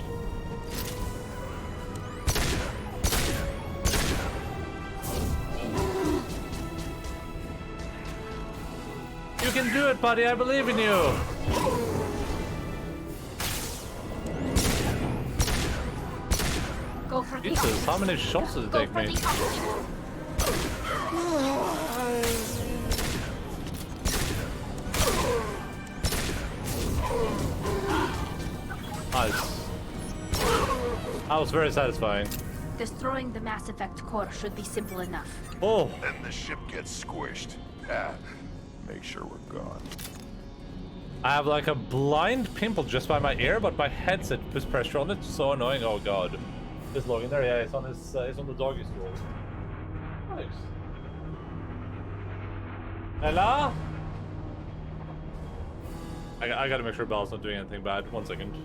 You can do it, buddy. I believe in you. Go for the Jesus, how many shots does it take me? Nice. That was very satisfying. Destroying the Mass Effect core should be simple enough. Oh. And the ship gets squished. Make sure we're gone. I have like a blind pimple just by my ear, but my headset puts pressure on it. So annoying. Oh god. This logging there, yeah, it's on his, it's on the doggy stool. Nice. Ella? I gotta make sure Belle's not doing anything bad. 1 second.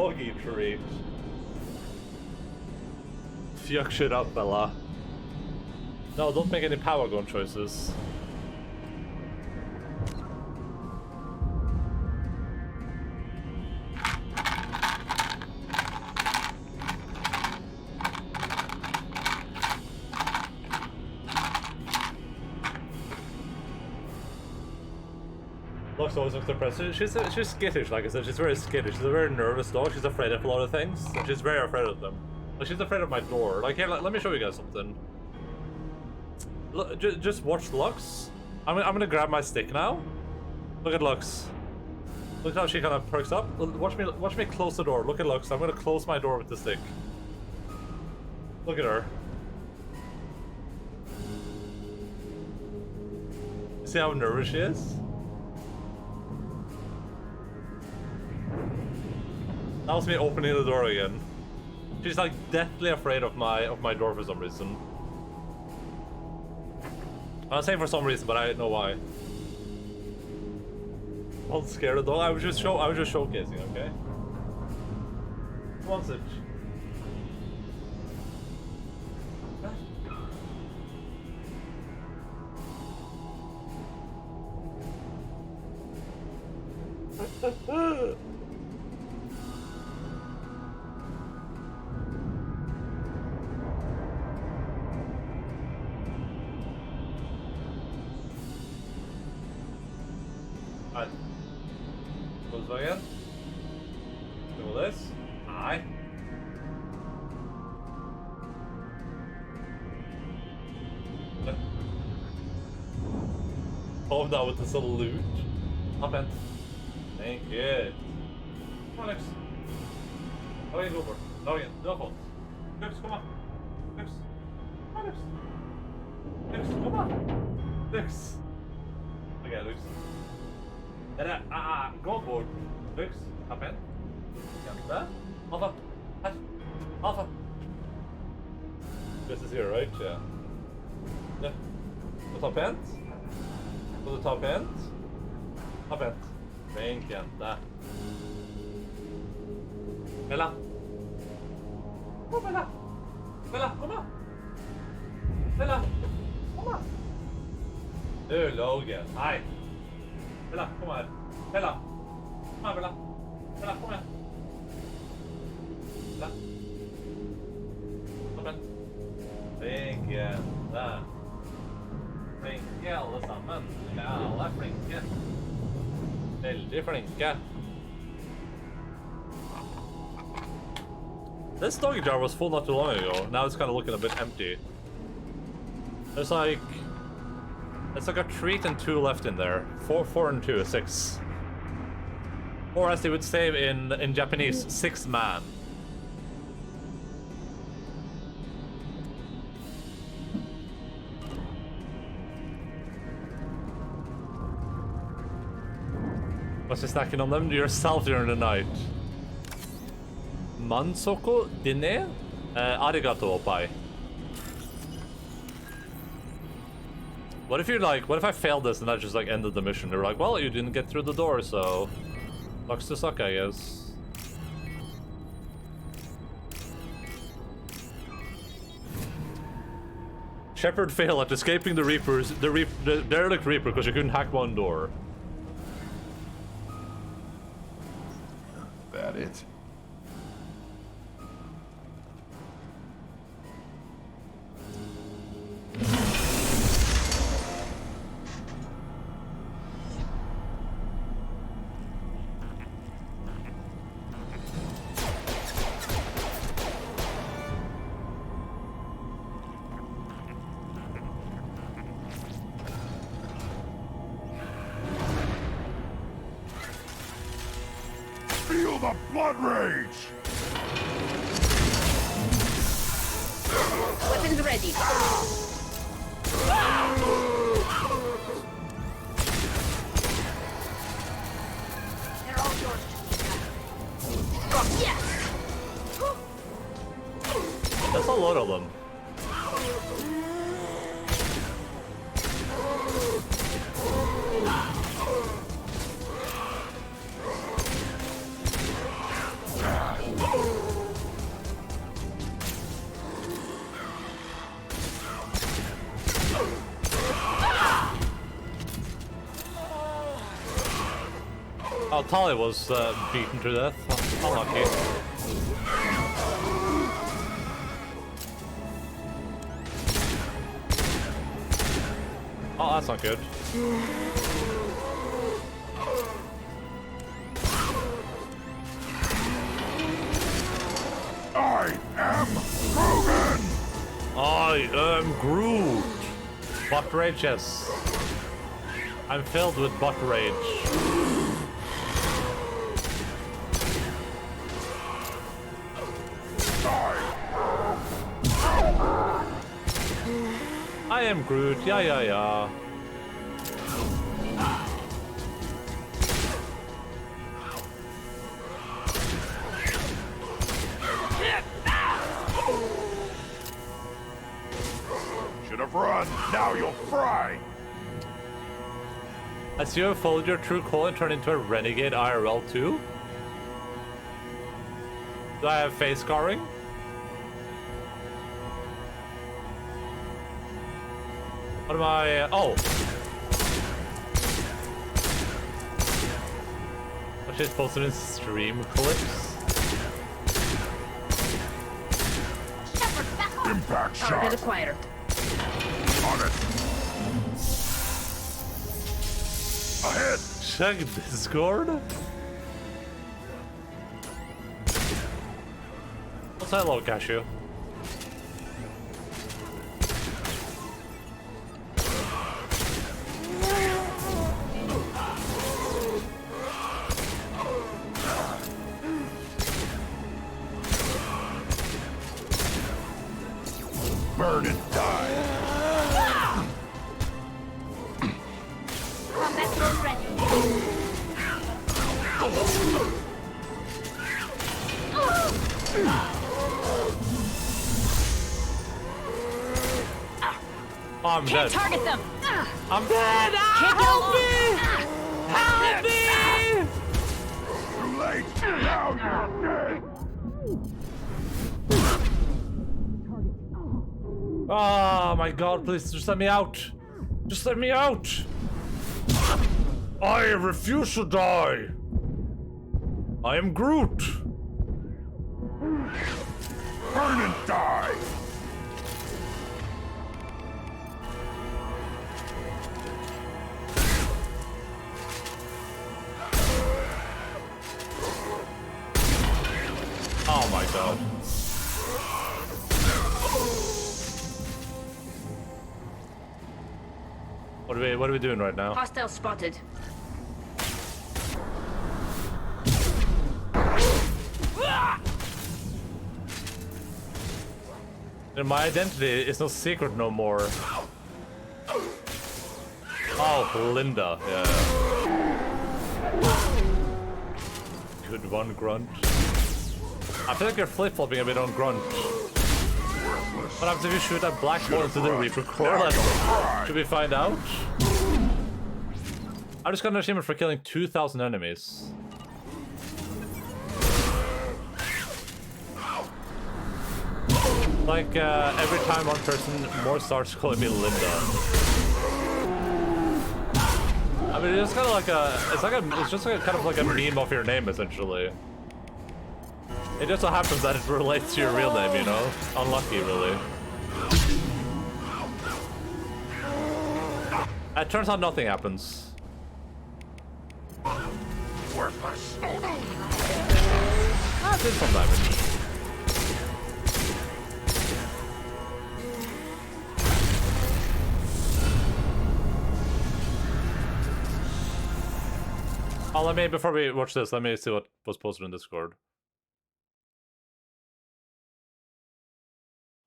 doggy treat. Fuck shit up, Bella. No, don't make any power gun choices. Lux always looks depressed. She's skittish, like I said. She's very skittish. She's a very nervous dog. She's afraid of a lot of things. And she's very afraid of them. Like, she's afraid of my door. Like, here, let me show you guys something. Look, just watch Lux. I'm gonna grab my stick now. Look at Lux. Look how she kind of perks up. Watch me close the door. Look at Lux. I'm gonna close my door with the stick. Look at her. See how nervous she is? That was me opening the door again. She's like deathly afraid of my door for some reason. I'm saying for some reason, but I don't know why. Don't scare the dog. I was just showcasing, okay? One switch. Alright. Close it again. Do this. Aye. Oh, that with the salute. Up in. Thank you. Come on, Lux. How are you over? Now again. No fault. Lux, come on. Lux. Come on, Lux. Lux, come on. Lux. Okay, Lux. Go board. Lux, up in. Jump Alpha. Hush. Alpha. This is here, right? Yeah. Yeah. The top end. På the top end. Top end. Bänk jänta. Bella. Kom Bella. Bella, kom här. Bella. Kom här. Du Logan. Hej. Bella, kom här. Bella. Kom här Bella. Bella, kom här. Bella. Top end. Bänk jänta. Flinke alle sammen. Ja, alle er flinke. Veldig flinke. This doggy jar was full not too long ago. Now it's kind of looking a bit empty. There's like a treat and 2 left in there. 4 and 2 is 6. Or as they would say in Japanese, 6 man. What's you snacking on them? Yourself during the night. Mansoko dine? Arigato opai. What if you're like, what if I failed this and I just like ended the mission? They're like, well, you didn't get through the door, so sucks to suck, I guess. Shepard failed at escaping the Reapers, the derelict Reaper because you couldn't hack one door. That it? Feel the blood rage! Weapons ready. They're all yours. Yes! That's a lot of them. Oh, Tali was beaten to death. Unlucky. Oh, that's not good. I am Grogan! I am Groot! Butt rage, yes. I'm filled with butt rage. I am Groot, yeah. Should have run, now you'll fry! As you have followed your true call and turned into a renegade IRL too? Do I have face scarring? What am I? Oh! What she's posted in stream clips? Impact shot! Target acquired. On it! Ahead! Check Discord? What's that low, Cashew? Burn and die! Combat drone ready. Oh, I'm Can't dead. target them. I'm dead! Help me! Help me! Too late! Now you're dead! Oh my god, please just let me out! Just let me out! I refuse to die! I am Groot! Burn and die! Oh my god. What are we doing right now? Hostile spotted. And my identity is no secret no more. Oh, Linda. Yeah. Good one, Grunt. I feel like you're flip-flopping a bit on Grunt. What happens if you shoot a black hole into the Reaper core? Should we find out? I just got an achievement for killing 2,000 enemies. Like, every time one person more starts calling me Linda. I mean, it's kind of like it's just like kind of like a meme of your name, essentially. It just so happens that it relates to your real name, you know? Unlucky, really. It turns out nothing happens. Worthless! Ah, it did some damage. Oh, before we watch this, let me see what was posted in Discord.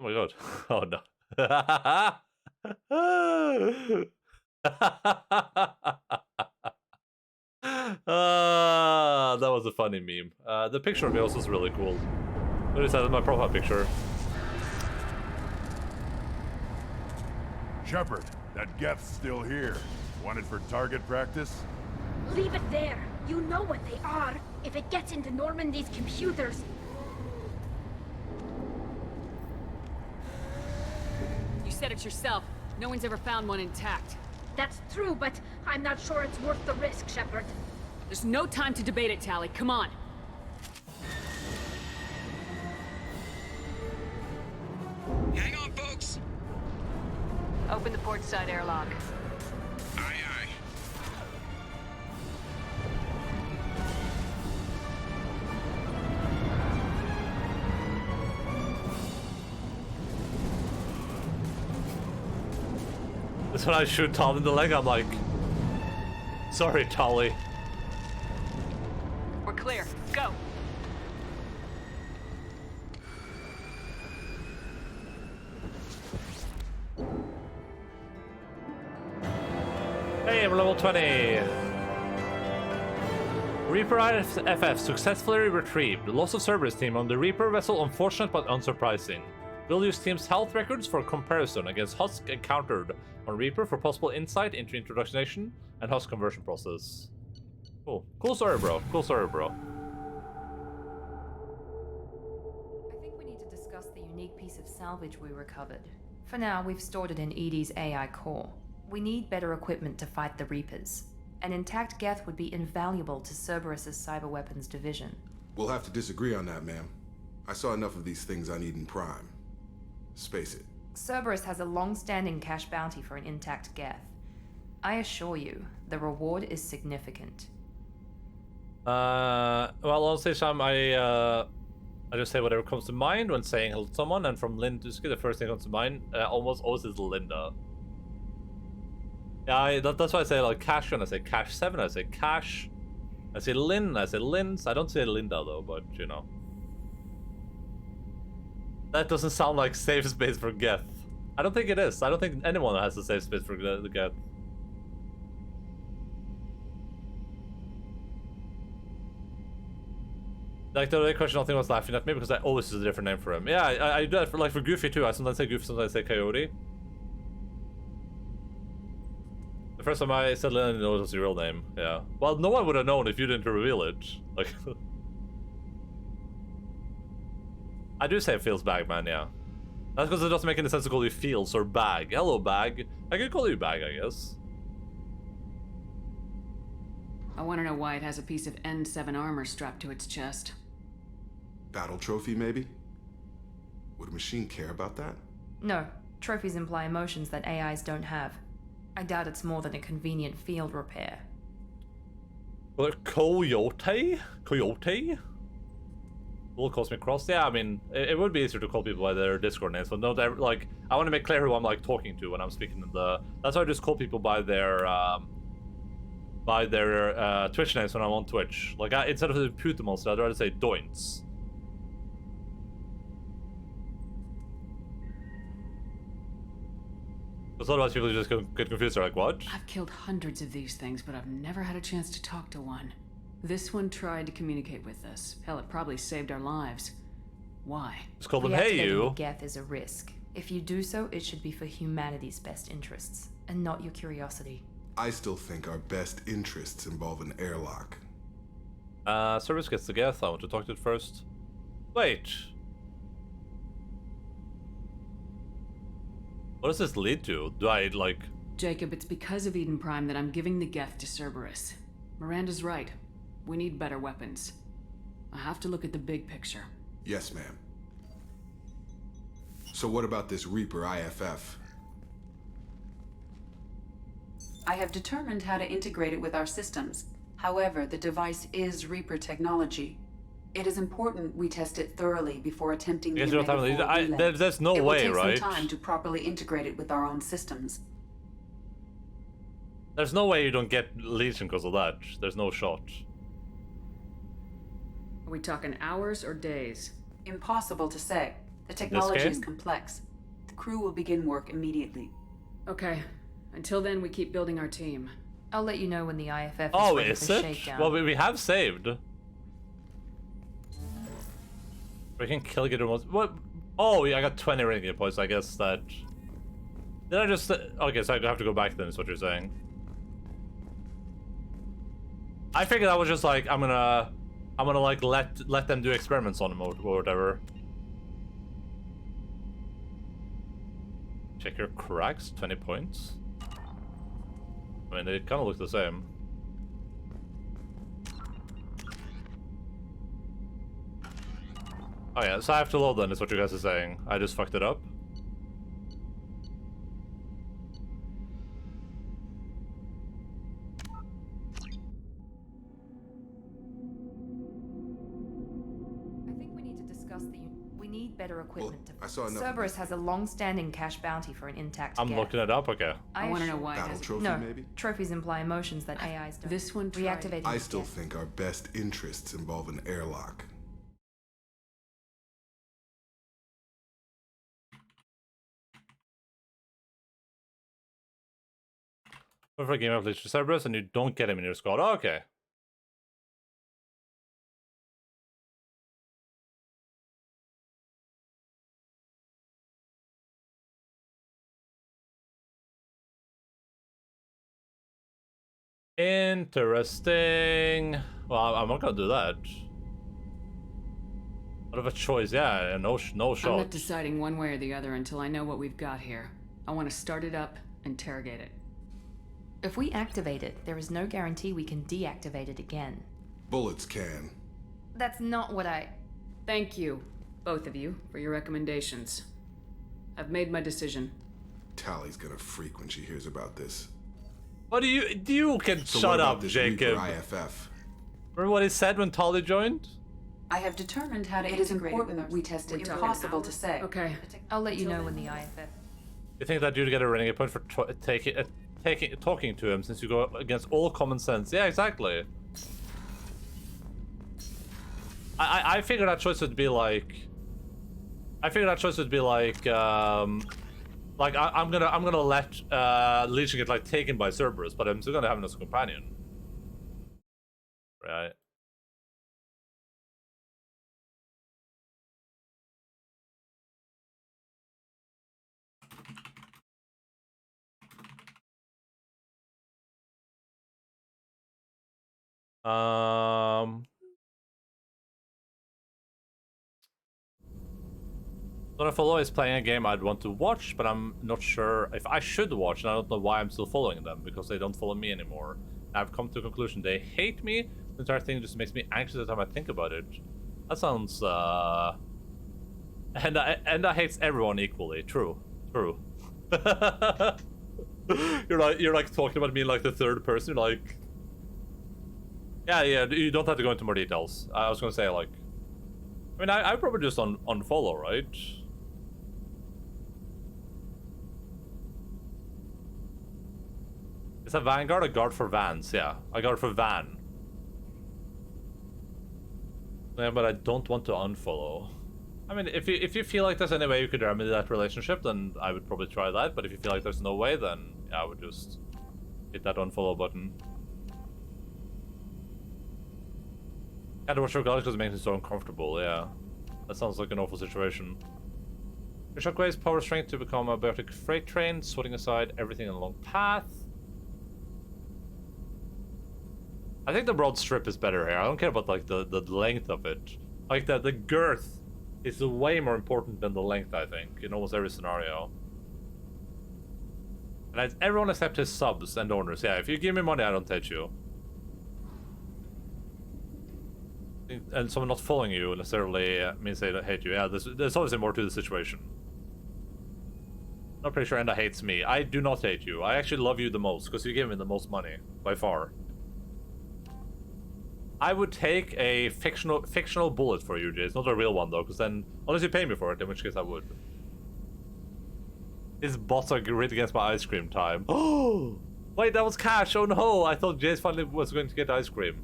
Oh my god. Oh no. That was a funny meme. The picture of me also was really cool. What is that? My profile picture. Shepard, that Geth's still here. Wanted for target practice? Leave it there. You know what they are. If it gets into Normandy's computers. You said it yourself. No one's ever found one intact. That's true, but I'm not sure it's worth the risk, Shepard. There's no time to debate it, Tally. Come on. Hang on, folks. Open the port side airlock. Aye, aye. That's when I shoot Tom in the leg, I'm like, sorry, Tolly. We're clear. Go. Hey, we're level 20. Reaper IFF successfully retrieved. The loss of Cerberus team on the Reaper vessel unfortunate but unsurprising. We'll use team's health records for comparison against Husk encountered on Reaper for possible insight into introduction and Husk conversion process. Cool. Cool story, bro. Cool story, bro. I think we need to discuss the unique piece of salvage we recovered. For now, we've stored it in Edie's AI core. We need better equipment to fight the Reapers. An intact Geth would be invaluable to Cerberus's cyber weapons division. We'll have to disagree on that, ma'am. I saw enough of these things on Eden Prime. Space it. Cerberus has a long-standing cash bounty for an intact Geth. I assure you, the reward is significant. Well, on stage time, I just say whatever comes to mind when saying hello to someone, and from Lynn Dusky, the first thing that comes to mind almost always is Linda. Yeah, that's why I say like Cash when I say Cash 7, I say Cash. I say Lynn, I say Linz. I don't say Linda though, but you know. That doesn't sound like safe space for Geth. I don't think it is. I don't think anyone has a safe space for the Geth. Like the other question, I think was laughing at me because I always use a different name for him. Yeah, I do that for like for Goofy too. I sometimes say Goofy, sometimes I say Coyote. The first time I said Lennon, it was your real name. Yeah. Well, no one would have known if you didn't reveal it. Like. I do say Feels Bag, man, yeah. That's because it doesn't make any sense to call you Feels or Bag. Hello, Bag. I could call you Bag, I guess. I want to know why it has a piece of N7 armor strapped to its chest. Battle trophy, maybe? Would a machine care about that? No, trophies imply emotions that AIs don't have. I doubt it's more than a convenient field repair. Well, Coyote? Coyote? Will Cosmic Cross? Yeah, I mean, it would be easier to call people by their Discord names, but no, like, I want to make clear who I'm like talking to when I'm speaking in the. That's why I just call people by their Twitch names when I'm on Twitch. Like, instead of the Putamons, I'd rather say Doints. Because otherwise people just get confused. They're like, what? I've killed hundreds of these things, but I've never had a chance to talk to one. This one tried to communicate with us. Hell, it probably saved our lives. Why? Just call them, hey, you. The Geth is a risk. If you do so, it should be for humanity's best interests, and not your curiosity. I still think our best interests involve an airlock. Service gets the Geth. I want to talk to it first. Wait. What does this lead to? Do I, like... Jacob, it's because of Eden Prime that I'm giving the Geth to Cerberus. Miranda's right. We need better weapons. I have to look at the big picture. Yes, ma'am. So what about this Reaper IFF? I have determined how to integrate it with our systems. However, the device is Reaper technology. It is important we test it thoroughly before attempting the Omega 4 relay. There's no way, right? It will take some time to properly integrate it with our own systems. There's no way you don't get Legion because of that. There's no shot. Are we talking hours or days? Impossible to say. The technology is complex. The crew will begin work immediately. Okay. Until then, we keep building our team. I'll let you know when the IFF is oh, ready is for it? shakedown. Well, we have saved. We can kill get almost. What? Oh, yeah, I got 20 renegade points. I guess that. Did I just? Okay, so I have to go back then. Is what you're saying? I figured that was just like I'm gonna like let them do experiments on him or whatever. Check your cracks. 20 points. I mean, they kind of look the same. Oh yeah, so I have to load then, is what you guys are saying. I just fucked it up. We need better equipment. I saw enough. Cerberus has a long-standing cash bounty for an intact I'm Geth. looking it up, okay. I want to know why. Battle trophy, No, maybe? trophies imply emotions that AIs don't. This one reactivating. I still think our best interests involve an airlock. For a game of Leech to Cerberus and you don't get him in your squad. Oh, okay. Interesting. Well, I'm not gonna do that. Out of a choice, yeah, no shot. I'm not deciding one way or the other until I know what we've got here. I want to start it up, interrogate it. If we activate it, there is no guarantee we can deactivate it again. Bullets can. That's not what I... Thank you, both of you, for your recommendations. I've made my decision. Tally's gonna freak when she hears about this. What do you can So shut what about up, this Jacob. Reaper IFF? Remember what he said when Tali joined? I have determined how to integrate it with our... We test it. Impossible to say. Okay. I'll let you know when the IFF... You think that you'd get a renegade point for talking to him since you go against all common sense? Yeah, exactly. I figured that choice would be like... I'm gonna let Legion get like taken by Cerberus, but I'm still gonna have him as a companion. Right. Don't follow is playing a game I'd want to watch, but I'm not sure if I should watch, and I don't know why I'm still following them, because they don't follow me anymore. I've come to a conclusion they hate me. The entire thing just makes me anxious every time I think about it. That sounds, And I hates everyone equally. True. You're like talking about me in like the third person, you're like... Yeah, you don't have to go into more details. I was gonna say, like... I mean, I probably just unfollow, right? Is that Vanguard a guard for Vans? Yeah, a guard for Van. Yeah, but I don't want to unfollow. I mean, if you feel like there's any way you could remedy that relationship, then I would probably try that. But if you feel like there's no way, then yeah, I would just hit that unfollow button. I had to watch your guys because it makes me so uncomfortable, yeah. That sounds like an awful situation. Your shockwaves power strength to become a biotic freight train, sorting aside everything in a long path. I think the broad strip is better here. I don't care about like the length of it. Like the girth is way more important than the length, I think, in almost every scenario. And everyone except his subs and owners. Yeah, if you give me money, I don't hate you. And someone not following you necessarily means they don't hate you. Yeah, there's obviously more to the situation. Not pretty sure Enda hates me. I do not hate you. I actually love you the most because you give me the most money by far. I would take a fictional bullet for you, Jay. It's not a real one though, because then unless you pay me for it, in which case I would. His bots are grid against my ice cream time. Oh, wait, that was cash. Oh no, I thought Jace finally was going to get ice cream.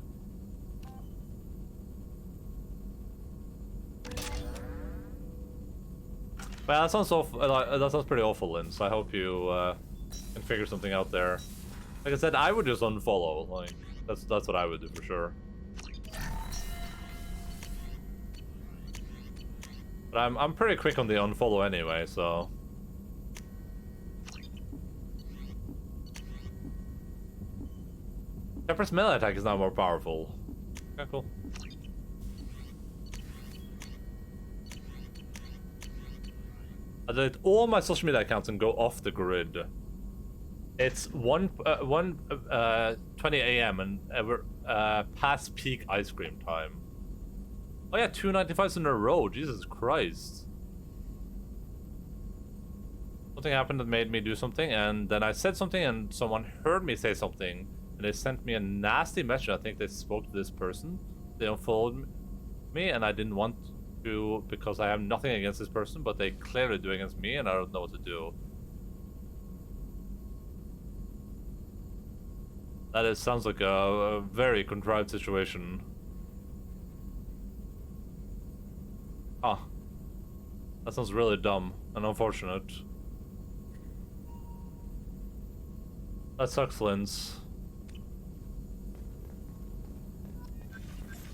Well, that sounds awful. That sounds pretty awful, Lynn. So I hope you can figure something out there. Like I said, I would just unfollow. Like that's what I would do for sure. But I'm pretty quick on the unfollow anyway, so. Pepper's melee attack is now more powerful. Okay, cool. I delete all my social media accounts and go off the grid. It's 20 a.m. and past peak ice cream time. Oh yeah, 295s in a row. Jesus Christ. Something happened that made me do something, and then I said something, and someone heard me say something, and they sent me a nasty message. I think they spoke to this person. They unfollowed me, and I didn't want to because I have nothing against this person, but they clearly do against me, and I don't know what to do. That sounds like a very contrived situation. Huh. That sounds really dumb and unfortunate. That sucks, Linz.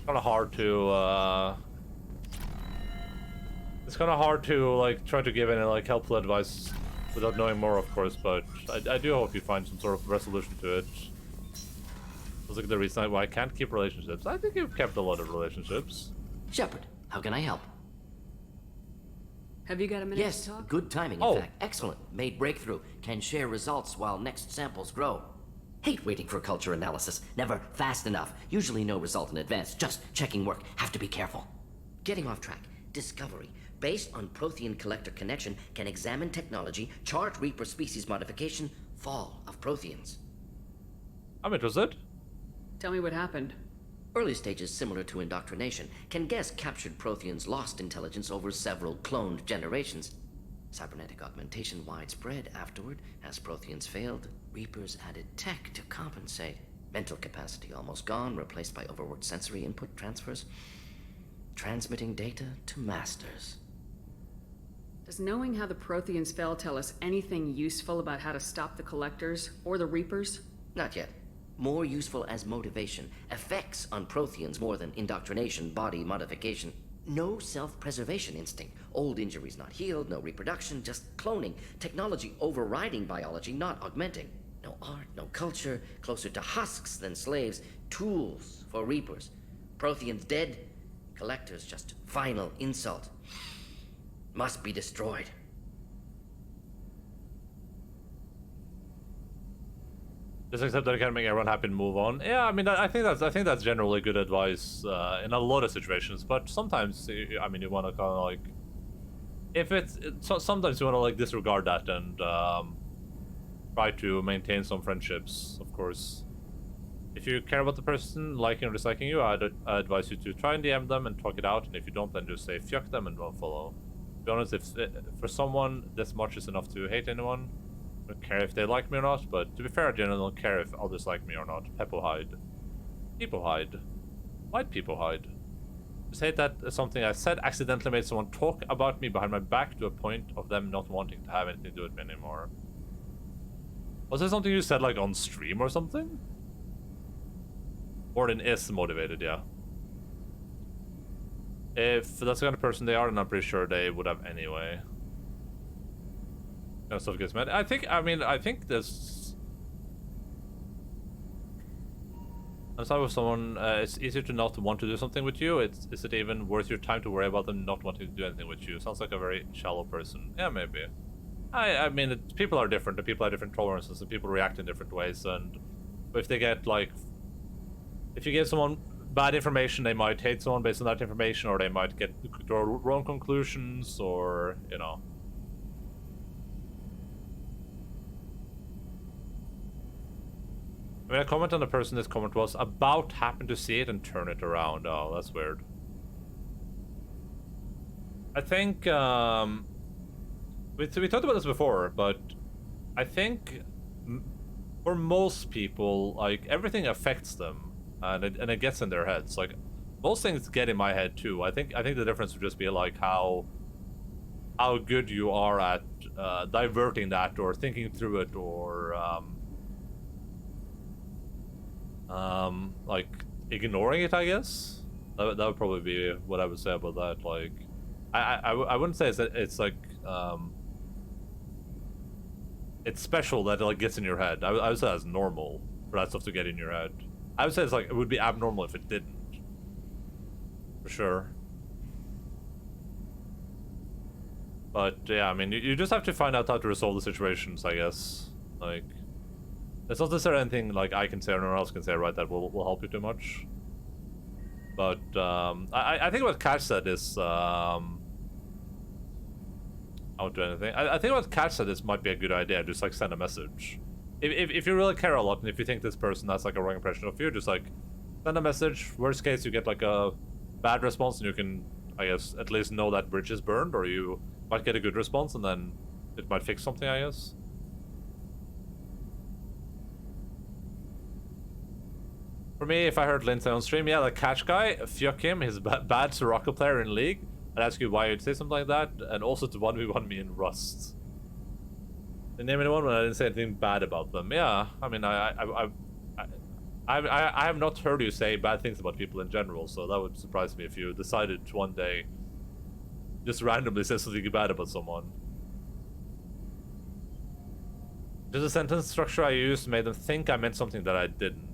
Kinda hard to, it's kinda hard to, like, try to give any, like, helpful advice without knowing more, of course, but I do hope you find some sort of resolution to it. That's like the reason why I can't keep relationships. I think you've kept a lot of relationships. Shepard, how can I help? Have you got a minute Yes, to talk? good timing, in fact. Excellent. Made breakthrough. Can share results while next samples grow. Hate waiting for culture analysis. Never fast enough. Usually no result in advance. Just checking work. Have to be careful. Getting off track. Discovery. Based on Prothean collector connection, can examine technology, chart Reaper species modification, fall of Protheans. I'm interested. Tell me what happened. Early stages similar to indoctrination. Can guess captured Protheans lost intelligence over several cloned generations. Cybernetic augmentation widespread afterward. As Protheans failed, Reapers added tech to compensate. Mental capacity almost gone, replaced by overworked sensory input transfers. Transmitting data to masters. Does knowing how the Protheans fell tell us anything useful about how to stop the Collectors or the Reapers? Not yet. More useful as motivation. Effects on Protheans more than indoctrination, body modification. No self-preservation instinct. Old injuries not healed, no reproduction, just cloning. Technology overriding biology, not augmenting. No art, no culture, closer to husks than slaves. Tools for Reapers. Protheans dead, Collectors just final insult. Must be destroyed. Just accept that it can make everyone happy and move on. Yeah, I mean, I think that's generally good advice in a lot of situations. But sometimes, I mean, you want to kind of like, if sometimes you want to like disregard that and try to maintain some friendships. Of course, if you care about the person liking or disliking you, I'd advise you to try and DM them and talk it out. And if you don't, then just say fuck them and don't follow. To be honest, if for someone this much is enough to hate anyone. I don't care if they like me or not, but to be fair, I generally don't care if others like me or not. People hide. People hide. White people hide. Just hate that something I said accidentally made someone talk about me behind my back to a point of them not wanting to have anything to do with me anymore. Was there something you said like on stream or something? Morden is motivated, yeah. If that's the kind of person they are, then I'm pretty sure they would have anyway. Kind of stuff gets mad. I think there's. Aside with someone, it's easier to not want to do something with you. Is it even worth your time to worry about them not wanting to do anything with you? Sounds like a very shallow person. Yeah, maybe. I mean, people are different. And people have different tolerances, and people react in different ways. And if they get like, if you give someone bad information, they might hate someone based on that information, or they might draw wrong conclusions, or you know. I mean, a comment on the person this comment was about happened to see it and turn it around. Oh, that's weird. I think, we talked about this before, but I think for most people, like, everything affects them, and it gets in their heads. Like, most things get in my head too. I think the difference would just be like how good you are at diverting that, or thinking through it, or like ignoring it, I guess. That would probably be what I would say about that. Like, I wouldn't say it's like it's special that it like gets in your head. I would say that's normal for that stuff to get in your head. I would say it's like it would be abnormal if it didn't, for sure. But yeah, I mean, you just have to find out how to resolve the situations, I guess. Like, there's not necessarily anything like I can say or no one else can say, right, that will help you too much. But I think what Cash said is I won't do anything. I think what Cash said is might be a good idea. Just like send a message. If you really care a lot and if you think this person has like a wrong impression of you, just like send a message. Worst case, you get like a bad response and you can, I guess, at least know that bridge is burned, or you might get a good response and then it might fix something, I guess. For me, if I heard Lindsay on stream, yeah, the Catch guy, fuck him, he's a bad Sirocco player in League. I'd ask you why you'd say something like that, and also to 1v1 me in Rust. They name anyone when I didn't say anything bad about them. Yeah, I mean, I have not heard you say bad things about people in general, so that would surprise me if you decided to one day just randomly say something bad about someone. Just the sentence structure I used made them think I meant something that I didn't.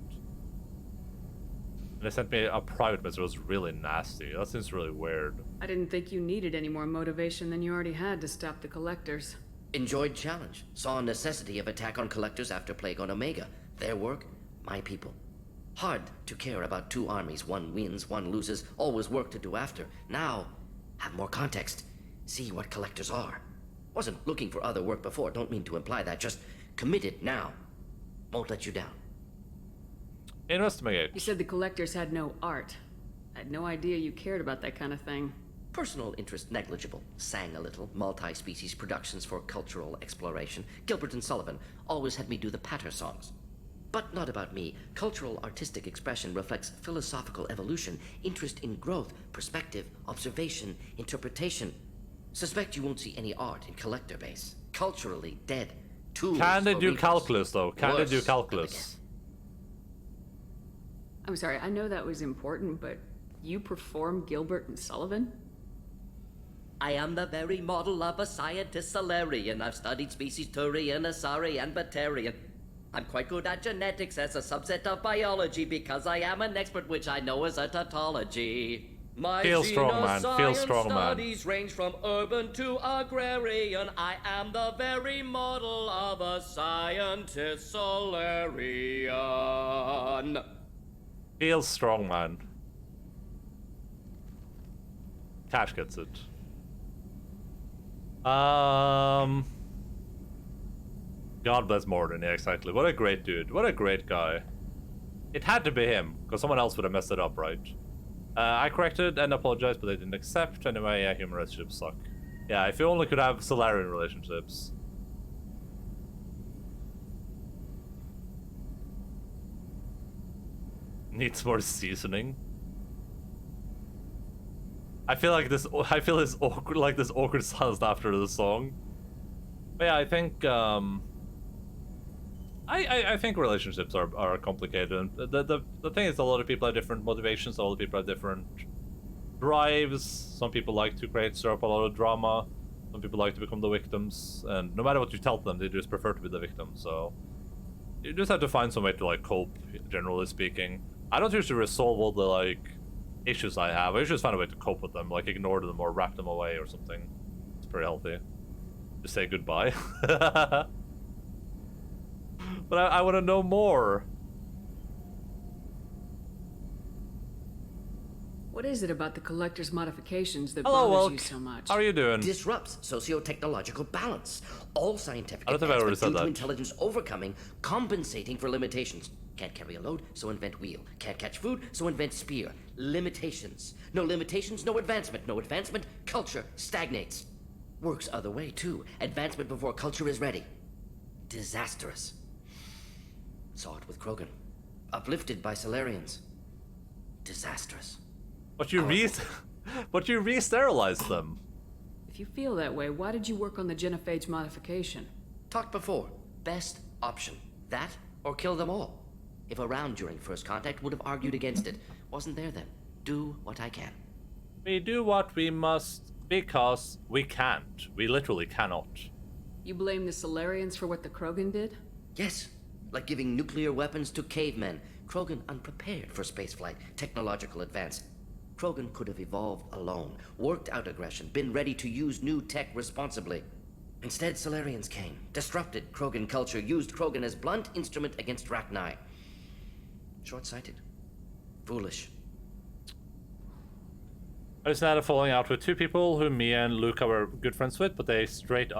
They sent me a private message. It was really nasty. That seems really weird. I didn't think you needed any more motivation than you already had to stop the Collectors. Enjoyed challenge. Saw necessity of attack on Collectors after Plague on Omega. Their work, my people. Hard to care about two armies. One wins, one loses. Always work to do after. Now, have more context. See what Collectors are. Wasn't looking for other work before. Don't mean to imply that. Just committed now. Won't let you down. Investigate. You said the Collectors had no art. I had no idea you cared about that kind of thing. Personal interest negligible. Sang a little. Multi-species productions for cultural exploration. Gilbert and Sullivan always had me do the patter songs. But not about me. Cultural artistic expression reflects philosophical evolution, interest in growth, perspective, observation, interpretation. Suspect you won't see any art in Collector base. Culturally dead. Tools Can they for do reapers. calculus though? Can they do Worse, calculus? I'm sorry, I know that was important, but you perform Gilbert and Sullivan? I am the very model of a scientist Solarian. I've studied species Turian, Asari, and Batarian. I'm quite good at genetics as a subset of biology because I am an expert, which I know is a tautology. My Feel strong, man. Feel strong, man. studies range from urban to agrarian. I am the very model of a scientist Solarian. Feels strong, man. Cash gets it. God bless Morden, yeah, exactly. What a great dude. What a great guy. It had to be him, because someone else would have messed it up, right? I corrected and apologized, but they didn't accept. Anyway, yeah, human relationships suck. Yeah, if you only could have Solarian relationships. Needs more seasoning. I feel this awkward, like this awkward silence after the song. But yeah, I think I think relationships are complicated. And the thing is, a lot of people have different motivations. A lot of people have different drives. Some people like to stir up a lot of drama. Some people like to become the victims. And no matter what you tell them, they just prefer to be the victim. So you just have to find some way to like cope. Generally speaking, I don't usually resolve all the like issues I have. I usually just find a way to cope with them, like ignore them or wrap them away or something. It's pretty healthy. Just say goodbye. But I want to know more. What is it about the Collector's modifications that Hello, bothers Wilk. you so much? How are you doing? Disrupts socio-technological balance. All scientific I don't think I already advancement said due to that. intelligence overcoming, compensating for limitations. Can't carry a load, so invent wheel. Can't catch food, so invent spear. Limitations. No limitations, no advancement. No advancement, culture stagnates. Works other way, too. Advancement before culture is ready. Disastrous. Saw it with Krogan. Uplifted by Solarians. Disastrous. But you re-sterilized them. If you feel that way, why did you work on the genophage modification? Talked before. Best option. That or kill them all. If around during first contact, would have argued against it. Wasn't there then. Do what I can. We do what we must because we can't. We literally cannot. You blame the Solarians for what the Krogan did? Yes. Like giving nuclear weapons to cavemen. Krogan unprepared for spaceflight, technological advance. Krogan could have evolved alone, worked out aggression, been ready to use new tech responsibly. Instead, Solarians came, disrupted Krogan culture, used Krogan as blunt instrument against Rachni. Short-sighted. Foolish. I just had a falling out with two people who me and Luca were good friends with, but they searched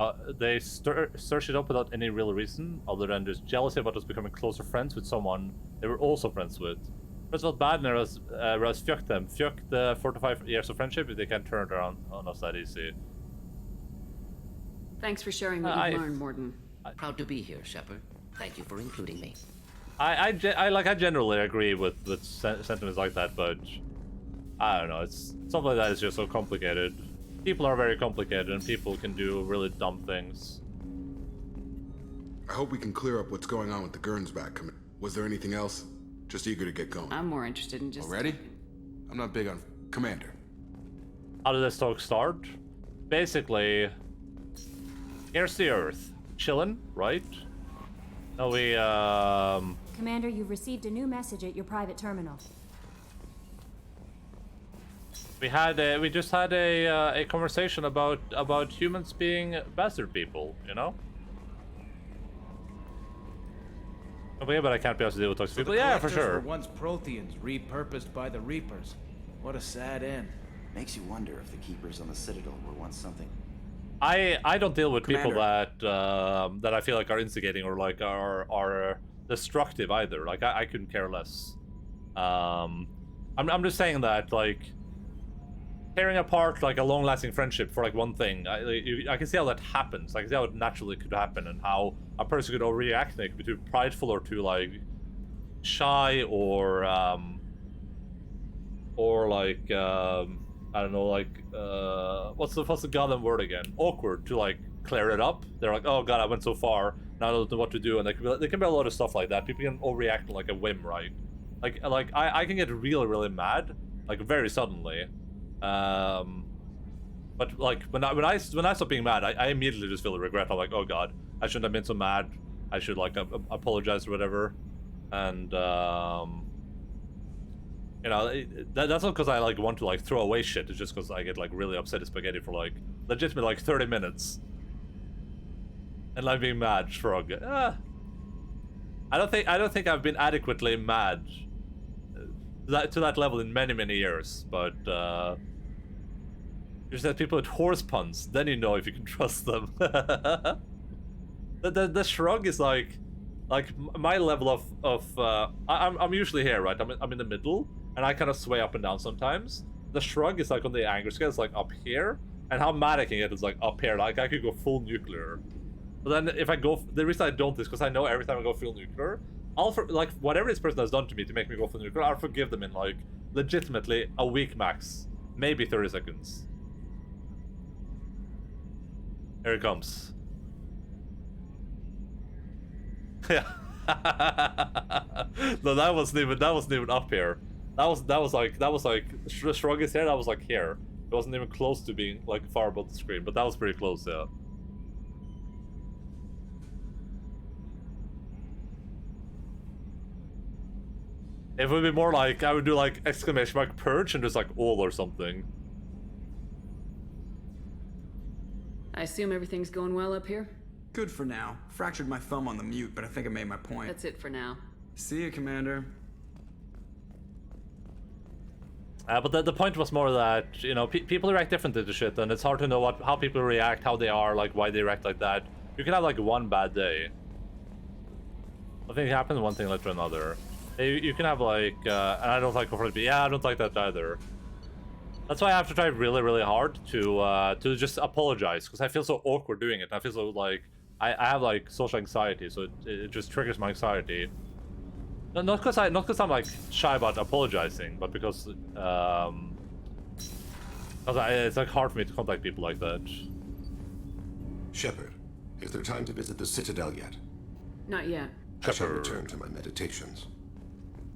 it up without any real reason other than just jealousy about us becoming closer friends with someone they were also friends with. First felt bad, and I was fuck them. Fuck the 4 to 5 years of friendship if they can't turn it around on us that easy. Thanks for sharing what you've learned, Morden. Proud to be here, Shepard. Thank you for including me. I generally agree with sentiments like that, but I don't know. It's stuff like that is just so complicated. People are very complicated, and people can do really dumb things. I hope we can clear up what's going on with the Gernsback. Was there anything else? Just eager to get going. I'm more interested in just... Already? I'm not big on... Commander. How did this talk start? Basically, here's the Earth. Chillin', right? No, we, Commander, you've received a new message at your private terminal. We just had a conversation about humans being bastard people, you know? Okay, but I can't be able to deal with toxic people. Yeah, for sure. Were once Protheans repurposed by the Reapers. What a sad end. Makes you wonder if the Keepers on the Citadel were once something. I don't deal with Commander. people that I feel like are instigating or like are destructive either. Like I couldn't care less. I'm just saying that like tearing apart like a long-lasting friendship for like one thing. I can see how that happens. I can see how it naturally could happen and how a person could overreact. And it could be too prideful or too like shy or like I don't know, like what's the goddamn word again? Awkward to like clear it up. They're like, oh god, I went so far. Now I don't know what to do. And there can be a lot of stuff like that. People can overreact like a whim, right? Like I can get really mad, like very suddenly. But like when I stop being mad, I immediately just feel regret. I'm like, oh god, I shouldn't have been so mad. I should like apologize or whatever. And you know, that's not because I like want to like throw away shit. It's just because I get like really upset at spaghetti for like legitimate like 30 minutes. And like being mad, shrug. I don't think I've been adequately mad to that level in many years. But you just have people with horse puns, then you know if you can trust them. the shrug is like my level of I'm usually here, right? I'm in the middle, and I kind of sway up and down sometimes. The shrug is like on the anger scale, it's like up here, and how mad I can get is like up here. Like I could go full nuclear. But then if I go, the reason I don't is because I know every time I go full nuclear, like whatever this person has done to me to make me go full nuclear, I'll forgive them in like legitimately a week max, maybe 30 seconds. Here it comes. Yeah. No, that wasn't even up here. That was like the strongest here. That was like here. It wasn't even close to being like far above the screen, but that was pretty close, yeah. It would be more like I would do like exclamation mark purge and just like all or something. I assume everything's going well up here? Good for now. Fractured my thumb on the mute, but I think I made my point. That's it for now. See you, Commander. But the point was more that, you know, people react differently to shit, and it's hard to know how people react, how they are, like why they react like that. You can have like one bad day. I think it happens one thing led to another. You can have like, and I don't like confronting people. Yeah, I don't like that either. That's why I have to try really hard to just apologize, because I feel so awkward doing it. I feel so like I have like social anxiety, so it just triggers my anxiety. Not because I'm like shy about apologizing, but because it's like hard for me to contact people like that. Shepard, is there time to visit the Citadel yet? Not yet. I shall return to my meditations.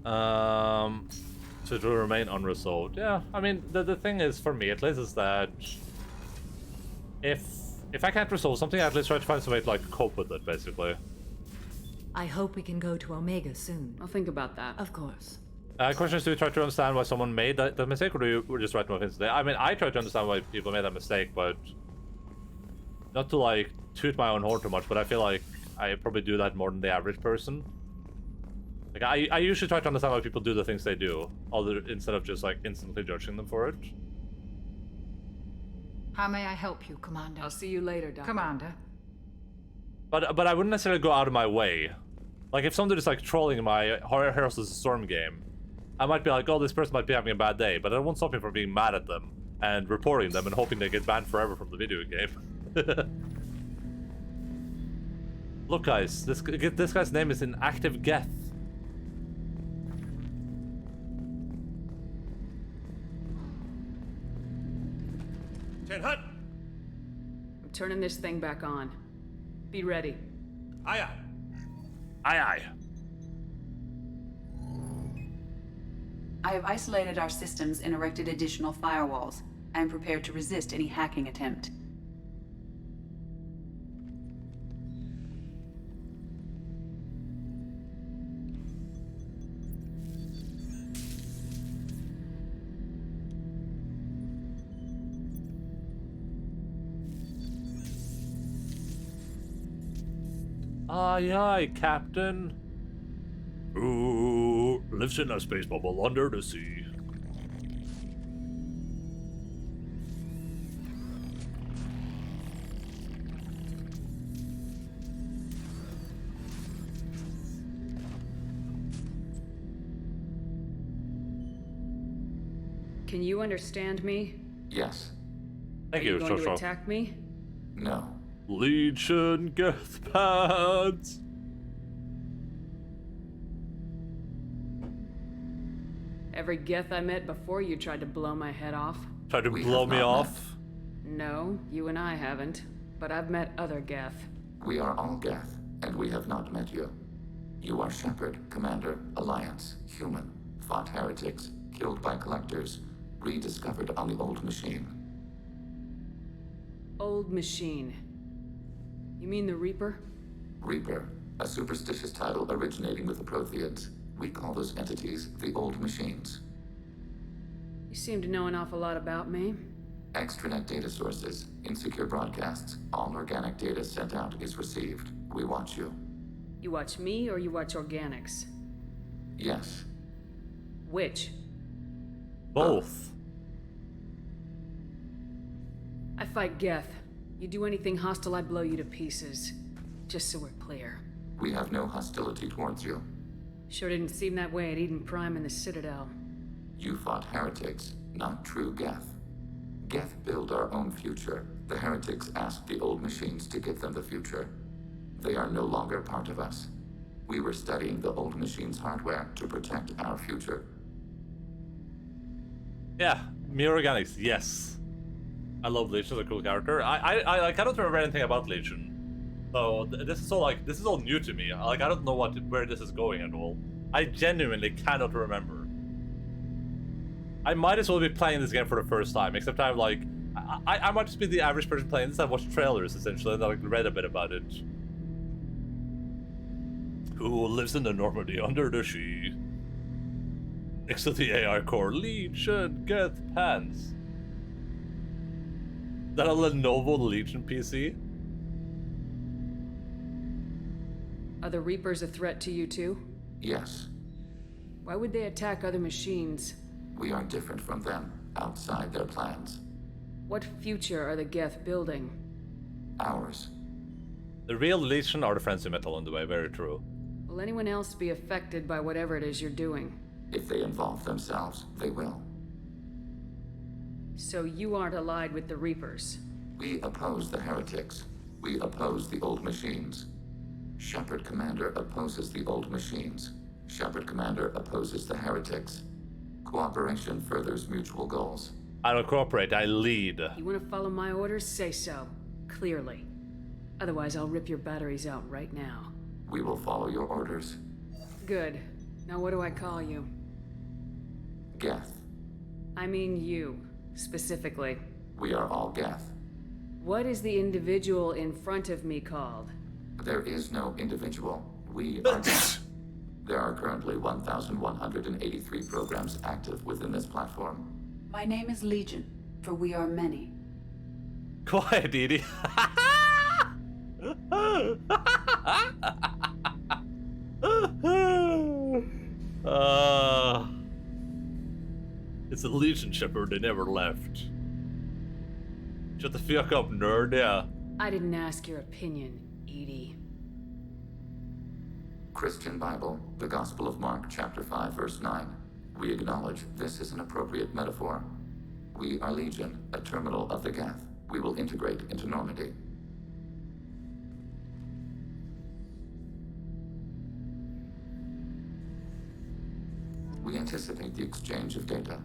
So it will remain unresolved. Yeah, I mean, the thing is, for me at least, is that if I can't resolve something, I at least try to find some way to like cope with it, basically. I hope we can go to Omega soon. I'll think about that. Of course. Question is, do you try to understand why someone made that mistake, or do you just write them off instantly? I mean, I try to understand why people made that mistake, but not to like toot my own horn too much, but I feel like I probably do that more than the average person. Like I usually try to understand why people do the things they do, instead of just like instantly judging them for it. How may I help you, Commander? I'll see you later, Doctor. Commander. But I wouldn't necessarily go out of my way. Like, if somebody is like trolling my Heroes of the Storm game, I might be like, oh, this person might be having a bad day, but it won't stop me from being mad at them and reporting them and hoping they get banned forever from the video game. Look, guys, this guy's name is in active Geth. I'm turning this thing back on. Be ready. Aye, aye. Aye, aye. I have isolated our systems and erected additional firewalls. I am prepared to resist any hacking attempt. Aye, aye, Captain. Who lives in a space bubble under the sea? Can you understand me? Yes. Thank Are you, you going to Shosho. attack me? No. Legion Geth Pants. Every Geth I met before you tried to blow my head off. Tried to blow me off? No, you and I haven't. But I've met other Geth. We are all Geth, and we have not met you. You are Shepard, Commander, Alliance, human, fought heretics, killed by collectors, rediscovered on the old machine. Old machine. You mean the Reaper? Reaper, a superstitious title originating with the Protheans. We call those entities the old machines. You seem to know an awful lot about me. Extranet data sources, insecure broadcasts, all organic data sent out is received. We watch you. You watch me or you watch organics? Yes. Which? Both. I fight Geth. You do anything hostile, I blow you to pieces. Just so we're clear. We have no hostility towards you. Sure didn't seem that way at Eden Prime and the Citadel. You fought heretics, not true Geth. Geth build our own future. The heretics asked the old machines to give them the future. They are no longer part of us. We were studying the old machines' hardware to protect our future. Yeah, mere organics, yes. I love Legion as a cool character. I don't remember anything about Legion. So this is all new to me. Like, I don't know where this is going at all. I genuinely cannot remember. I might as well be playing this game for the first time, except I'm like, I might just be the average person playing this. I've watched trailers essentially, and I read a bit about it. Who lives in the Normandy under the sea? Next to the AI core, Legion Geth Pants. Is that a Lenovo Legion PC? Are the Reapers a threat to you too? Yes. Why would they attack other machines? We are different from them, outside their plans. What future are the Geth building? Ours. The real Legion are the friends we met along the way, very true. Will anyone else be affected by whatever it is you're doing? If they involve themselves, they will. So you aren't allied with the Reapers? We oppose the heretics. We oppose the old machines. Shepard Commander opposes the old machines. Shepard Commander opposes the heretics. Cooperation furthers mutual goals. I don't cooperate, I lead. You want to follow my orders? Say so. Clearly. Otherwise, I'll rip your batteries out right now. We will follow your orders. Good. Now what do I call you? Geth. I mean you, specifically. We are all Geth. What is the individual in front of me called? There is no individual. We are Geth. There are currently 1,183 programs active within this platform. My name is Legion, for we are many. Quiet, Edie. It's a Legion Shepard, they never left. Shut the fuck up, nerd, yeah. I didn't ask your opinion, Edie. Christian Bible, the Gospel of Mark, chapter 5, verse 9. We acknowledge this is an appropriate metaphor. We are Legion, a terminal of the Geth. We will integrate into Normandy. We anticipate the exchange of data.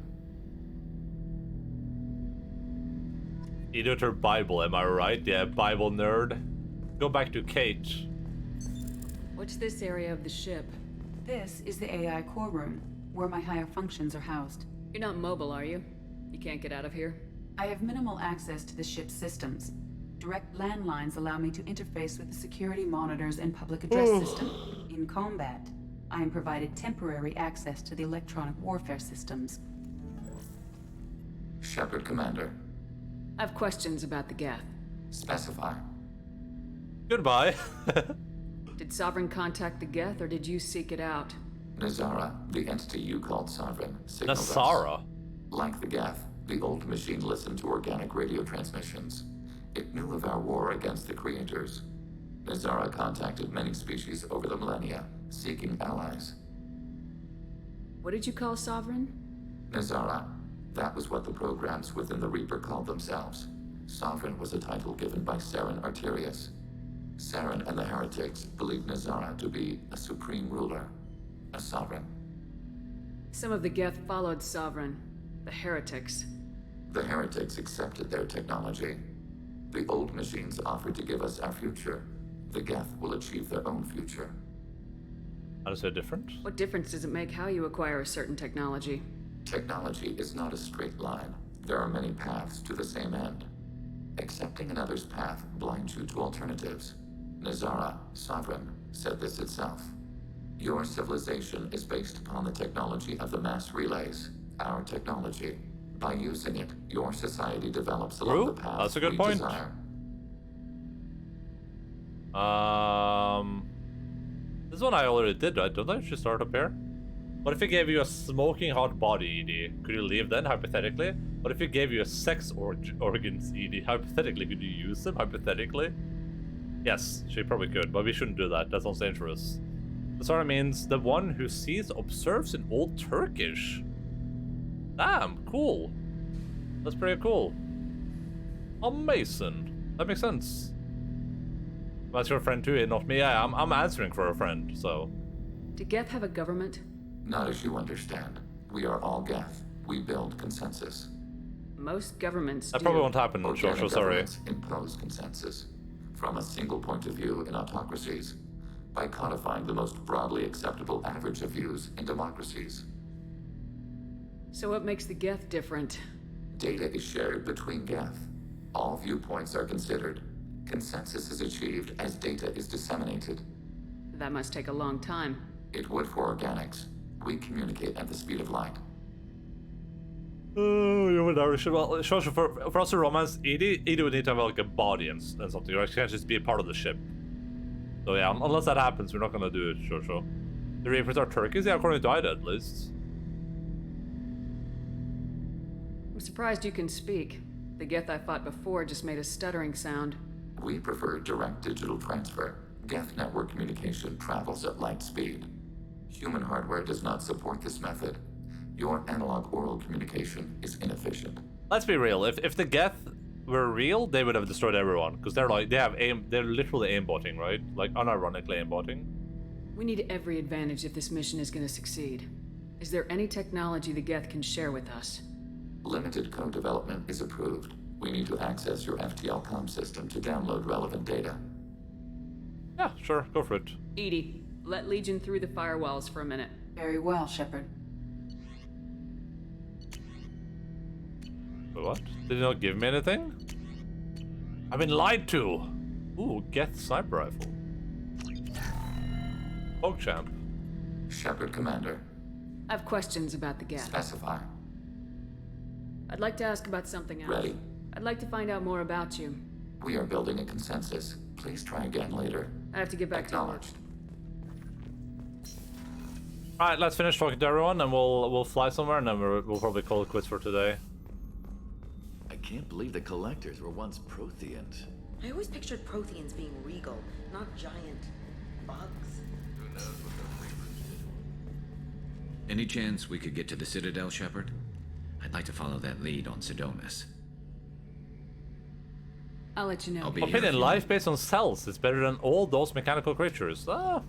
Editor Bible, am I right? Yeah, Bible nerd. Go back to Kate. What's this area of the ship? This is the AI core room, where my higher functions are housed. You're not mobile, are you? You can't get out of here? I have minimal access to the ship's systems. Direct landlines allow me to interface with the security monitors and public address system. In combat, I am provided temporary access to the electronic warfare systems. Shepard, Commander. I have questions about the Geth. Specify. Goodbye. Did Sovereign contact the Geth, or did you seek it out? Nazara, the entity you called Sovereign, signaled us. Nazara? Like the Geth, the old machine listened to organic radio transmissions. It knew of our war against the creators. Nazara contacted many species over the millennia, seeking allies. What did you call Sovereign? Nazara. That was what the programs within the Reaper called themselves. Sovereign was a title given by Saren Arterius. Saren and the heretics believed Nazara to be a supreme ruler, a sovereign. Some of the Geth followed Sovereign, the heretics. The heretics accepted their technology. The old machines offered to give us our future. The Geth will achieve their own future. How is that different? What difference does it make how you acquire a certain technology? Technology is not a straight line. There are many paths to the same end. Accepting another's path blinds you to alternatives. Nazara, Sovereign, said this itself. Your civilization is based upon the technology of the mass relays, our technology. By using it, your society develops along the path that's a good we point. desire. This one I already did, right? Don't I just start up here? What if it gave you a smoking hot body, Edie? Could you leave then, hypothetically? What if it gave you a sex organs, Edie? Hypothetically, could you use them, hypothetically? Yes, she probably could, but we shouldn't do that. That sounds dangerous. This sort of means the one who sees observes in Old Turkish. Damn, cool. That's pretty cool. Amazing. That makes sense. That's your friend too, not me. Yeah, I'm answering for a friend, so. Do Geth have a government? Not as you understand. We are all Geth. We build consensus. Most governments That probably won't happen, Organic Joshua, sorry. governments impose consensus from a single point of view in autocracies by codifying the most broadly acceptable average of views in democracies. So what makes the Geth different? Data is shared between Geth. All viewpoints are considered. Consensus is achieved as data is disseminated. That must take a long time. It would for organics. We communicate at the speed of light. Oh, you would Irish. Well, Joshua, for us to romance Edie would need to have like a body and something, right? She can't just be a part of the ship. So yeah, unless that happens, we're not gonna do it, Joshua. The Reapers are turkeys, yeah, according to Ida at least. I'm surprised you can speak. The Geth I fought before just made a stuttering sound. We prefer direct digital transfer. Geth network communication travels at light speed. Human hardware does not support this method. Your analog oral communication is inefficient. Let's be real. If the Geth were real, they would have destroyed everyone because they're literally aimbotting, right? Like unironically aimbotting. We need every advantage if this mission is going to succeed. Is there any technology the Geth can share with us? Limited code development is approved. We need to access your FTL comm system to download relevant data. Yeah, sure, go for it. Edie, let Legion through the firewalls for a minute. Very well, Shepard. What? Did you not give me anything? I've been lied to! Ooh, Geth sniper rifle. PogChamp. Shepard, Commander. I have questions about the Geth. Specify. I'd like to ask about something else. Ready. I'd like to find out more about you. We are building a consensus. Please try again later. I have to get back Acknowledged. Alright, let's finish talking to everyone and we'll fly somewhere and then we'll probably call it quits for today. I can't believe the collectors were once Protheant. I always pictured Protheans being regal, not giant bugs. Who knows what the Reapers did? Any chance we could get to the Citadel, Shepard? I'd like to follow that lead on Sedonis. I'll let you know. Opinion: life based on cells is better than all those mechanical creatures. But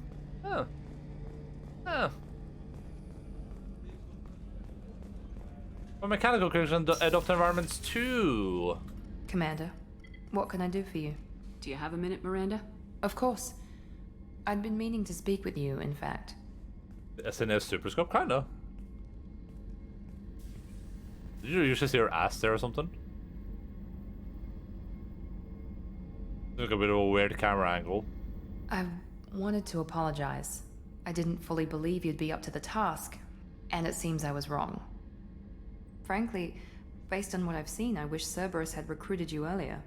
mechanical creatures adopt environments too. Commander, what can I do for you? Do you have a minute, Miranda? Of course. I'd been meaning to speak with you, in fact. SNS Superscope, kinda. Did you usually see her ass there or something? Like a bit of a weird camera angle. I wanted to apologize. I didn't fully believe you'd be up to the task, and it seems I was wrong. Frankly, based on what I've seen, I wish Cerberus had recruited you earlier.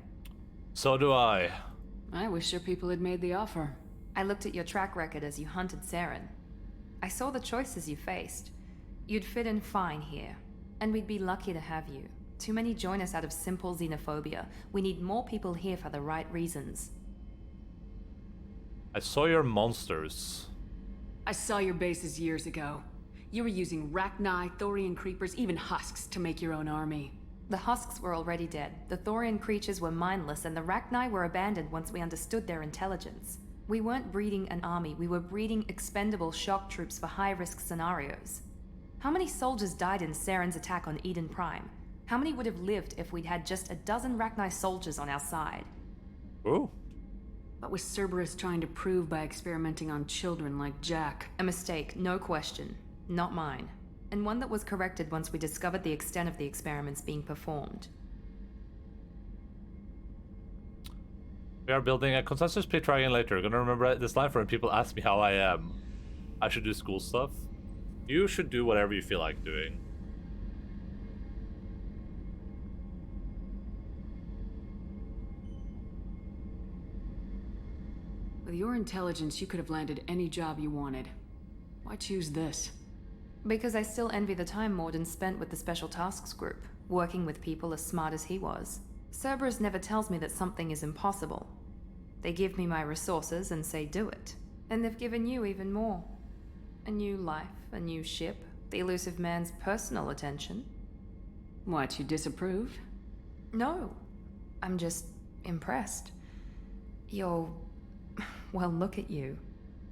So do I. I wish your people had made the offer. I looked at your track record as you hunted Saren. I saw the choices you faced. You'd fit in fine here, and we'd be lucky to have you. Too many join us out of simple xenophobia. We need more people here for the right reasons. I saw your monsters. I saw your bases years ago. You were using Rachni, Thorian creepers, even husks to make your own army. The husks were already dead. The Thorian creatures were mindless, and the Rachni were abandoned once we understood their intelligence. We weren't breeding an army, we were breeding expendable shock troops for high-risk scenarios. How many soldiers died in Saren's attack on Eden Prime? How many would have lived if we'd had just a dozen Rachni soldiers on our side? Ooh. What was Cerberus trying to prove by experimenting on children like Jack? A mistake, no question. Not mine. And one that was corrected once we discovered the extent of the experiments being performed. We are building a consensus pre-trial later. Gonna remember this line for when people ask me how I am. I should do school stuff. You should do whatever you feel like doing. With your intelligence, you could have landed any job you wanted. Why choose this? Because I still envy the time Morden spent with the Special Tasks Group, working with people as smart as he was. Cerberus never tells me that something is impossible. They give me my resources and say do it. And they've given you even more. A new life, a new ship, the elusive man's personal attention. What, you disapprove? No. I'm just impressed. You're... well, look at you.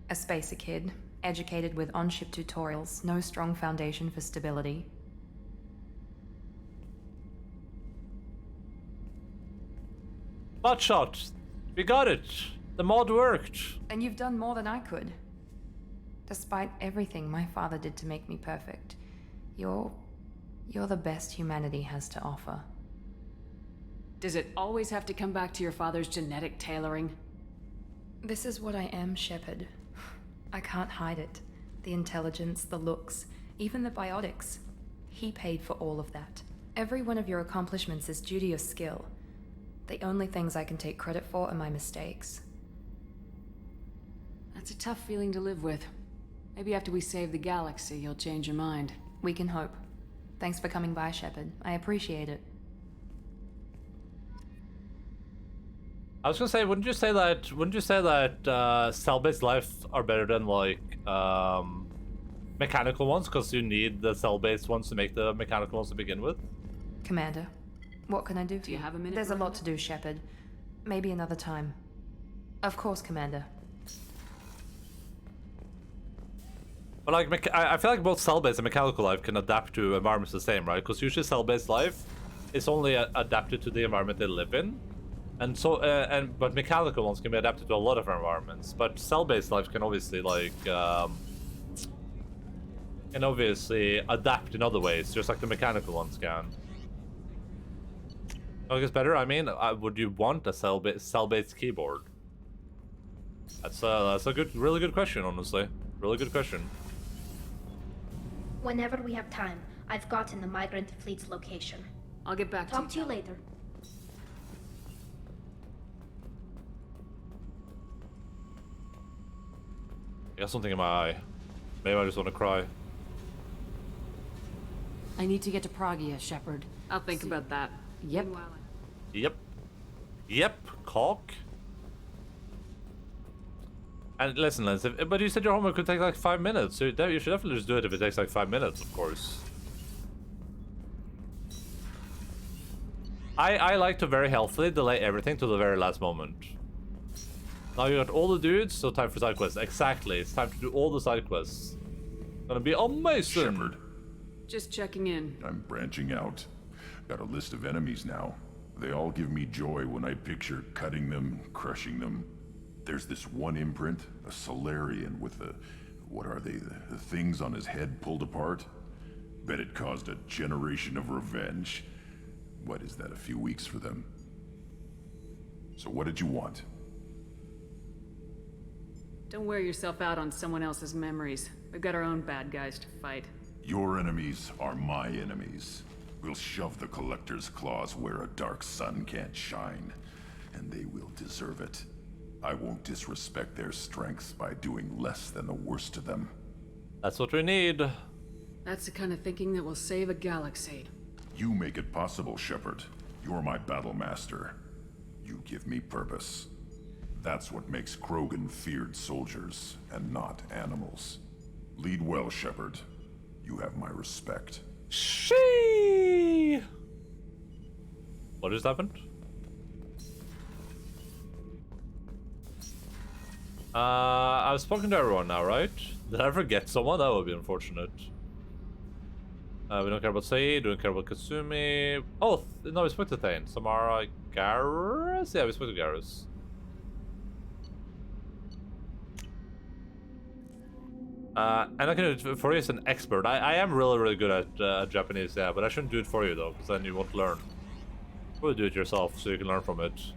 A spacer kid, educated with on-ship tutorials, no strong foundation for stability. Bloodshot! We got it! The mod worked! And you've done more than I could. Despite everything my father did to make me perfect, you're the best humanity has to offer. Does it always have to come back to your father's genetic tailoring? This is what I am, Shepard. I can't hide it. The intelligence, the looks, even the biotics. He paid for all of that. Every one of your accomplishments is due to your skill. The only things I can take credit for are my mistakes. That's a tough feeling to live with. Maybe after we save the galaxy, you'll change your mind. We can hope. Thanks for coming by, Shepard. I appreciate it. I was gonna say, wouldn't you say that cell-based life are better than like mechanical ones, because you need the cell-based ones to make the mechanical ones to begin with? Commander, what can I do for you? Do you have a minute? There's a lot to do, Shepard. Maybe another time. Of course, Commander. But like, I feel like both cell-based and mechanical life can adapt to environments the same, right? Because usually cell-based life is only adapted to the environment they live in. And so, but mechanical ones can be adapted to a lot of environments. But cell-based life can obviously adapt in other ways, just like the mechanical ones can. I guess better. I mean, would you want a cell-based keyboard? That's a really good question, honestly. Really good question. Whenever we have time, I've gotten the migrant fleet's location. I'll get back Talk to you later. I got something in my eye. Maybe I just want to cry. I need to get to Pragia, Shepard. I'll think about that. Yep. Yep. Yep, cock. And listen, Lance, but you said your homework could take like 5 minutes, so you should definitely just do it if it takes like 5 minutes, of course. I like to very healthily delay everything to the very last moment. Now you got all the dudes, so time for side quests. Exactly, it's time to do all the side quests. Gonna be amazing. Shepard. Just checking in. I'm branching out. Got a list of enemies now. They all give me joy when I picture cutting them, crushing them. There's this one imprint, a Solarian with the... what are they? The things on his head pulled apart? Bet it caused a generation of revenge. What is that, a few weeks for them? So what did you want? Don't wear yourself out on someone else's memories. We've got our own bad guys to fight. Your enemies are my enemies. We'll shove the Collector's claws where a dark sun can't shine, and they will deserve it. I won't disrespect their strengths by doing less than the worst of them. That's what we need. That's the kind of thinking that will save a galaxy. You make it possible, Shepard. You're my battle master. You give me purpose. That's what makes Krogan feared soldiers, and not animals. Lead well, Shepard. You have my respect. She. What just happened? I've spoken to everyone now, right? Did I forget someone? That would be unfortunate. We don't care about Saeed, we don't care about Kasumi. Oh, no, we spoke to Thane. Samara, Garrus? Yeah, we spoke to Garrus. And I can do it for you as an expert. I am really, really good at Japanese, yeah, but I shouldn't do it for you, though, because then you won't learn. Probably do it yourself, so you can learn from it.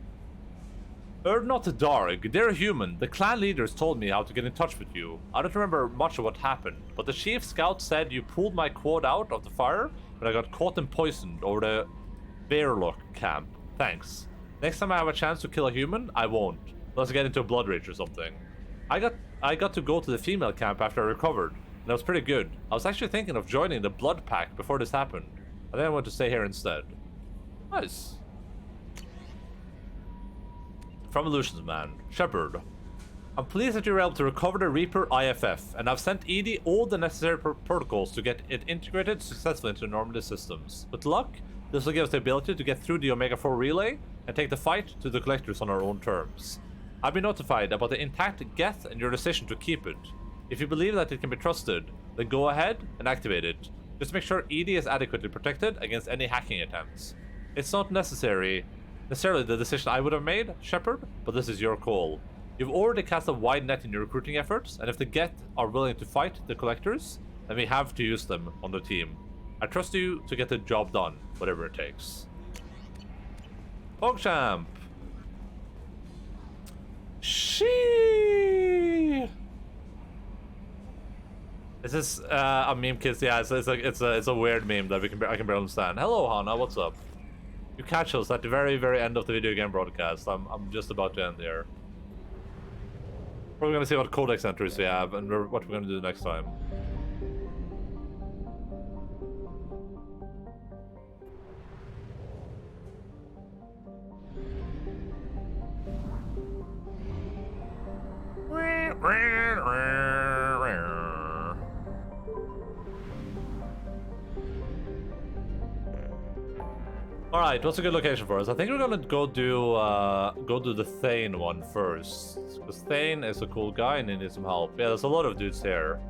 Not Darg, dear human, the clan leaders told me how to get in touch with you. I don't remember much of what happened, but the chief scout said you pulled my quad out of the fire when I got caught and poisoned over the Bearlock camp. Thanks. Next time I have a chance to kill a human, I won't. Let's get into a blood rage or something. I got to go to the female camp after I recovered, and that was pretty good. I was actually thinking of joining the blood pack before this happened, and then I went to stay here instead. Nice. From Illusions Man, Shepard. I'm pleased that you were able to recover the Reaper IFF, and I've sent EDI all the necessary protocols to get it integrated successfully into normal systems. With luck, this will give us the ability to get through the Omega-4 relay and take the fight to the Collectors on our own terms. I've been notified about the intact Geth and your decision to keep it. If you believe that it can be trusted, then go ahead and activate it. Just make sure EDI is adequately protected against any hacking attempts. It's not necessarily the decision I would have made, Shepard, but this is your call. You've already cast a wide net in your recruiting efforts, and if the Geth are willing to fight the Collectors, then we have to use them on the team. I trust you to get the job done, whatever it takes. PogChamp! She. This is a meme, kids. Yeah, it's a weird meme that I can barely understand. Hello, Hana. What's up? You catch us at the very, very end of the video game broadcast. I'm just about to end here. We're gonna see what codex entries we have and what we're gonna do next time. All right, what's a good location for us? I think we're gonna go do the Thane one first, because Thane is a cool guy and he needs some help. Yeah, there's a lot of dudes here.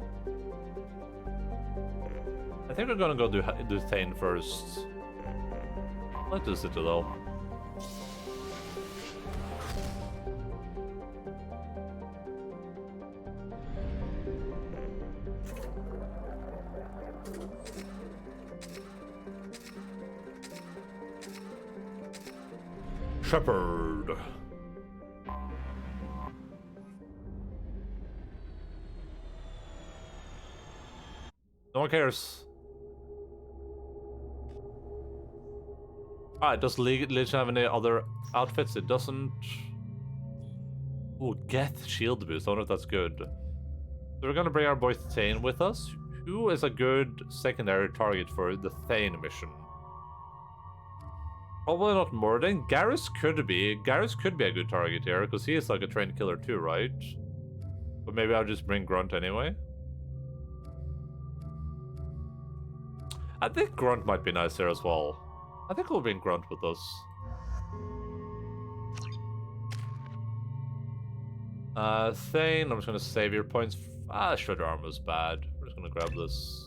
I think we're gonna go do Thane first. I like this city though. Shepard. No one cares. Alright, does Legion have any other outfits? It doesn't. Ooh, Geth shield boost. I wonder if that's good. So we're gonna bring our boy Thane with us. Who is a good secondary target for the Thane mission? Probably not Morden. Garrus could be. Garrus could be a good target here, because he is like a trained killer too, right? But maybe I'll just bring Grunt anyway. I think Grunt might be nice here as well. I think we'll bring Grunt with us. Thane, I'm just gonna save your points. Shredder armor's bad. We're just gonna grab this.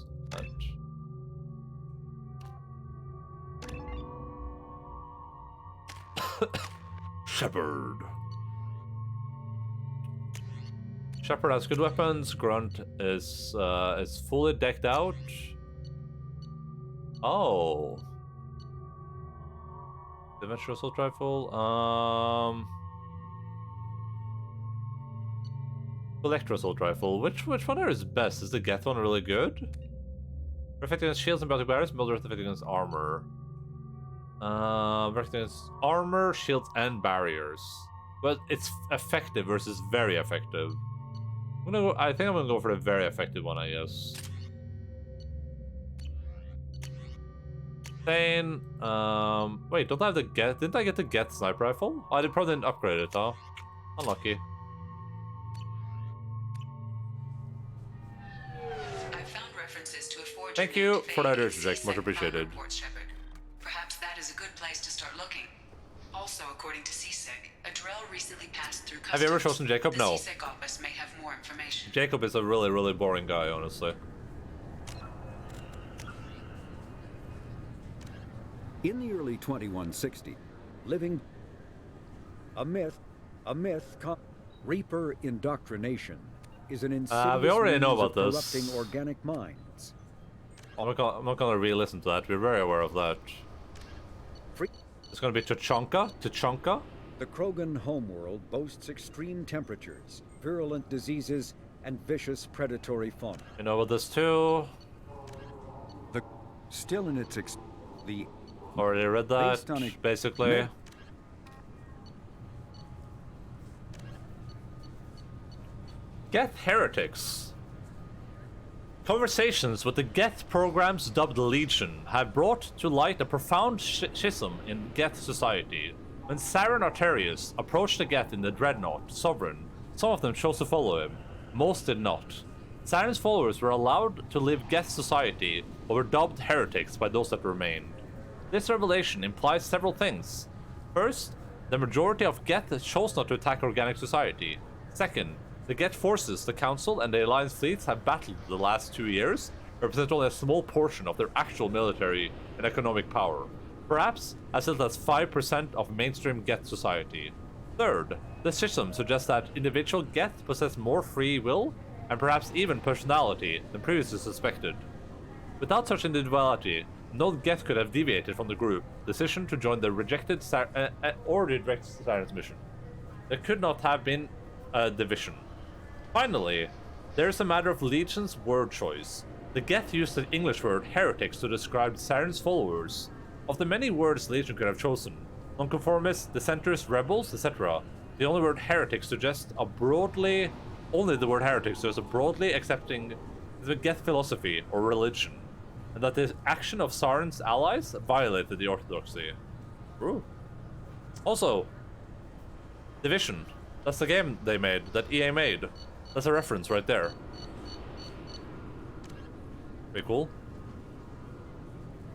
Shepard. Shepard has good weapons. Grunt is fully decked out. Oh. Dimensional assault rifle. Electro assault rifle. Which one here is best? Is the Geth one really good? Protecting against shields and biotic barriers, builder protecting against armor. Protecting against armor, shields, and barriers. But it's effective versus very effective. I think I'm gonna go for the very effective one, I guess. Thane, wait, don't I have the Geth? Didn't I get the Geth sniper rifle? Oh, I probably didn't upgrade it, though. Unlucky. I found references to a forgery. Thank you for that, Jake. Much appreciated. Perhaps that is a good place to start looking. Also, according to CSEC, a Drell recently passed through customs. Have you ever chosen Jacob? No. The CSEC office may have more information. Jacob is a really, really boring guy, honestly. In the early 2160s, living a myth, Reaper indoctrination is an insidious we already know means about of this. corrupting organic minds. I'm not gonna re-listen to that. We're very aware of that. It's gonna be Tachanka. The Krogan homeworld boasts extreme temperatures, virulent diseases, and vicious predatory fauna. You know about this too. Still in its already read that. Based on basically. Geth heretics. Conversations with the Geth programs dubbed Legion have brought to light a profound schism in Geth society. When Saren Arterius approached the Geth in the Dreadnought Sovereign, some of them chose to follow him. Most did not. Saren's followers were allowed to live Geth society, but were dubbed heretics by those that remained. This revelation implies several things. First, the majority of Geth chose not to attack organic society. Second, the Geth forces, the Council, and the Alliance fleets have battled the last 2 years, represent only a small portion of their actual military and economic power. Perhaps as little as 5% of mainstream Geth society. Third, the schism suggests that individual Geth possess more free will, and perhaps even personality, than previously suspected. Without such individuality, no Geth could have deviated from the group decision to join the rejected Saren's mission. There could not have been a division. Finally, there is a matter of Legion's word choice. The Geth used the English word heretics to describe Saren's followers. Of the many words Legion could have chosen, nonconformists, dissenters, rebels, etc., the only word heretics suggests only the word heretics suggests a broadly accepting the Geth philosophy or religion, and that the action of Saren's allies violated the orthodoxy. Ooh. Also, Division. That's the game they made, that EA made. That's a reference right there. Pretty cool.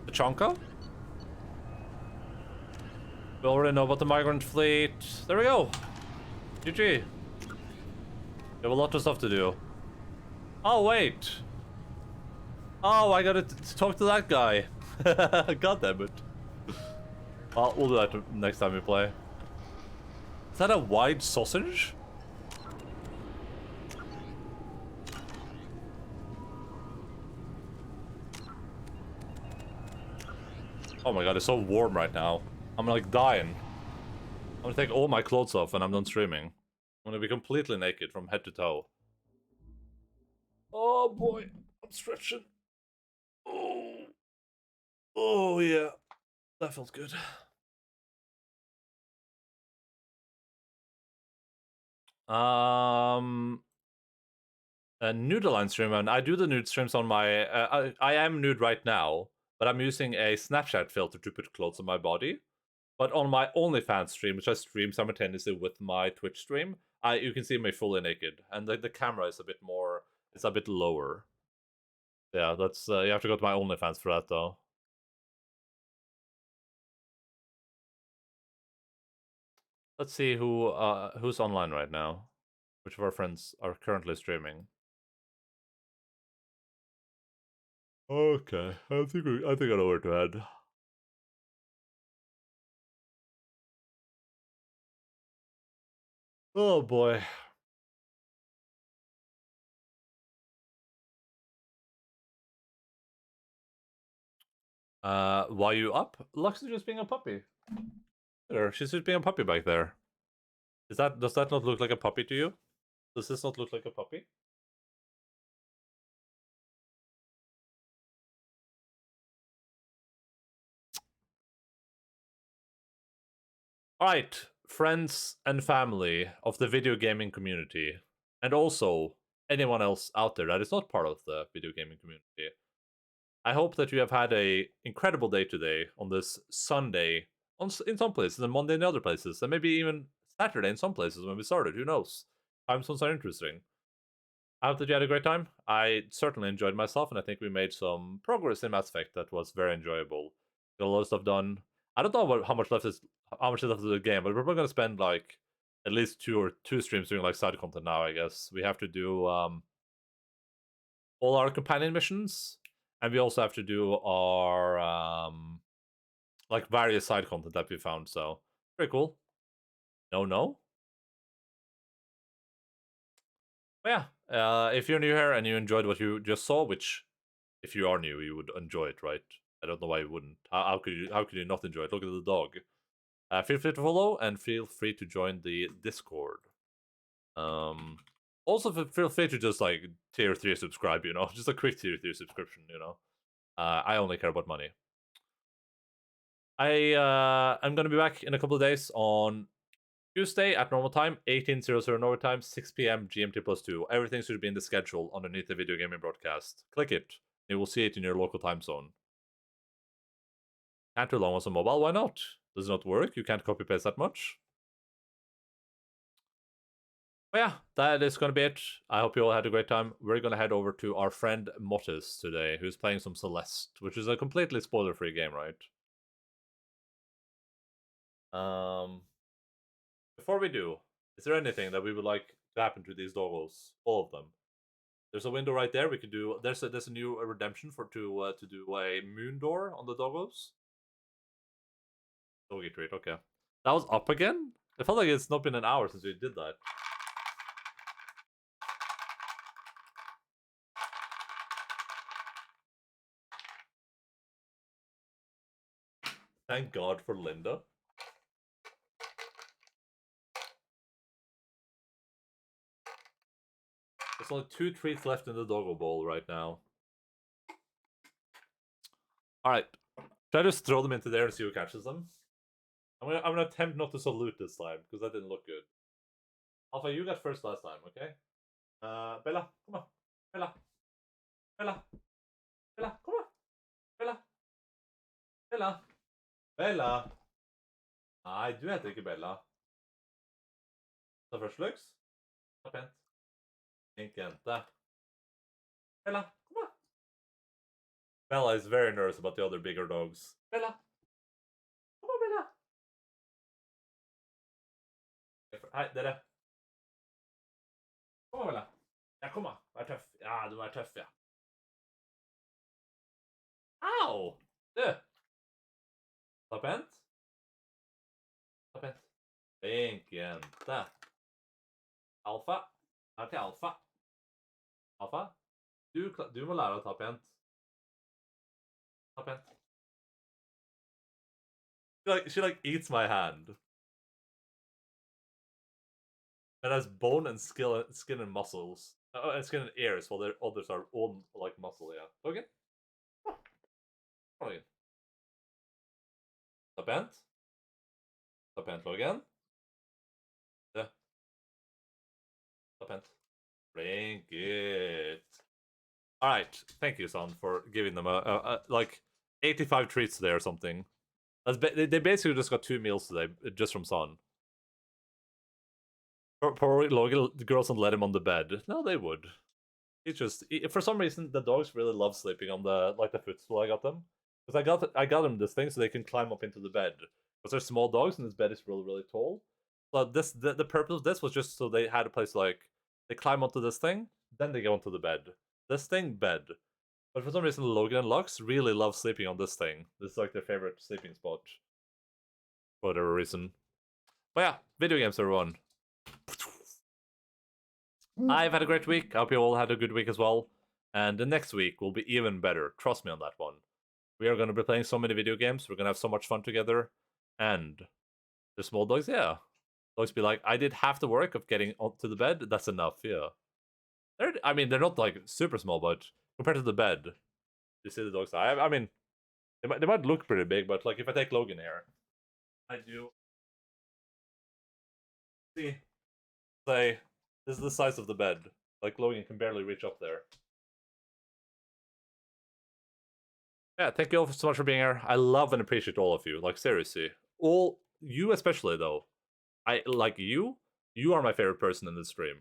Tachanka? We already know about the migrant fleet. There we go. GG. We have a lot of stuff to do. Oh, wait. Oh, I gotta talk to that guy. God damn it. Well, we'll do that next time we play. Is that a wide sausage? Oh my god, it's so warm right now. I'm like dying. I'm gonna take all my clothes off when I'm done streaming. I'm gonna be completely naked from head to toe. Oh boy, I'm stretching. Oh yeah, that felt good. A Nudeline stream, and I do the nude streams on my. I am nude right now, but I'm using a Snapchat filter to put clothes on my body. But on my OnlyFans stream, which I stream simultaneously with my Twitch stream, you can see me fully naked, and the camera is a bit more, it's a bit lower. Yeah, that's you have to go to my OnlyFans for that though. Let's see who's online right now. Which of our friends are currently streaming? Okay, I think I know where to head. Oh boy. Why you up? Lux is just being a puppy. There, she's just being a puppy back there. Does that not look like a puppy to you? Does this not look like a puppy? Alright, friends and family of the video gaming community, and also anyone else out there that is not part of the video gaming community. I hope that you have had a incredible day today on this Sunday, in some places, and Monday in other places, and maybe even Saturday in some places when we started. Who knows? Time zones are interesting. I hope that you had a great time. I certainly enjoyed myself, and I think we made some progress in Mass Effect that was very enjoyable. Got a lot of stuff done. I don't know how much is left of the game, but we're probably gonna spend like at least two streams doing like side content now. I guess we have to do all our companion missions, and we also have to do our like various side content that we found. So pretty cool. No. But yeah, if you're new here and you enjoyed what you just saw, which if you are new, you would enjoy it, right? I don't know why you wouldn't. How could you not enjoy it? Look at the dog. Feel free to follow and feel free to join the Discord. Also feel free to just like tier 3 subscribe, you know, just a quick tier 3 subscription, you know. I only care about money. I'm gonna be back in a couple of days on Tuesday at normal time, 18:00 Norway time, 6 p.m. GMT +2. Everything should be in the schedule underneath the video gaming broadcast. Click it. You will see it in your local time zone. Can't too long on some mobile. Why not? Does it not work? You can't copy paste that much. But yeah, that is going to be it. I hope you all had a great time. We're going to head over to our friend Mottis today, who's playing some Celeste, which is a completely spoiler-free game, right? Before we do, is there anything that we would like to happen to these doggos? All of them. There's a window right there. We could do. There's a new redemption to do a moon door on the doggos. Doggy treat. Okay, that was up again. I felt like it's not been an hour since we did that. Thank God for Linda. There's only 2 treats left in the doggo bowl right now. Alright. Should I just throw them into there and see who catches them? I'm gonna attempt not to salute this time, because that didn't look good. Alpha, you got first last time, okay? Bella, come on. Bella. Bella. Bella, come on. Bella. Bella. Bella. Nei, du heter ikke Bella. Ta først, Lux. Ta pent. Flink jente. Bella, come on. Bella is very nervous about the other bigger dogs. Bella. Come on, Bella. Hei, dere. Kom an, Bella. Ja, kom an. Vær tøff. Ja, du er tøff, ja. Au! Du. Ta pent. Ta pent. Flink jente. Alfa. Her til Alfa. Alfa, du må lære å ta pent. Ta pent. She eats my hand. It has bone and skin and muscles. And skin and ears, while the others are all like muscle, yeah. Okay. Come again. Ta pent. Ta pent, Logan. Ja. Ta pent. Blink it. Alright, thank you, son, for giving them like 85 treats today or something. They basically just got 2 meals today, just from Son. Poor Logan, the girls don't let him on the bed. No, they would. For some reason, the dogs really love sleeping on the footstool I got them. Because I got them this thing so they can climb up into the bed. Because they're small dogs and this bed is really, really tall. But the purpose of this was just so they had a place they climb onto this thing, then they go onto the bed. This thing, bed. But for some reason, Logan and Lux really love sleeping on this thing. This is like their favorite sleeping spot. For whatever reason. But yeah, video games, everyone. I've had a great week. I hope you all had a good week as well. And the next week will be even better. Trust me on that one. We are going to be playing so many video games. We're going to have so much fun together. And the small dogs, yeah. Dogs be like, I did half the work of getting onto the bed. That's enough, yeah. They're not like super small, but compared to the bed, you see the dogs. I mean, they might look pretty big, but like if I take Logan here, I do see, say, this is the size of the bed. Like Logan can barely reach up there. Yeah, thank you all so much for being here. I love and appreciate all of you. Like seriously, all you especially though. I like you. You are my favorite person in this stream.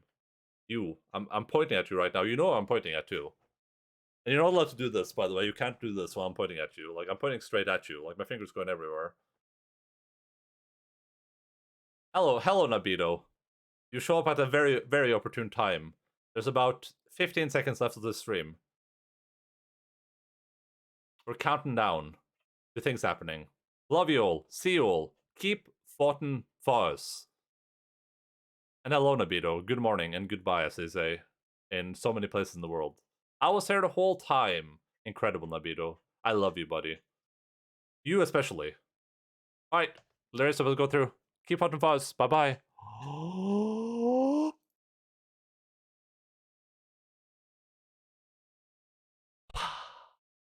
You. I'm pointing at you right now. You know I'm pointing at you. And you're not allowed to do this, by the way. You can't do this while I'm pointing at you. Like I'm pointing straight at you. Like my finger's going everywhere. Hello, Nabito. You show up at a very, very opportune time. There's about 15 seconds left of this stream. We're counting down to things happening. Love you all. See you all. Keep fighting for us. And hello, Nabito. Good morning and goodbye, as they say, in so many places in the world. I was here the whole time. Incredible, Nabito. I love you, buddy. You especially. Alright, the rest of us go through. Keep fighting for us. Bye-bye.